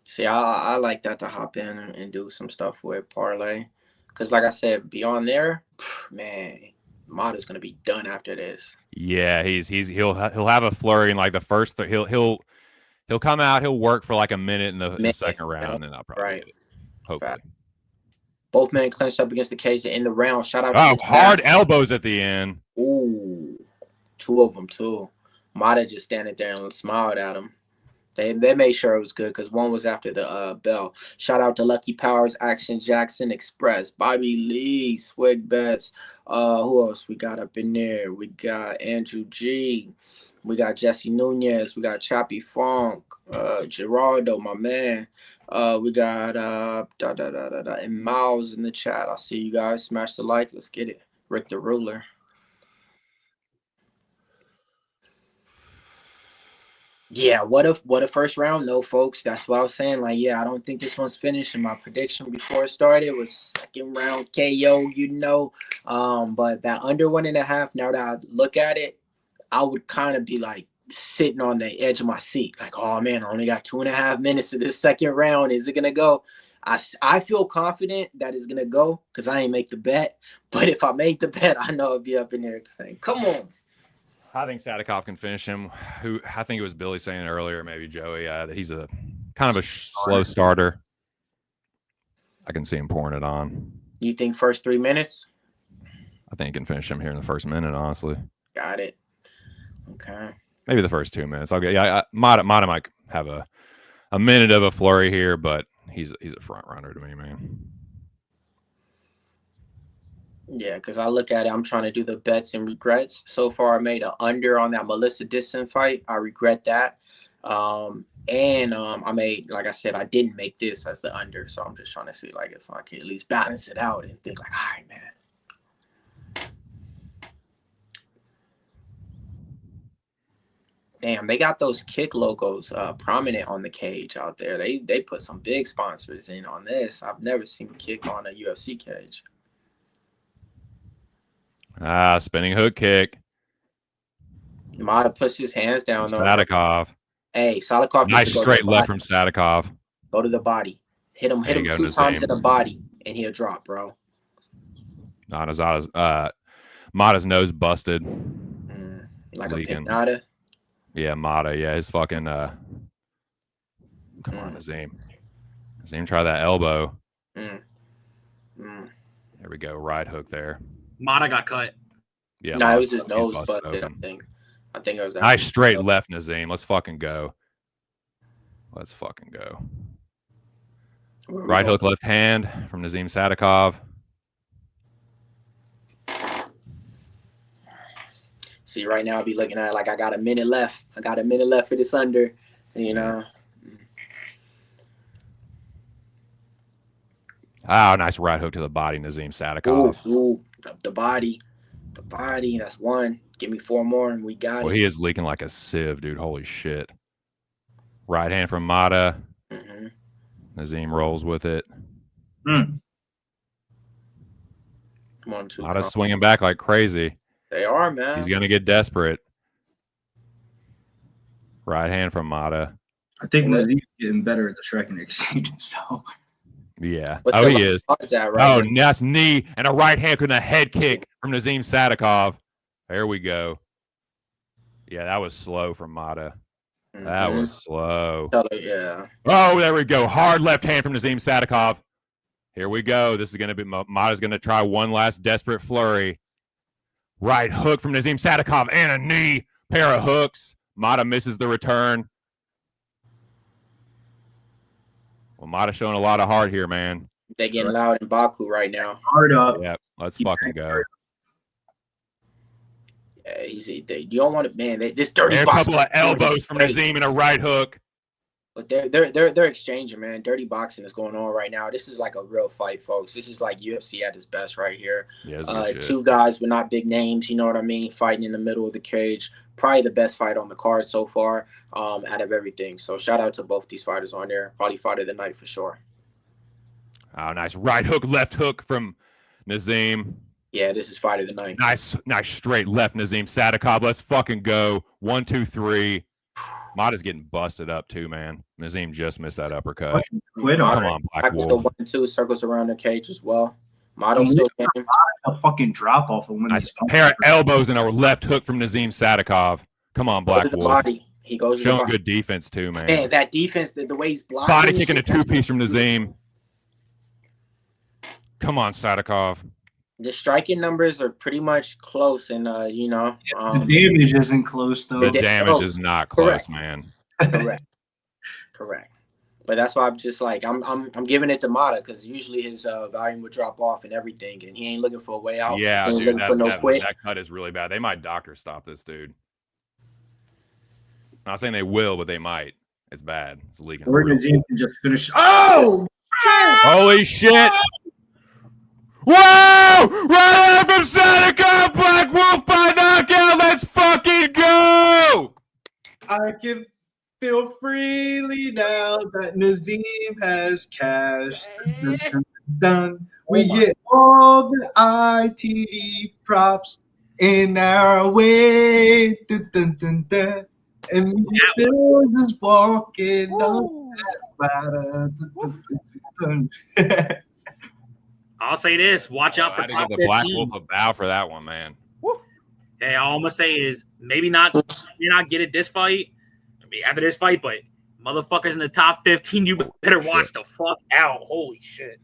See, I like that to hop in and do some stuff with parlay, because like I said, beyond there, man, Mata's gonna be done after this. Yeah, he'll have a flurry in like the first. He'll come out. He'll work for like a minute in the second round, and I'll probably get it. Hopefully. Right. Both men clinched up against the cage in the round. Shout out to hard elbows at the end. Ooh, 2 of them too. Mata just standing there and smiled at him. They made sure it was good because one was after the bell. Shout out to Lucky Powers, Action Jackson Express, Bobby Lee, Swig Bets. Who else we got up in there? We got Andrew G. We got Jesse Nunez. We got Choppy Funk. Gerardo, my man. We got and Miles in the chat. I see you guys. Smash the like. Let's get it. Rick the Ruler. Yeah, what a first round? No, folks. That's what I was saying. Like, yeah, I don't think this one's finished. And my prediction before it started was second round KO, But that under 1.5, now that I look at it, I would kind of be like sitting on the edge of my seat. Like, oh man, I only got 2.5 minutes of this second round. Is it gonna go? I feel confident that it's gonna go because I ain't make the bet. But if I make the bet, I know I'll be up in there saying, come on. I think Sadikov can finish him. I think it was Billy saying earlier, maybe Joey, that he's a kind of a slow starter. I can see him pouring it on. You think first 3 minutes? I think he can finish him here in the first minute, honestly. Got it. Okay. Maybe the first 2 minutes. Okay. Yeah, Mata might have a minute of a flurry here, but he's a front runner to me, man. Yeah, because I look at it, I'm trying to do the bets and regrets. So far, I made an under on that Melissa Disson fight. I regret that. I made, like I said, I didn't make this as the under. So I'm just trying to see like if I can at least balance it out and think like, all right, man. Damn, they got those kick logos prominent on the cage out there. They put some big sponsors in on this. I've never seen kick on a UFC cage. Spinning hook kick. Mata puts his hands down. Sadikov. Hey, Salikov. Nice straight left from Sadikov. Go to the body. Hit him 2 times in the body, and he'll drop, bro. Mata's nose busted. Like leaking. a pinata. Yeah, Mata. Yeah, his fucking. Come on, Nazim. Nazim, try that elbow. There we go. Right hook there. Mata got cut. Yeah. No, it was his nose busted, I think. I think it was that. Nice straight left, Nazim. Let's fucking go. Let's fucking go. Right hook, left hand from Nazim Sadikov. See, right now I'll be looking at it like I got a minute left. I got a minute left for this under, Oh, nice right hook to the body, Nazim Sadikov. Ooh, the body. That's one. Give me 4 more, and we got Well, it. he is leaking like a sieve, dude. Holy shit. Right hand from Mata. Mm-hmm. Nazim rolls with it. Mm. Come on, two. Mata's swinging back like crazy. They are, man. He's going to get desperate. Right hand from Mata. I think Nazim's getting better at the striking exchanges, though. Yeah. What Oh, the he is. is that right Oh, nice knee and a right hand and a head kick from Nazim Sadikov. There we go. Yeah, that was slow from Mata. That was slow. Yeah. Oh, there we go. Hard left hand from Nazim Sadikov. Here we go. This is going to be Mata's going to try one last desperate flurry. Right hook from Nazim Sadikov and a knee. Pair of hooks. Mata misses the return. Well, Mata's showing a lot of heart here, man. They getting loud in Baku right now. Hard up. Yeah, let's fucking go. Yeah, you don't want to, man. This dirty There are a boxing. couple of elbows from Nazim and a right hook. But they're exchanging, man. Dirty boxing is going on right now. This is like a real fight, folks. This is like UFC at its best right here. Yeah, two guys with not big names, you know what I mean, fighting in the middle of the cage. Probably the best fight on the card so far, out of everything. So shout out to both these fighters on there. Probably fight of the night for sure. Oh, nice right hook, left hook from Nazim. Yeah, this is fight of the night. Nice straight left, Nazim Sadikov. Let's fucking go. 1, 2, 3. Mata's getting busted up too, man. Nazim just missed that uppercut. Quit Come on on, Black Still Wolf. 1 and 2 circles around the cage as well. Motto still game. a fucking drop off of when Nice pair of elbows and a left hook from Nazim Sadikov. Come on, Black Wolf. Body. He goes Showing good defense too, man. Man, that defense, the way he's blocking. Body kicking a 2-piece from Nazim. Come on, Sadikov. The striking numbers are pretty much close, and the damage isn't close though. The damage is not close, Correct. man. Correct. But that's why I'm just like I'm giving it to Mata because usually his volume would drop off and everything, and he ain't looking for a way out. Yeah, he ain't dude, looking for no quit. that cut is really bad. They might doctor stop this dude. I'm not saying they will, but they might. It's bad. It's leaking. Or Nazim can just finish. Oh! Holy shit! Whoa! Right from Sadikov, Black Wolf by knockout. Let's fucking go! I can feel freely now that Nazim has cashed. Done. We get all the ITD props in our way. Dun, dun, dun, dun. And Bills is walking on that ladder. I'll say this: watch out for I had to top give the Black 15. Wolf a bow for that one, man. Hey, all I'm gonna say is maybe not get it this fight. I mean, after this fight, but motherfuckers in the top 15, you better watch the fuck out. Holy shit!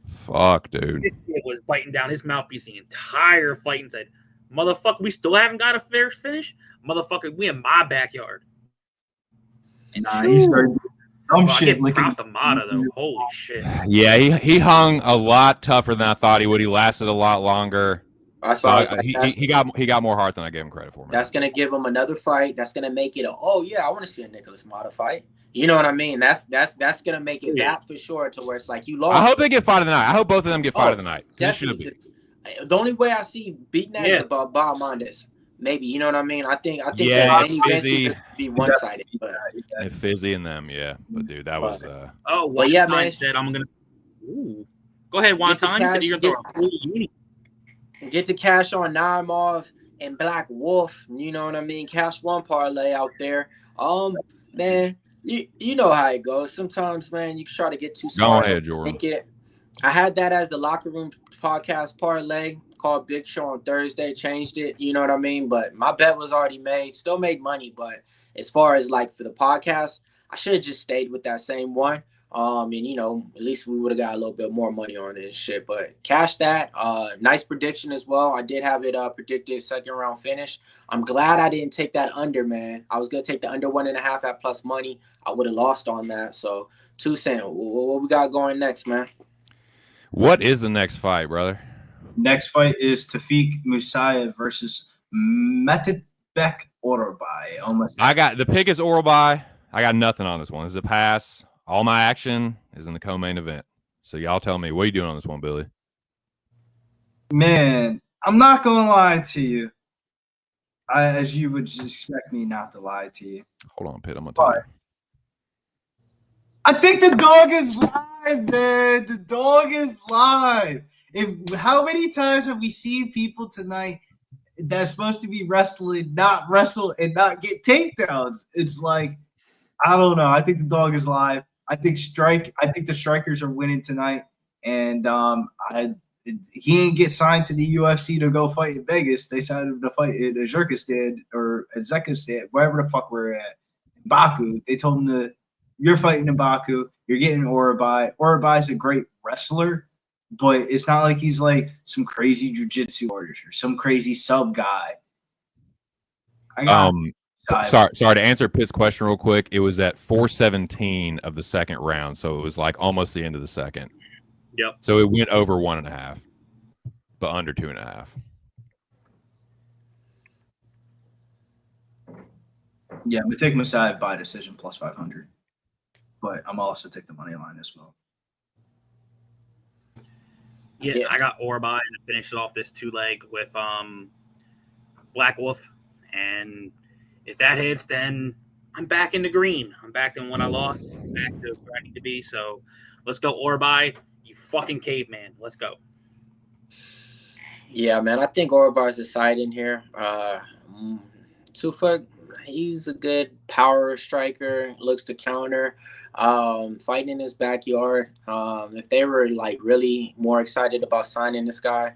Fuck, dude. This kid was biting down his mouthpiece the entire fight and said, "Motherfucker, we still haven't got a fair finish. Motherfucker, we in my backyard." Nah, he started dumb shit licking. Props to Mata though. Holy shit! Yeah, he hung a lot tougher than I thought he would. He lasted a lot longer. That's So why he got more heart than I gave him credit for. Man. That's gonna give him another fight. That's gonna make it I want to see a Nicholas Mata fight. You know what I mean? That's gonna make it that for sure to where it's like you lost. I hope they get fight of the night. I hope both of them get fight of the night. It should be. The only way I see beating that is about Bahamondes. Maybe, you know what I mean? I think Yeah, any event would be one sided. And Fizzy and them, yeah. But dude, that was Well, yeah, man. man. Said I'm gonna. Ooh. Go ahead, Wonton. You said you're gonna throw a full uni. Get the cash on Naimov and Black Wolf. You know what I mean? Cash one parlay out there. Man, you know how it goes. Sometimes, man, you can try to get too smart. Go ahead, Jordan. I had that as the locker room podcast parlay called Big Show on Thursday. Changed it. You know what I mean? But my bet was already made. Still made money. But as far as like for the podcast, I should have just stayed with that same one. And you know, at least we would have got a little bit more money on it and shit. But cash that. Nice prediction as well. I did have it predicted second round finish. I'm glad I didn't take that under, man. I was gonna take the under 1.5 at plus money. I would have lost on that. So 2 cents. What we got going next, man? What is the next fight, brother? Next fight is Tofiq Musayev versus Myktybek Orolbai. I got the pick is Orolbai. I got nothing on this one. This is a pass. All my action is in the co-main event. So y'all tell me, what are you doing on this one, Billy? Man, I'm not gonna lie to you. As you would expect me not to lie to you. Hold on, Pitt. I'm gonna tell you. I think the dog is live, man. The dog is live. How many times have we seen people tonight that's supposed to be wrestling, not wrestle and not get takedowns? It's like, I don't know. I think the dog is live. I think the strikers are winning tonight, and he ain't get signed to the UFC to go fight in Vegas. They signed him to fight in Uzbekistan or Uzbekistan, wherever the fuck we're at. Baku. They told him you're fighting in Baku. You're getting Orolbai. Orolbai's a great wrestler, but it's not like he's like some crazy jiu-jitsu artist or some crazy sub guy. Sorry to answer Pitt's question real quick. It was at 4:17 of the second round, so it was like almost the end of the second. Yep. So it went over 1.5, but under 2.5. Yeah, I'm gonna take Musayev by decision plus 500, but I'm also take the money line as well. Yeah, I got Orolbai to finish it off this 2-leg with Black Wolf, and if that hits, then I'm back in the green. I'm back in what I lost. I'm back to where I need to be. So let's go, Orolbai. You fucking caveman. Let's go. Yeah, man. I think Orolbai's the side in here. Tofiq, he's a good power striker. Looks to counter. Fighting in his backyard. If they were like really more excited about signing this guy,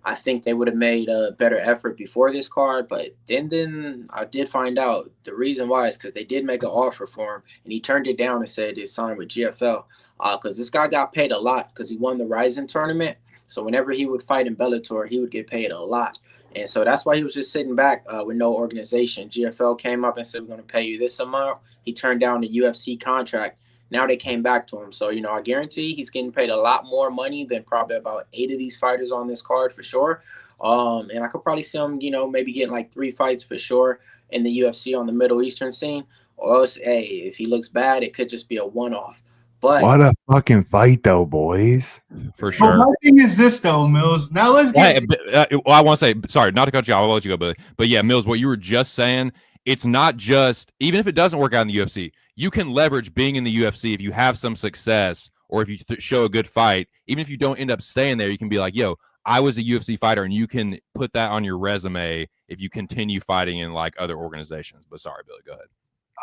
I think they would have made a better effort before this card. But then I did find out the reason why is because they did make an offer for him, and he turned it down and said he'd sign with GFL. Because this guy got paid a lot because he won the Rising tournament. So whenever he would fight in Bellator, he would get paid a lot. And so that's why he was just sitting back with no organization. GFL came up and said, we're going to pay you this amount. He turned down the UFC contract. Now they came back to him. So, I guarantee he's getting paid a lot more money than probably about 8 of these fighters on this card for sure. And I could probably see him, maybe getting like 3 fights for sure in the UFC on the Middle Eastern scene. Or else, hey, if he looks bad, it could just be a one-off. But what a fucking fight, though, boys. For sure. But my thing is this, though, Mills. Now let's get. Well, I want to say, sorry, not to cut you off. I'll let you go, Billy. But yeah, Mills, what you were just saying, it's not just, even if it doesn't work out in the UFC, you can leverage being in the UFC if you have some success or if you show a good fight. Even if you don't end up staying there, you can be like, yo, I was a UFC fighter, and you can put that on your resume if you continue fighting in like other organizations. But sorry, Billy, go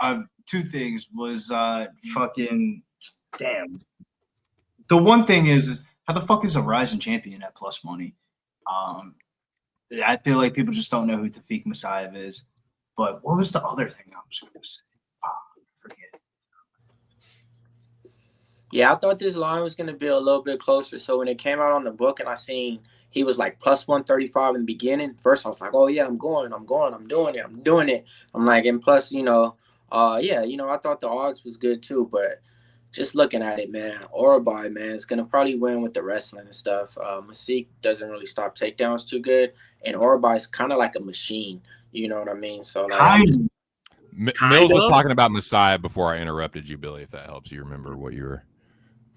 ahead. 2 things was fucking damn. The one thing is how the fuck is a Rising champion at plus money? I feel like people just don't know who Tofiq Musayev is. But what was the other thing I was going to say? Forget. Yeah, I thought this line was going to be a little bit closer. So when it came out on the book and I seen he was like plus 135 in the beginning, first I was like, oh, yeah, I'm doing it. I'm like, and plus, I thought the odds was good too. But just looking at it, man, Orolbai, man, is going to probably win with the wrestling and stuff. Musayev doesn't really stop takedowns too good. And Orolbai is kind of like a machine. You know what I mean? So like, Mills was talking about Musayev before I interrupted you, Billy. If that helps you remember what you were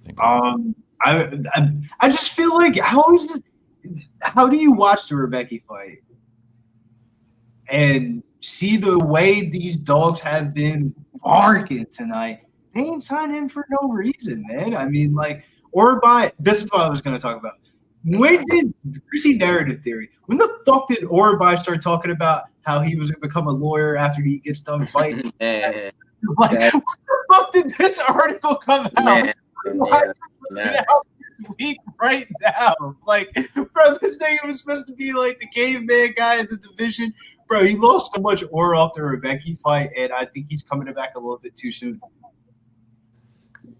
thinking. I just feel like how do you watch the Rebecca fight and see the way these dogs have been barking tonight? They ain't signed him for no reason, man. I mean, like Orolbai. This is what I was going to talk about. When did Chrissy narrative theory? When the fuck did Orolbai start talking about how he was going to become a lawyer after he gets done fighting? Like, what the fuck did this article come out? This week right now, like, bro, this nigga was supposed to be like the caveman guy in the division, bro. He lost so much aura off the Rebecca fight, and I think he's coming back a little bit too soon.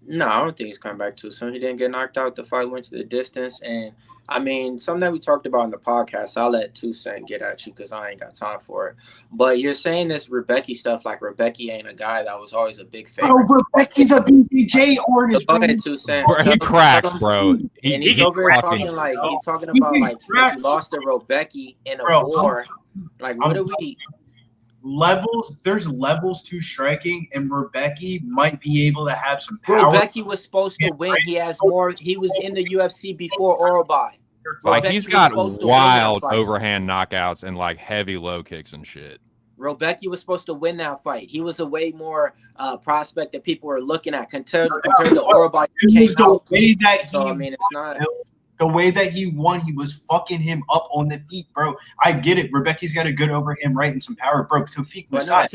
No, I don't think he's coming back too soon. He didn't get knocked out. The fight went to the distance. And, I mean, something that we talked about in the podcast, I'll let 2 Cent get at you because I ain't got time for it. But you're saying this Rebecca stuff like Rebecca ain't a guy that was always a big favorite. Bro, Rebecca's a BBJ artist. Go ahead, 2 Cent. He cracks, bro. And he's over here talking like he's talking about like he lost to Rebecca in a war. Like, what do we? There's levels to striking, and Rebecca might be able to have some power. Rebecca was supposed to win. He has more. He was in the UFC before Orolbai. Like he's got wild overhand knockouts and like heavy low kicks and shit. Rebecca was supposed to win that fight. He was a way more prospect that people were looking at compared to Orolbai. It's not. The way that he won, he was fucking him up on the feet, bro. I get it. Rebecca's got a good overhand right and some power, bro. Tofiq Musayev,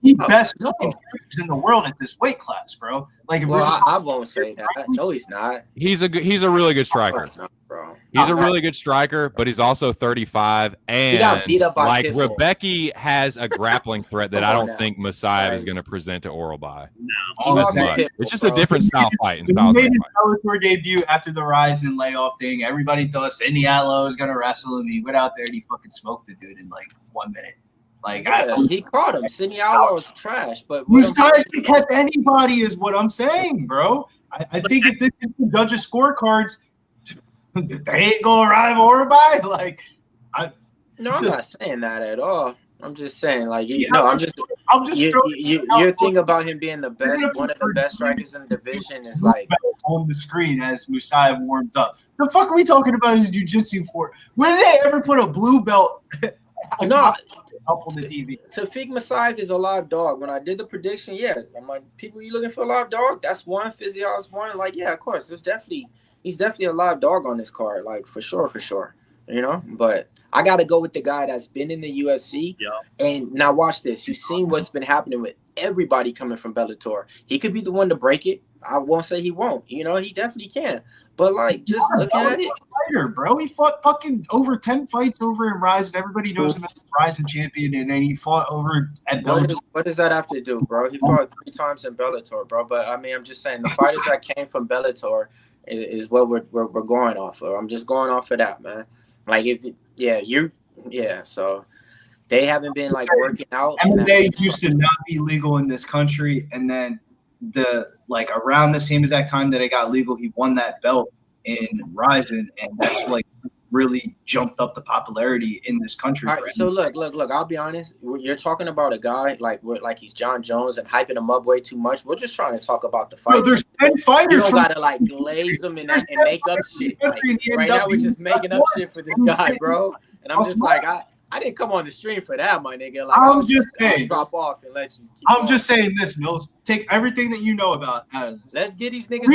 the best fucking fighters in the world at this weight class, bro. Like, I won't say that. No, he's not. He's a really good striker. Bro. He's a really good striker, but he's also 35, and he got beat up by like Rebecca has a grappling threat that I don't think Musayev is going to present to Orolbai. No, it's just a different style fight. He made his Bellator debut after the Rizvan layoff thing. Everybody thought Ignacio was going to wrestle him. He went out there and he fucking smoked the dude in like 1 minute. Like he caught him. Ignacio was trash, but Musayev can catch anybody, is what I'm saying, bro. I think if this is the judges' scorecards, they ain't gonna rival Orolbai. Like, I'm not saying that at all. I'm just saying, like, you're thinking about him being the best, one of the best strikers in the division is like on the screen as Musayev warms up. The fuck are we talking about his jiu-jitsu for? When did they ever put a blue belt? No. Up on the TV. Tofiq Musayev is a live dog. When I did the prediction, I'm like, people, you looking for a live dog? That's one. Fiziev's one. Like, yeah, of course. He's definitely a live dog on this card, like for sure. You know, but I got to go with the guy that's been in the UFC. Yeah. And now watch this. You've seen what's been happening with everybody coming from Bellator. He could be the one to break it. I won't say he won't. You know, he definitely can. But like, just looking at it, fighter, bro. He fought fucking over 10 fights over in Rizvan. Everybody knows him as the Rizvan champion, and then he fought over at Bellator. What does that have to do, bro? He fought 3 times in Bellator, bro. But I mean, I'm just saying the fighters that came from Bellator is what we're going off of. I'm just going off of that, man. Like so they haven't been like working out. MMA used to not be legal in this country, and then around the same exact time that it got legal, he won that belt in Rizvan, and that's like really jumped up the popularity in this country. All right, so look, I'll be honest. You're talking about a guy like he's John Jones and hyping him up way too much. We're just trying to talk about the fight. No, there's 10 fighters. You don't gotta like glaze them and make up shit. Like, right now, we're just making up shit for this guy, bro. And I'm just like, I didn't come on the stream for that, my nigga. Like, I'm just saying, drop off and let you. I'm just saying this, Mills. Take everything that you know about out of this. Let's get these niggas.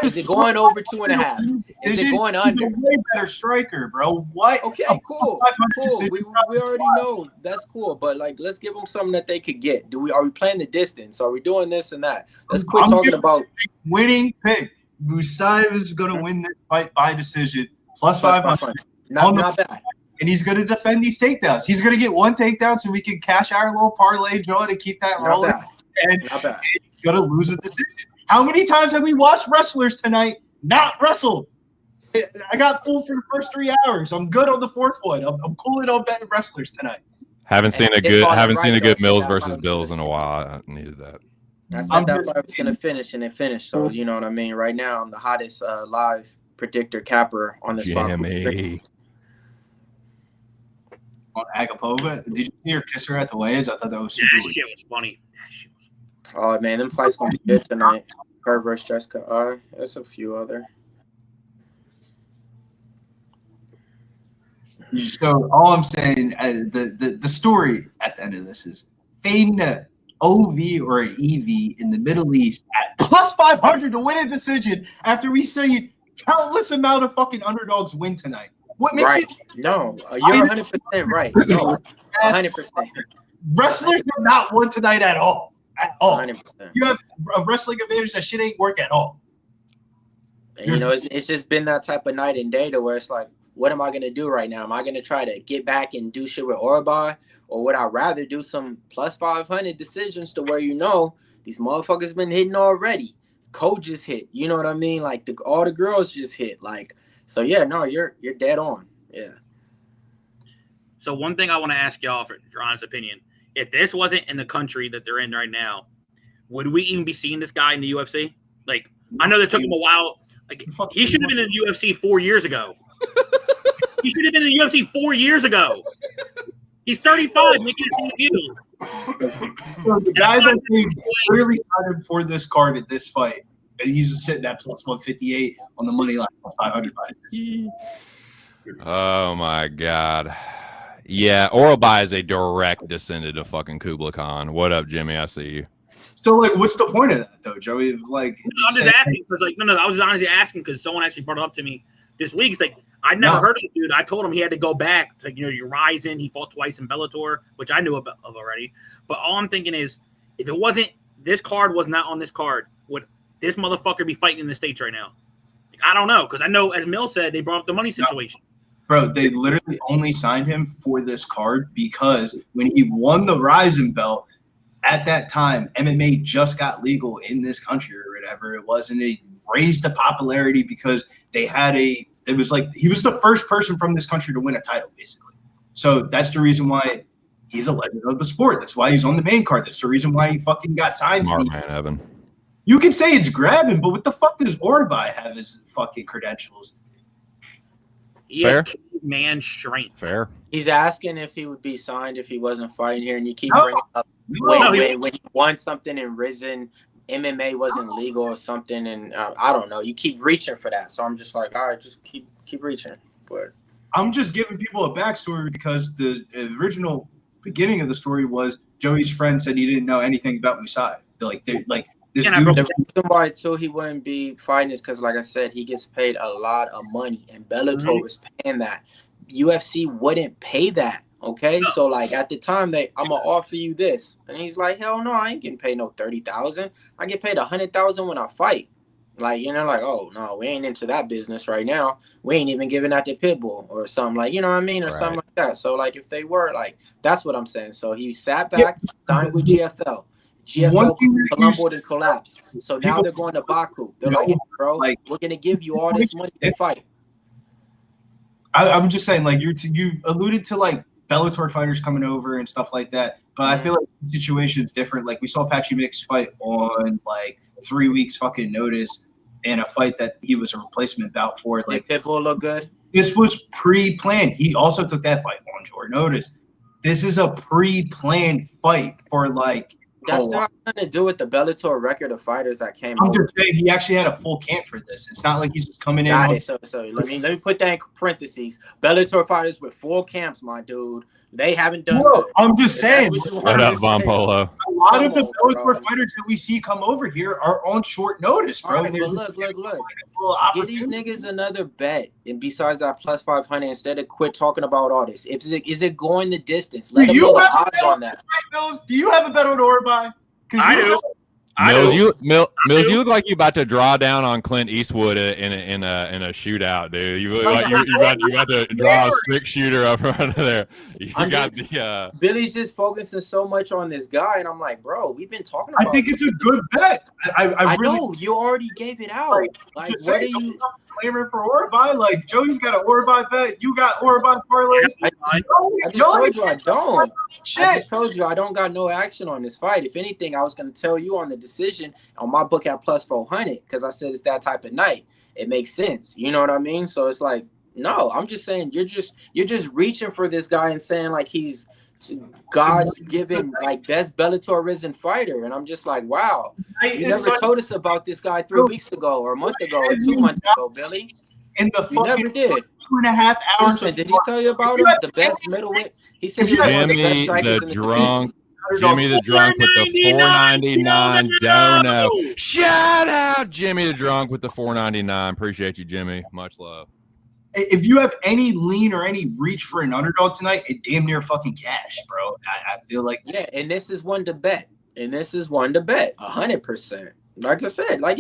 Is it going over 2.5? Is it going under? He's a way better striker, bro. What? Okay, cool. We already know that's cool, but like, let's give them something that they could get. Are we playing the distance? Are we doing this and that? Let's quit talking about winning pick. Musayev is going to win this fight by decision. Plus 500. Not bad. And he's going to defend these takedowns. He's going to get 1 takedown so we can cash our little parlay draw to keep that rolling. And he's going to lose a decision. How many times have we watched wrestlers tonight not wrestle? I got fooled for the first 3 hours. I'm good on the 4th one. I'm cooling on betting wrestlers tonight. Haven't seen a good Mills versus Bills in a while. I needed that. I said that fight was going to finish, and it finished. So, you know what I mean? Right now, I'm the hottest live predictor capper on this podcast. On Agapova, did you see her kiss her at the weigh-ins? I thought that was super weird. Shit was funny. Oh man, them fights gonna be good tonight. Her versus Jessica. There's a few other. So all I'm saying, the story at the end of this is fame to OV or an EV in the Middle East at plus 500 to win a decision after we see countless amount of fucking underdogs win tonight. What makes you? No, you're 100% right. No, 100%. Wrestlers have not won tonight at all. At all. 100%. You have a wrestling advantage that shit ain't work at all. And, you know, it's just been that type of night and day to where it's like, what am I going to do right now? Am I going to try to get back and do shit with Orolbai? Or would I rather do some plus 500 decisions to where, you know, these motherfuckers been hitting already. Cole just hit. You know what I mean? Like, all the girls just hit. Like, so, yeah, no, you're dead on. Yeah. So one thing I want to ask y'all for your honest opinion. If this wasn't in the country that they're in right now, would we even be seeing this guy in the UFC? Like, I know that took him a while. Like, he should have been in the UFC 4 years ago. He should have been in the UFC 4 years ago. He's 35, making his debut. So the guy that they clearly started for this card at this fight, and he's just sitting at plus 158 on the money line, 500. Oh my god. Yeah, Orolbai is a direct descendant of fucking Kublai Khan. What up, Jimmy? I see you. So, like, what's the point of that, though, Joey? Like, I'm just asking because, like, no, I was honestly asking because someone actually brought it up to me this week. It's like I'd never heard of the dude. I told him he had to go back to, your Ryzen. He fought twice in Bellator, which I knew of already. But all I'm thinking is, if it wasn't this card was not on this card, would this motherfucker be fighting in the States right now? Like, I don't know because I know, as Mill said, they brought up the money situation. Bro, they literally only signed him for this card because when he won the Ryzen belt, at that time, MMA just got legal in this country or whatever it was, and it raised the popularity because they had it was like he was the first person from this country to win a title, basically. So that's the reason why he's a legend of the sport. That's why he's on the main card. That's the reason why he fucking got signed. Smart man, Evan. You can say it's grabbing, but what the fuck does Orolbai have as fucking credentials? He has man strength. Fair. He's asking if he would be signed if he wasn't fighting here, and you keep No. bringing up No. when he won something in Rizvan, MMA wasn't legal or something, and I don't know. You keep reaching for that, so I'm just like, all right, just keep reaching. But I'm just giving people a backstory because the original beginning of the story was Joey's friend said he didn't know anything about Musayev. This Yeah, dude. the reason why too he wouldn't be fighting is because, like I said, he gets paid a lot of money, and Bellator was paying that. UFC wouldn't pay that. Okay, so like at the time I'm gonna offer you this, and he's like, hell no, I ain't getting paid no 30,000. I get paid 100,000 when I fight. Like, like, oh no, we ain't into that business right now. We ain't even giving out the Pitbull or something, like, you know what I mean, or something like that. So like if they were like, that's what I'm saying. So he sat back, signed with GFL. Colombo to collapse. So now they're going to Baku. They're like, bro, we're gonna give you all this money to fight. I'm just saying, like you alluded to like Bellator fighters coming over and stuff like that, but I feel like the situation is different. Like we saw Patchy Mix fight on like 3 weeks fucking notice in a fight that he was a replacement bout for. Like Pitbull look good. This was pre-planned. He also took that fight on short notice. This is a pre-planned fight for like. That's not nothing to do with the Bellator record of fighters that came I'm over. just saying he actually had a full camp for this. It's not like he's just coming in. So let me put that in parentheses. Bellator fighters with full camps, my dude. They haven't done No, good. I'm just saying. What up, Von Polo? A lot of the Bellator fighters that we see come over here are on short notice, bro. All right, but look. Give these niggas another bet, and besides that plus 500, instead of quit talking about all this. Is it going the distance? Let them know the odds on that. Do you have a bet on Orolbai? I do. Mills, you look like you about to draw down on Clint Eastwood in a shootout, dude. You about to draw a stick shooter up front of there. Billy's just focusing so much on this guy, and I'm like, bro, we've been talking about. I think it's a good bet. I really know you already gave it out. Like what are you claiming for Orolbai? Like Joey's got an Orolbai bet. You got Orolbai parlay. I just told you I don't. Shit. I just told you I don't got no action on this fight. If anything, I was going to tell you on the decision on my book at plus 400 because I said it's that type of night. It makes sense. You know what I mean? So it's like, no, I'm just saying you're just reaching for this guy and saying like he's God's given like best Bellator risen fighter, and I'm just like, wow, you never told us about this guy 3 weeks ago or a month ago or 2 months ago, Billy. In the you never did. 2.5 hours. Did he tell you about him? The best middleweight. He said he was one of the best strikers in the drunk. Jimmy the Drunk with the $4.99 dono. Shout out Jimmy the Drunk with the $4.99. Appreciate you, Jimmy. Much love. If you have any lean or any reach for an underdog tonight, it damn near fucking cash, bro. I feel like and this is one to bet. 100%. Like I said, like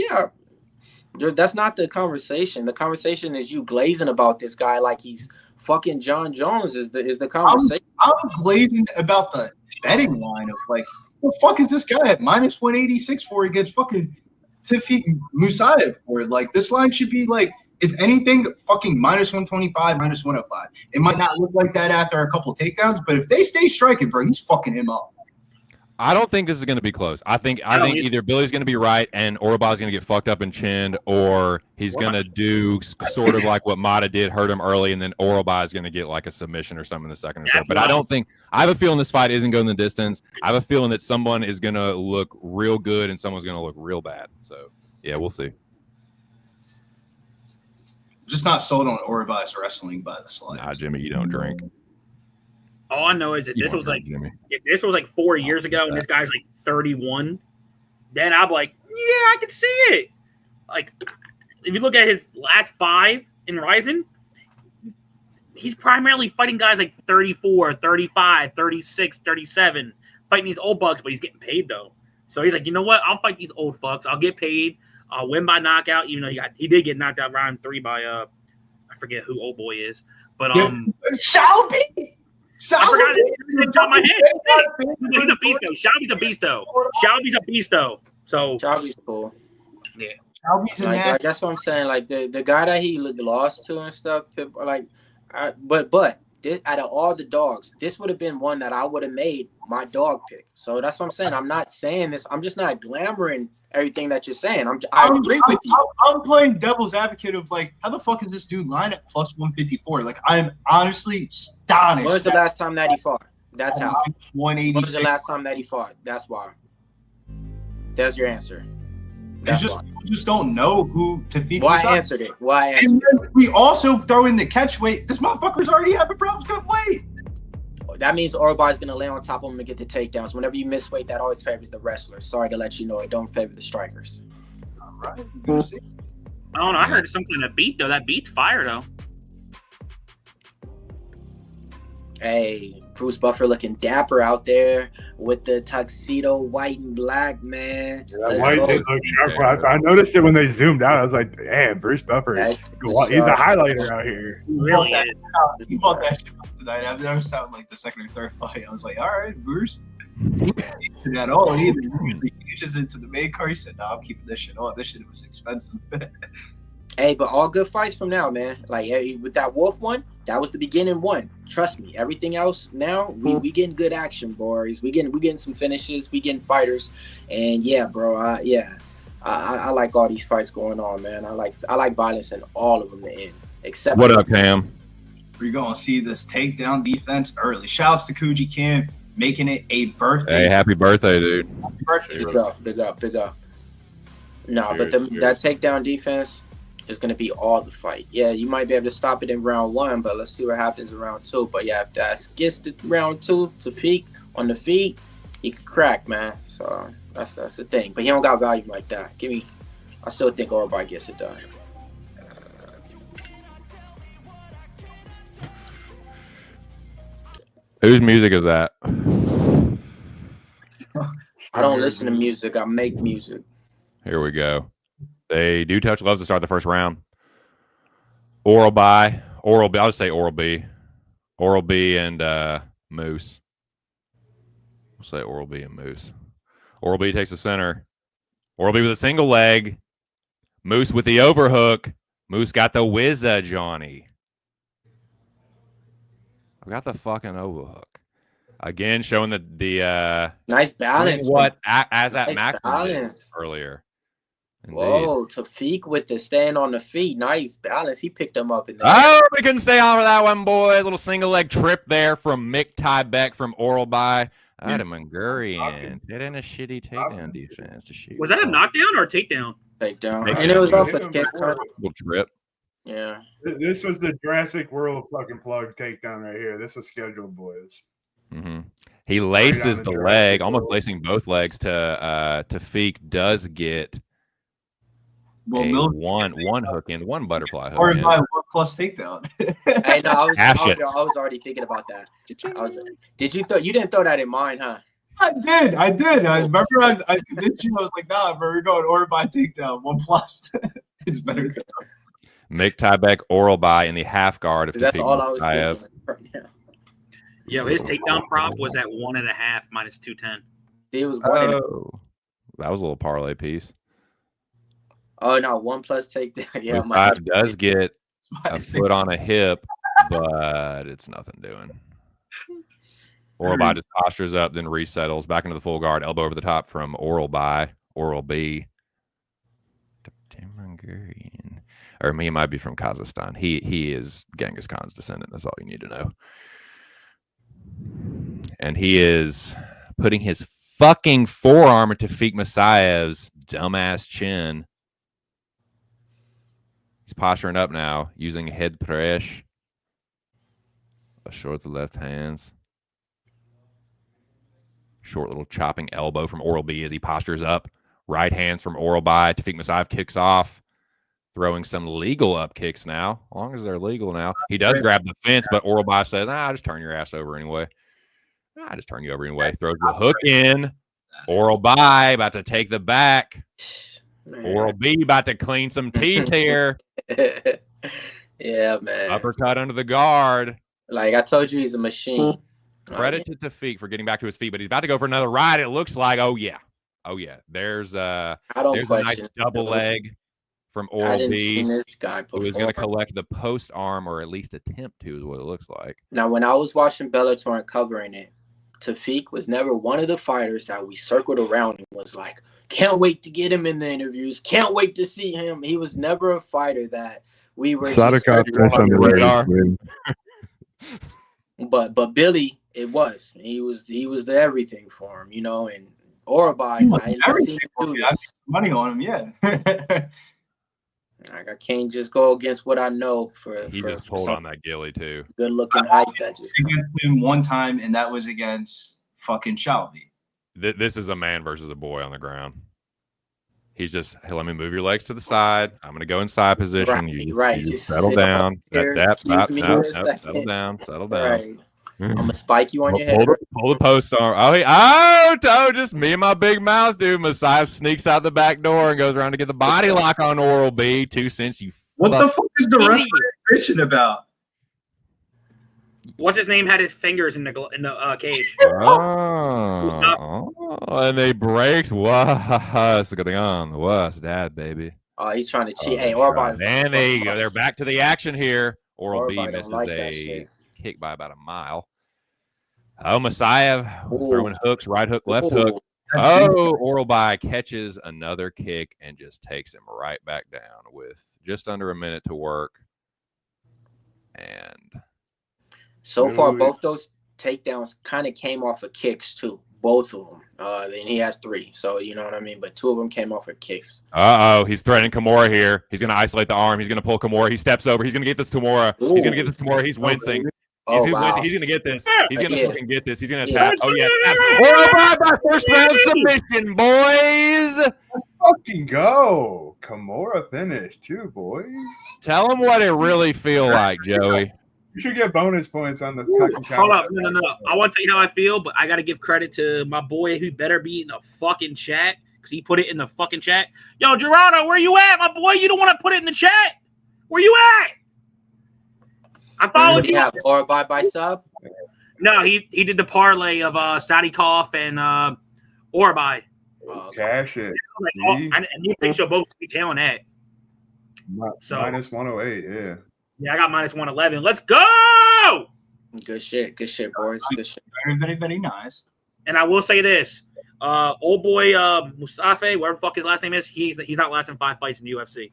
that's not the conversation. The conversation is you glazing about this guy like he's fucking John Jones is the conversation. I'm glazing about the betting line of like, what the fuck is this guy at minus 186 for against fucking Tofiq Musayev for? Like, this line should be like, if anything, fucking minus 125, minus 105. It might not look like that after a couple takedowns, but if they stay striking, bro, he's fucking him up. I don't think this is going to be close. I think either Billy's going to be right and Orolbai's going to get fucked up and chinned, or he's going to do sort of like what Mata did, hurt him early, and then Orolbai is going to get like a submission or something in the second or third. But I have a feeling this fight isn't going the distance. I have a feeling that someone is going to look real good and someone's going to look real bad. So, yeah, we'll see. Just not sold on Orolbai's wrestling by the slides. Nah, Jimmy, you don't drink. All I know is that this was like 4 years ago, and this guy's like 31. Then I'm like, yeah, I can see it. Like, if you look at his last 5 in Ryzen, he's primarily fighting guys like 34, 35, 36, 37, fighting these old bucks, but he's getting paid though. So he's like, you know what? I'll fight these old fucks. I'll get paid. I'll win by knockout, even though he did get knocked out round 3 by I forget who old boy is, but Shelby. I forgot it top of my head. He's a beast though. Shelby's a beast though. So Shelby's cool. Yeah. Shelby's in Like, that. that's what I'm saying. Like the guy that he lost to and stuff. People, like, but this, out of all the dogs, this would have been one that I would have made my dog pick. So that's what I'm saying. I'm not saying this. I'm just not glamoring everything that you're saying. I agree with you. I'm playing devil's advocate of like, how the fuck is this dude line at plus 154? Like, I'm honestly astonished. When was the last time that he fought? That's how. 186. When was the last time that he fought? That's why. There's your answer. It's just we just don't know who Tofiq Why is. I answered it. Why I answered And then we also throw in the catch weight. This motherfucker's already having problems cut weight. That means Orolbai's going to lay on top of him and get the takedowns. Whenever you miss weight, that always favors the wrestlers. Sorry to let you know, it don't favor the strikers. All right. We'll see. I don't know. I heard some kind of beat though. That beat's fire though. Hey, Bruce Buffer looking dapper out there with the tuxedo, white and black, man. Yeah, white did look sharp. I noticed it when they zoomed out. I was like, damn, Bruce Buffer is he's a highlighter out here. Really is. He bought that shit up tonight. I've never sounded like the second or third fight. I was like, all right, Bruce. He didn't at all either. He just into the main card. He said, "No, I'm keeping this shit on. This shit was expensive." Hey, but all good fights from now, man. Like with that Wolf one, that was the beginning one. Trust me. Everything else now, we getting good action, boys. We getting some finishes. We getting fighters, and yeah, bro. I like all these fights going on, man. I like violence in all of them to end. Except What up, Cam? We're gonna see this takedown defense early. Shouts to Kuji Cam making it a birthday. Hey, happy birthday, dude. Happy birthday. Big up. No, Cheers, but that takedown defense is going to be all the fight. Yeah, you might be able to stop it in round 1, but let's see what happens in round 2. But yeah, if that gets to round 2, Tofiq on the feet, he could crack, man. So that's the thing. But he don't got volume like that. I still think Orolbai gets it done. Whose music is that? I don't listen to music. I make music. Here we go. They do touch gloves to start the first round. Orolbai. I'll just say Orolbai and Moose. We'll say Orolbai and Moose. Orolbai takes the center. Orolbai with a single leg. Moose with the overhook. Moose got the whizza, Johnny. I got the fucking overhook. Again, showing the nice balance. What as at nice Max balance earlier. Indeed. Whoa, Tofiq with the stand on the feet. Nice balance. He picked them up in there. Oh, we couldn't stay on for that one, boy. Little single leg trip there from Myktybek from Orolbai. Adam Mangurian did in a shitty takedown defense to shoot. Was that a knockdown or a takedown? Takedown. And it was off a kick. Little trip. Yeah. This was the Jurassic World fucking plug takedown right here. This is scheduled, boys. Mm-hmm. He laces the leg, almost lacing both legs to Tofiq does get one hook in, one butterfly hook Or in. my 1+ takedown. Hey, no, I it. was already thinking about that. You didn't throw that in mine, huh? I did. I remember I convinced you. I was like, nah, bro, we're going Orolbai takedown 1+. It's better. Myktybek Orolbai in the half guard of That's Tofiq all I was Musayev. thinking right now. Yo, his takedown prop was at 1.5 minus 210. It was 1. Oh, that was a little parlay piece. Oh no, 1+ takedown. Yeah, Five does get a foot on a hip, but it's nothing doing. Orolbai just postures up, then resettles back into the full guard, elbow over the top from Orolbai. Orolbai. Hungarian. Or he might be from Kazakhstan. He is Genghis Khan's descendant. That's all you need to know. And he is putting his fucking forearm into Tofiq Musayev's dumbass chin. He's posturing up now, using head press. A short the left hands. Short little chopping elbow from Orolbai as he postures up. Right hands from Orolbai. Tofiq Musayev kicks off. Throwing some legal up kicks now. As long as they're legal now. He does grab the fence, but Orolbai says, I'll just turn your ass over anyway. I just turn you over anyway. Throws the hook in. Orolbai about to take the back. Orolbai about to clean some teeth here. Yeah, man. Uppercut under the guard. Like I told you, he's a machine. Credit to Tofiq for getting back to his feet, but he's about to go for another ride. It looks like, oh yeah. There's a nice double leg from Orolbai, who is going to collect the post arm, or at least attempt to, is what it looks like. Now, when I was watching Bellator and covering it, Tofiq was never one of the fighters that we circled around and was like, can't wait to get him in the interviews, can't wait to see him. He was never a fighter that we were just on the radar. But Billy, it was. He was the everything for him, and Orolbai, I made money on him, yeah. Like I can't just go against what I know He just pulled on that Gilly too. Good looking height that just against him one time, and that was against fucking Shelby. This is a man versus a boy on the ground. He's just, hey, let me move your legs to the side. I'm going to go in side position. You just settle down. Settle down. Right. I'm gonna spike you on your head. Pull the post arm. Just me and my big mouth, dude. Musayev sneaks out the back door and goes around to get the body lock on Orolbai. 2 cents. What the fuck is the referee bitching about? What's his name had his fingers in the cage. And they breaks. What's going on? What's that, baby? Oh, he's trying to cheat. Hey, Orolbai. And there you go. They're back to the action here. Orolbai misses a kick by about a mile. Oh, Musayev throwing hooks, right hook, left hook. Oh, Orolbai catches another kick and just takes him right back down with just under a minute to work. And so far, both those takedowns kind of came off of kicks too. Both of them. Then he has 3, so you know what I mean. But 2 of them came off of kicks. He's threatening Kimura here. He's going to isolate the arm. He's going to pull Kimura. He steps over. He's going to get this Kimura. He's going to get this Kimura. He's wincing. He's going to get this. He's going to fucking get this. He's going to tap. Oh, yeah. Orolbai by first round submission, boys. Let's fucking go. Kimura finished too, boys. Tell him what it really feel like, Joey. You should get bonus points on the fucking count. Hold up. No. I want to tell you how I feel, but I got to give credit to my boy who better be in the fucking chat because he put it in the fucking chat. Yo, Gerardo, where you at, my boy? You don't want to put it in the chat? Where you at? I followed you. Orolbai by sub? No, he did the parlay of Sadikov and Orolbai. Cash it. And you think she'll both be tailing that. Minus 108, yeah. Yeah, I got minus 111. Let's go! Good shit, boys. Good shit. Very nice. And I will say this. Old boy Mustafa, whatever the fuck his last name is, he's not lasting 5 fights in the UFC.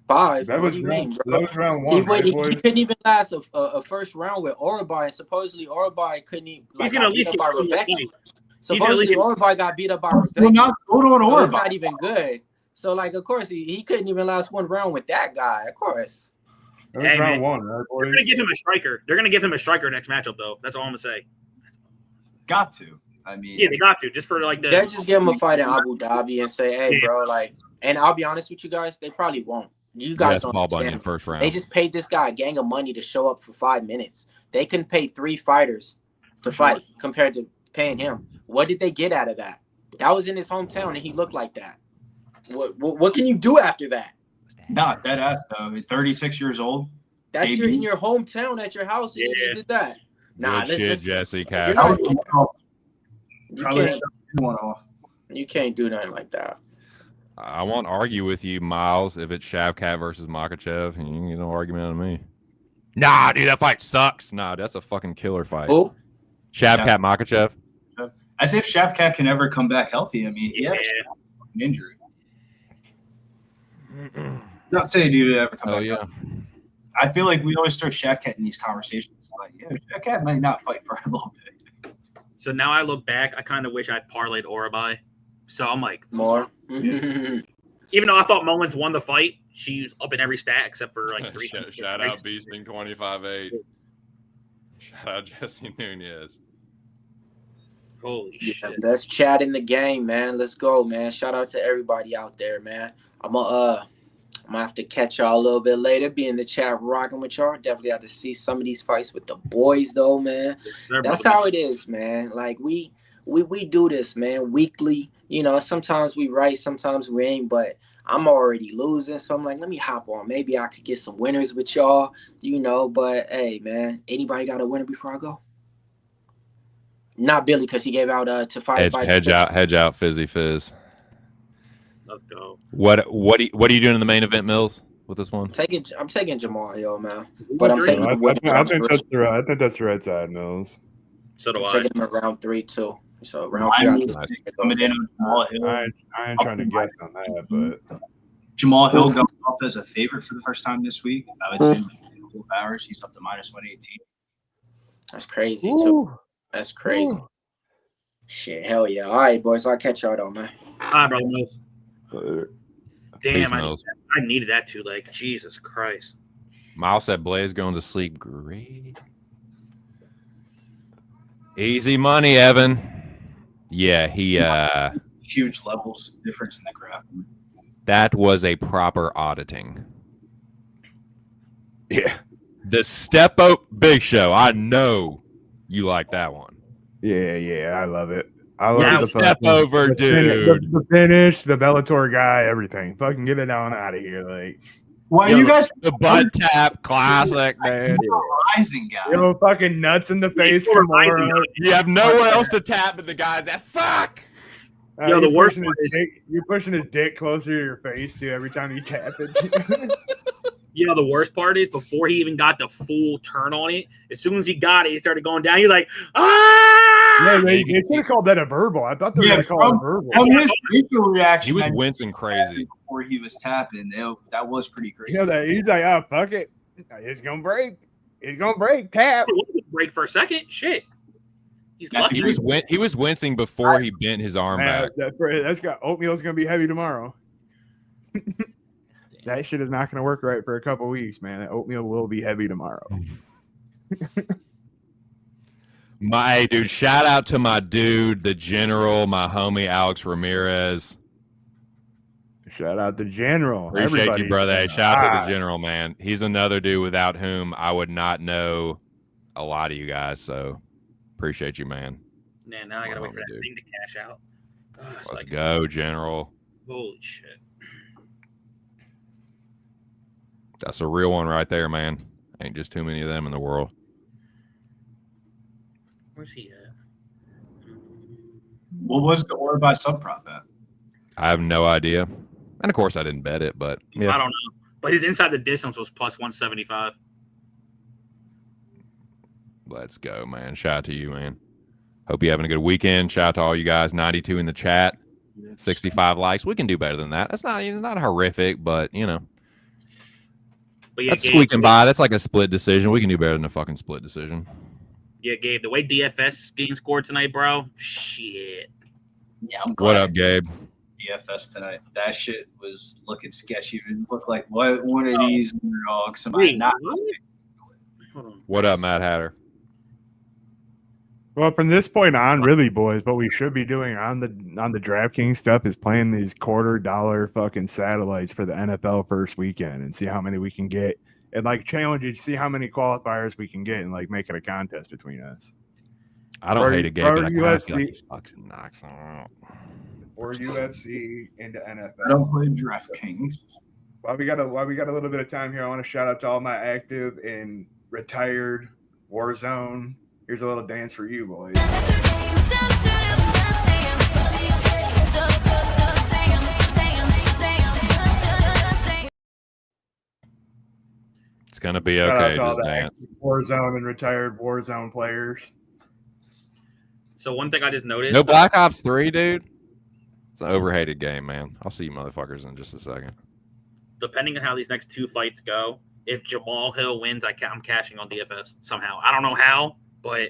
5. That was round 1. He couldn't even last a first round with Orolbai, and supposedly Orolbai couldn't even. He's gonna at least get by Rebecca. Supposedly Orolbai got beat up by Rebecca. Well, not Orolbai. It's not even good. So of course he couldn't even last 1 round with that guy. Of course. That was round 1, right, boys? They're gonna give him a striker. They're gonna give him a striker next matchup, though. That's all I'm gonna say. Got to. I mean, yeah, they got to just for the. They just give him a fight in Abu Dhabi and say, "Hey, bro, And I'll be honest with you guys, they probably won't. You guys don't understand. First round. They just paid this guy a gang of money to show up for 5 minutes. They can pay 3 fighters to fight compared to paying him. What did they get out of that? That was in his hometown, and he looked like that. What can you do after that? Not that ass though. 36 years old. That's in your hometown at your house, and you just did that. Nah, shit, Jesse Cash. You can't do nothing like that. I won't argue with you, Miles, if it's Shavkat versus Makhachev. You can get no argument out of me. Nah, dude, that fight sucks. Nah, that's a fucking killer fight. Who? Shavkat Makachev. As if Shavkat can ever come back healthy. I mean, he had an injury. Not saying he would ever come back healthy. I feel like we always throw Shavkat in these conversations. Like, Shavkat might not fight for a little bit. So now I look back, I kind of wish I'd parlayed Orolbai. So I'm like, more. Even though I thought Mullins won the fight, she's up in every stat except for like 3. Shout out Beasting 25-8. Shout out Jesse Nunez. Holy shit. Let's chat in the game, man. Let's go, man. Shout out to everybody out there, man. I'm gonna have to catch y'all a little bit later. Be in the chat rocking with y'all. Definitely have to see some of these fights with the boys, though, man. That's how it is, man. Like we do this, man, weekly. You know, sometimes we right, sometimes we ain't, but I'm already losing, so I'm like, let me hop on. Maybe I could get some winners with y'all, you know. But hey, man, anybody got a winner before I go? Not Billy, because he gave out to fight. Hedge out, Fizzy Fizz. Let's go. What are you doing in the main event, Mills, with this one? I'm taking Jamahal, man. But I'm taking. I think that's the right side, Mills. So do I'm I. taking him in round 3 too. So round 3. I ain't trying to guess on that, but Jamahal Hill got up as a favorite for the first time this week. I would say in a couple of hours. He's up to -118. That's crazy too. That's crazy. Ooh. Shit, hell yeah. All right, boys. I'll catch y'all though, man. All right, brother Mills. Damn, Mills. I needed that too. Like, Jesus Christ. Miles said Blaydes going to sleep. Great. Easy money, Evan. Yeah, he huge levels difference in the grappling. That was a proper auditing. Yeah. The step up Big Show. I know you like that one. Yeah, I love it. I love the step over, dude. The finish, the Bellator guy, everything. Fucking get it on out of here, like. Why are you guys the butt tap classic, man? Rising guy. You know, fucking nuts in the face. You have nowhere else to tap but the guys that fuck. The worst part is you're pushing his dick closer to your face too every time you tap it. You know, the worst part is before he even got the full turn on it, as soon as he got it, he started going down. He's like, ah! Yeah, they should have called that a verbal. I thought they were going to call it a verbal. From his facial reaction, he was wincing crazy before he was tapping. That was pretty crazy. You know that he's like, oh, fuck it. It's going to break. It's going to break. Tap. It wasn't break for a second. Shit. He's lucky. He was wincing before he bent his arm back. That's got oatmeal's going to be heavy tomorrow. That shit is not going to work right for a couple weeks, man. That oatmeal will be heavy tomorrow. My dude, shout out to my dude, the General, my homie Alex Ramirez. Shout out to General. Appreciate you, brother. Hey, shout out to the General, man. He's another dude without whom I would not know a lot of you guys. So appreciate you, man. Man, now I gotta wait for that thing to cash out. Let's go, General. Holy shit. That's a real one right there, man. Ain't just too many of them in the world. Where's he at? What was the Orolbai sub prop at? I have no idea. And of course I didn't bet it, but yeah. I don't know. But his inside the distance was plus 175. Let's go, man. Shout out to you, man. Hope you're having a good weekend. Shout out to all you guys. 92 in the chat. 65 likes. We can do better than that. It's not horrific, but you know. But yeah, that's squeaking by. That's like a split decision. We can do better than a fucking split decision. Yeah, Gabe, the way DFS getting scored tonight, bro, shit. Yeah, I'm glad. What up, Gabe? DFS tonight. That shit was looking sketchy. It looked like one of these underdogs. Somebody not. What up, Matt Hatter? Well, from this point on, really, boys, what we should be doing on the DraftKings stuff is playing these $250 fucking satellites for the NFL first weekend and see how many we can get. And like challenge you to see how many qualifiers we can get and like make it a contest between us. I don't hate a game, but I kind of feel like UFC, he fucking knocks them out. Or UFC into NFL. I don't play DraftKings. While we got a little bit of time here, I want to shout out to all my active and retired Warzone. Here's a little dance for you, boys. It's gonna be okay. Just dance. Warzone and retired Warzone players. So one thing I just noticed. No Black Ops 3, dude. It's an overhated game, man. I'll see you motherfuckers in just a second. Depending on how these next 2 fights go, if Jamahal Hill wins, I'm cashing on DFS somehow. I don't know how, but.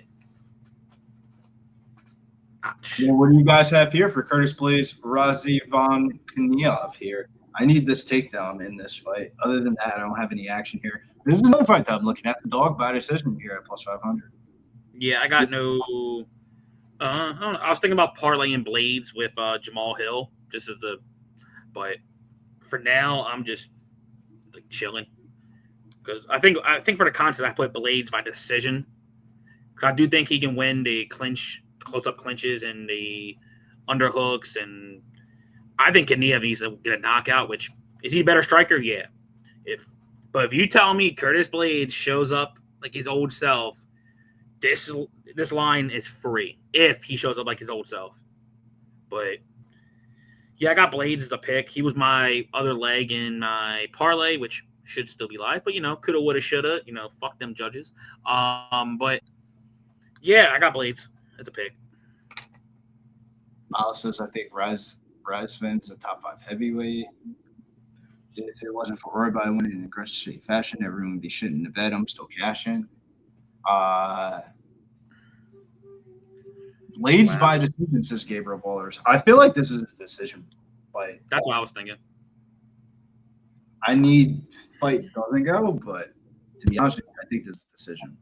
Well, what do you guys have here for Curtis Blaydes, Rizvan Kuniev here? I need this takedown in this fight. Other than that, I don't have any action here. There's another fight that I'm looking at, the dog by decision here at plus 500. Yeah, I got no. I don't know. I was thinking about parlaying Blaydes with Jamahal Hill, just as but for now, I'm just like chilling because I think for the contest I put Blaydes by decision because I do think he can win the clinch, close-up clinches, and the underhooks, and I think Kuniev needs to get a knockout. Which is he a better striker? Yeah. But if you tell me Curtis Blaydes shows up like his old self, this line is free if he shows up like his old self. But yeah, I got Blaydes as a pick. He was my other leg in my parlay, which should still be live. But coulda, woulda, shoulda. Fuck them judges. But yeah, I got Blaydes as a pick. Miles says I think Rizvan's a top 5 heavyweight. If it wasn't for Orolbai winning in aggressive fashion, everyone would be shitting the bed. I'm still cashing. Blaydes by decision, says Gabriel Ballers. I feel like this is a decision fight. That's what I was thinking. I need fight doesn't go, but to be honest with you, I think this is a decision.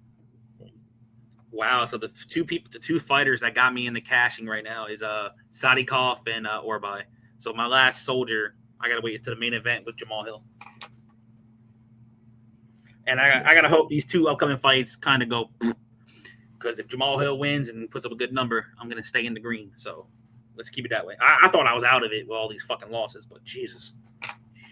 Wow, so the two fighters that got me in the cashing right now is Sadikov and Orolbai. So my last soldier, I gotta wait to the main event with Jamahal Hill. And I gotta hope these 2 upcoming fights kind of go, because if Jamahal Hill wins and puts up a good number, I'm gonna stay in the green. So let's keep it that way. I thought I was out of it with all these fucking losses, but Jesus.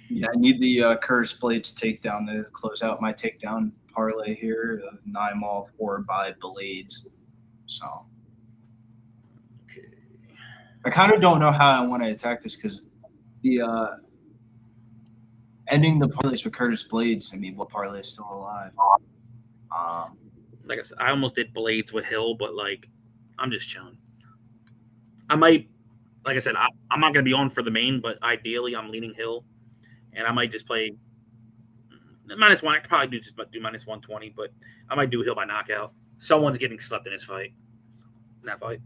Yeah, I need the Curtis Blaydes takedown to close out my takedown parlay here. 9 all 4 by Blaydes. So Okay. I kind of don't know how I want to attack this because the ending the parlays with Curtis Blaydes. I mean, what parlay is still alive? Like I said, I almost did Blaydes with Hill, but I'm just chilling. I might, like I said, I'm not gonna be on for the main, but ideally I'm leaning Hill, and I might just play -1. I could probably do -120, but I might do Hill by knockout. Someone's getting slept in this fight. In that fight.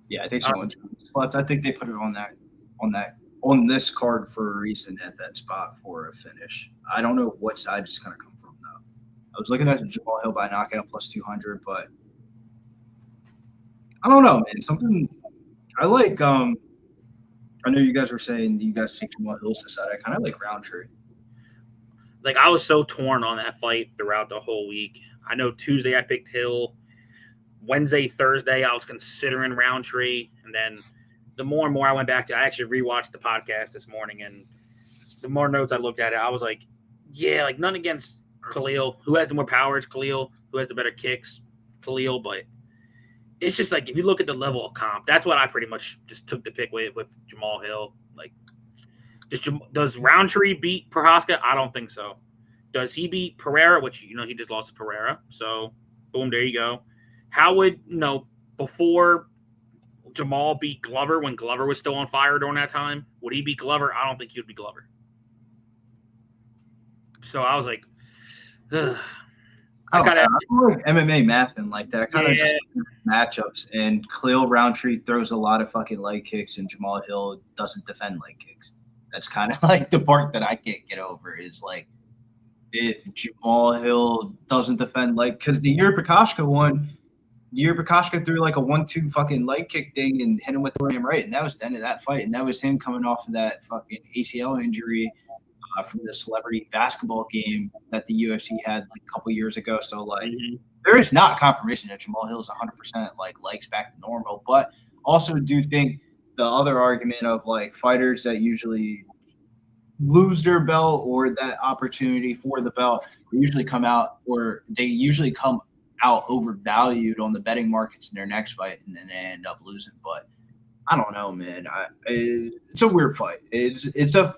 Yeah, I think someone's slept. I think they put it on this card for a reason at that spot for a finish. I don't know what side it's gonna come from though. I was looking at Jamahal Hill by knockout plus 200, but I don't know, man. Something I like. I know you guys were saying you guys think Jamahal Hill's the side. I kind of like Rountree. I was so torn on that fight throughout the whole week. I know Tuesday I picked Hill. Wednesday, Thursday I was considering Rountree, and then the more and more I went back to, I actually rewatched the podcast this morning, and the more notes I looked at it, I was like, yeah, none against Khalil. Who has the more power? It's Khalil. Who has the better kicks? Khalil. But it's just if you look at the level of comp, that's what I pretty much just took the pick with Jamahal Hill. Does Rountree beat Prohaska? I don't think so. Does he beat Pereira? Which, he just lost to Pereira. So, boom, there you go. How would, before Jamahal beat Glover, when Glover was still on fire during that time, would he beat Glover? I don't think he would beat Glover. So I was like, ugh. I like MMA math and like that kind of just matchups. And Khalil Rountree throws a lot of fucking leg kicks, and Jamahal Hill doesn't defend leg kicks. That's kind of the part that I can't get over is if Jamahal Hill doesn't defend because the year Prokoshka won, Prokoshka threw a 1-2 fucking leg kick thing and hit him with the right, and that was the end of that fight. And that was him coming off of that fucking ACL injury from the celebrity basketball game that the UFC had a couple years ago. So there is not confirmation that Jamahal Hill is 100% legs back to normal, but also do think the other argument of fighters that usually lose their belt or that opportunity for the belt, they usually come out overvalued on the betting markets in their next fight, and then they end up losing. But I don't know, man. It's a weird fight. It's a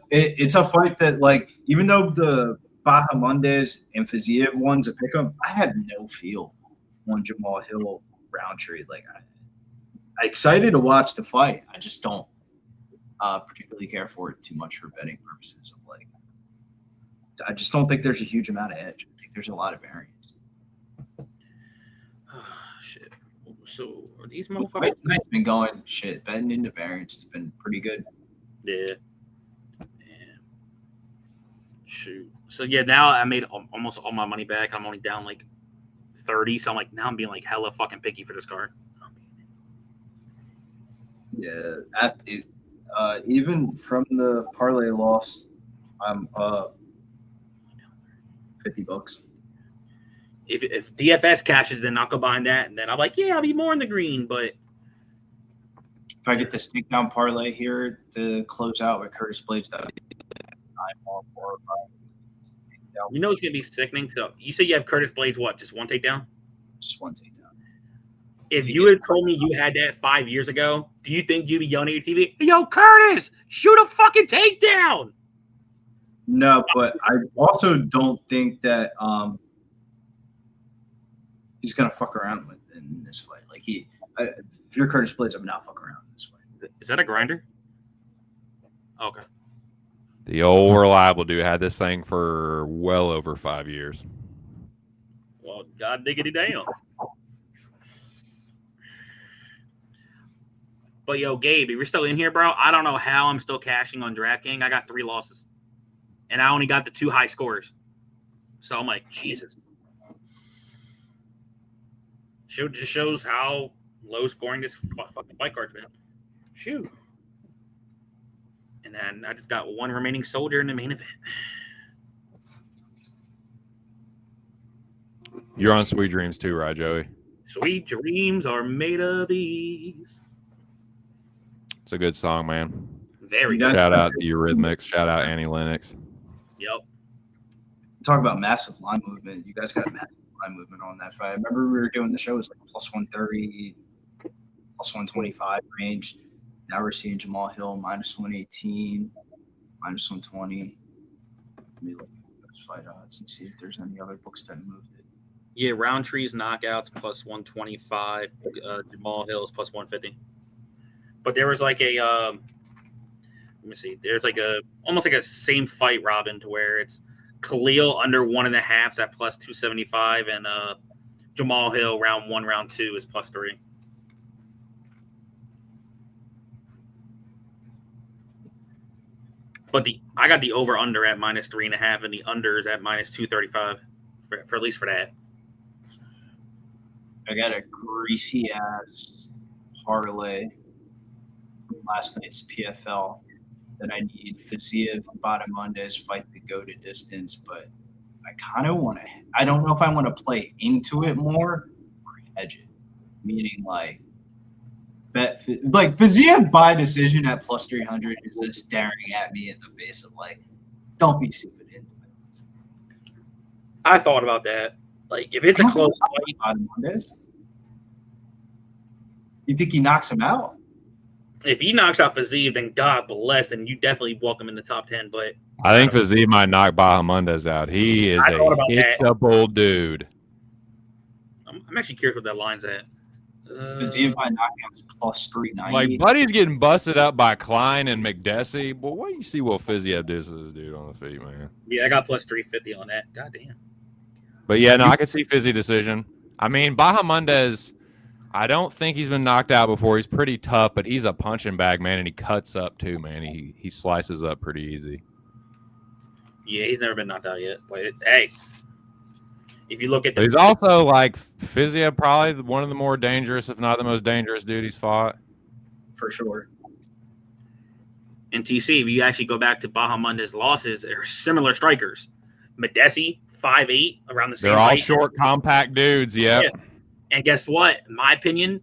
fight that even though the Bahamondes and Fiziev ones a pick 'em, I had no feel on Jamahal Hill Rountree. Like, I'm excited to watch the fight. I just don't particularly care for it too much for betting purposes. Of like, I just don't think there's a huge amount of edge. I think there's a lot of variance. Oh, shit. So are these motherfuckers? It's been going shit. Betting into variance has been pretty good. Yeah. Shoot. So yeah, now I made almost all my money back. I'm only down like 30. So I'm like, now I'm being like hella fucking picky for this card. Yeah. Even from the parlay loss, I'm up $50. If DFS cashes, then I'll go behind that, and then I'm like, yeah, I'll be more in the green. But if I get this takedown parlay here to close out with Curtis Blaydes, that would be you know it's gonna be sickening. So you say you have Curtis Blaydes, what? Just one takedown? just one takedown. If you had told me you had that 5 years ago, do you think you'd be yelling at your TV, yo, Curtis, shoot a fucking takedown? No, but I also don't think that he's gonna fuck around with in this fight. Like if you're Curtis Blaydes, I'm not fucking around in this fight. Is that a grinder? Okay. The old reliable dude had this thing for well over 5 years. Well, God diggity damn. But yo, Gabe, if you're still in here, bro, I don't know how I'm still cashing on DraftKings. I got 3 losses, and I only got the 2 high scores. So I'm like, Jesus. Just shows how low scoring this fucking fight card's been. Shoot. And then I just got 1 remaining soldier in the main event. You're on Sweet Dreams too, right, Joey? Sweet dreams are made of these. It's a good song, man. Very good. Shout out to Eurythmics. Shout out Annie Lennox. Yep. Talk about massive line movement. You guys got massive line movement on that fight. I remember we were doing the show. It was like plus 130, plus 125 range. Now we're seeing Jamahal Hill minus 118, minus 120. Let me look at those fight odds and see if there's any other books that moved it. Yeah, Rountree's knockouts plus 125. Jamahal Hill's plus 150. But there was like a, let me see. There's like almost like a same fight, Robin, to where it's Khalil under 1.5 at plus 275, and Jamahal Hill round 1, round 2 is plus 3. But I got the over under at minus 3.5, and the under is at minus 235 for at least for that. I got a greasy ass parlay from last night's PFL that I need. Fiziev and Bahamondes fight the go to distance, but I kind of want to. I don't know if I want to play into it more or hedge it, meaning like bet like Fiziev by decision at plus 300 is just staring at me in the face of like, don't be stupid into it. I thought about that. Like if it's a close fight, Bahamondes, you think he knocks him out? if he knocks out Fiziev, then God bless, and you definitely welcome in the top 10. But I think Fiziev might knock Bahamondes out. He is a hittable dude. I'm actually curious what that line's at. Fiziev by knockouts plus 390. Like, Buddy's getting busted up by Klein and McDessie. But what do you see what Fiziev does to this dude on the feet, man? Yeah, I got plus 350 on that. God damn. But yeah, no, I could see Fizzy decision. I mean, Bahamondes, I don't think he's been knocked out before. He's pretty tough, but he's a punching bag, man, and he cuts up too, man. He slices up pretty easy. Yeah, he's never been knocked out yet. But hey, if you look at But he's also like Fiziev, probably one of the more dangerous, if not the most dangerous dude he's fought. For sure. in TC, if you actually go back to Bahamondes' losses, they're similar strikers. Medesi, 5'8", around the same They're all height. short, compact dudes, yep. Yeah. And guess what? In my opinion,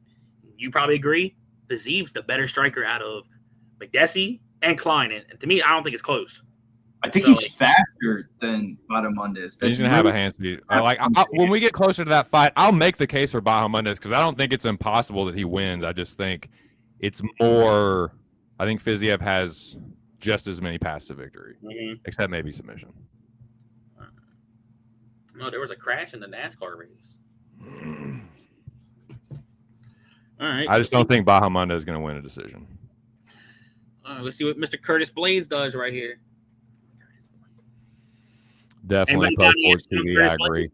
you probably agree, Fiziev's the better striker out of Medesi and Klein. And to me, I don't think it's close. I think he's faster than Bahamondes. He's going to have a hand speed. When we get closer to that fight, I'll make the case for Bahamondes because I don't think it's impossible that he wins. I just think it's more – I think Fiziev has just as many paths to victory, except maybe submission. No, there was a crash in the NASCAR race. All right. I just don't think Bahamondes is going to win a decision. Let's see what Mr. Curtis Blaydes does right here. Definitely Anybody got any Sports action on TV. Curtis I agree.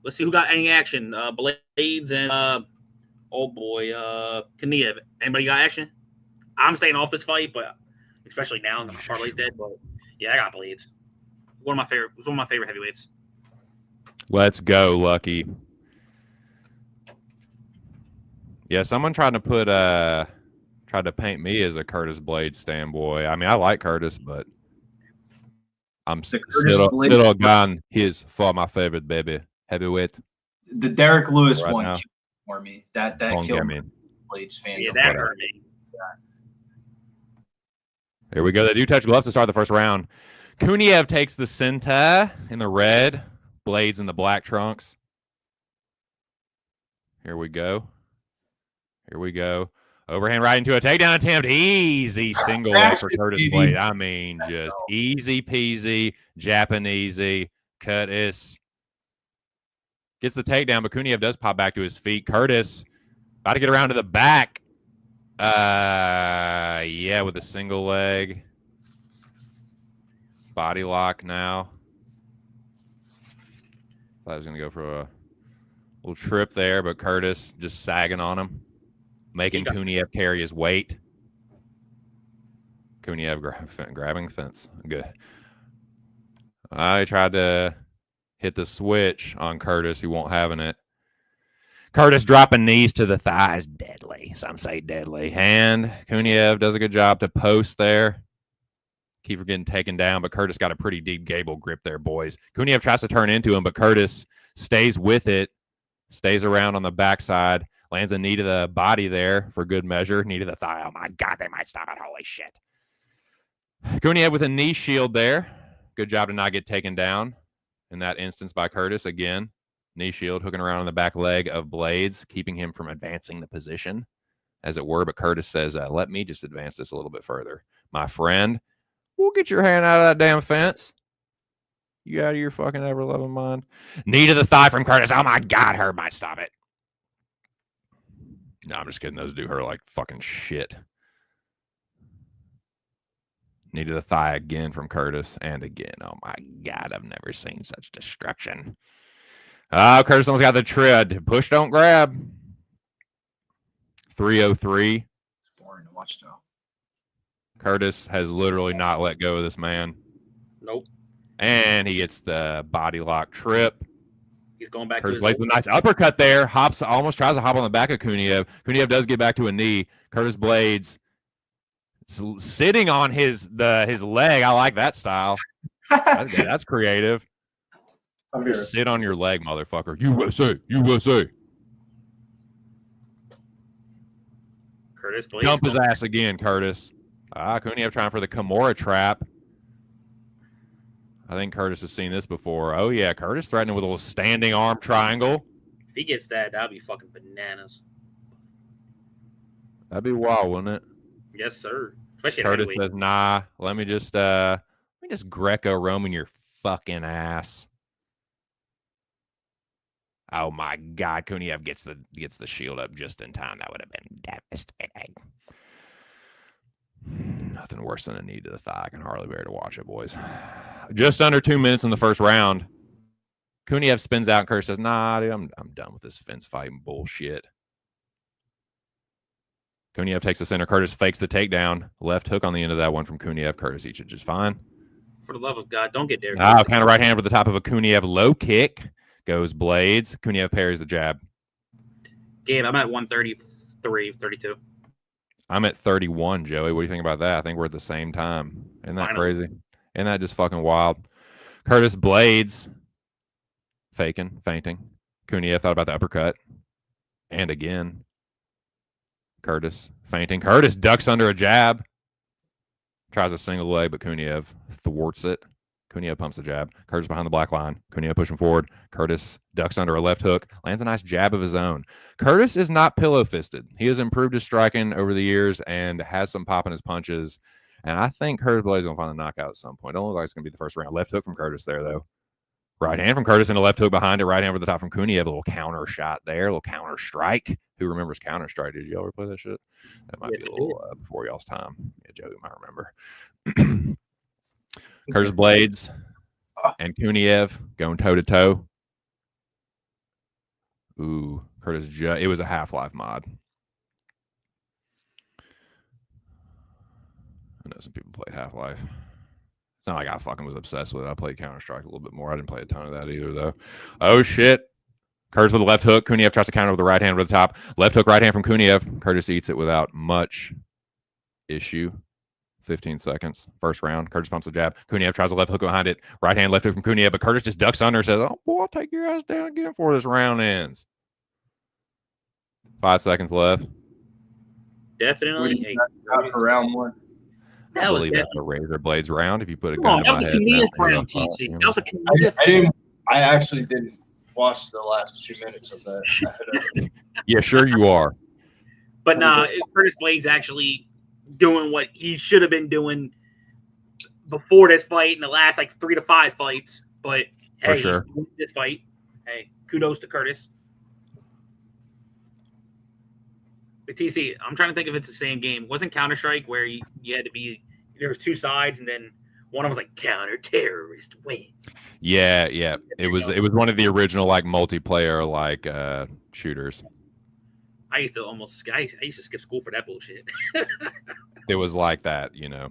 Let's see who got any action. Blaydes and Kuniev. Anybody got action? I'm staying off this fight, but especially now the parlay's dead. But yeah, I got Blaydes. One of my favorite heavyweights. Let's go, Lucky. Yeah, someone tried to paint me as a Curtis Blaydes standboy. I mean, I like Curtis, but I'm still gone. He's for my favorite baby heavyweight. The Derek Lewis Right one now. killed for me. That killed me. Blaydes fan. Yeah, that hurt me. Here we go. They do touch gloves to start the first round. Kuniev takes the center in the red, Blaydes in the black trunks. Here we go. Overhand right into a takedown attempt. Easy single leg for Curtis Blaydes. I mean, just easy peasy, Japanesey. Curtis gets the takedown, but Kuniev does pop back to his feet. Curtis about to get around to the back. Yeah, with a single leg. Body lock now. Thought I was going to go for a little trip there, but Curtis just sagging on him, making Kuniev carry his weight. Kuniev grabbing fence. Good. I tried to hit the switch on Curtis. He won't having it. Curtis dropping knees to the thighs. Deadly. Some say deadly. And Kuniev does a good job to post there. Keep from getting taken down, but Curtis got a pretty deep Gable grip there, boys. Kuniev tries to turn into him, but Curtis stays with it, stays around on the backside, lands a knee to the body there for good measure. Knee to the thigh. Oh, my God, they might stop it. Holy shit. Kuniev with a knee shield there. Good job to not get taken down in that instance by Curtis. Again, knee shield hooking around on the back leg of Blaydes, keeping him from advancing the position, as it were. But Curtis says, let me just advance this a little bit further. My friend, we'll get your hand out of that damn fence. You out of your fucking ever-loving mind. Knee to the thigh from Curtis. Oh, my God, her might stop it. No, I'm just kidding. Those do hurt like fucking shit. Knee to the thigh again from Curtis. And again. Oh, my God, I've never seen such destruction. Curtis almost got the tread. Push, don't grab. 303. It's boring to watch, though. Curtis has literally not let go of this man. Nope. And he gets the body lock trip. He's going back Curtis to his Blaydes with a nice uppercut there. Almost tries to hop on the back of Kuniev. Kuniev does get back to a knee. Curtis Blaydes sitting on his leg. I like that style. That's creative. Just sit on your leg, motherfucker. USA, USA. Curtis Blaydes. Dump his ass again, Curtis. Kuniev trying for the Kimura trap. I think Curtis has seen this before. Oh, yeah. Curtis threatening with a little standing arm triangle. If he gets that, that'd be fucking bananas. That'd be wild, wouldn't it? Yes, sir. Especially Curtis says, nah, let me just Greco-Roman your fucking ass. Oh, my God. Kuniev gets the shield up just in time. That would have been devastating. Nothing worse than a knee to the thigh. I can hardly bear to watch it, boys. Just under 2 minutes in the first round. Kuniev spins out and Curtis says, nah, dude, I'm done with this fence fighting bullshit. Kuniev takes the center. Curtis fakes the takedown. Left hook on the end of that one from Kuniev. Curtis eats it just fine. For the love of God, don't get there. Kind of right hand over the top of a Kuniev low kick. Goes Blaydes. Kuniev parries the jab. Gabe, I'm at 133, 32. I'm at 31, Joey. What do you think about that? I think we're at the same time. Isn't that crazy? Isn't that just fucking wild? Curtis Blaydes fainting. Kuniev thought about the uppercut. And again, Curtis fainting. Curtis ducks under a jab. Tries a single leg, but Kuniev thwarts it. Kuniev pumps the jab. Curtis behind the black line. Kuniev pushing forward. Curtis ducks under a left hook. Lands a nice jab of his own. Curtis is not pillow-fisted. He has improved his striking over the years and has some pop in his punches. And I think Curtis Blaydes is going to find the knockout at some point. Don't look like it's going to be the first round. Left hook from Curtis there, though. Right hand from Curtis and a left hook behind it. Right hand over the top from Kuniev. A little counter shot there. A little counter strike. Who remembers Counter-Strike? Did you ever play that shit? That might Yes, be a I little before y'all's time. Yeah, Joey might remember. Curtis Blaydes and Kuniev going toe-to-toe. Ooh, it was a Half-Life mod. I know some people played Half-Life. It's not like I fucking was obsessed with it. I played Counter-Strike a little bit more. I didn't play a ton of that either, though. Oh, shit. Curtis with a left hook. Kuniev tries to counter with the right hand over the top. Left hook, right hand from Kuniev. Curtis eats it without much issue. 15 seconds. First round. Curtis pumps the jab. Kuniev tries a left hook behind it. Right hand, left hook from Kuniev, but Curtis just ducks under and says, oh, boy, I'll take your ass down again before this round ends. 5 seconds left. Definitely. For round one. I believe that's a razor blades round. If you put a Come gun on, to that my was a head, comedic now, round, TC. That was a comedic round. I actually didn't watch the last 2 minutes of that. Yeah, sure you are. But nah, Curtis Blaydes actually doing what he should have been doing before this fight in the last like 3 to 5 fights. But For hey, sure. he's doing this fight. Hey, kudos to Curtis. But TC, I'm trying to think if it's the same game. Wasn't Counter-Strike where you had to be, there was 2 sides and then one of them was like counter-terrorist win. Yeah. It was one of the original like multiplayer like shooters. I used to skip school for that bullshit. It was like that, you know.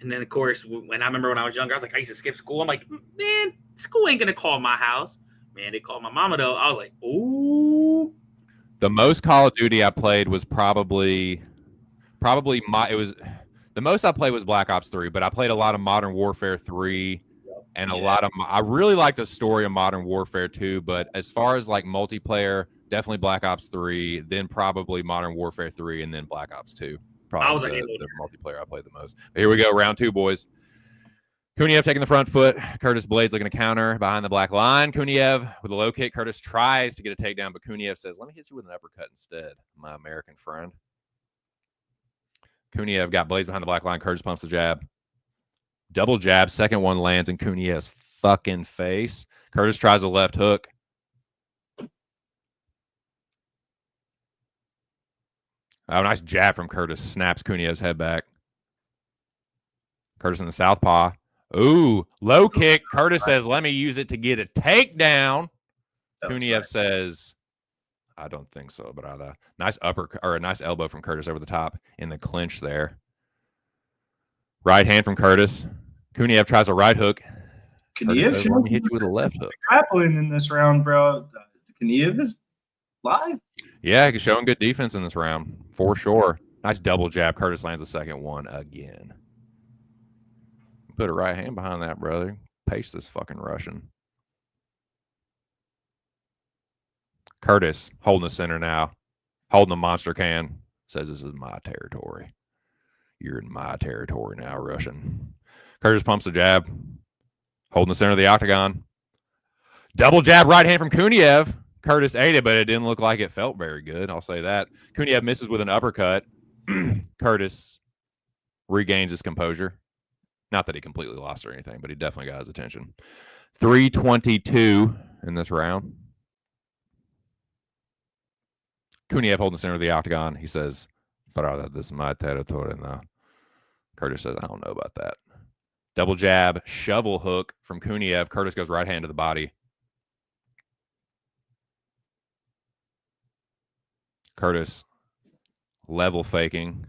And then of course, when I remember when I was younger, I was like, I used to skip school. I'm like, man, school ain't gonna call my house. Man, they called my mama though. I was like, ooh. The most Call of Duty I played was the most I played was Black Ops 3, but I played a lot of Modern Warfare 3 and I really like the story of Modern Warfare 2, but as far as like multiplayer, definitely Black Ops 3, then probably Modern Warfare 3, and then Black Ops 2. Probably the multiplayer I played the most. But here we go, round 2, boys. Kuniev taking the front foot. Curtis Blaydes looking to counter behind the black line. Kuniev with a low kick. Curtis tries to get a takedown, but Kuniev says, let me hit you with an uppercut instead, my American friend. Kuniev got Blaydes behind the black line. Curtis pumps the jab. Double jab. Second one lands in Kuniev's fucking face. Curtis tries a left hook. Oh, nice jab from Curtis. Snaps Kuniev's head back. Curtis in the southpaw. Ooh, low kick. Curtis says, let me use it to get a takedown. Kuniev says, I don't think so, but nice a nice elbow from Curtis over the top in the clinch there. Right hand from Curtis. Kuniev tries a right hook. Kuniev says, let me hit you with a left hook. Grappling in this round, bro. Kuniev is live. Yeah, he's showing good defense in this round, for sure. Nice double jab. Curtis lands the second one again. Put a right hand behind that, brother. Pace this fucking Russian. Curtis holding the center now. Holding the monster can. Says this is my territory. You're in my territory now, Russian. Curtis pumps the jab. Holding the center of the octagon. Double jab right hand from Kuniev. Curtis ate it, but it didn't look like it felt very good. I'll say that. Kuniev misses with an uppercut. Curtis regains his composure. Not that he completely lost or anything, but he definitely got his attention. 3:22 in this round. Kuniev holding the center of the octagon. He says, brother, this is my territory now. Curtis says, I don't know about that. Double jab, shovel hook from Kuniev. Curtis goes right hand to the body. Curtis level faking.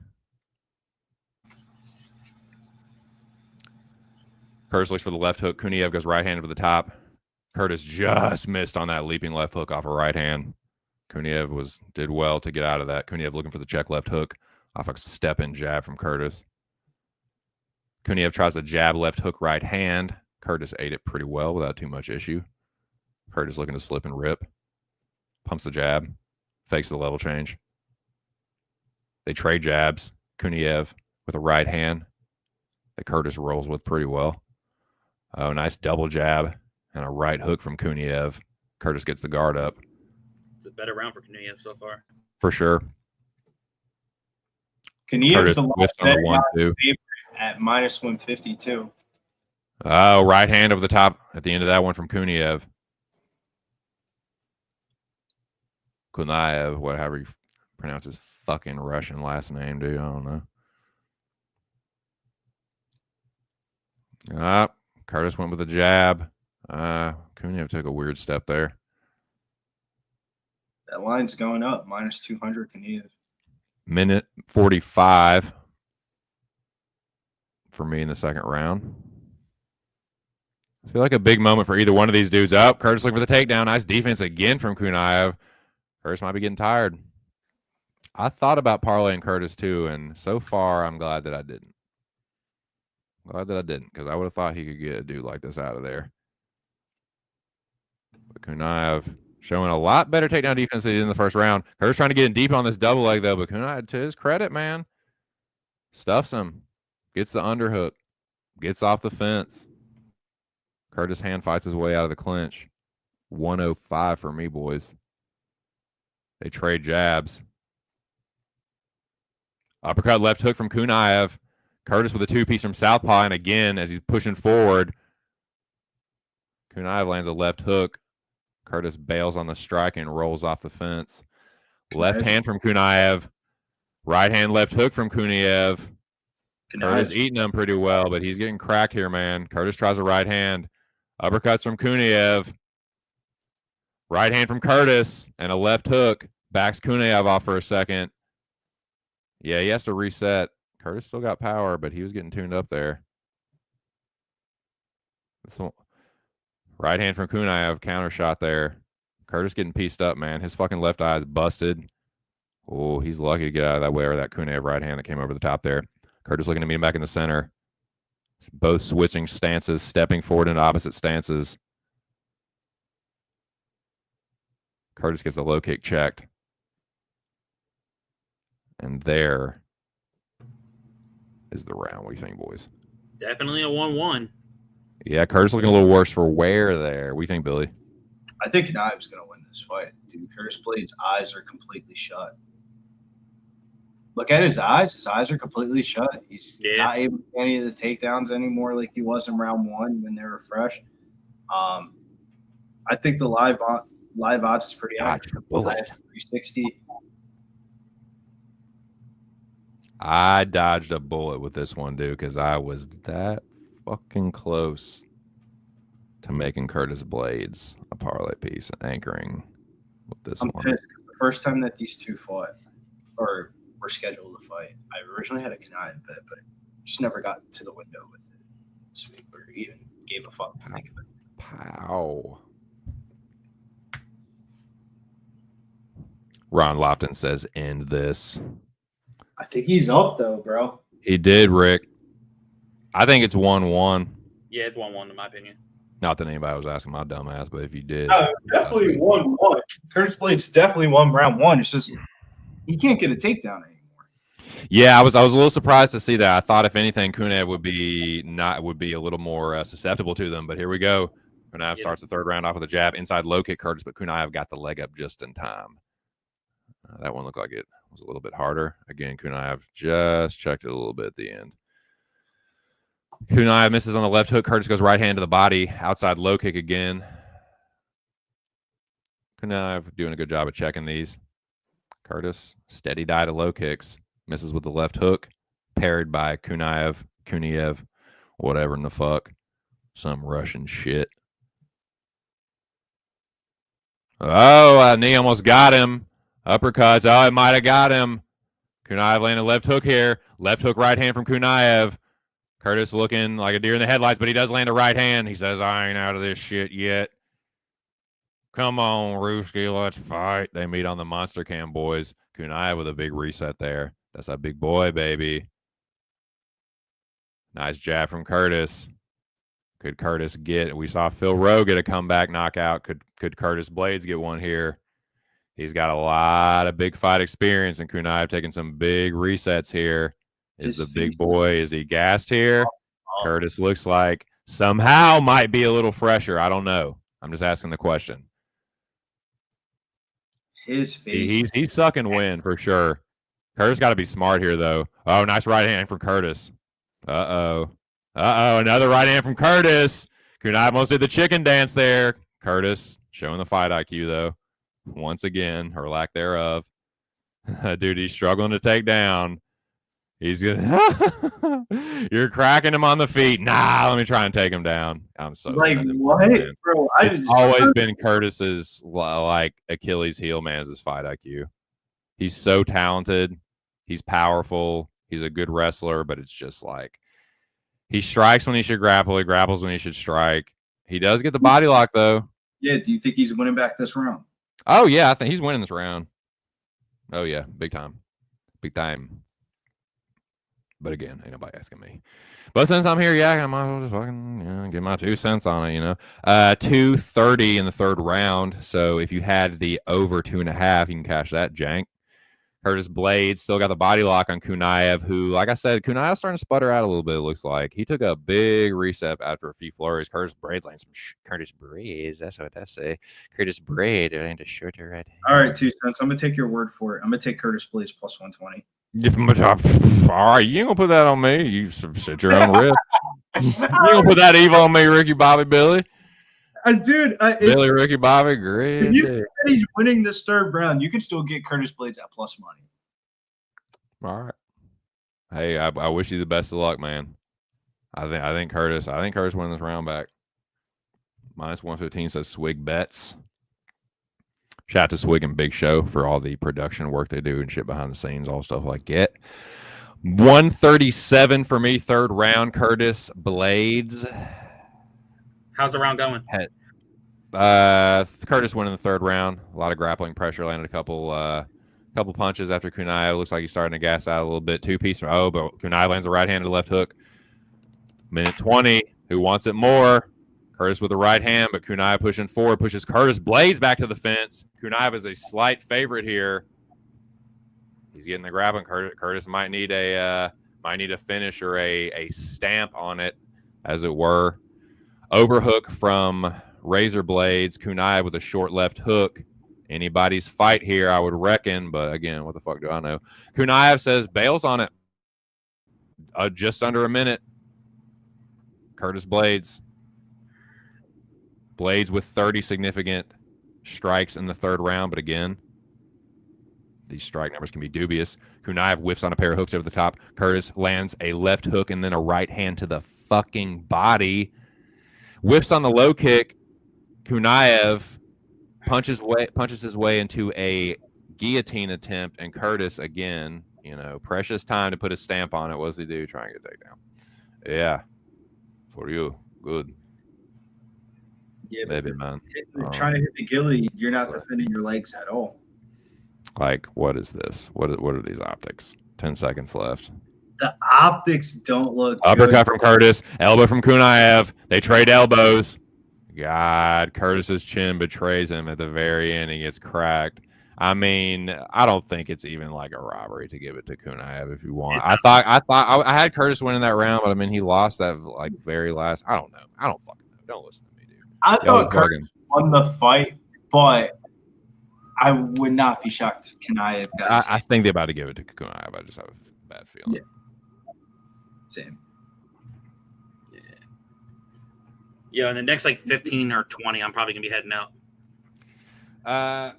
Curtis looks for the left hook. Kuniev goes right hand over the top. Curtis just missed on that leaping left hook off a right hand. Kuniev did well to get out of that. Kuniev looking for the check left hook off a step-in jab from Curtis. Kuniev tries a jab left hook right hand. Curtis ate it pretty well without too much issue. Curtis looking to slip and rip. Pumps the jab. Fakes the level change. They trade jabs. Kuniev with a right hand that Curtis rolls with pretty well. Oh, nice double jab and a right hook from Kuniev. Curtis gets the guard up. It's a better round for Kuniev so far. For sure. Kuniev's the last on the 1-2 at minus 152. Oh, right hand over the top at the end of that one from Kuniev. Kuniev, whatever you pronounce his fucking Russian last name, dude. I don't know. Curtis went with a jab. Kuniev took a weird step there. That line's going up, minus 200 Kuniev. Minute 45 for me in the second round. I feel like a big moment for either one of these dudes. Curtis looking for the takedown. Nice defense again from Kuniev. Curtis might be getting tired. I thought about parlaying Curtis too, and so far I'm glad that I didn't. Glad that I didn't, because I would have thought he could get a dude like this out of there. But Kuniev showing a lot better takedown defense than he did in the first round. Curtis trying to get in deep on this double leg, though, but Kuniev, to his credit, man, stuffs him. Gets the underhook. Gets off the fence. Curtis hand fights his way out of the clinch. 105 for me, boys. They trade jabs. Uppercut left hook from Kuniev. Curtis with a two-piece from southpaw, and again, as he's pushing forward, Kuniev lands a left hook. Curtis bails on the strike and rolls off the fence. Left hand from Kuniev. Right hand left hook from Kuniev. Curtis eating them pretty well, but he's getting cracked here, man. Curtis tries a right hand. Uppercuts from Kuniev. Right hand from Curtis and a left hook. Backs Kuniev off for a second. Yeah, he has to reset. Curtis still got power, but he was getting tuned up there. Right hand from Kuniev, counter shot there. Curtis getting pieced up, man. His fucking left eye is busted. Oh, he's lucky to get out of that way, or that Kuniev right hand that came over the top there. Curtis looking to meet him back in the center. Both switching stances, stepping forward in opposite stances. Curtis gets a low kick checked. And there is the round. What do you think, boys? Definitely a 1-1. Yeah, Curtis looking a little worse for wear there. What do you think, Billy? I think Kuniev's going to win this fight. Dude, Curtis Blaydes' eyes are completely shut. Look at his eyes. His eyes are completely shut. He's not able to get any of the takedowns anymore like he was in round one when they were fresh. I think the live odds is pretty accurate. 360. I dodged a bullet with this one, dude, because I was that fucking close to making Curtis Blaydes a parlay piece anchoring with this one. Pissed. The first time that these two fought or were scheduled to fight, I originally had a Kuniev bet, but just never got to the window with it this week or even gave a fuck to think of it. Pow. Ron Lofton says, end this. I think he's up, though, bro. He did, Rick. I think it's 1-1. Yeah, it's 1-1 in my opinion. Not that anybody was asking my dumb ass, but if you did. No, definitely 1-1. Curtis Blaydes definitely won round one. It's just he can't get a takedown anymore. Yeah, I was a little surprised to see that. I thought if anything, Kuniev would be a little more susceptible to them. But here we go. Kuniev starts the third round off with a jab, inside low kick Curtis, but Kuniev got the leg up just in time. That one looked like it was a little bit harder. Again, Kuniev just checked it a little bit at the end. Kuniev misses on the left hook. Curtis goes right hand to the body. Outside low kick again. Kuniev doing a good job of checking these. Curtis, steady die to low kicks. Misses with the left hook. Parried by Kuniev, whatever in the fuck. Some Russian shit. Oh, knee almost got him. Uppercuts. Oh, it might have got him. Kuniev landed left hook here. Left hook right hand from Kuniev. Curtis looking like a deer in the headlights, but he does land a right hand. He says, I ain't out of this shit yet. Come on, Ruski, let's fight. They meet on the Monster Cam, boys. Kuniev with a big reset there. That's a big boy, baby. Nice jab from Curtis. Could Curtis get, we saw Phil Rowe get a comeback knockout. Could Curtis Blaydes get one here? He's got a lot of big fight experience, and Kuniev taking some big resets here. Is the big boy, is he gassed here? Curtis looks like somehow might be a little fresher. I don't know. I'm just asking the question. His face. He's sucking wind for sure. Curtis got to be smart here, though. Oh, nice right hand from Curtis. Uh-oh. Another right hand from Curtis. Kuniev almost did the chicken dance there. Curtis showing the fight IQ, though. once again, or lack thereof. Dude, he's struggling to take down. He's gonna. You're cracking him on the feet. Nah, let me try and take him down. I'm so like what, man. bro? It's always been Curtis's like Achilles heel, man, is his fight IQ. He's so talented. He's powerful. He's a good wrestler, but it's just like he strikes when he should grapple. He grapples when he should strike. He does get the body lock though. Yeah. Do you think he's winning back this round? Oh yeah, I think he's winning this round. Oh yeah, big time, big time. But again, ain't nobody asking me. But since I'm here, yeah, I might as well just fucking get my 2 cents on it, 2:30 in the third round. So if you had the over 2.5, you can cash that, jank. Curtis Blaydes still got the body lock on Kuniev, who, like I said, Kuniev's starting to sputter out a little bit, it looks like. He took a big reset after a few flurries. Curtis Blaydes like some Curtis Blaydes. That's what I say. Curtis Blaydes ain't a shorter red. All right, 2 cents. I'm going to take your word for it. I'm going to take Curtis Blaydes plus 120. All right, you ain't gonna put that on me. You set your own risk. You ain't gonna put that evil on me, Ricky Bobby Billy. Dude, Billy Ricky Bobby, great. If you said he's winning this third round, you can still get Curtis Blaydes at plus money. All right. Hey, I wish you the best of luck, man. I think Curtis winning this round back. Minus 115 says Swig bets. Shout out to Swig and Big Show for all the production work they do and shit behind the scenes, all stuff like that. 137 for me, third round. Curtis Blaydes. How's the round going? Curtis winning the third round. A lot of grappling pressure. Landed a couple punches after Kuniev. Looks like he's starting to gas out a little bit. 2-piece. But Kuniev lands a right-handed left hook. Minute 20. Who wants it more? Curtis with the right hand, but Kuniev pushing forward, pushes Curtis Blaydes back to the fence. Kuniev is a slight favorite here. He's getting the grappling. Curtis might need a finish or a stamp on it, as it were. Overhook from Razor Blades. Kuniev with a short left hook. Anybody's fight here, I would reckon. But again, what the fuck do I know? Kuniev says bails on it. Just under a minute. Curtis Blaydes. Blaydes with 30 significant strikes in the third round. But again, these strike numbers can be dubious. Kuniev whiffs on a pair of hooks over the top. Curtis lands a left hook and then a right hand to the fucking body. Whiffs on the low kick. Kuniev punches his way into a guillotine attempt. And Curtis, again, precious time to put a stamp on it. What does he do? Try and get a takedown. Yeah. For you. Good. Yeah, maybe, man. Trying to hit the gilly, you're not defending your legs at all. Like, what is this? What are these optics? 10 seconds left. The optics don't look Uppercut good. from Curtis, elbow from Kuniev. They trade elbows. God, Curtis's chin betrays him at the very end. He gets cracked. I mean, I don't think it's even like a robbery to give it to Kuniev if you want. I had Curtis winning that round, but I mean, he lost that like very last. I don't know. I don't fucking know. Don't listen to me, dude. I thought Curtis won the fight, but I would not be shocked if Kuniev got I think they're about to give it to Kuniev. I just have a bad feeling. Yeah. Same. Yeah, in the next like 15 or 20, I'm probably gonna be heading out.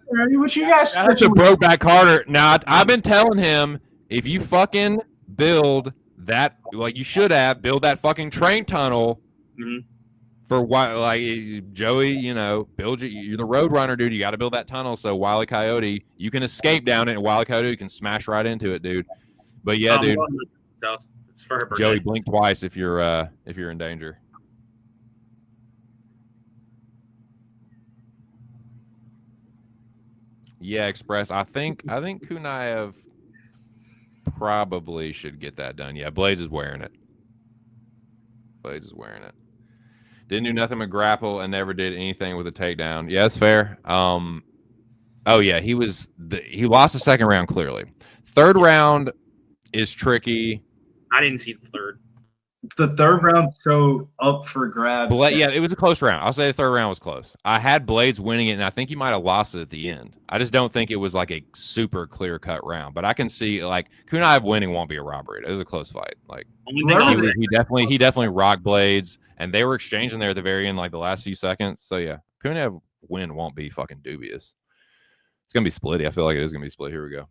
What you guys? That's a Brokeback Carter. Now I've been telling him, if you fucking build that, like you should have, build that fucking train tunnel for like Joey. Build you're the road runner, dude. You got to build that tunnel so Wile E. Coyote, you can escape down it, and Wile E. Coyote can smash right into it, dude. But yeah, dude. It's for her birthday. Joey, blink twice if you're in danger. Yeah, Express. I think Kuniev probably should get that done. Yeah, Blaydes is wearing it. Didn't do nothing with grapple and never did anything with a takedown. Yeah, that's fair. Oh yeah, he lost the second round clearly. Third round is tricky. I didn't see the third. The third round's so up for grabs. Yeah, it was a close round. I'll say the third round was close. I had Blaydes winning it, and I think he might have lost it at the end. I just don't think it was like a super clear-cut round. But I can see like Kuniev winning won't be a robbery. It was a close fight. Like he definitely rocked Blaydes, and they were exchanging there at the very end, like the last few seconds. So yeah, Kuniev win won't be fucking dubious. It's gonna be splitty. I feel like it is gonna be split. Here we go.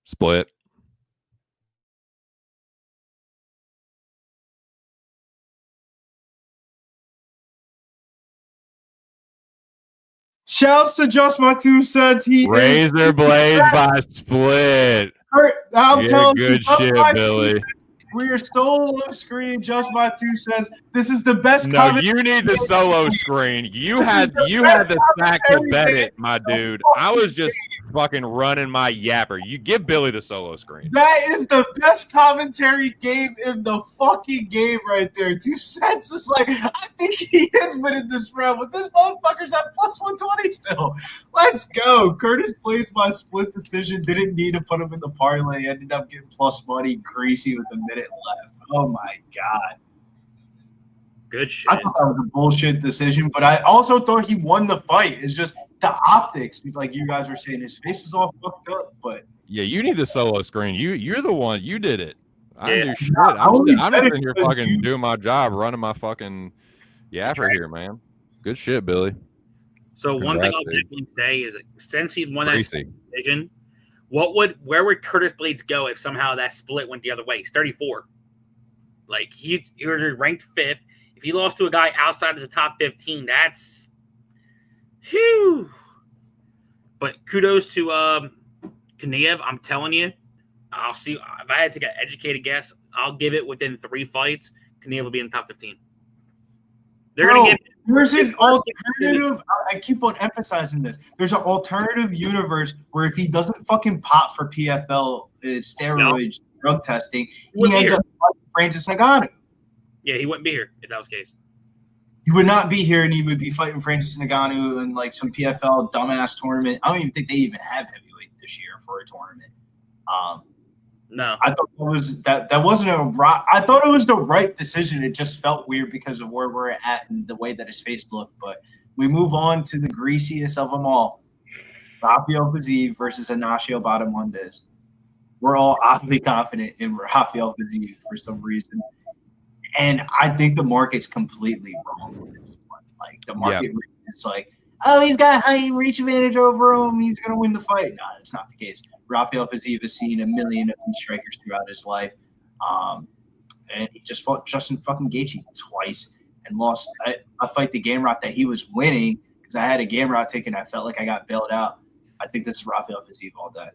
Split. Shouts to Just My 2 Cents. Razor Blades by split. I'm telling you, good shit, Billy. We are solo screen, Just My 2 Cents. This is the best. No, you need the solo screen. You had the stack to bet it, my dude. I was just fucking running my yapper. You give Billy the solo screen. That is the best commentary game in the fucking game right there. 2 Cents was like, I think he is winning this round, but this motherfucker's at plus 120 still. Let's go. Curtis Blaydes by split decision. Didn't need to put him in the parlay. Ended up getting plus money greasy with a minute left. Oh my God. Good shit. I thought that was a bullshit decision, but I also thought he won the fight. It's just the optics, like you guys were saying, his face is all fucked up. But yeah, you need the solo screen. You're the one. You did it. I didn't do shit. Yeah, I'm just in here fucking doing my job, running my fucking yapper here, man. Good shit, Billy. So one thing I'll definitely say is, since he won that decision, where would Curtis Blaydes go if somehow that split went the other way? He's 34. Like he was ranked 5th. If he lost to a guy outside of the top 15, that's phew. But kudos to Kuniev. I'm telling you, I'll see if I had to take an educated guess. I'll give it within 3 fights. Kuniev will be in the top 15. They're gonna get. There's an alternative. I keep on emphasizing this. There's an alternative universe where if he doesn't fucking pop for PFL steroids drug testing, he ends up fighting Francis Ngannou. Yeah, he wouldn't be here if that was the case. He would not be here, and he would be fighting Francis Ngannou in like some PFL dumbass tournament. I don't even think they even have heavyweight this year for a tournament. No, I thought that wasn't I thought it was the right decision. It just felt weird because of where we're at and the way that his face looked. But we move on to the greasiest of them all: Rafael Fiziev versus Ignacio Bahamondes. We're all oddly confident in Rafael Fiziev for some reason. And I think the market's completely wrong with this one. Like the market is like, oh, he's got height and reach advantage over him. He's going to win the fight. No, that's not the case. Rafael Fiziev has seen a million of these strikers throughout his life. And he just fought Justin fucking Gaethje twice and lost a fight the Gamrot that he was winning because I had a Gamrot ticket and I felt like I got bailed out. I think this is Rafael Fiziev all day.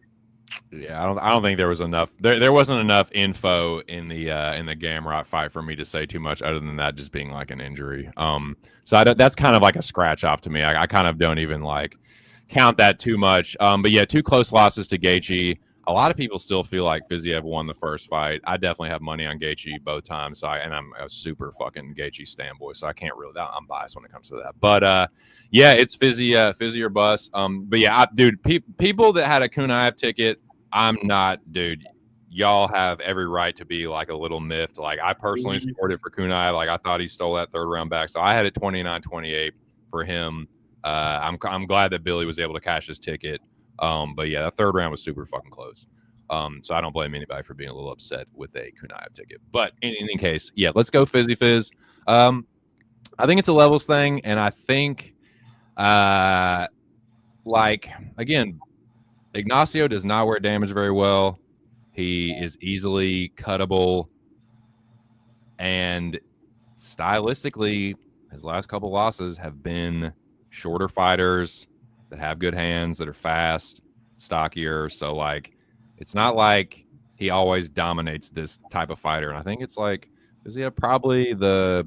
Yeah, I don't think there was enough. There wasn't enough info in the Gamrot fight for me to say too much, other than that just being like an injury. So that's kind of like a scratch off to me. I kind of don't even like count that too much. But yeah, 2 close losses to Gaethje. A lot of people still feel like Fiziev won the first fight. I definitely have money on Gaethje both times. And I'm a super fucking Gaethje standboy, so I can't really. I'm biased when it comes to that. But yeah, it's Fizzy or bust. But yeah, dude, people that had a Kuniev ticket, I'm not, dude. Y'all have every right to be like a little miffed. Like I personally supported for Kuniev. Like I thought he stole that 3rd round back, so I had it 29-28 for him. I'm glad that Billy was able to cash his ticket. But yeah, that 3rd round was super fucking close. So I don't blame anybody for being a little upset with a Kuniev ticket. But in any case, yeah, let's go Fizzy Fizz. I think it's a levels thing, and I think, like again, Ignacio does not wear damage very well. He is easily cuttable, and stylistically, his last couple losses have been shorter fighters that have good hands, that are fast, stockier. So like, it's not like he always dominates this type of fighter. And I think it's like, is he probably the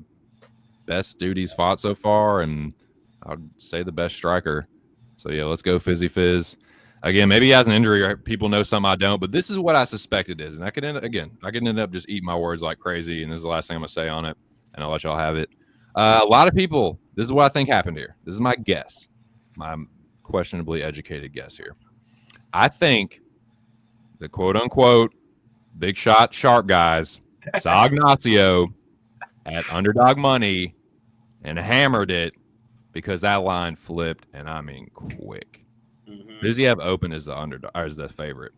best dude he's fought so far, and I'd say the best striker. So yeah, let's go Fizzy Fizz. Again, maybe he has an injury or people know something I don't, but this is what I suspect it is. And I could end up just eating my words like crazy, and this is the last thing I'm going to say on it, and I'll let y'all have it. A lot of people, this is what I think happened here. This is my guess, my questionably educated guess here. I think the quote-unquote big shot sharp guys saw Ignacio at underdog money and hammered it because that line flipped, and I mean quick. Fiziev open as the underdog, or as the favorite.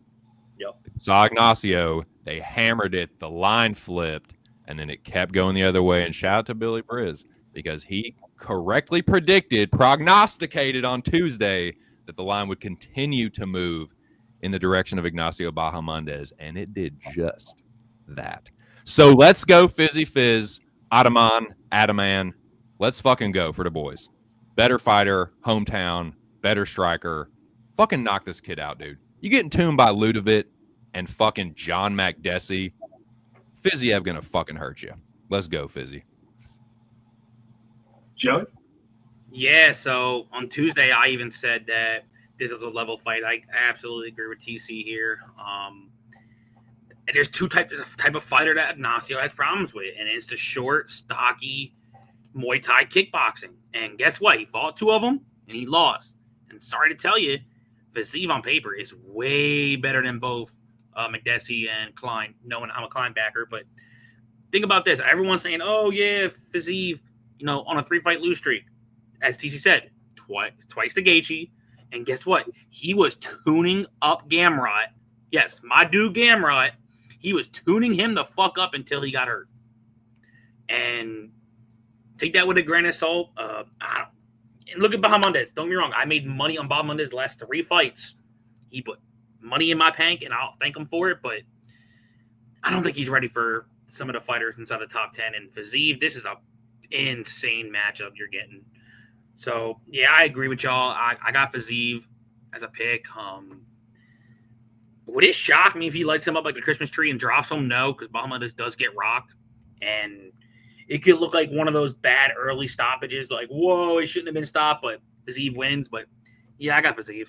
Yep. Saw Ignacio, they hammered it, the line flipped, and then it kept going the other way. And shout out to Billy Briz, because he correctly prognosticated on Tuesday that the line would continue to move in the direction of Ignacio Bahamondes, and it did just that. So let's go Fizz, Ataman. Let's fucking go for the boys. Better fighter, hometown, better striker. Fucking knock this kid out, dude. You getting tuned by Ludovic and fucking John Makdessi. Fiziev gonna fucking hurt you. Let's go, Fizzy. Joey? Yeah, so on Tuesday, I even said that this is a level fight. I absolutely agree with TC here. And there's there's a type of fighter that Ignacio has problems with, and it's the short, stocky Muay Thai kickboxing. And guess what? He fought 2 of them, and he lost. And sorry to tell you, Fiziev on paper is way better than both Makdessi and Klein, knowing I'm a Klein backer. But think about this. Everyone's saying, oh, yeah, Fiziev, on a 3-fight lose streak. As TC said, twice to Gaethje. And guess what? He was tuning up Gamrot. Yes, my dude Gamrot. He was tuning him the fuck up until he got hurt. And take that with a grain of salt. And look at Bahamondes. Don't get me wrong. I made money on Bahamondes' last 3 fights. He put money in my bank, and I'll thank him for it. But I don't think he's ready for some of the fighters inside the top 10. And Fiziev, this is a insane matchup you're getting. So, yeah, I agree with y'all. I got Fiziev as a pick. Would it shock me if he lights him up like a Christmas tree and drops him? No, because Bahamondes does get rocked. And it could look like one of those bad early stoppages, like, whoa, it shouldn't have been stopped, but Fiziev wins. But, yeah, I got Fiziev.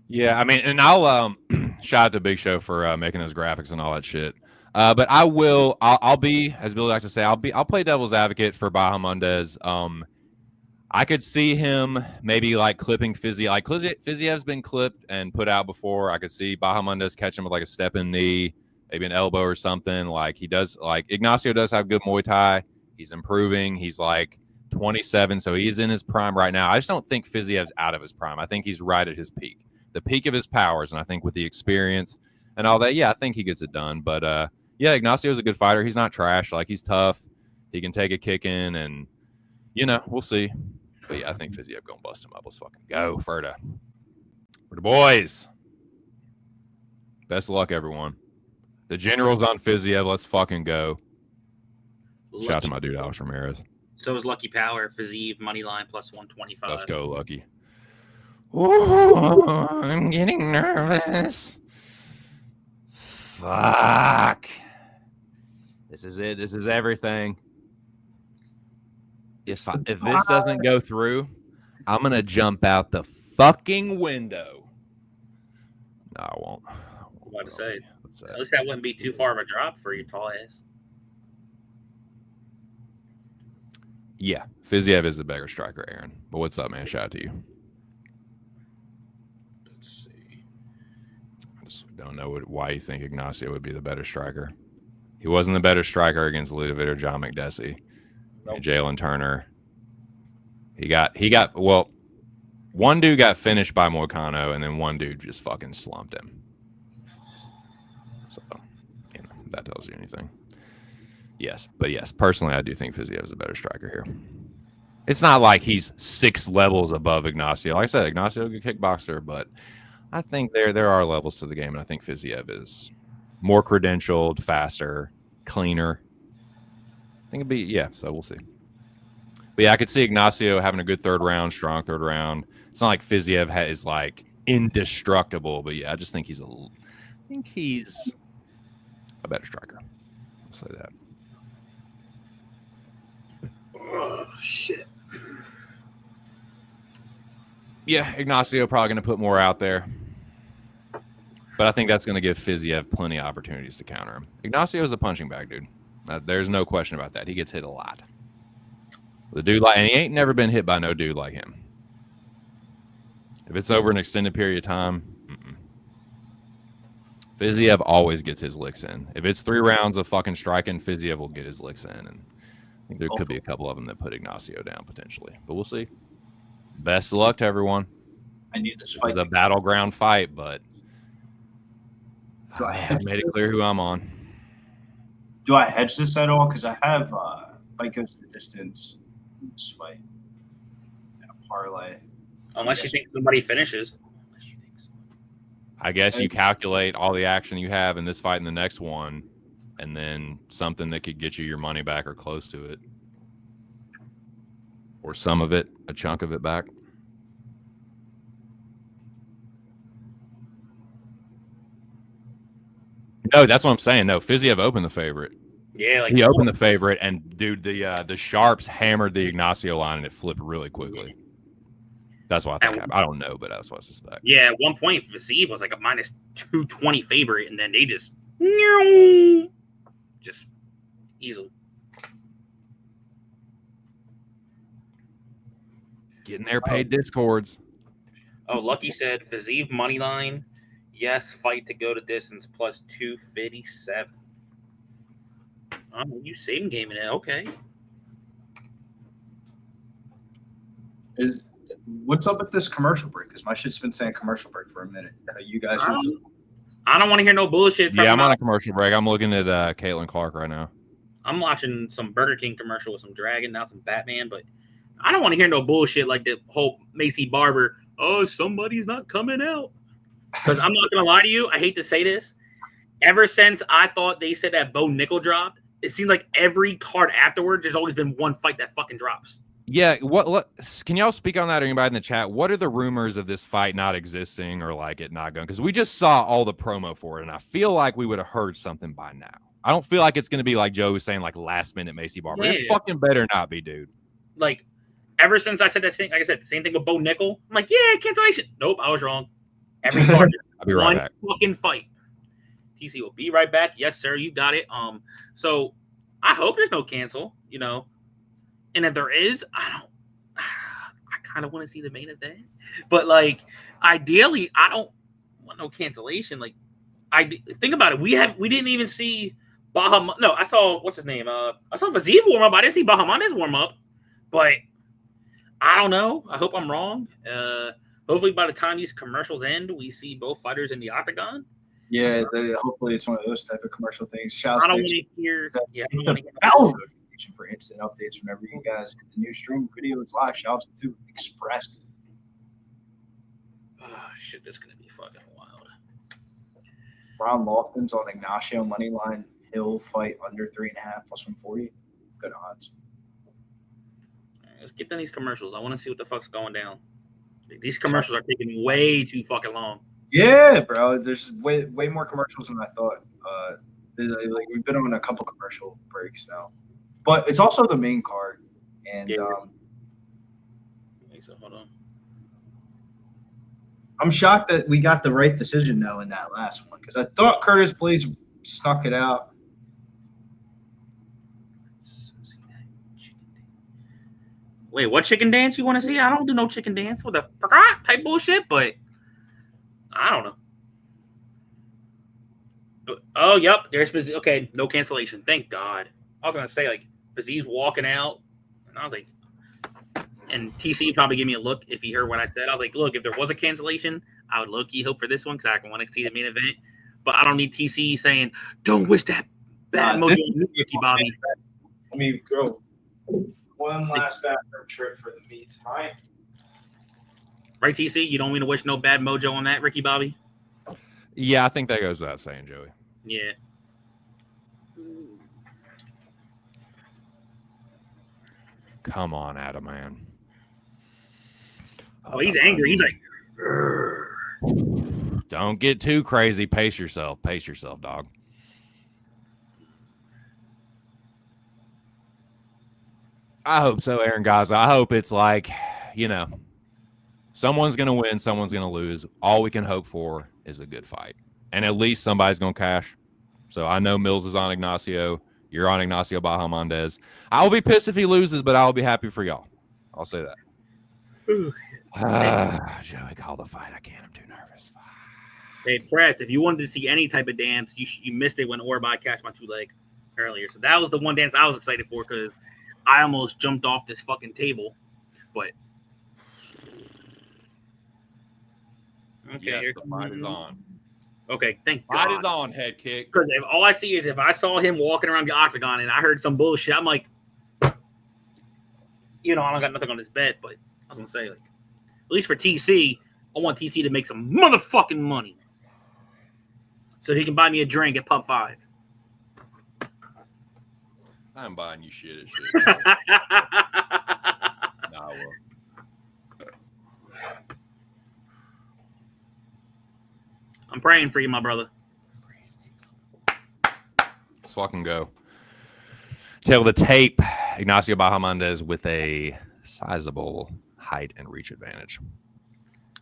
Yeah, I mean, and I'll shout out to Big Show for making those graphics and all that shit. But I'll be, as Billy likes to say, I'll play devil's advocate for Bahamondes. I could see him maybe like clipping Fiziev. Like Fiziev's been clipped and put out before. I could see Bahamondes catch him with like a step in knee, maybe an elbow or something. Like he does. Like Ignacio does have good Muay Thai. He's improving. He's like 27, so he's in his prime right now. I just don't think Fiziev's out of his prime. I think he's right at his peak, the peak of his powers. And I think with the experience and all that, yeah, I think he gets it done. But yeah, Ignacio's a good fighter. He's not trash. Like he's tough. He can take a kick in, and we'll see. But yeah, I think Fiziev gonna bust him up. Let's fucking go for the boys. Best of luck, everyone. The general's on Fiziev. Let's fucking go. Shout out to my dude Alex Ramirez. So is Lucky Power, Fiziev, money line plus 125. Let's go, Lucky. Ooh, I'm getting nervous. Fuck. This is it. This is everything. If this doesn't go through, I'm going to jump out the fucking window. No, I won't. I'm about to say. At least that wouldn't be too far of a drop for your tall ass. Yeah, Fiziev is the better striker, Aaron. But what's up, man? Shout out to you. Let's see. I just don't know why you think Ignacio would be the better striker. He wasn't the better striker against Ludovic or John Makdessi. Nope. Jalen Turner. He got well, one dude got finished by Moicano, and then one dude just fucking slumped him. So, if that tells you anything. Yes, personally, I do think Fiziev is a better striker here. It's not like he's 6 levels above Ignacio. Like I said, Ignacio is a good kickboxer, but I think there are levels to the game, and I think Fiziev is more credentialed, faster, cleaner. I think it'd be, so we'll see. But yeah, I could see Ignacio having a good third round, strong third round. It's not like Fiziev is like indestructible, but yeah, I just think he's a better striker. I'll say that. Oh, shit. Yeah, Ignacio probably going to put more out there. But I think that's going to give Fiziev plenty of opportunities to counter him. Ignacio is a punching bag, dude. There's no question about that. He gets hit a lot. The dude and he ain't never been hit by no dude like him. If it's over an extended period of time, Fiziev always gets his licks in. If it's 3 rounds of fucking striking, Fiziev will get his licks in. And I think there could be a couple of them that put Ignacio down potentially. But we'll see. Best of luck to everyone. I knew this fight. It's a battleground fight, but I made it clear who I'm on. Do I hedge this at all? Because I have fight goes the distance in this fight. And a parlay. Unless you think somebody finishes. I guess you calculate all the action you have in this fight and the next one, and then something that could get you your money back or close to it. Or some of it, a chunk of it back. No, that's what I'm saying. No, Fiziev opened the favorite. Yeah, like he opened the favorite, and dude, the sharps hammered the Ignacio line, and it flipped really quickly. That's what I think happened. I don't know, but that's what I suspect. Yeah, at one point, Fiziev was like a minus 220 favorite, and then they just easily. Getting their paid discords. Oh, Lucky said Fiziev money line. Yes, fight to go to distance plus 257. Oh, you same gaming it. Okay. What's up with this commercial break? Because my shit's been saying commercial break for a minute. You guys I don't want to hear no bullshit. Yeah, I'm on a commercial break. I'm looking at Caitlin Clark right now. I'm watching some Burger King commercial with some Dragon, now some Batman, but I don't want to hear no bullshit like the whole Macy Barber. Oh, somebody's not coming out. Because I'm not going to lie to you. I hate to say this. Ever since I thought they said that Bo Nickel dropped, it seems like every card afterwards, there's always been one fight that fucking drops. Yeah, what can y'all speak on that, or anybody in the chat? What are the rumors of this fight not existing or like it not going? Because we just saw all the promo for it, and I feel like we would have heard something by now. I don't feel like it's going to be like Joe was saying, like last minute Macy Barber. Yeah. It fucking better not be, dude. Like, ever since I said that same, like I said, the same thing with Bo Nickel. I'm like, yeah, cancellation. Nope, I was wrong. Every card, I'll be right back. Fucking fight. TC will be right back. Yes, sir, you got it. So I hope there's no cancel, you know. And if there is, I kind of want to see the main event. But like, ideally, I don't want no cancellation. Like, think about it. We didn't even see Bahamondes. No, I saw what's his name. I saw Fiziev warm up. I didn't see Bahamondes warm up. But I don't know. I hope I'm wrong. Hopefully, by the time these commercials end, we see both fighters in the octagon. Yeah, hopefully it's one of those type of commercial things. I don't want to hear. Yeah, I don't want to hear. Notification for instant updates whenever you guys get the new stream videos live. Shouts to Express. Oh shit, this is gonna be fucking wild. Ron Lofton's on Ignacio money line. Hill fight under 3.5 plus 140. Good odds. All right, let's get done these commercials. I want to see what the fuck's going down. These commercials are taking way too fucking long. Yeah, bro. There's way more commercials than I thought. Like we've been on a couple commercial breaks now, but it's also the main card. And so hold on. I'm shocked that we got the right decision though in that last one because I thought Curtis Blaydes snuck it out. Wait, what chicken dance you want to see? I don't do no chicken dance with a type bullshit, but I don't know. Oh, yep. There's Fiziev. Okay, no cancellation. Thank God. I was gonna say like Fiziev's walking out, and I was like, and TC probably gave me a look if he heard what I said. I was like, look, if there was a cancellation, I would low-key hope for this one because I want to see the main event. But I don't need TC saying, "Don't wish that bad mojo on Ricky Bobby." Let me go. One last bathroom trip for the meet tonight. Right, TC? You don't mean to wish no bad mojo on that, Ricky Bobby? Yeah, I think that goes without saying, Joey. Yeah. Come on, Adam, man. Oh, he's angry. He's like, don't get too crazy. Pace yourself. Pace yourself, dog. I hope so, Aaron Gaza. I hope it's like, you know, someone's going to win, someone's going to lose. All we can hope for is a good fight. And at least somebody's going to cash. So I know Mills is on Ignacio. You're on Ignacio Bahamondes. I'll be pissed if he loses, but I'll be happy for y'all. I'll say that. Joey, call the fight. I can't. I'm too nervous. Hey, Press, if you wanted to see any type of dance, you missed it when Orolbai catched my two leg earlier. So that was the one dance I was excited for because I almost jumped off this fucking table. But okay, yes, the fight is on. Okay, thank Fight is God. on, head kick. Because if all I see is if I saw him walking around the octagon and I heard some bullshit, I'm like, you know, I don't got nothing on this bet, but I was gonna say, like, at least for TC, I want TC to make some motherfucking money, so he can buy me a drink at Pub 5. I'm buying you shit at shit. Nah, I will. I'm praying for you, my brother. Let's fucking go. Tail of the tape. Ignacio Bahamondes with a sizable height and reach advantage.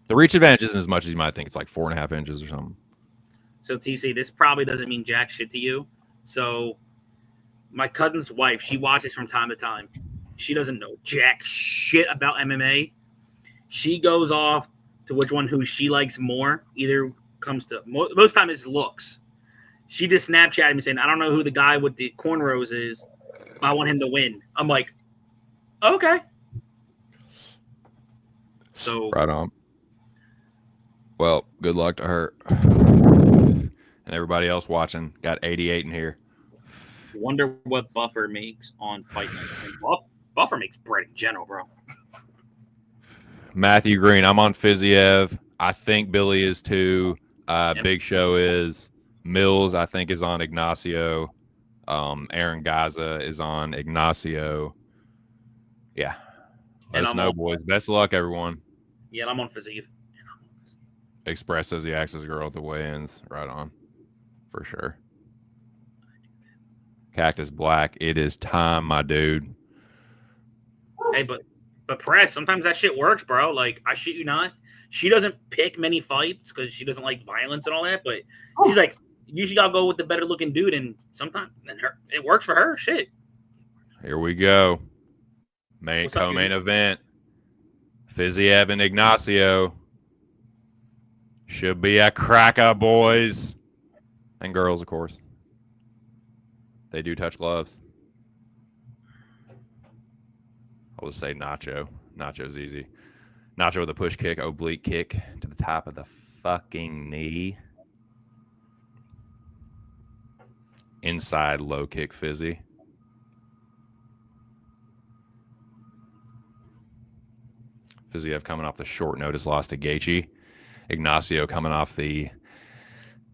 The reach advantage isn't as much as you might think. It's like 4.5 inches or something. So TC, this probably doesn't mean jack shit to you. So my cousin's wife, she watches from time to time. She doesn't know jack shit about MMA. She goes off to which one who she likes more. Either comes to most time it's looks. She just Snapchatted me saying, I don't know who the guy with the cornrows is, but I want him to win. I'm like, okay. So Right on. Well, good luck to her. And everybody else watching. Got 88 in here. wonder what Buffer makes on Fight Night. I mean, Buffer makes bread in general, bro. Matthew Green, I'm on Fiziev. I think Billy is too. Yep. Big Show is. Mills, I think, is on Ignacio. Aaron Gaza is on Ignacio. Yeah. Let us know, boys. Best of luck, everyone. Yeah, I'm on Fiziev. Express says he acts as a girl at the weigh-ins. Right on. For sure. Cactus Black, it is time, my dude. Hey, but Press, sometimes that shit works, bro. Like, I shit you not. She doesn't pick many fights because she doesn't like violence and all that, but she's like, usually gotta go with the better looking dude, and sometimes it works for her. Shit. Here we go. Co-main event. Fiziev and Ignacio. Should be a cracker, boys. And girls, of course. They do touch gloves. I'll just say Nacho. Nacho's easy. Nacho with a push kick, oblique kick to the top of the fucking knee. Inside low kick, Fizzy. Fiziev coming off the short notice loss to Gaethje. Ignacio coming off the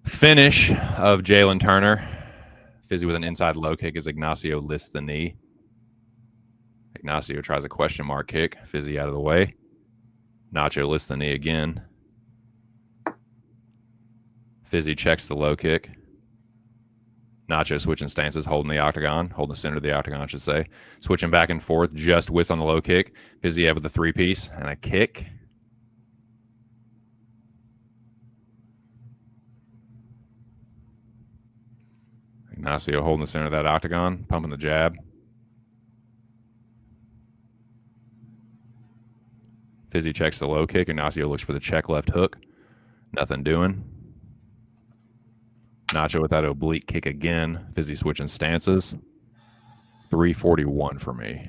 finish of Jalen Turner. Fizzy with an inside low kick as Ignacio lifts the knee. Ignacio tries a question mark kick. Fizzy out of the way. Nacho lifts the knee again. Fizzy checks the low kick. Nacho switching stances, holding the octagon, holding the center of the octagon, I should say. Switching back and forth, just width on the low kick. Fiziev with a three-piece and a kick. Ignacio holding the center of that octagon, pumping the jab. Fizzy checks the low kick. Ignacio looks for the check left hook. Nothing doing. Nacho with that oblique kick again. Fizzy switching stances. 341 for me.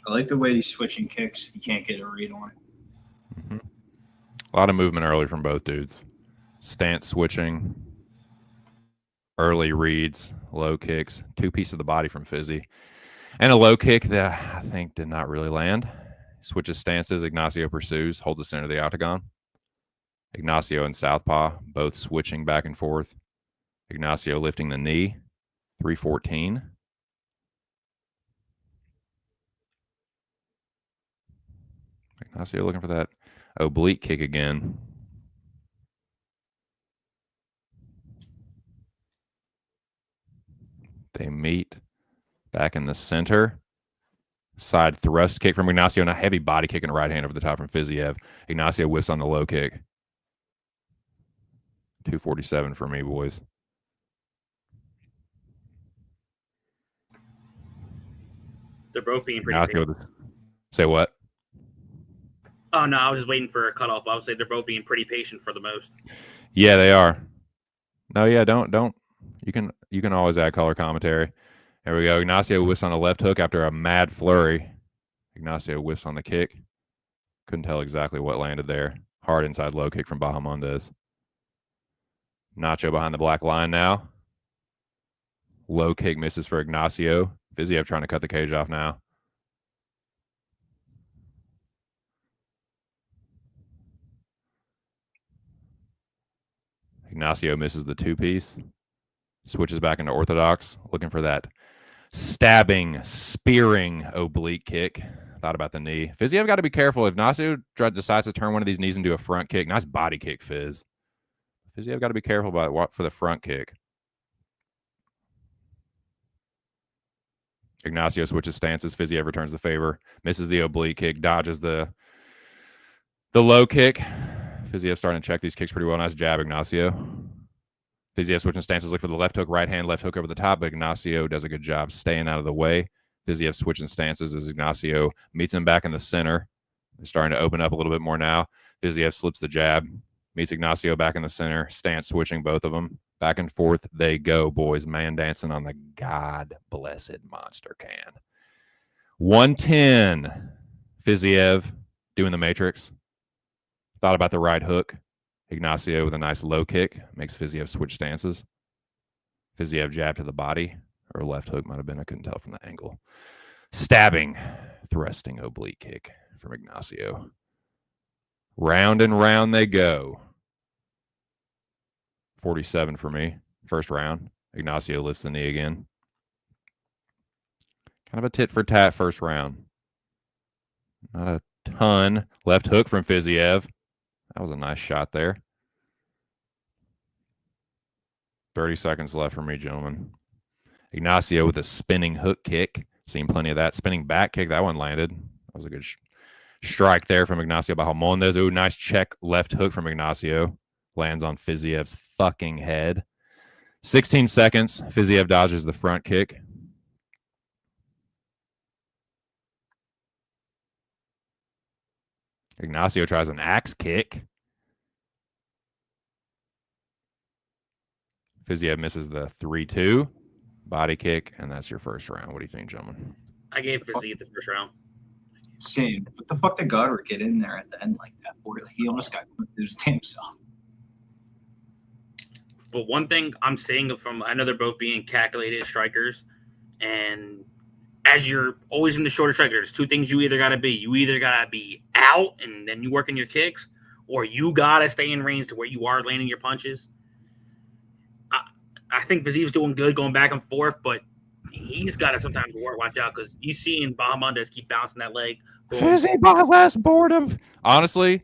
I like the way he's switching kicks. You can't get a read on it. Mm-hmm. A lot of movement early from both dudes. Stance switching. Early reads. Low kicks. Two pieces of the body from Fizzy. And a low kick that I think did not really land. Switches stances. Ignacio pursues. Holds the center of the octagon. Ignacio and Southpaw both switching back and forth. Ignacio lifting the knee. 314. Ignacio looking for that oblique kick again. They meet back in the center. Side thrust kick from Ignacio and a heavy body kick and a right hand over the top from Fiziev. Ignacio whiffs on the low kick. 247 for me, boys. They're both being pretty patient. Say what? Oh, no, I was just waiting for a cutoff. I would say they're both being pretty patient for the most. Yeah, they are. No, yeah, don't. You can always add color commentary. There we go. Ignacio whiffs on a left hook after a mad flurry. Ignacio whiffs on the kick. Couldn't tell exactly what landed there. Hard inside low kick from Bahamondes. Nacho behind the black line now. Low kick misses for Ignacio. Fiziev trying to cut the cage off now. Ignacio misses the two-piece. Switches back into orthodox, looking for that stabbing, spearing oblique kick. Thought about the knee. Fiziev got to be careful. If Ignacio decides to turn one of these knees into a front kick, nice body kick, Fizz. Fiziev got to be careful about what for the front kick. Ignacio switches stances. Fiziev returns the favor. Misses the oblique kick. Dodges the low kick. Fiziev starting to check these kicks pretty well. Nice jab, Ignacio. Fiziev switching stances. Look for the left hook, right hand, left hook over the top. But Ignacio does a good job staying out of the way. Fiziev switching stances as Ignacio meets him back in the center. They're starting to open up a little bit more now. Fiziev slips the jab. Meets Ignacio back in the center. Stance switching both of them. Back and forth they go, boys. Man dancing on the God-blessed monster can. 110. Fiziev doing the matrix. Thought about the right hook. Ignacio with a nice low kick. Makes Fiziev switch stances. Fiziev jab to the body. Or left hook might have been. I couldn't tell from the angle. Stabbing. Thrusting oblique kick from Ignacio. Round and round they go. 47 for me. First round. Ignacio lifts the knee again. Kind of a tit for tat first round. Not a ton. Left hook from Fiziev. That was a nice shot there. 30 seconds left for me, gentlemen. Ignacio with a spinning hook kick. Seen plenty of that. Spinning back kick. That one landed. That was a good strike there from Ignacio Bahamondes. Ooh, nice check left hook from Ignacio. Lands on Fiziev's fucking head. 16 seconds. Fiziev dodges the front kick. Ignacio tries an axe kick. Fiziev misses the 3-2. Body kick, and that's your first round. What do you think, gentlemen? I gave Fiziev the first round. Same. What the fuck did Goddard get in there at the end like that? Boy, like he almost got clipped his damn self. But one thing I'm seeing from, I know they're both being calculated strikers, and as you're always in the shorter striker, there's two things you either got to be. You either got to be out and then you work in your kicks, or you got to stay in range to where you are landing your punches. I think Fiziev's doing good going back and forth, but he's got to sometimes watch out because you see in Bahamondes keep bouncing that leg. Fizzy by last boredom. Honestly,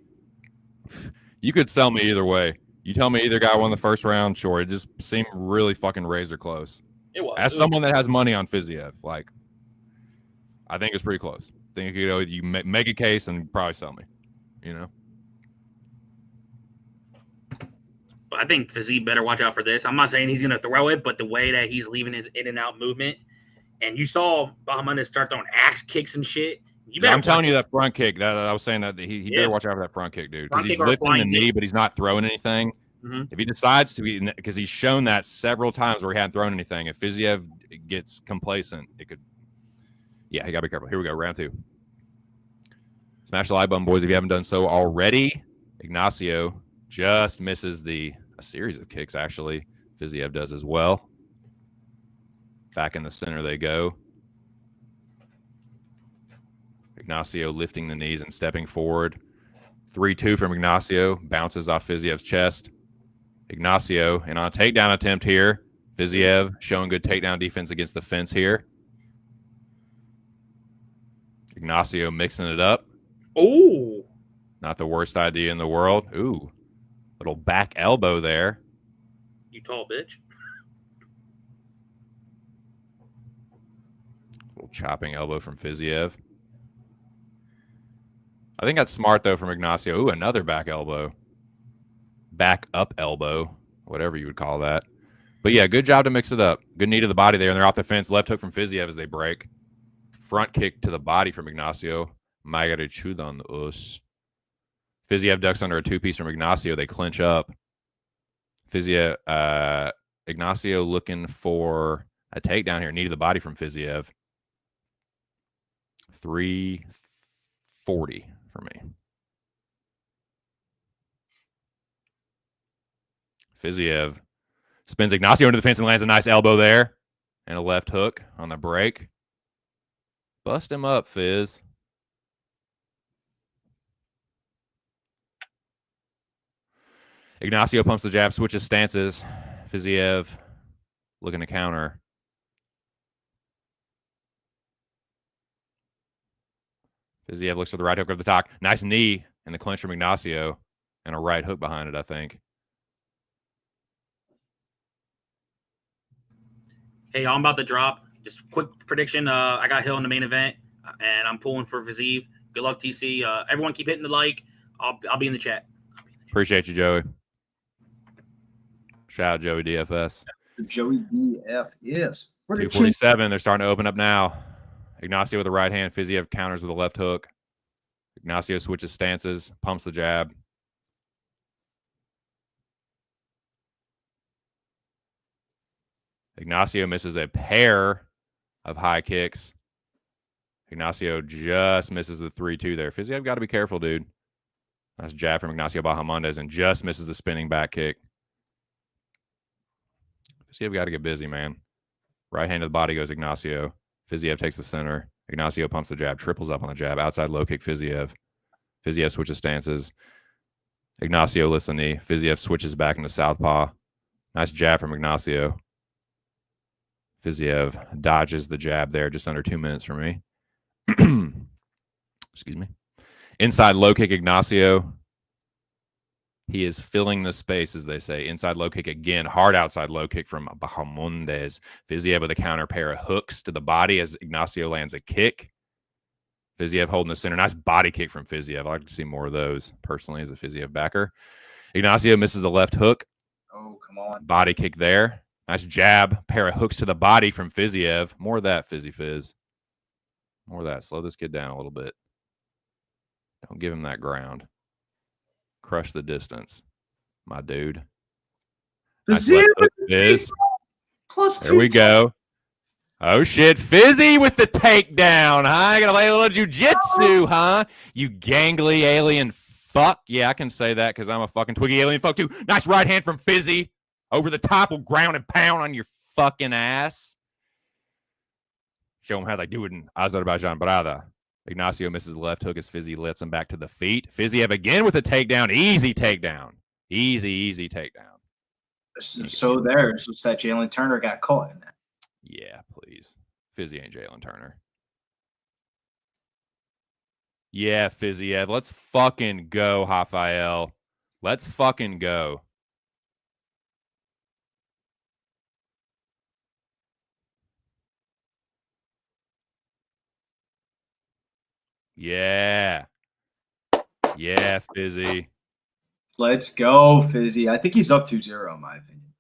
you could sell me either way. You tell me either guy won the first round, sure. It just seemed really fucking razor close. It was. As someone that has money on Fiziev, like, I think it's pretty close. I think you make a case and probably sell me, you know? But I think Fiziev better watch out for this. I'm not saying he's going to throw it, but the way that he's leaving his in and out movement, and you saw Bahamondes start throwing axe kicks and shit. I'm telling you that front kick. That I was saying that he better watch out for that front kick, dude. Because he's lifting the knee, but he's not throwing anything. Mm-hmm. If he decides to be, because he's shown that several times where he hadn't thrown anything. If Fiziev gets complacent, it could. Yeah, you gotta be careful. Here we go, round 2. Smash the like button, boys, if you haven't done so already. Ignacio just misses a series of kicks, actually. Fiziev does as well. Back in the center they go. Ignacio lifting the knees and stepping forward. 3-2 from Ignacio. Bounces off Fiziev's chest. Ignacio, and on a takedown attempt here, Fiziev showing good takedown defense against the fence here. Ignacio mixing it up. Oh, not the worst idea in the world. Ooh, little back elbow there. You tall bitch. Little chopping elbow from Fiziev. I think that's smart, though, from Ignacio. Ooh, another back elbow. Back up elbow, whatever you would call that. But, yeah, good job to mix it up. Good knee to the body there, and they're off the fence. Left hook from Fiziev as they break. Front kick to the body from Ignacio. Magare chudan us. Fiziev ducks under a two-piece from Ignacio. They clinch up. Ignacio looking for a takedown here. Knee to the body from Fiziev. 340 for me. Fiziev spins Ignacio into the fence and lands a nice elbow there. And a left hook on the break. Bust him up, Fizz. Ignacio pumps the jab, switches stances. Fiziev looking to counter. Fiziev looks for the right hook over the top. Nice knee in the clinch from Ignacio. And a right hook behind it, I think. Hey, I'm about to drop. Just quick prediction. I got Hill in the main event, and I'm pulling for Fiziev. Good luck, TC. Everyone keep hitting the like. I'll be in the chat. Appreciate you, Joey. Shout out Joey DFS. Joey DFS. 247. They're starting to open up now. Ignacio with the right hand. Fiziev counters with a left hook. Ignacio switches stances, pumps the jab. Ignacio misses a pair of high kicks. Ignacio just misses the 3-2 there. Fiziev got to be careful, dude. Nice jab from Ignacio Bahamondes and just misses the spinning back kick. Fiziev got to get busy, man. Right hand to the body goes Ignacio. Fiziev takes the center. Ignacio pumps the jab, triples up on the jab. Outside low kick Fiziev. Fiziev switches stances. Ignacio lifts the knee. Fiziev switches back into southpaw. Nice jab from Ignacio. Fiziev dodges the jab there, just under 2 minutes for me. Excuse me. Inside low kick Ignacio. He is filling the space, as they say. Inside low kick again. Hard outside low kick from Bahamondes. Fiziev with a counter pair of hooks to the body as Ignacio lands a kick. Fiziev holding the center. Nice body kick from Fiziev. I'd like to see more of those, personally, as a Fiziev backer. Ignacio misses the left hook. Oh, come on. Body kick there. Nice jab. Pair of hooks to the body from Fiziev. More of that, Fizzy Fizz. More of that. Slow this kid down a little bit. Don't give him that ground. Crush the distance, my dude. Nice left hook, Fizz. There we go. Oh, shit. Fizzy with the takedown, huh? I got to lay a little jiu-jitsu, huh? You gangly alien fuck. Yeah, I can say that because I'm a fucking twiggy alien fuck, too. Nice right hand from Fizzy. Over the top will ground and pound on your fucking ass. Show them how they do it in Azerbaijan, brother. Ignacio misses the left hook as Fizzy lets him back to the feet. Fiziev again with a takedown. Easy takedown. Easy takedown. So there's just that Jalen Turner got caught in that. Yeah, please. Fizzy ain't Jalen Turner. Yeah, Fiziev. Let's fucking go, Rafael. Let's fucking go. Yeah. Yeah, Fizzy. Let's go, Fizzy. I think he's up 2-0 in my opinion.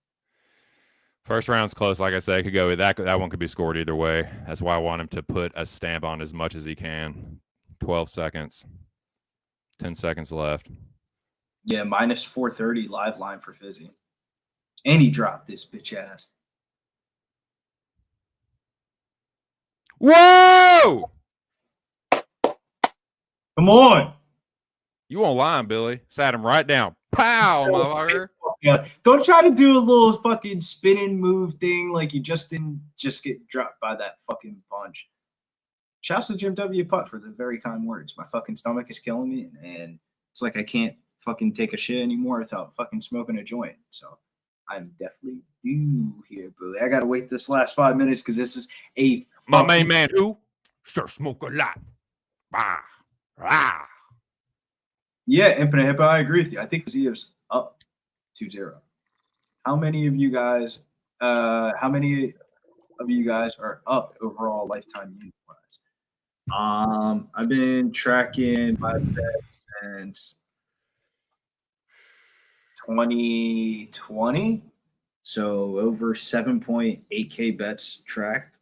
First round's close. Like I said, could go that one could be scored either way. That's why I want him to put a stamp on as much as he can. 12 seconds. 10 seconds left. Yeah, minus 430 live line for Fizzy. And he dropped this bitch ass. Whoa! Come on. You won't lie, Billy. Sat him right down. Pow, motherfucker. Yeah. Don't try to do a little fucking spinning move thing like you just didn't just get dropped by that fucking punch. Shouts to Jim W. Putt for the very kind words. My fucking stomach is killing me, and it's like I can't fucking take a shit anymore without fucking smoking a joint. So I'm definitely due here, Billy. I gotta wait this last 5 minutes because this is a my main man who sure smoke a lot. Bah. Ah. Yeah, Infinite Hippo, I agree with you. I think Fiziev's up 2-0. How many of you guys are up overall lifetime unit wise? I've been tracking my bets since 2020. So over 7.8K bets tracked.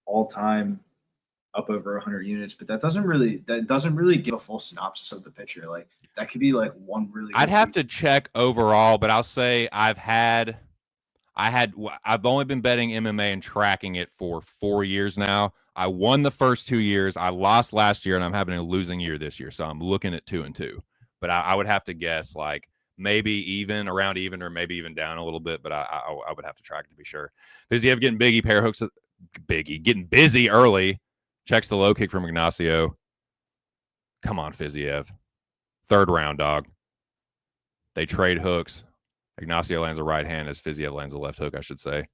All time up over 100 units, but that doesn't really give a full synopsis of the picture. Like that could be like one really. I'd have to check overall, but I'll say I've only been betting MMA and tracking it for 4 years now. I won the first 2 years. I lost last year, and I'm having a losing year this year, so I'm looking at 2-2. but I would have to guess like maybe even around even or maybe even down a little bit, but I would have to track to be sure. Fiziev getting biggie, pair hooks, getting busy early. Checks the low kick from Ignacio. Come on, Fiziev. Third round, dog. They trade hooks. Ignacio lands a right hand as Fiziev lands a left hook, I should say.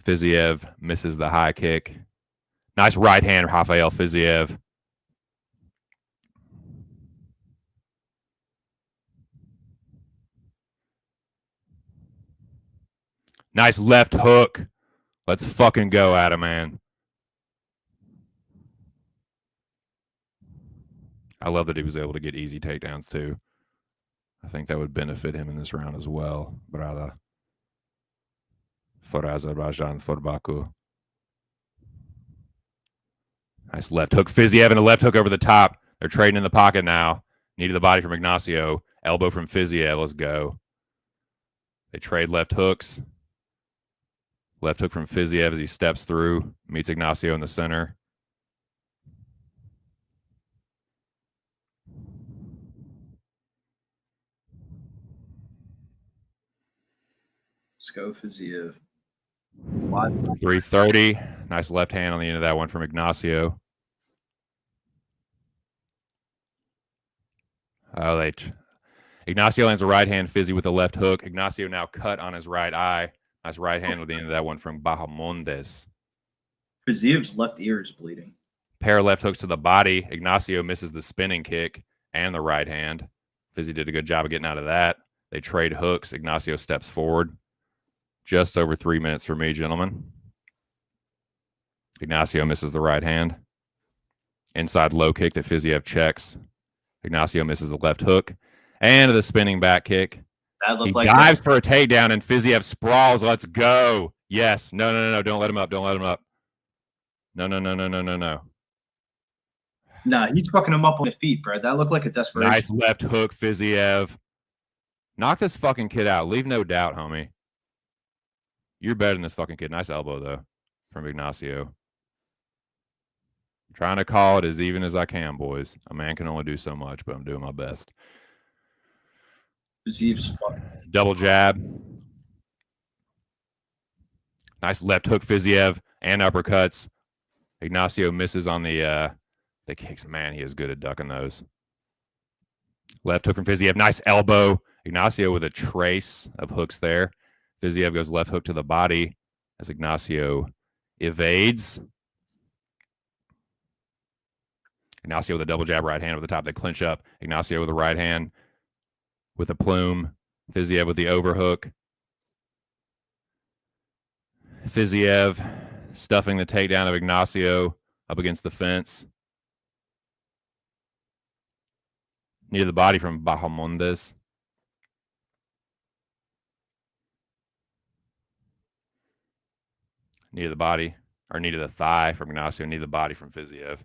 Fiziev misses the high kick. Nice right hand, Rafael Fiziev. Nice left hook. Let's fucking go at him, man. I love that he was able to get easy takedowns, too. I think that would benefit him in this round as well, brother. For Azerbaijan, for Baku. Nice left hook. Fiziev and a left hook over the top. They're trading in the pocket now. Needed the body from Ignacio. Elbow from Fiziev. Let's go. They trade left hooks. Left hook from Fiziev as he steps through. Meets Ignacio in the center. Let's go, Fiziev. 330. Nice left hand on the end of that one from Ignacio. Ignacio lands a right hand, Fizzy with a left hook. Ignacio now cut on his right eye. Nice right hand with the end of that one from Bahamondes. Fiziev's left ear is bleeding. Pair of left hooks to the body. Ignacio misses the spinning kick and the right hand. Fizzy did a good job of getting out of that. They trade hooks. Ignacio steps forward. Just over 3 minutes for me, gentlemen. Ignacio misses the right hand. Inside low kick that Fiziev checks. Ignacio misses the left hook. And the spinning back kick. That looked he like dives for a takedown, and Fiziev sprawls. Let's go. Yes. No. Don't let him up. Don't let him up. No. Nah, he's fucking him up on his feet, bro. That looked like a desperation. Nice left hook, Fiziev. Knock this fucking kid out. Leave no doubt, homie. You're better than this fucking kid. Nice elbow, though, from Ignacio. I'm trying to call it as even as I can, boys. A man can only do so much, but I'm doing my best. Fiziev's fucking. Double jab. Nice left hook, Fiziev, and uppercuts. Ignacio misses on the kicks. Man, he is good at ducking those. Left hook from Fiziev. Nice elbow. Ignacio with a trace of hooks there. Fiziev goes left hook to the body as Ignacio evades. Ignacio with a double jab right hand over the top. They clinch up. Ignacio with a right hand with a plume. Fiziev with the overhook. Fiziev stuffing the takedown of Ignacio up against the fence. Near the body from Bahamondes. Near the body, or knee to the thigh from Ignacio, knee to the body from Fiziev.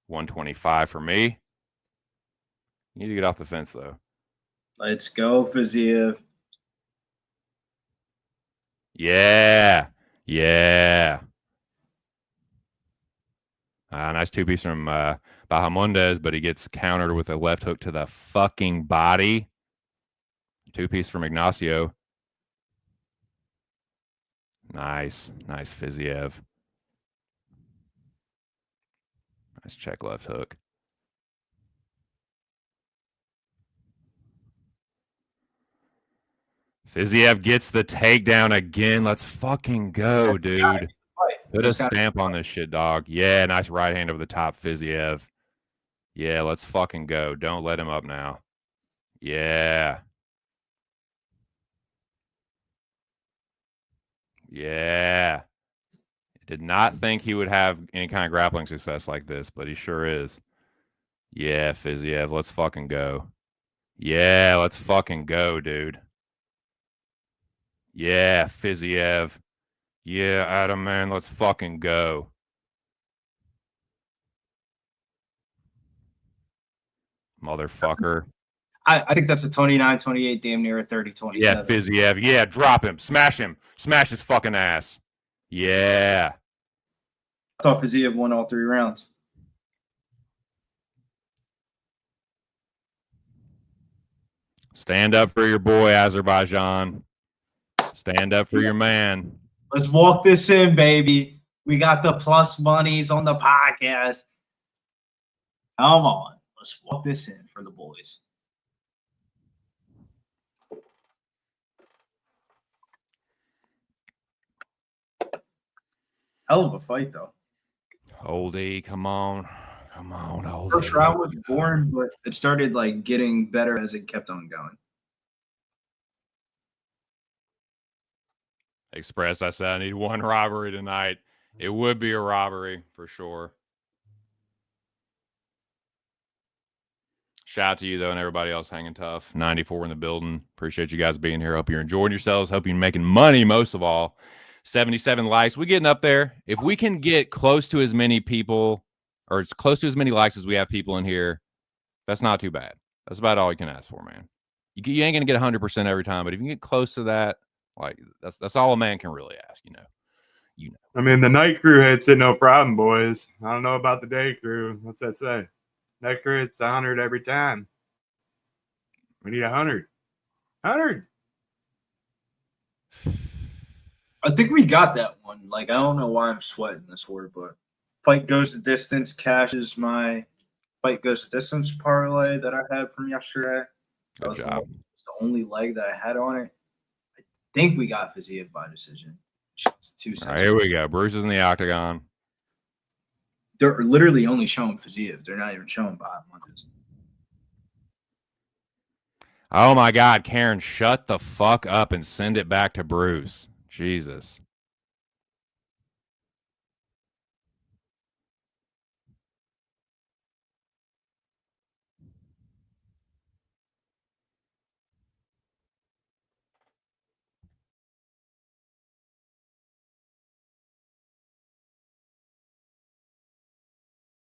125 for me. You need to get off the fence, though. Let's go, Fiziev. Yeah. Nice two-piece from Bahamondes, but he gets countered with a left hook to the fucking body. Two-piece from Ignacio. Nice Fiziev. Nice check left hook. Fiziev gets the takedown again. Let's fucking go, dude. Put a stamp on this shit, dog. Yeah, nice right hand over the top, Fiziev. Yeah, let's fucking go. Don't let him up now. Yeah. Did not think he would have any kind of grappling success like this, but he sure is. Yeah, Fiziev, let's fucking go. Yeah, let's fucking go, dude. Yeah, Fiziev. Yeah, Adam, man, let's fucking go. Motherfucker. I think that's a 29-28, damn near a 30-27. Yeah, Fiziev. Yeah, drop him. Smash him. Smash his fucking ass. Yeah. I thought Fiziev won all 3 rounds. Stand up for your boy, Azerbaijan. Stand up for your man. Let's walk this in, baby. We got the plus monies on the podcast. Come on. Let's walk this in for the boys. Hell of a fight, though. Oldie, come on. Come on, Oldie. First round was boring, but it started like getting better as it kept on going. Express, I said I need one robbery tonight. It would be a robbery for sure. Shout out to you, though, and everybody else hanging tough. 94 in the building. Appreciate you guys being here. Hope you're enjoying yourselves. Hope you're making money, most of all. 77 likes. We're getting up there. If we can get close to as many people, or it's close to as many likes as we have people in here, that's not too bad. That's about all you can ask for, man. You ain't going to get 100% every time, but if you can get close to that, like that's all a man can really ask, you know. I mean, the night crew hits it, no problem, boys. I don't know about the day crew. What's that say? Night crew hits 100 every time. We need 100. 100. I think we got that one. Like, I don't know why I'm sweating this word, but fight goes the distance cashes my fight goes the distance parlay that I had from yesterday. That was the only leg that I had on it. I think we got Fiziev by decision. All right, here we go. Bruce is in the octagon. They're literally only showing Fiziev. They're not even showing Bahamondes. Oh, my God. Karen, shut the fuck up and send it back to Bruce. Jesus.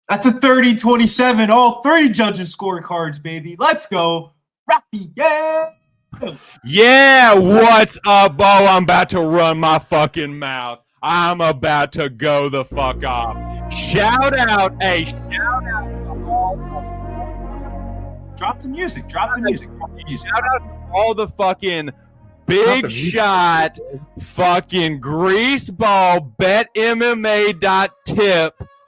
That's a 30-27. All three judges' scorecards, baby. Let's go. Rafael. Yeah, what's up, Bo? I'm about to run my fucking mouth. I'm about to go the fuck off. Shout out. Hey, shout out. Drop the music. Drop the music. Shout out to all the fucking big shot, fucking greaseball, betmma.tip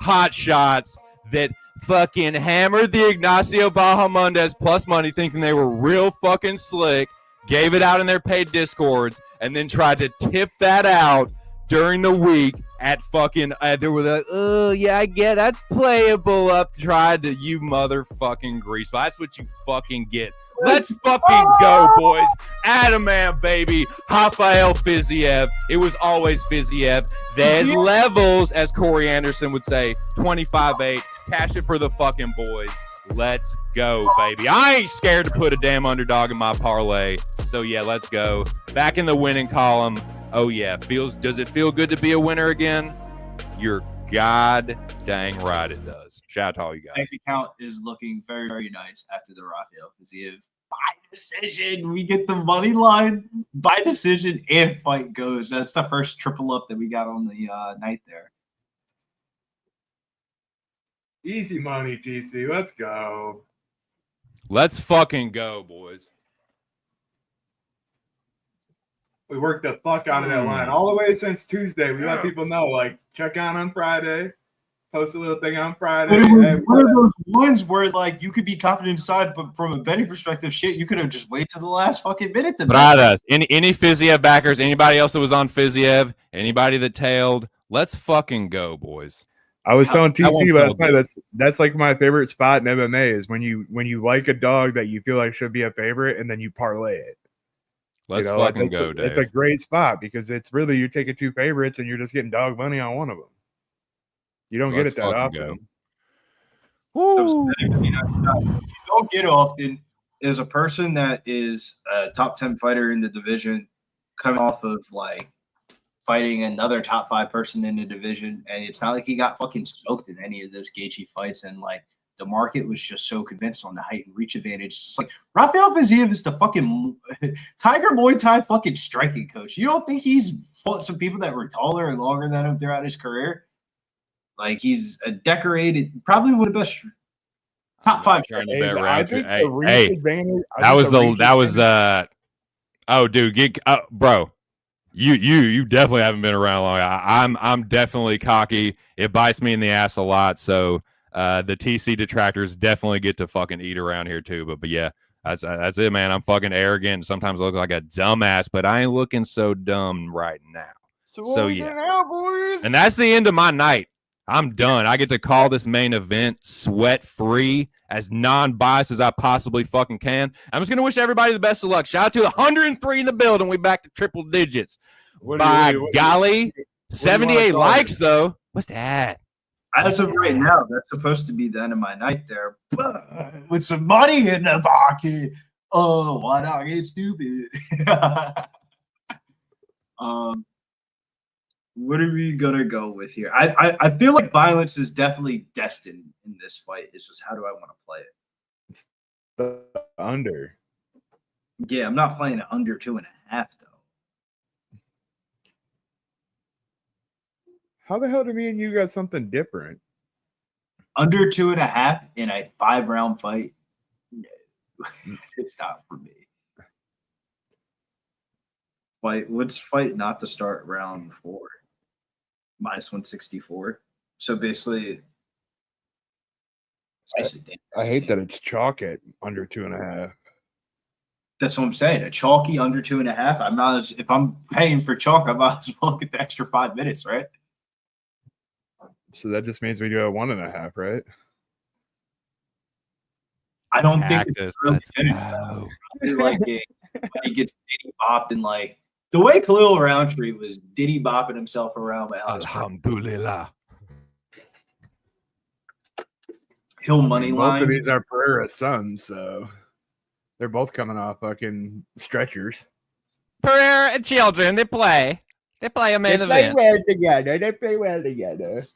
hot shots that fucking hammered the Ignacio Bahamondes plus money thinking they were real fucking slick, gave it out in their paid discords, and then tried to tip that out during the week at fucking they were like, oh yeah, I get that's playable up tried to you motherfucking grease. That's what you fucking get. Let's fucking go, boys. Adaman, baby. Rafael Fiziev. It was always Fiziev. There's levels, as Corey Anderson would say. 25-8. Cash it for the fucking boys. Let's go, baby. I ain't scared to put a damn underdog in my parlay. So, yeah, let's go. Back in the winning column. Oh, yeah. Does it feel good to be a winner again? You're god dang right it does. Shout out to all you guys. Bank account is looking very, very nice after the Rafael Fiziev by decision. We get the money line by decision if fight goes. That's the first triple up that we got on the night there. Easy money, GC. Let's go. Let's fucking go, boys. We worked the fuck out of that line all the way since Tuesday. We let people know, like, check on Friday. Post a little thing on Friday. It was one of those ones where, like, you could be confident inside, but from a betting perspective, shit, you could have just waited to the last fucking minute to bet. Any Fiziev backers, anybody else that was on Fiziev, anybody that tailed, let's fucking go, boys. I was telling TC last night that's like my favorite spot in MMA is when you like a dog that you feel like should be a favorite and then you parlay it. Let's fucking go, Dave. It's a great spot because it's really you're taking two favorites and you're just getting dog money on one of them. You don't get it that often. You don't get often is a person that is a top 10 fighter in the division coming off of like fighting another top 5 person in the division, and it's not like he got fucking smoked in any of those Gaethje fights, and like the market was just so convinced on the height and reach advantage. It's like Rafael Fiziev is the fucking Tiger Muay Thai fucking striking coach. You don't think he's fought some people that were taller and longer than him throughout his career? Like he's a decorated, probably one of the best Top five. Trying to Hey, bet I Rountree. think Hey, the reach hey, advantage. that was oh, dude, bro. You definitely haven't been around long. I'm definitely cocky. It bites me in the ass a lot. So the TC detractors definitely get to fucking eat around here too. But yeah, that's it, man. I'm fucking arrogant. Sometimes I look like a dumbass, but I ain't looking so dumb right now. So yeah, now, boys. and that's the end of my night. I'm done. I get to call this main event sweat free, as non-biased as I possibly fucking can. I'm just gonna wish everybody the best of luck. Shout out to the 103 in the building. We back to triple digits. By golly, 78 likes though. What's that? As of right now, that's supposed to be the end of my night there. But with some money in the pocket, oh, why not get stupid? What are we gonna go with here? I feel like violence is definitely destined in this fight. It's just how do I want to play it? The under. Yeah, I'm not playing it under 2.5 though. How the hell do me and you got something different? Under 2.5 in a 5-round fight? No, it's not for me. Let's fight not to start round 4. -164. So basically, I hate that it's chalk at under 2.5. That's what I'm saying. A chalky under 2.5. I'm not. If I'm paying for chalk, I might as well get the extra 5 minutes, right? So that just means we do a 1.5, right? I don't think Cactus, it's really let's finished. go. Like it, when he gets diddy bopped and like the way Khalil Rountree was diddy bopping himself around my house. Alhamdulillah. Hill money Both line. of these are Pereira's sons, so they're both coming off fucking stretchers. Pereira and children, they play a main event. well together. They play well together.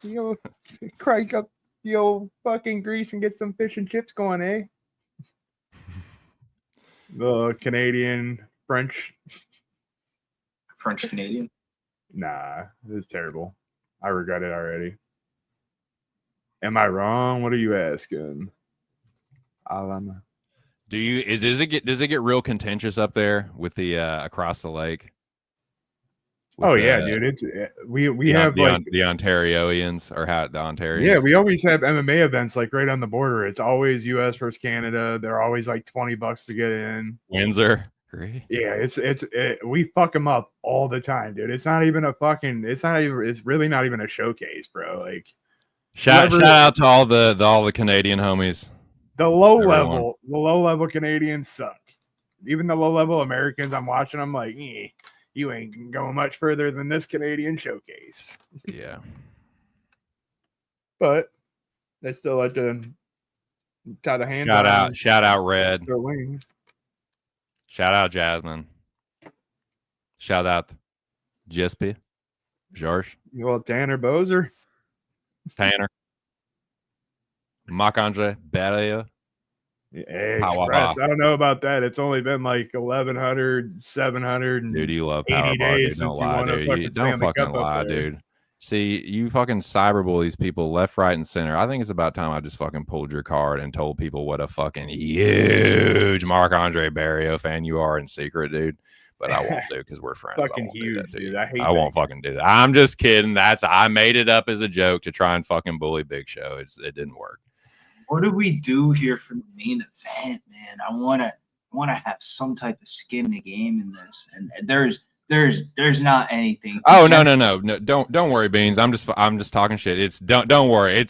You know, crank up the old fucking grease and get some fish and chips going, eh? The Canadian, French. French Canadian. Nah, this is terrible. I regret it already. Am I wrong? What are you asking? Alama. Does it get real contentious up there with the across the lake? Oh yeah, dude. It's we have like the Ontarioans or the Ontarians. Yeah, we always have MMA events like right on the border. It's always US versus Canada. They're always like $20 to get in. Windsor. Great. Yeah, we fuck them up all the time, dude. It's really not even a showcase, bro. Like shout out to all the Canadian homies. The low level Canadians suck. Even the low level Americans, I'm watching them like, you ain't going much further than this Canadian showcase. Yeah. But they still like to tie the hand. Shout out Red. Their wings. Shout out Jasmine. Shout out Jespi. George. Well, Tanner Bozer. Tanner. Marc-Andre Barrier. Express. I don't know about that. It's only been like 1,100, 700. Dude, you love Powerball, dude. Don't lie, dude. Don't fucking lie, dude. See, you fucking cyberbully these people left, right, and center. I think it's about time I just fucking pulled your card and told people what a fucking huge Marc-Andre Barrier fan you are in secret, dude. But I won't do because we're friends. Fucking huge, dude. I won't fucking do that. I'm just kidding. I made it up as a joke to try and fucking bully Big Show. It didn't work. What do we do here for the main event, man? I wanna have some type of skin in the game in this, and there's not anything. Oh no, don't worry, Beans. I'm just talking shit. It's don't worry.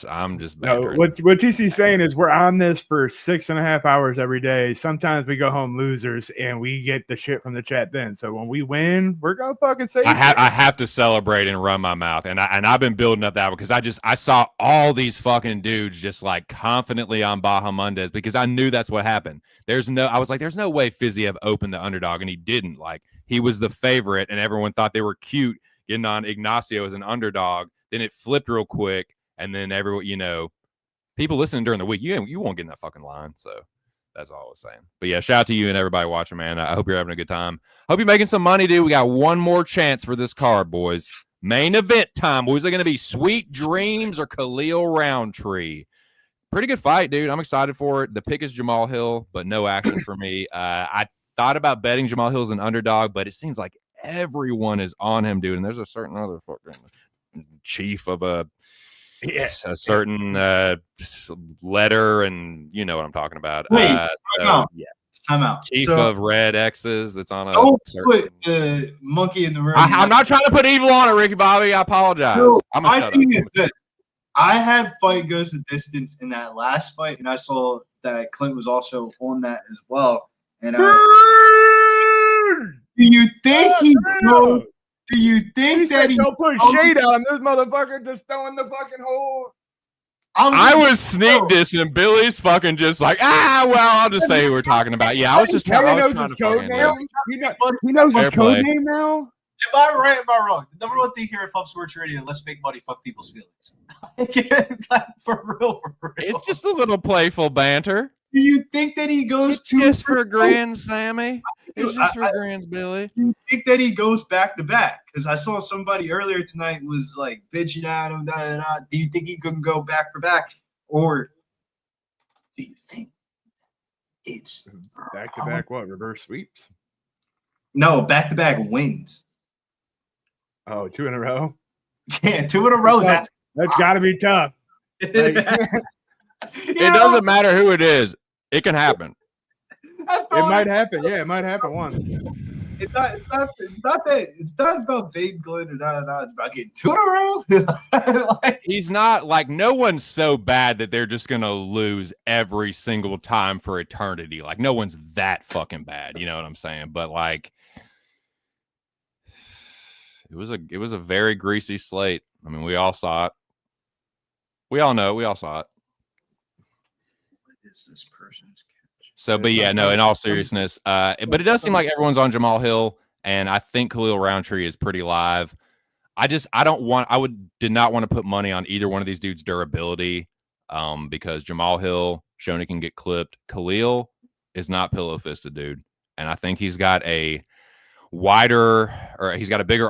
I'm just no. What TC's saying is we're on this for 6.5 hours every day. Sometimes we go home losers and we get the shit from the chat then. So when we win, we're gonna fucking say I have to celebrate and run my mouth, and I've been building up that because I saw all these fucking dudes just like confidently on Bahamondes because I knew that's what happened. I was like, there's no way Fiziev opened the underdog, and he didn't. Like, he was the favorite, and everyone thought they were cute getting on Ignacio as an underdog. Then it flipped real quick, and then everyone, people listening during the week, you won't get in that fucking line. So that's all I was saying. But yeah, shout out to you and everybody watching, man. I hope you're having a good time. Hope you're making some money, dude. We got one more chance for this card, boys. Main event time. Was it going to be Sweet Dreams or Khalil Rountree? Pretty good fight, dude. I'm excited for it. The pick is Jamahal Hill, but no action for me. I thought about betting Jamahal Hill as an underdog, but it seems like everyone is on him, dude. And there's a certain other fucking chief of a certain letter, and you know what I'm talking about. Wait, time out. Chief of Red X's. That's on a. Don't put the monkey in the room. I'm not trying to put evil on it, Ricky Bobby. I apologize. No, I'm my thing is this. I had fight goes the distance in that last fight, and I saw that Clint was also on that as well. And do you think he goes? Do you think that he don't put shade on this motherfucker just throwing the fucking hole? I was sneak dissing. Billy's fucking just like, well, I'll just say who we're talking about. Yeah, I was just trying. He knows his code name. He knows his code name now. Am I right? Am I wrong? The number one thing here at Pub Sports Radio: let's make money, fuck people's feelings. For real. It's just a little playful banter. Do you think that he goes just for grins, Sammy? It's just for grins, Billy. Do you think that he goes back to back? Because I saw somebody earlier tonight was like bitching at him. Do you think he could go back for back, or do you think it's back to back? What, reverse sweeps? No, back to back wins. Oh, 2 in a row. Yeah, 2 in a row. That's got to be tough. It doesn't matter who it is. It can happen. It might happen. Yeah, it might happen once. It's not about Big Glenn or not. It's about getting 2 in a row. He's not like, no one's so bad that they're just gonna lose every single time for eternity. Like, no one's that fucking bad. You know what I'm saying? But like, it was a very greasy slate. I mean, we all saw it. We all know. We all saw it. What is this person's catch? So, but yeah, no, in all seriousness, but it does seem like everyone's on Jamahal Hill, and I think Khalil Rountree is pretty live. I did not want to put money on either one of these dudes' durability, because Jamahal Hill, shown he can get clipped. Khalil is not pillow fisted, dude. And I think he's got a bigger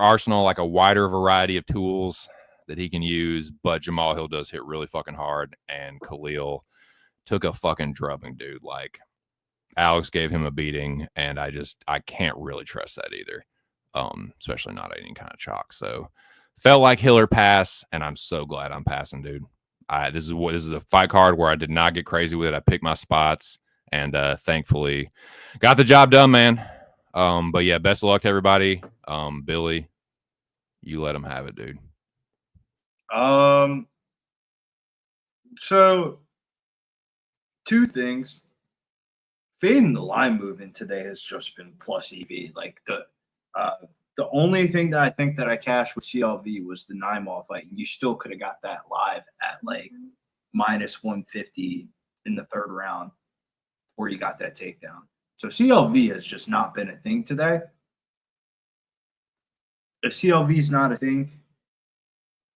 arsenal, like a wider variety of tools that he can use, but Jamahal Hill does hit really fucking hard, and Khalil took a fucking drubbing, dude. Like, Alex gave him a beating, and I can't really trust that either, especially not any kind of chalk. So felt like Hill or pass, and I'm so glad I'm passing, dude. This is a fight card where I did not get crazy with it. I picked my spots, and thankfully got the job done, man. But yeah, best of luck to everybody. Billy, you let him have it, dude. So 2 things. Fading the line movement today has just been plus EV. Like the only thing that I think that I cashed with CLV was the 9-ball fight. You still could have got that live at like minus 150 in the 3rd round before you got that takedown. So CLV has just not been a thing today. If CLV is not a thing,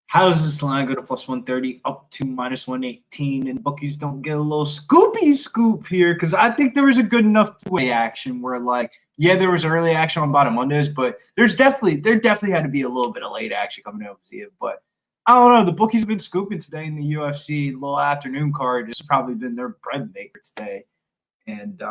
how does this line go to plus 130 up to minus 118, and bookies don't get a little scoopy scoop here? Because I think there was a good enough 2-way action where, like, yeah, there was early action on Bahamondes, but there definitely had to be a little bit of late action coming out of Fiziev. But I don't know. The bookies have been scooping today in the UFC little afternoon card. This has probably been their bread maker today, and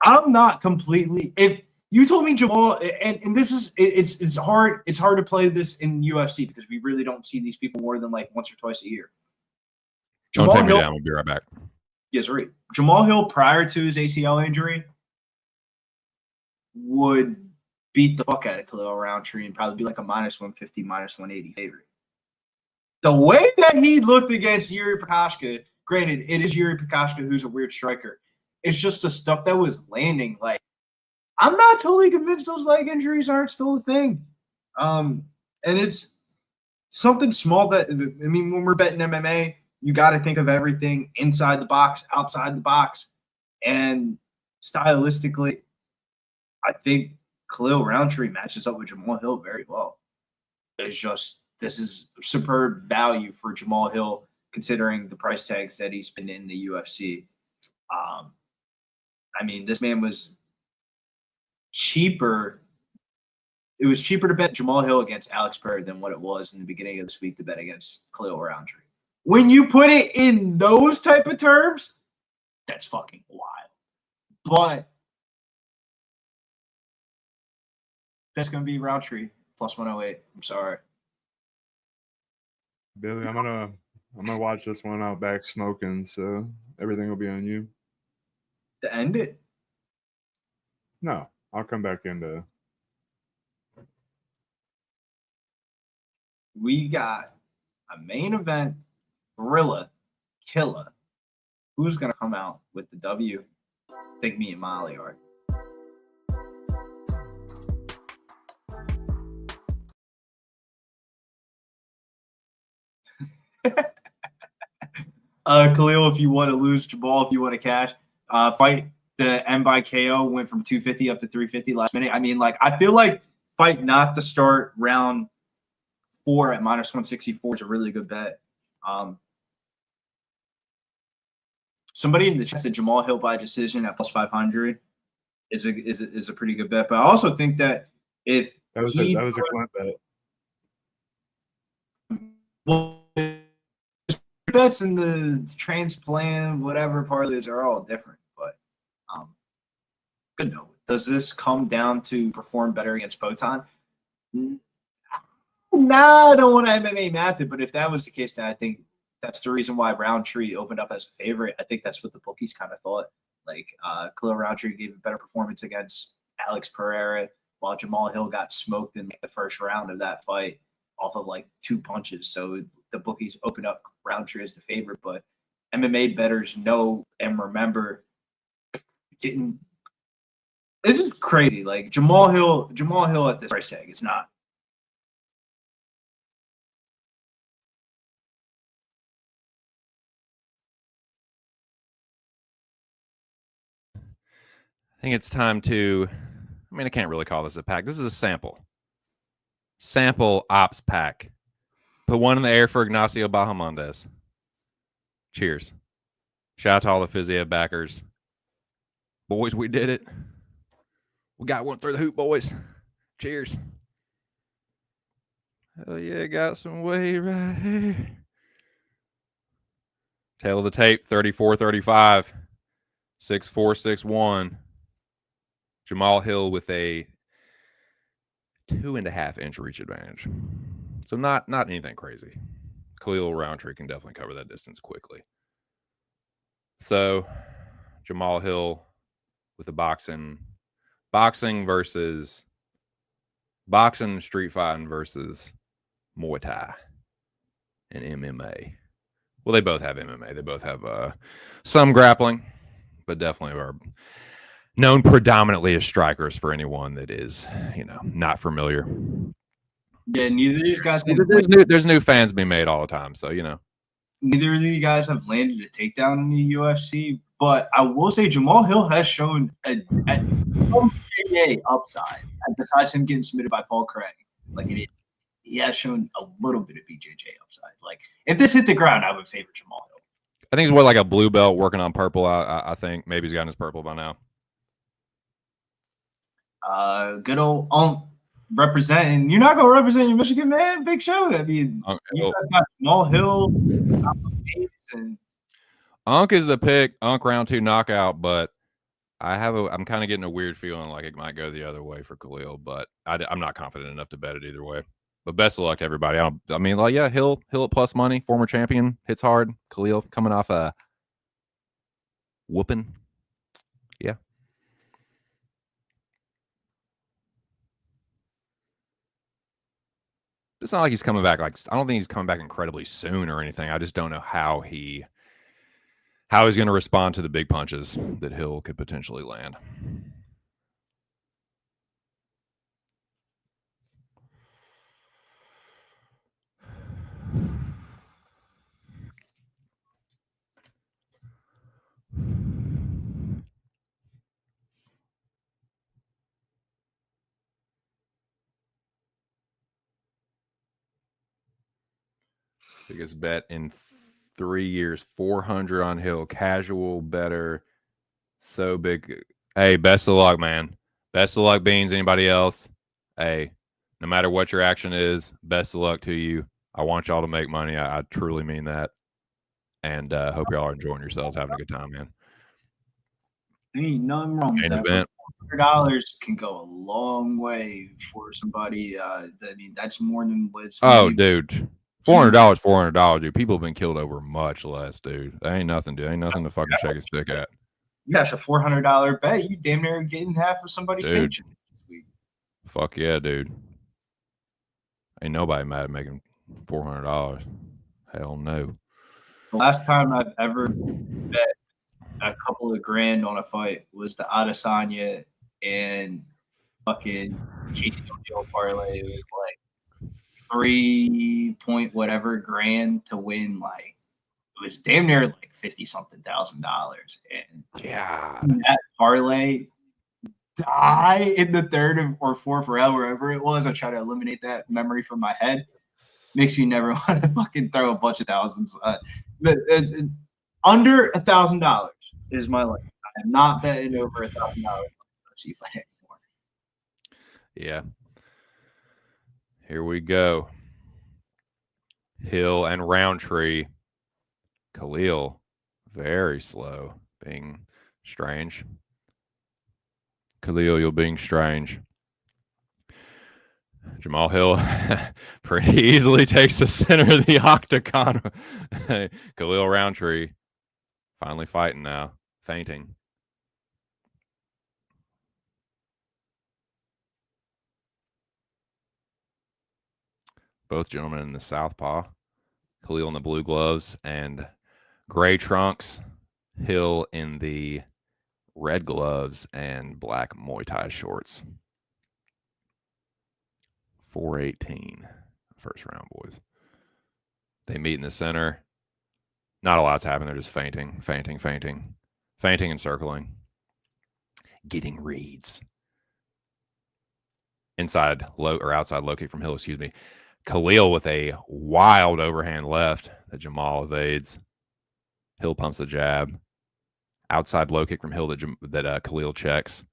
I'm not completely. If you told me Jamahal, and this is it's hard to play this in UFC because we really don't see these people more than like once or twice a year. Don't take me down. We'll be right back. Yes, right. Jamahal Hill prior to his ACL injury would beat the fuck out of Khalil Rountree and probably be like a minus 150, minus 180 favorite. The way that he looked against Yuri Prochazka, granted, it is Yuri Prochazka who's a weird striker. It's just the stuff that was landing. Like, I'm not totally convinced those leg injuries aren't still a thing. And it's something small that, I mean, when we're betting MMA, you got to think of everything inside the box, outside the box. And stylistically, I think Khalil Rountree matches up with Jamahal Hill very well. It's just, this is superb value for Jamahal Hill considering the price tags that he's been in the UFC. I mean, this man was cheaper it was cheaper to bet Jamahal Hill against Alex Pereira than what it was in the beginning of this week to bet against Khalil Rountree. When you put it in those type of terms, that's fucking wild. But that's going to be Rountree plus 108. I'm sorry. Billy, I'm gonna watch this one out back smoking, so everything will be on you. To end it? No, I'll come back into. We got a main event, Gorilla, Killer. Who's going to come out with the W? I think me and Molly are. Khalil, if you want to lose, Jamahal, if you want to cash, fight the end by KO went from 250 up to 350 last minute. I mean, like, I feel like fight not to start round 4 at minus 164 is a really good bet. Somebody in the chat said Jamahal Hill by decision at plus 500 is a pretty good bet. But I also think that if that was a Clint bet. Well, bets and the transplant, whatever parlays are all different. But good note. Does this come down to perform better against Bogdan? Nah, I don't want to MMA math it, but if that was the case, then I think that's the reason why Rountree opened up as a favorite. I think that's what the bookies kind of thought. Like, Khalil Rountree gave a better performance against Alex Pereira, while Jamahal Hill got smoked in the first round of that fight off of like 2 punches. So the bookies opened up Rountree as the favorite, but MMA bettors know and remember getting. This is crazy. Like Jamahal Hill at this price tag is not. I think it's time to. I mean, I can't really call this a pack. This is a sample. Sample ops pack. Put one in the air for Ignacio Bahamondes. Cheers. Shout out to all the Fiziev backers. Boys, we did it. We got one through the hoop, boys. Cheers. Hell yeah, got some weight right here. Tail of the tape, 34-35. 6'4", 6'1". Jamahal Hill with a 2.5-inch reach advantage. So not anything crazy. Khalil Rountree can definitely cover that distance quickly. So Jamahal Hill with the boxing versus boxing, street fighting versus Muay Thai and MMA. Well, they both have MMA. They both have some grappling, but definitely are known predominantly as strikers for anyone that is, not familiar. Yeah, neither of these guys. There's new fans being made all the time, so Neither of these guys have landed a takedown in the UFC, but I will say Jamahal Hill has shown some BJJ upside. Besides him getting submitted by Paul Craig, he has shown a little bit of BJJ upside. Like if this hit the ground, I would favor Jamahal Hill. I think he's like a blue belt working on purple. I think maybe he's gotten his purple by now. Good old representing. You're not gonna represent your Michigan man. Big show. I mean, you guys got Jamahal Hill, and Unk is the pick. Unk round 2 knockout, but I'm kind of getting a weird feeling like it might go the other way for Khalil, but I'm not confident enough to bet it either way. But best of luck to everybody. Hill at plus money, former champion, hits hard. Khalil coming off a whooping. Yeah. It's not like he's coming back. I don't think he's coming back incredibly soon or anything. I just don't know how he's going to respond to the big punches that Hill could potentially land. Biggest bet in 3 years, 400 on Hill. Casual better. So big. Hey, best of luck, man. Best of luck, Beans. Anybody else? Hey, No matter what your action is, best of luck to you. I want y'all to make money. I truly mean that. And hope y'all are enjoying yourselves, having a good time, man. Ain't nothing wrong with Main that. event. $100 can go a long way for somebody. I mean, that's more than what. Oh, dude. $400, dude. People have been killed over much less, dude. That ain't nothing, dude. Ain't nothing to fucking shake a stick at. Gosh, a $400 bet, you damn near getting half of somebody's Dude. paycheck this week. Fuck yeah, dude. Ain't nobody mad at making $400. Hell no. The last time I've ever bet a couple of grand on a fight was the Adesanya and fucking Casey O'Neill parlay. It was like 3 point whatever grand to win. Like it was damn near like 50 something $1,000, and Yeah. that parlay die in the third or fourth round, wherever it was. I try to eliminate that memory from my head. Makes you never want to fucking throw a bunch of thousands. Under $1,000 is my limit. I am not betting over $1,000 on UFC fight anymore. Yeah. Here we go. Hill and Rountree. Khalil, very slow, being strange. Khalil, you're being strange. Jamahal Hill pretty easily takes the center of the octagon. Khalil Rountree finally fighting now, fainting. Both gentlemen in the southpaw. Khalil in the blue gloves and gray trunks. Hill in the red gloves and black Muay Thai shorts. 4:18 first round, boys. They meet in the center. Not a lot's happening. They're just fainting and circling. Getting reads. Inside low or outside low kick from Hill, excuse me. Khalil with a wild overhand left that Jamahal evades. Hill pumps the jab. Outside low kick from Hill that Khalil checks.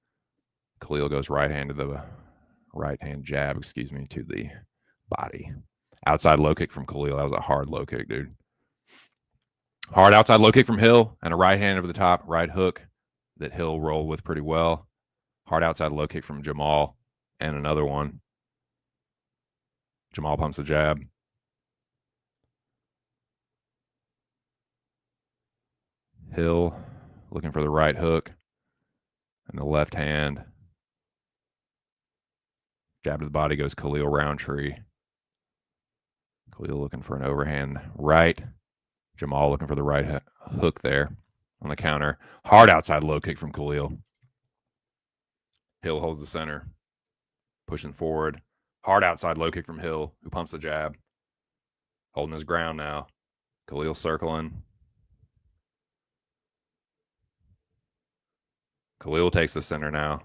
Khalil goes right hand jab, to the body. Outside low kick from Khalil. That was a hard low kick, dude. Hard outside low kick from Hill and a right hand over the top, right hook that Hill rolled with pretty well. Hard outside low kick from Jamahal and another one. Jamahal pumps the jab. Hill looking for the right hook and the left hand. Jab to the body goes Khalil Rountree. Khalil looking for an overhand right. Jamahal looking for the right hook there on the counter. Hard outside low kick from Khalil. Hill holds the center, pushing forward. Hard outside low kick from Hill, who pumps the jab. Holding his ground now. Khalil circling. Khalil takes the center now.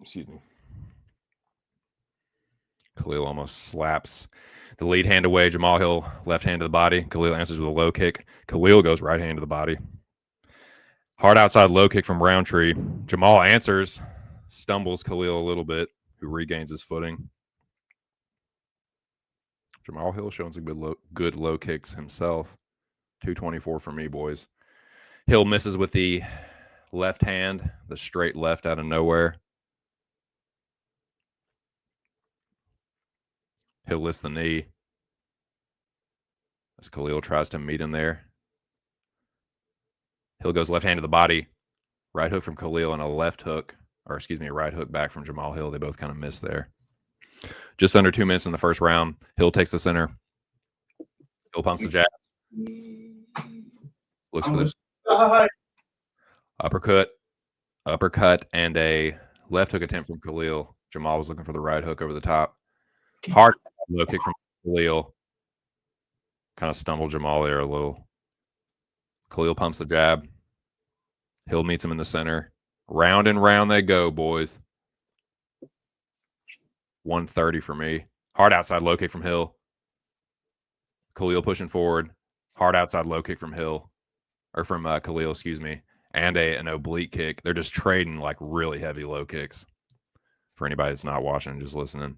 Excuse me. Khalil almost slaps the lead hand away. Jamahal Hill, left hand to the body. Khalil answers with a low kick. Khalil goes right hand to the body. Hard outside low kick from Rountree. Jamahal answers, stumbles Khalil a little bit, who regains his footing. Jamahal Hill showing some good low kicks himself. 224 for me, boys. Hill misses with the left hand, the straight left out of nowhere. Hill lifts the knee as Khalil tries to meet him there. Hill goes left hand to the body. Right hook from Khalil and a right hook back from Jamahal Hill. They both kind of missed there. Just under 2 minutes in the first round. Hill takes the center. Hill pumps the jab. Looks for this uppercut, and a left hook attempt from Khalil. Jamahal was looking for the right hook over the top. Hard low kick from Khalil. Kind of stumbled Jamahal there a little. Khalil pumps the jab. Hill meets him in the center. Round and round they go, boys. 130 for me. Hard outside low kick from Hill. Khalil pushing forward. Hard outside low kick from Hill. Or from Khalil, excuse me. and an oblique kick. They're just trading like really heavy low kicks. For anybody that's not watching, just listening.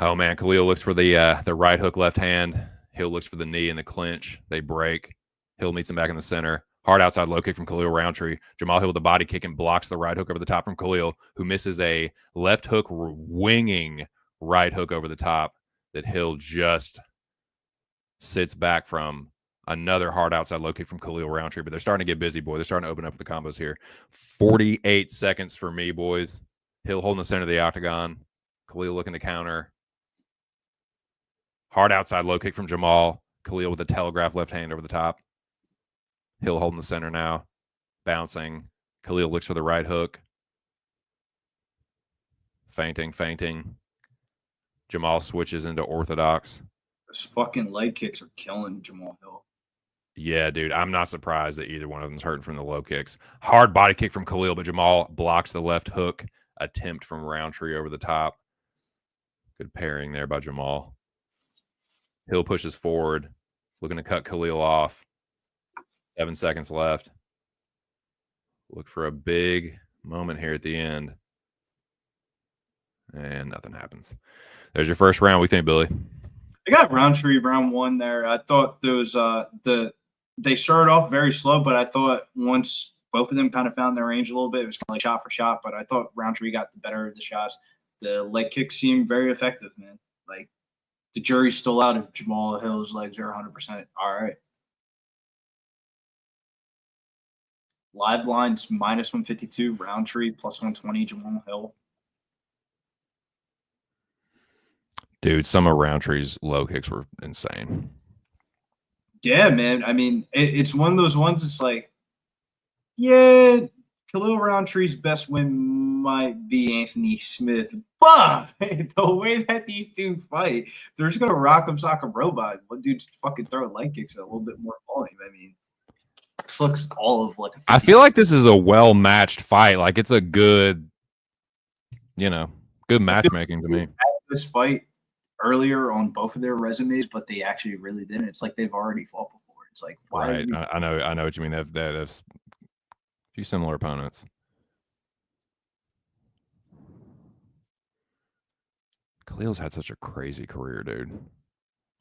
Oh man, Khalil looks for the right hook, left hand. Hill looks for the knee and the clinch. They break. Hill meets him back in the center. Hard outside low kick from Khalil Rountree. Jamahal Hill with the body kick and blocks the right hook over the top from Khalil, who misses a left hook winging right hook over the top that Hill just sits back from. Another hard outside low kick from Khalil Rountree, but they're starting to get busy, boy. They're starting to open up the combos here. 48 seconds for me, boys. Hill holding the center of the octagon. Khalil looking to counter. Hard outside low kick from Jamahal. Khalil with a telegraph left hand over the top. Hill holding the center now. Bouncing. Khalil looks for the right hook. Feinting. Jamahal switches into orthodox. Those fucking leg kicks are killing Jamahal Hill. Yeah, dude, I'm not surprised that either one of them's hurting from the low kicks. Hard body kick from Khalil, but Jamahal blocks the left hook attempt from Rountree over the top. Good pairing there by Jamahal. Hill pushes forward, looking to cut Khalil off. 7 seconds left. Look for a big moment here at the end. And nothing happens. There's your first round. What do you think, Billy? I got Rountree round one there. I thought those they started off very slow, but I thought once both of them kind of found their range a little bit, it was kind of like shot for shot. But I thought Rountree got the better of the shots. The leg kicks seemed very effective, man. Like the jury's still out if Jamahal Hill's legs are 100% all right. Live lines -152, Rountree +120, Jamahal Hill. Dude, some of Rountree's low kicks were insane. Yeah, man. I mean, it's one of those ones. It's like, yeah, Khalil Rountree's best win might be Anthony Smith, but the way that these two fight, they're just gonna rock him, sock him, robot. One dude just fucking throw leg kicks at a little bit more volume. I mean, this looks all of like. I feel like this is a well-matched fight. Like it's a good, good matchmaking to me. This fight earlier on both of their resumes, but they actually really didn't. It's like they've already fought before. It's like, why? Right. I know what you mean. They've a few similar opponents. Khalil's had such a crazy career, dude.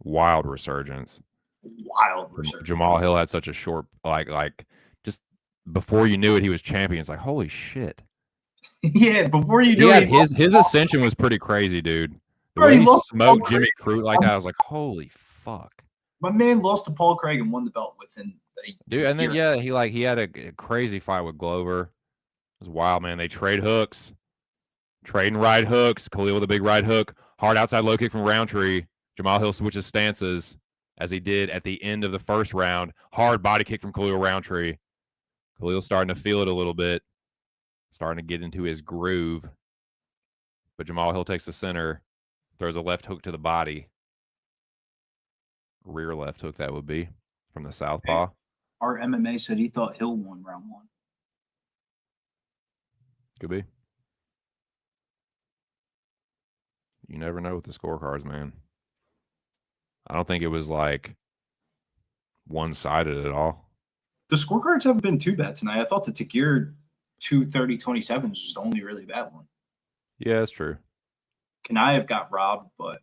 Wild resurgence. Jamahal Hill had such a short, like just before you knew it, he was champion. It's like, holy shit. Yeah, before you knew it, his ascension was pretty crazy, dude. The way he smoked Jimmy Crute like that, I was like, holy fuck. My man lost to Paul Craig and won the belt within a dude. And then year. he had a crazy fight with Glover. It was wild, man. They trade hooks, trading right hooks. Khalil with a big right hook, hard outside low kick from Rountree. Jamahal Hill switches stances as he did at the end of the first round. Hard body kick from Khalil Rountree. Khalil starting to feel it a little bit, starting to get into his groove. But Jamahal Hill takes the center. Throws a left hook to the body. Rear left hook, that would be, from the southpaw. Our MMA said he thought Hill won round one. Could be. You never know with the scorecards, man. I don't think it was like one-sided at all. The scorecards haven't been too bad tonight. I thought the Takir 230-27 was the only really bad one. Yeah, that's true. Kuniev got robbed, but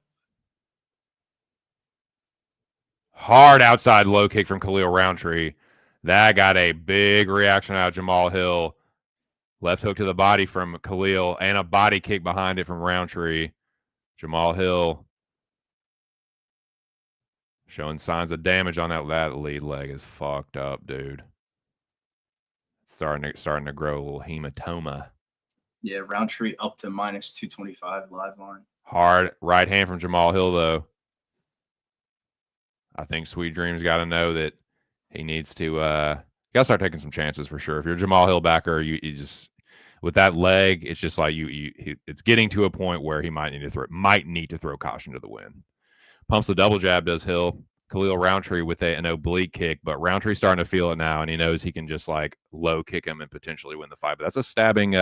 hard outside low kick from Khalil Rountree. That got a big reaction out of Jamahal Hill. Left hook to the body from Khalil and a body kick behind it from Rountree. Jamahal Hill showing signs of damage on that lead leg is fucked up, dude. Starting to grow a little hematoma. Yeah, Rountree up to -225 live line. Hard right hand from Jamahal Hill, though. I think Sweet Dreams got to know that he needs to got to start taking some chances for sure. If you're a Jamahal Hill backer, you just with that leg, it's just like it's getting to a point where he might need to throw caution to the wind. Pumps the double jab, does Hill. Khalil Rountree with an oblique kick, but Rountree's starting to feel it now, and he knows he can just like low kick him and potentially win the fight. But that's a stabbing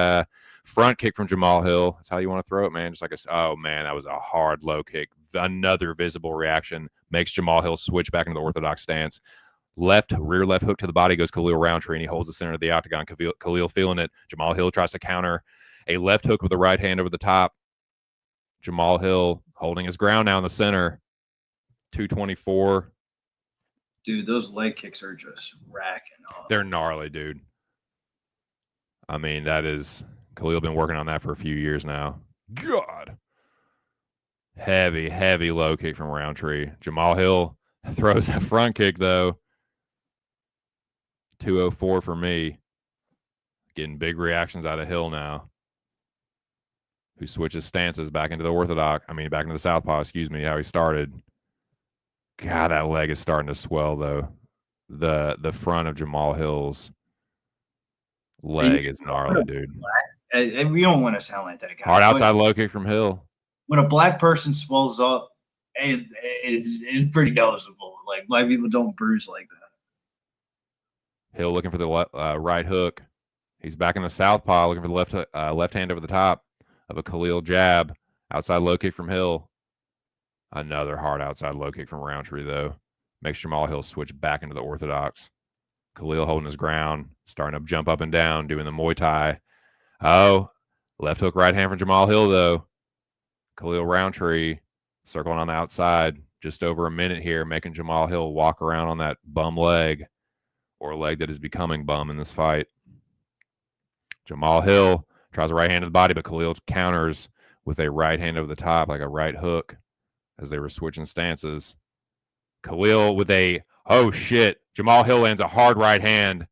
front kick from Jamahal Hill. That's how you want to throw it, man. Just like oh man, that was a hard low kick. Another visible reaction makes Jamahal Hill switch back into the orthodox stance. rear left hook to the body goes Khalil Rountree, and he holds the center of the octagon. Khalil feeling it. Jamahal Hill tries to counter a left hook with the right hand over the top. Jamahal Hill holding his ground now in the center. 224. Dude, those leg kicks are just racking up. They're gnarly, dude. I mean, that is Khalil been working on that for a few years now. God. Heavy, heavy low kick from Rountree. Jamahal Hill throws a front kick, though. 204 for me. Getting big reactions out of Hill now, who switches stances back into the back into the southpaw, how he started. God, that leg is starting to swell, though. The front of Jamahal Hill's leg is gnarly, dude. And we don't want to sound like that guy. Hard outside low kick from Hill. When a black person swells up, it's pretty noticeable. Like, black people don't bruise like that. Hill looking for the right hook. He's back in the southpaw, looking for the left hand over the top of a Khalil jab. Outside low kick from Hill. Another hard outside low kick from Rountree, though. Makes Jamahal Hill switch back into the orthodox. Khalil holding his ground, starting to jump up and down, doing the Muay Thai. Oh, left hook right hand from Jamahal Hill, though. Khalil Rountree circling on the outside. Just over a minute here, making Jamahal Hill walk around on that bum leg, or a leg that is becoming bum in this fight. Jamahal Hill tries a right hand to the body, but Khalil counters with a right hand over the top, like a right hook, as they were switching stances. Khalil with oh shit. Jamahal Hill lands a hard right hand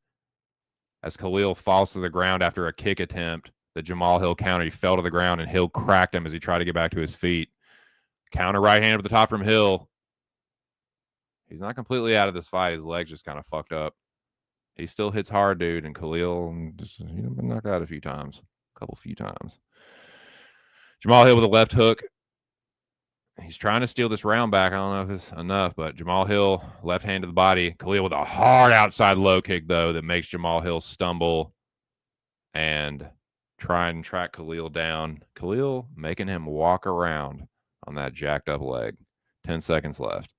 as Khalil falls to the ground after a kick attempt. The Jamahal Hill counter, he fell to the ground, and Hill cracked him as he tried to get back to his feet. Counter right hand over the top from Hill. He's not completely out of this fight. His legs just kind of fucked up. He still hits hard, dude, and Khalil just been knocked out a few times. Few times. Jamahal Hill with a left hook. He's trying to steal this round back. I don't know if it's enough, but Jamahal Hill, left hand to the body. Khalil with a hard outside low kick, though, that makes Jamahal Hill stumble and try and track Khalil down. Khalil making him walk around on that jacked up leg. 10 seconds left.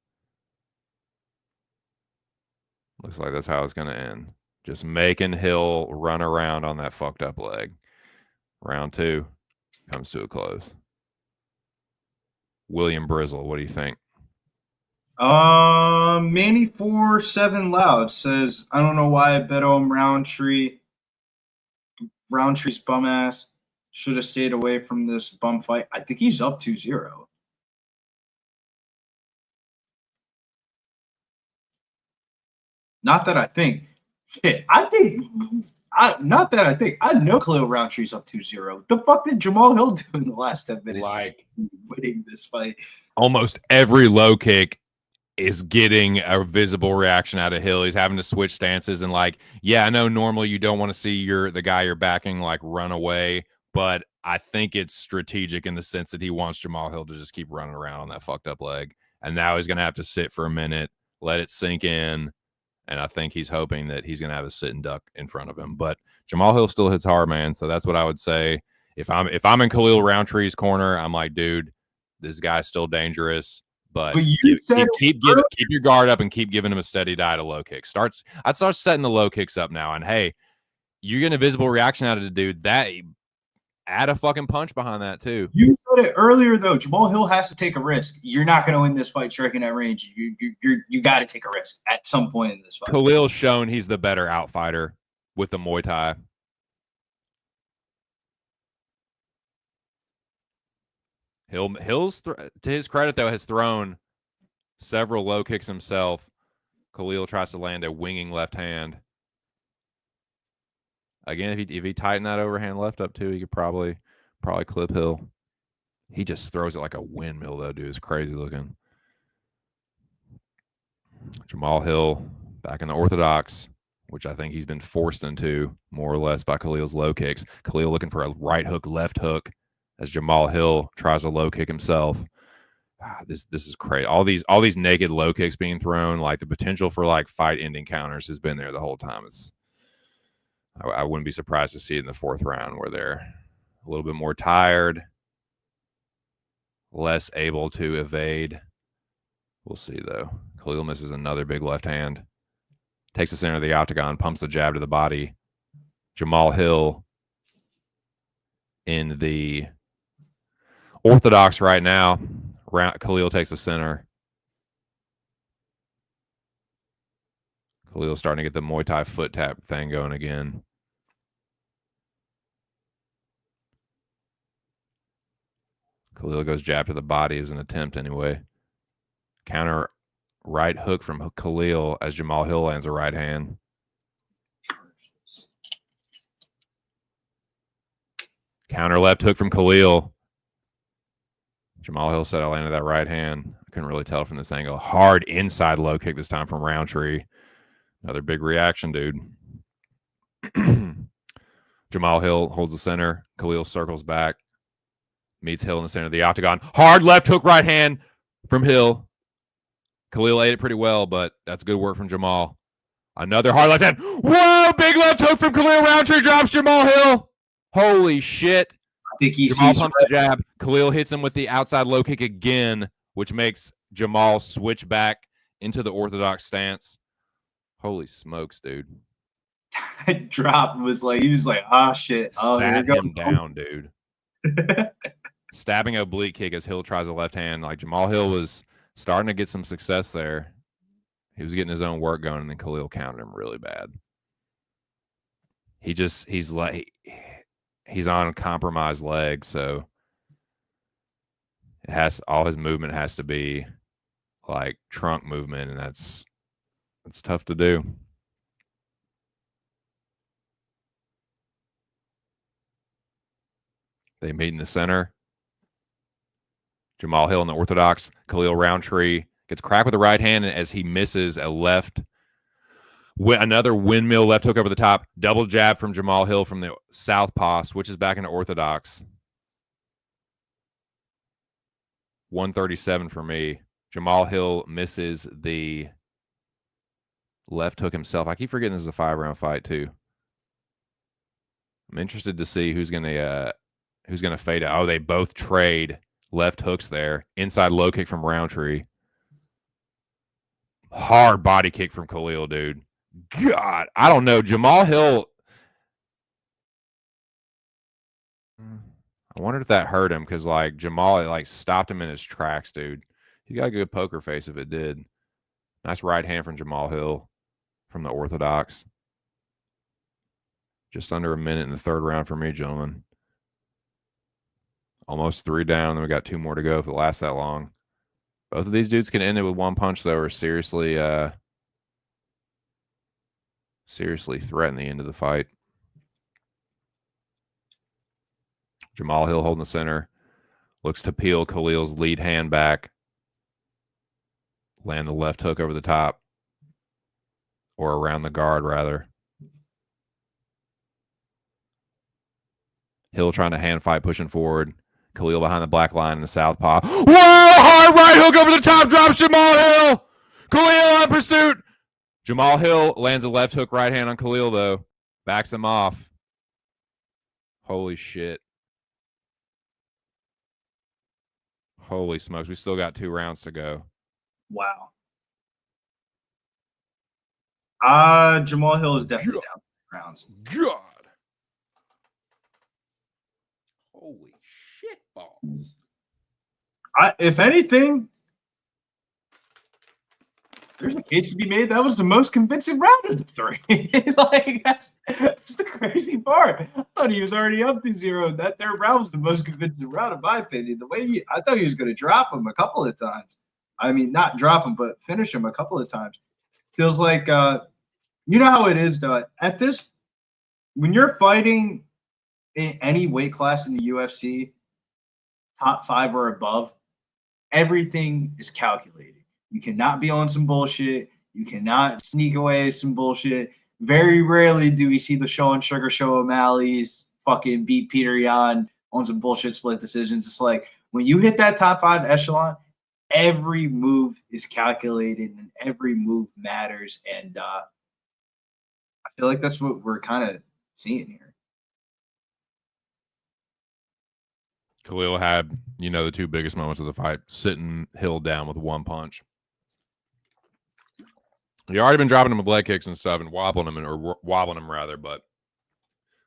Looks like that's how it's going to end. Just making Hill run around on that fucked up leg. Round 2 comes to a close. William Brizzle, what do you think? Manny47 Loud says, I don't know why I bet on Rountree. Rountree's bum ass should have stayed away from this bum fight. I think he's up 2-0. Not that I think. Shit, not that I think. I know Khalil Rountree's up 2-0. The fuck did Jamahal Hill do in the last 10 minutes? Like, winning this fight. Almost every low kick is getting a visible reaction out of Hill. He's having to switch stances, and I know normally you don't want to see the guy you're backing run away, but I think it's strategic in the sense that he wants Jamahal Hill to just keep running around on that fucked up leg. And now he's going to have to sit for a minute, let it sink in. And I think he's hoping that he's going to have a sitting duck in front of him. But Jamahal Hill still hits hard, man. So that's what I would say. If I'm in Khalil Rountree's corner, I'm like, dude, this guy's still dangerous. But keep your guard up and keep giving him a steady diet of low kicks. I'd start setting the low kicks up now. And hey, you get a visible reaction out of the dude. That add a fucking punch behind that too. You said it earlier though. Jamahal Hill has to take a risk. You're not going to win this fight striking that range. You got to take a risk at some point in this fight. Khalil's shown he's the better outfighter with the Muay Thai. Hill's to his credit though has thrown several low kicks himself. Khalil tries to land a winging left hand. Again, if he tightened that overhand left up too, he could probably clip Hill. He just throws it like a windmill though, dude. It's crazy looking. Jamahal Hill back in the orthodox, which I think he's been forced into more or less by Khalil's low kicks. Khalil looking for a right hook, left hook as Jamahal Hill tries a low kick himself. This is crazy. All these naked low kicks being thrown, the potential for fight ending counters has been there the whole time. I wouldn't be surprised to see it in the 4th round where they're a little bit more tired, less able to evade. We'll see, though. Khalil misses another big left hand. takes the center of the octagon, pumps the jab to the body. Jamahal Hill in the orthodox right now. Khalil takes the center. Khalil starting to get the Muay Thai foot tap thing going again. Khalil goes jab to the body as an attempt anyway. Counter right hook from Khalil as Jamahal Hill lands a right hand. Counter left hook from Khalil. Jamahal Hill said I landed that right hand. I couldn't really tell from this angle. Hard inside low kick this time from Rountree. Another big reaction, dude. Jamahal Hill holds the center. Khalil circles back. Meets Hill in the center of the octagon. Hard left hook right hand from Hill. Khalil ate it pretty well, but that's good work from Jamahal. Another hard left hand. Whoa! Big left hook from Khalil. Rountree drops Jamahal Hill. Holy shit. I think he Jamahal sees pumps the jab. Khalil hits him with the outside low kick again, which makes Jamahal switch back into the orthodox stance. Holy smokes, dude. that drop was like, he was like, ah, shit. Oh, here we Sat go. him down, dude. Stabbing oblique kick as Hill tries a left hand. Like Jamahal Hill was starting to get some success there. He was getting his own work going, and then Khalil countered him really bad. He's on compromised legs, so all his movement has to be like trunk movement, and that's tough to do. They meet in the center. Jamahal Hill in the orthodox. Khalil Rountree gets cracked with the right hand as he misses a left. Another windmill left hook over the top. Double jab from Jamahal Hill from the southpaw. Switches back into orthodox. 137 for me. Jamahal Hill misses the left hook himself. I keep forgetting this is a 5-round fight too. I'm interested to see who's gonna fade it. Oh, they both trade left hooks there. Inside low kick from Rountree. Hard body kick from Khalil, dude. God, I don't know. Jamahal Hill. I wondered if that hurt him because like Jamahal stopped him in his tracks, dude. He got a good poker face if it did. Nice right hand from Jamahal Hill from the orthodox. Just under a minute in the third round for me, gentlemen. Almost 3 down, and we got 2 more to go if it lasts that long. Both of these dudes can end it with one punch, though, or seriously threaten the end of the fight. Jamahal Hill holding the center. Looks to peel Khalil's lead hand back. Land the left hook over the top. Or around the guard, rather. Hill trying to hand fight, pushing forward. Khalil behind the black line in the southpaw. Whoa! Hard right hook over the top, drops Jamahal Hill. Khalil on pursuit. Jamahal Hill lands a left hook right hand on Khalil, though. Backs him off. Holy shit. Holy smokes. We still got 2 rounds to go. Wow. Jamahal Hill is definitely down 3 rounds. God. Holy shit balls. If anything, there's a case to be made. That was the most convincing round of the 3. Like that's the crazy part. I thought he was already up 2-0. That third round was the most convincing round, in my opinion. The way I thought he was going to drop him a couple of times. I mean, not drop him, but finish him a couple of times. Feels like you know how it is, though. At this, when you're fighting in any weight class in the UFC, top 5 or above, everything is calculated. You cannot be on some bullshit. You cannot sneak away some bullshit. Very rarely do we see the Sean Sugar Show O'Malley's fucking beat Peter Yan on some bullshit split decisions. It's like when you hit that top 5 echelon, every move is calculated and every move matters. And I feel like that's what we're kind of seeing here. Khalil had, the 2 biggest moments of the fight, sitting Hill down with 1 punch. He already been dropping him with leg kicks and stuff and wobbling him, or wobbling him rather, but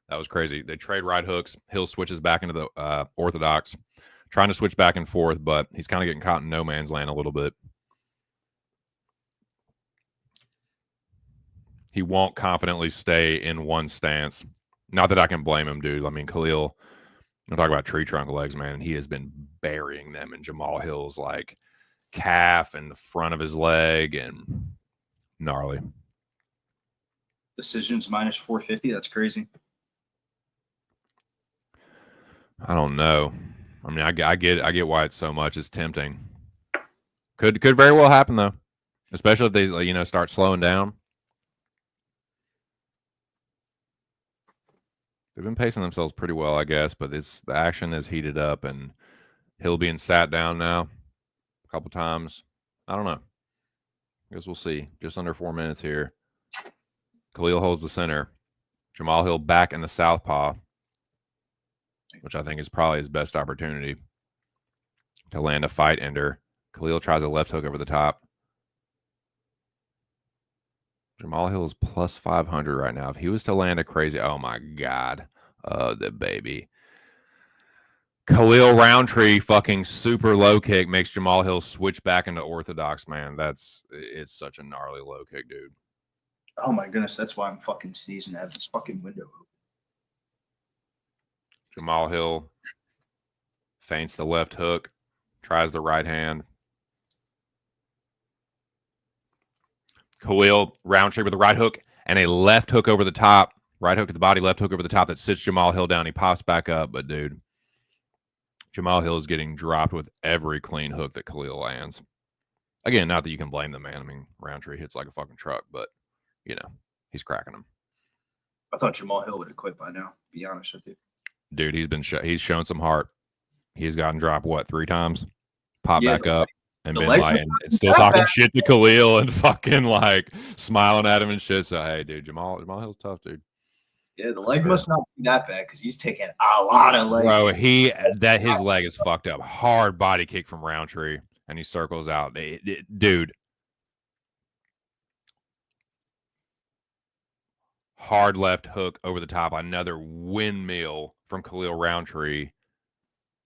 that was crazy. They trade right hooks. Hill switches back into the orthodox, trying to switch back and forth, but he's kind of getting caught in no man's land a little bit. He won't confidently stay in one stance. Not that I can blame him, dude. I mean, Khalil, I'm talking about tree trunk legs, man, and he has been burying them in Jamahal Hill's like calf and the front of his leg, and gnarly. Decisions minus 450. That's crazy. I don't know. I mean, I get why it's so much. It's tempting. Could very well happen though, especially if they start slowing down. They've been pacing themselves pretty well, I guess, but the action is heated up, and Hill being sat down now a couple times. I don't know. I guess we'll see. Just under 4 minutes here. Khalil holds the center. Jamahal Hill back in the southpaw, which I think is probably his best opportunity to land a fight ender. Khalil tries a left hook over the top. Jamahal Hill is plus 500 right now. If he was to land a crazy, oh my God, the baby. Khalil Rountree fucking super low kick makes Jamahal Hill switch back into orthodox, man. It's such a gnarly low kick, dude. Oh my goodness, that's why I'm fucking sneezing. I have this fucking window open. Jamahal Hill feints the left hook, tries the right hand. Khalil Rountree with a right hook and a left hook over the top. Right hook at the body, left hook over the top that sits Jamahal Hill down. He pops back up, but dude, Jamahal Hill is getting dropped with every clean hook that Khalil lands. Again, not that you can blame the man. I mean, Rountree hits like a fucking truck, but he's cracking him. I thought Jamahal Hill would have quit by now, to be honest with you. Dude, he's shown some heart. He's gotten dropped, 3 times? Pop back up and been like, and still talking shit to Khalil and fucking like smiling at him and shit. So, hey, dude, Jamahal Hill's tough, dude. Yeah, the leg must not be that bad because he's taking a lot of leg. Bro, his leg is fucked up. Hard body kick from Rountree, and he circles out. Dude. Hard left hook over the top. Another windmill from Khalil Rountree.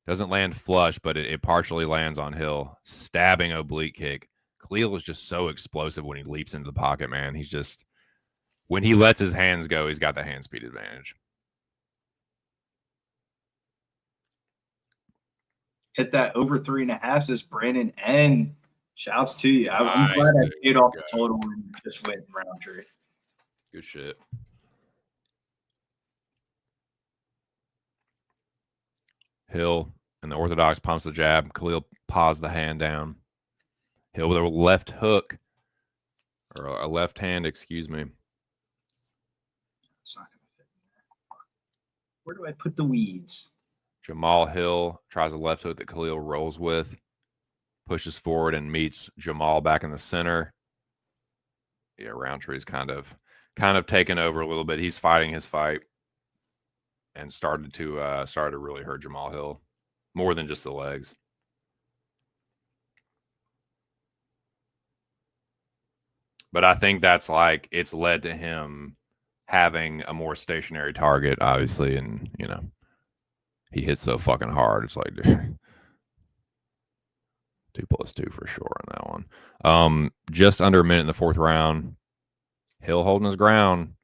Doesn't land flush, but it partially lands on Hill. Stabbing oblique kick. Khalil is just so explosive when he leaps into the pocket, man. He's just, when he lets his hands go, he's got the hand speed advantage. Hit that over 3.5, says Brandon N. Shouts to you. I'm Nice, glad I dude. paid off the total and just went Rountree. Good shit. Hill and the orthodox pumps the jab. Khalil paws the hand down. Hill with a left hook, or a left hand, excuse me. It's not gonna fit in there. Where do I put the weeds? Jamahal Hill tries a left hook that Khalil rolls with, pushes forward and meets Jamahal back in the center. Yeah, Rountree's kind of taken over a little bit. He's fighting his fight and started to really hurt Jamahal Hill more than just the legs. But I think that's like, it's led to him having a more stationary target, obviously, and he hits so fucking hard. It's like, dude, 2+2 for sure on that one. Just under a minute in the 4th round. Hill holding his ground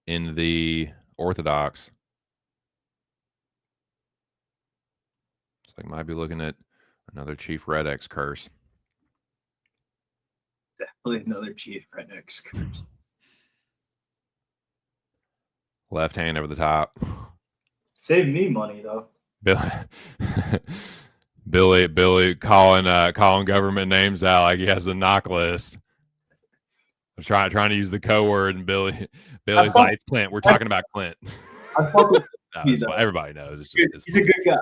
in the orthodox. It's like might be looking at another Chief Red X curse. Definitely another Chief Red X curse. Left hand over the top. Save me money though. Billy calling government names out like he has the knock list. I'm trying to use the code word, and Billy's like, it's Clint. We're talking about Clint. Everybody knows. He's a good guy.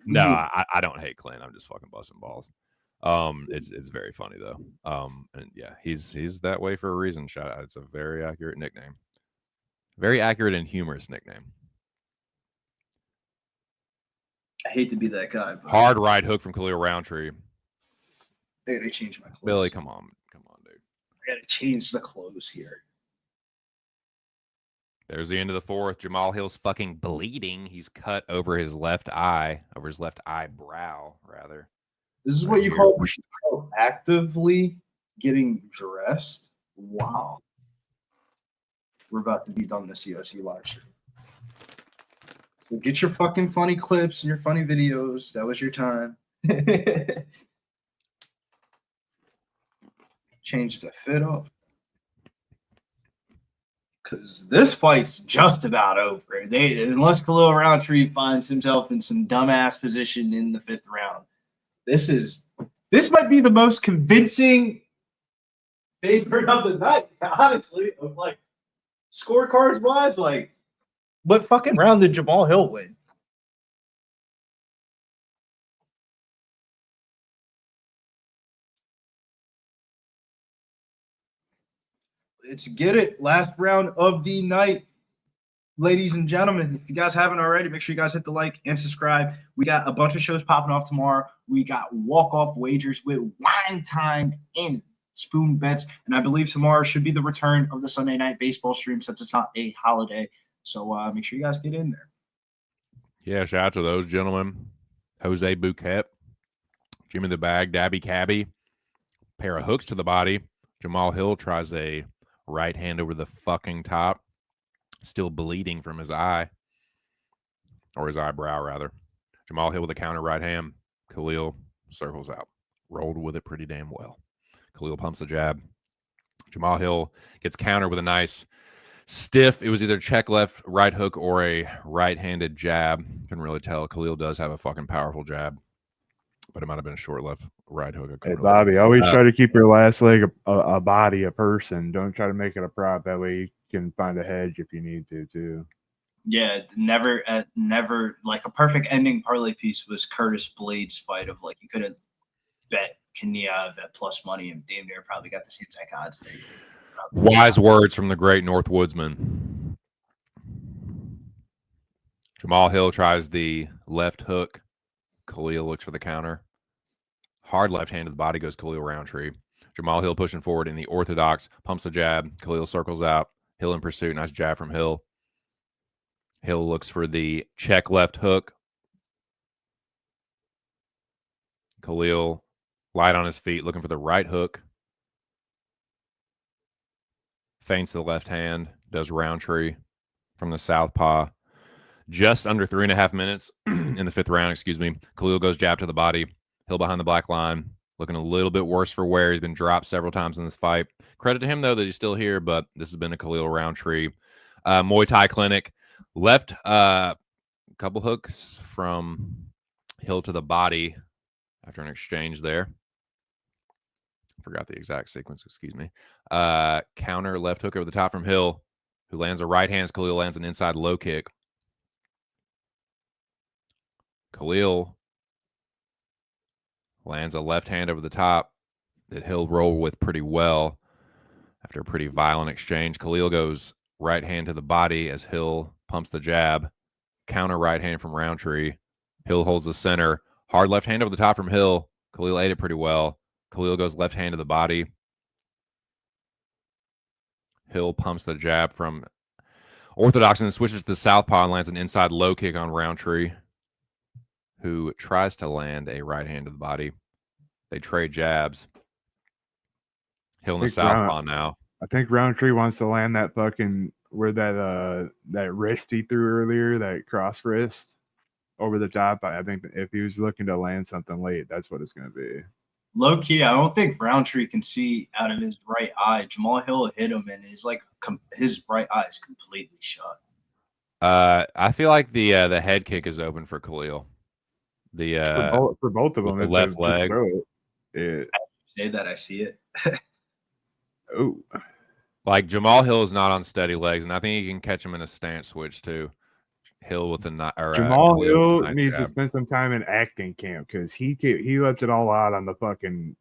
No, I don't hate Clint. I'm just fucking busting balls. It's very funny though. And yeah, he's that way for a reason. Shout out. It's a very accurate nickname. Very accurate and humorous nickname. I hate to be that guy. But Hard right hook from Khalil Rountree. they gotta change my clothes. Billy, come on, dude. gotta change the clothes here. There's the end of the fourth. Jamahal Hill's fucking bleeding. He's cut over his left eye, over his left eyebrow, rather. This is Right what you here. call actively getting dressed. Wow. We're about to be done this UFC live stream. So get your fucking funny clips and your funny videos. That was your time. Change the fit up. Because this fight's just about over. Unless Khalil Rountree finds himself in some dumbass position in the 5th round. This might be the most convincing favorite of the night, honestly. Of like scorecards wise, like what fucking round did Jamahal Hill win? Let's get it. Last round of the night. Ladies and gentlemen, if you guys haven't already, make sure you guys hit the like and subscribe. We got a bunch of shows popping off tomorrow. We got walk-off wagers with wine time in spoon bets. And I believe tomorrow should be the return of the Sunday night baseball stream since it's not a holiday. So make sure you guys get in there. Yeah, shout out to those gentlemen. Jose Bouquet, Jimmy the Bag, Dabby Cabby, pair of hooks to the body. Jamahal Hill tries a right hand over the fucking top. Still bleeding from his eye. Or his eyebrow, rather. Jamahal Hill with a counter right hand. Khalil circles out. Rolled with it pretty damn well. Khalil pumps the jab. Jamahal Hill gets countered with a nice stiff. It was either check left, right hook, or a right-handed jab. Couldn't really tell. Khalil does have a fucking powerful jab. But it might have been a short left, right hook. Hey, Bobby, always try to keep your last leg a body, a person. Don't try to make it a prop. That way you can find a hedge if you need to, too. Yeah, never like a perfect ending parlay piece was Curtis Blaydes' fight of like you could have bet Kuniev at plus money and damn near probably got the same exact odds. Wise words from the great North Woodsman. Jamahal Hill tries the left hook. Khalil looks for the counter. Hard left hand to the body goes Khalil Rountree. Jamahal Hill pushing forward in the orthodox. Pumps the jab. Khalil circles out. Hill in pursuit. Nice jab from Hill. Hill looks for the check left hook. Khalil light on his feet looking for the right hook. Feints the left hand. Does Rountree from the southpaw. Just under 3.5 minutes in the 5th round, excuse me. Khalil goes jab to the body. Hill behind the black line. Looking a little bit worse for wear. He's been dropped several times in this fight. Credit to him, though, that he's still here, but this has been a Khalil Rountree. Muay Thai clinic. Left a couple hooks from Hill to the body after an exchange there. Forgot the exact sequence, excuse me. Counter left hook over the top from Hill, who lands a right hand. Khalil lands an inside low kick. Khalil lands a left hand over the top that Hill rolled with pretty well after a pretty violent exchange. Khalil goes right hand to the body as Hill pumps the jab. Counter right hand from Rountree. Hill holds the center. Hard left hand over the top from Hill. Khalil ate it pretty well. Khalil goes left hand to the body. Hill pumps the jab from orthodox and then switches to the southpaw and lands an inside low kick on Rountree, who tries to land a right hand to the body. They trade jabs. Hill in the southpaw now. I think Rountree wants to land that fucking where that wrist he threw earlier, that cross wrist over the top. I think if he was looking to land something late, that's what it's going to be. Low key, I don't think Rountree can see out of his right eye. Jamahal Hill hit him, and his right eye is completely shut. I feel like the head kick is open for Khalil. For both of them, the left leg. I say that I see it. Oh, like Jamahal Hill is not on steady legs, and I think he can catch him in a stance switch too. Hill with Jamahal Hill needs to spend some time in acting camp because he lets it all out on the fucking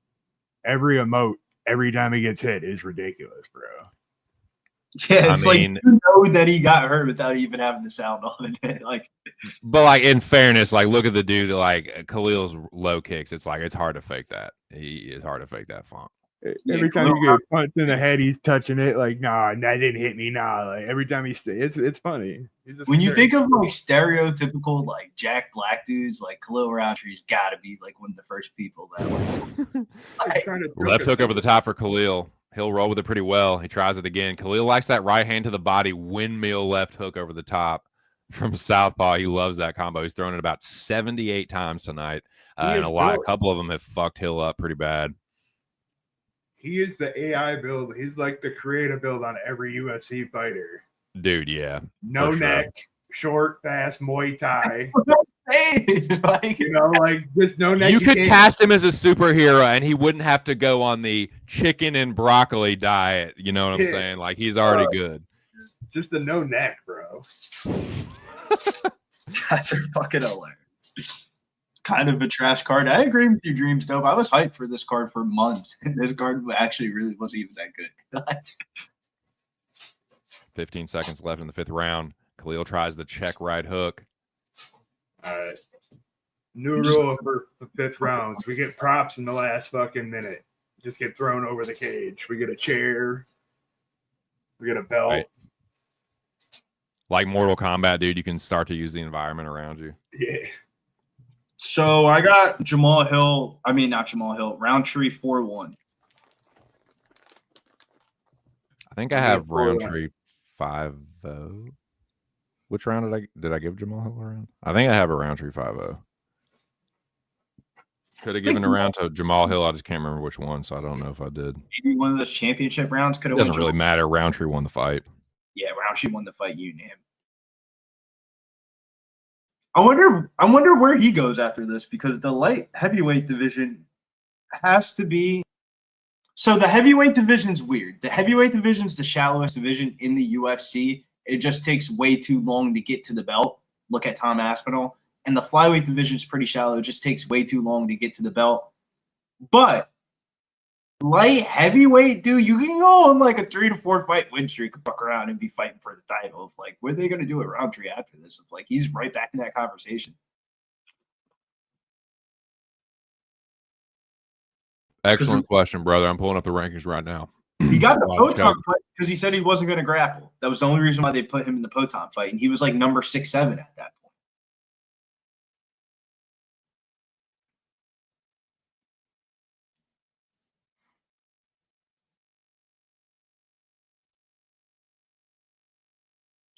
every emote every time he gets hit is ridiculous, bro. Yeah, it's like you know that he got hurt without even having the sound on it. But like in fairness, like look at the dude like Khalil's low kicks. It's like it's hard to fake that. It's hard to fake that funk. Every time you get punched in the head, he's touching it like, nah, that didn't hit me. Nah, like every time it's funny. When you think of like stereotypical like Jack Black dudes, like Khalil Rountree's got to be like one of the first people that like, left hook over the top for Khalil. He'll roll with it pretty well. He tries it again. Khalil likes that right hand to the body, windmill left hook over the top from southpaw. He loves that combo. He's thrown it about 78 times tonight, and a couple of them have fucked Hill up pretty bad. He is the AI build. He's like the creative build on every UFC fighter. Dude, yeah. No neck, short, fast, Muay Thai. like, like just no neck. You could cast him as a superhero and he wouldn't have to go on the chicken and broccoli diet. You know what I'm saying? Like, he's already good. Just the no neck, bro. Guys are fucking hilarious. Kind of a trash card. I agree with you, Dreams Dope. I was hyped for this card for months, and this card actually really wasn't even that good. 15 seconds left in the 5th round. Khalil tries the check right hook. All right. New rule for the 5th rounds. We get props in the last fucking minute. Just get thrown over the cage. We get a chair. We get a belt. Right. Like Mortal Kombat, dude, you can start to use the environment around you. Yeah. So I got Jamahal Hill. I mean, not Jamahal Hill. Rountree 4-1. I think I have Rountree 5-0. Which round did I give Jamahal Hill a round? I think I have a Rountree 5-0. Could have given a round to Jamahal Hill. I just can't remember which one, so I don't know if I did. Maybe one of those championship rounds could have. Doesn't really matter. Rountree won the fight. Yeah, Rountree won the fight. You name. I wonder where he goes after this, because the light heavyweight division has to be. So the heavyweight division's weird. The heavyweight division's the shallowest division in the UFC. It just takes way too long to get to the belt. Look at Tom Aspinall. And the flyweight division's pretty shallow. It just takes way too long to get to the belt. But light heavyweight, dude, you can go on like a 3 to 4 fight win streak, fuck around and be fighting for the title. Of like, what are they going to do at Rountree after this? Of like, he's right back in that conversation. Excellent question, brother. I'm pulling up the rankings right now. He got the Poton fight because he said he wasn't going to grapple. That was the only reason why they put him in the Poton fight. And he was like number 6-7 at that point.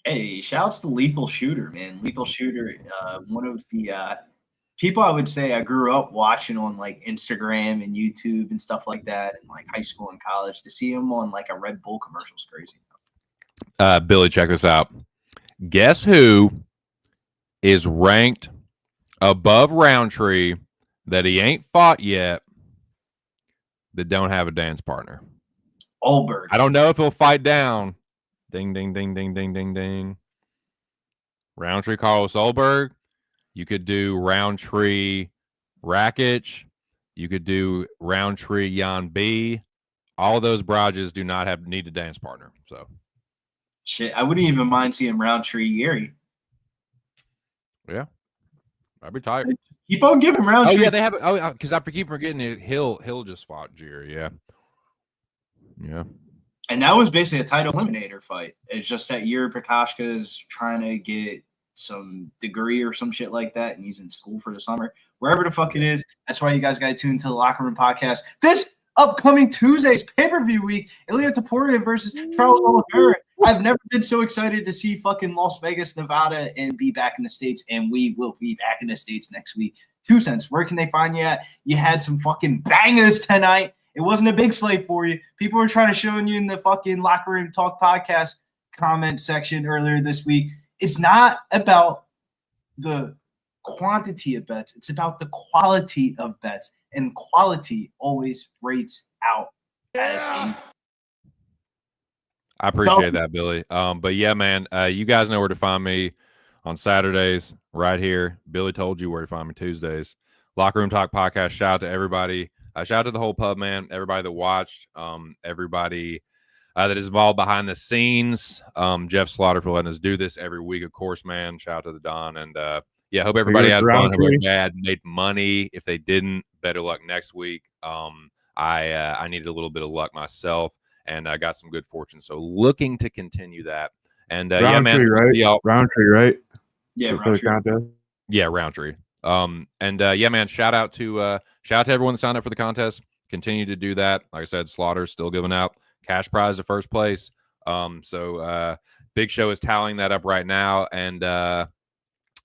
Hey, shouts to Lethal Shooter, man. Lethal Shooter, one of the people I would say I grew up watching on like Instagram and YouTube and stuff like that, and like high school and college. To see him on like a Red Bull commercial is crazy. Billy, check this out. Guess who is ranked above Rountree that he ain't fought yet that don't have a dance partner? Olberg. I don't know if he'll fight down. Ding, ding, ding, ding, ding, ding, ding. Rountree, Carlos Olberg. You could do Rountree, Rakic. You could do Rountree, Jan B. All of those barrages do not need a dance partner. So, shit, I wouldn't even mind seeing Rountree Yeri. Yeah, I'd be tired. Keep on giving Rountree. Oh yeah, they have. Oh, because I keep forgetting it. Hill just fought Jerry. Yeah, yeah. And that was basically a title eliminator fight. It's just that Yuri Prokoshka is trying to get some degree or some shit like that, and he's in school for the summer. Wherever the fuck it is, that's why you guys got to tune into the Locker Room Podcast. This upcoming Tuesday's pay-per-view week, Ilia Topuria versus Charles Oliveira. I've never been so excited to see fucking Las Vegas, Nevada, and be back in the States, and we will be back in the States next week. 2 cents. Where can they find you at? You had some fucking bangers tonight. It wasn't a big slate for you. People were trying to show you in the fucking Locker Room Talk podcast comment section earlier this week. It's not about the quantity of bets. It's about the quality of bets. And quality always rates out as a. I appreciate that, Billy. But yeah, man, you guys know where to find me on Saturdays right here. Billy told you where to find me Tuesdays. Locker Room Talk podcast. Shout out to everybody. Shout out to the whole pub, man. Everybody that watched, everybody that is involved behind the scenes. Jeff Slaughter for letting us do this every week, of course, man. Shout out to the Don. And yeah, hope everybody had fun. Hope everybody made money. If they didn't, better luck next week. I I needed a little bit of luck myself, and I got some good fortune. So looking to continue that. And yeah, man, right? Rountree, right? Yeah, for the contest. Yeah, Rountree. And yeah, man, shout out to everyone that signed up for the contest. Continue to do that. Like I said, Slaughter's still giving out cash prize to first place. So Big Show is tallying that up right now. And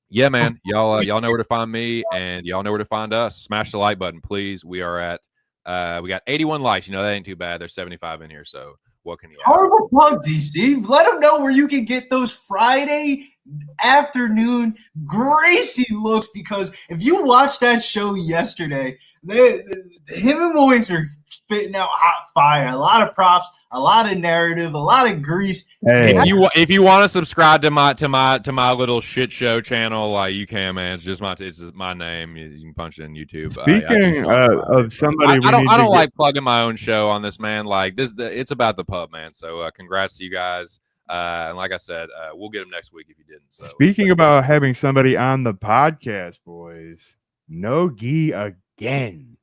yeah, man, y'all know where to find me, and y'all know where to find us. Smash the like button, please. We are at we got 81 likes. You know, that ain't too bad. There's 75 in here, so what can you ask? Horrible plug, DC. Let them know where you can get those Friday afternoon Gracie looks, because if you watched that show yesterday, him and Mullins are spitting out hot fire. A lot of props, a lot of narrative, a lot of grease. Hey. If you want to subscribe to my little shit show channel, like you can, man. It's just my name. You can punch it in YouTube. Speaking of somebody, I don't like plugging my own show on this, man. Like this, it's about the pub, man. So congrats to you guys. And like I said, we'll get him next week if you didn't. So speaking about having somebody on the podcast, boys, no gi again.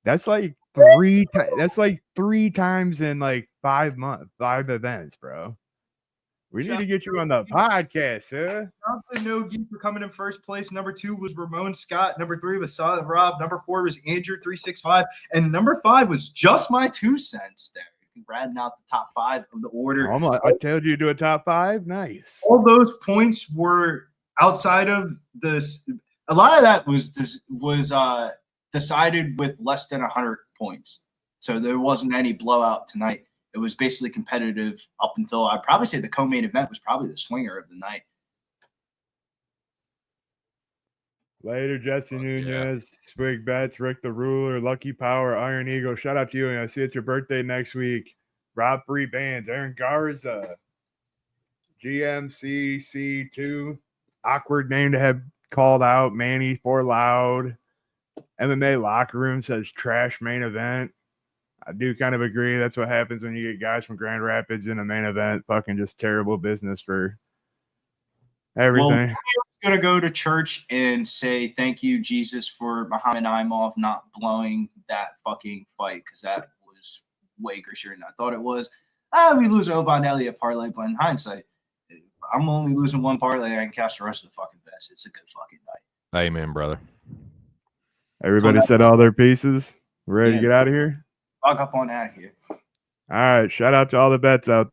That's like three times in like 5 months, 5 events, bro. We need to get you on the podcast, sir. No gi for coming in first place. Number 2 was Ramon Scott. Number 3 was Solid Rob. Number 4 was Andrew 365, and number 5 was just my 2 cents there. Ratting out the top 5 of the order. I told you to do a top 5. Nice. All those points were outside of this. A lot of that was decided with less than 100 points. So there wasn't any blowout tonight. It was basically competitive up until I'd probably say the co-main event was probably the swinger of the night. Later, Jesse Nunez, Swig Bets, Rick the Ruler, Lucky Power, Iron Eagle. Shout out to you. And I see it's your birthday next week. Rob Free Bands, Aaron Garza, GMCC2. Awkward name to have called out. Manny for Loud. MMA Locker Room says trash main event. I do kind of agree. That's what happens when you get guys from Grand Rapids in a main event. Fucking just terrible business for everything. Well, I'm going to go to church and say thank you, Jesus, for Muhammad Imov not blowing that fucking fight, because that was way grosser than I thought it was. We lose Oban Elliott parlay, but in hindsight, I'm only losing one parlay. I can cash the rest of the fucking best. It's a good fucking night. Amen, brother. Everybody said all their pieces. We're ready to get out of here? I'll hop on out of here. All right. Shout out to all the bets out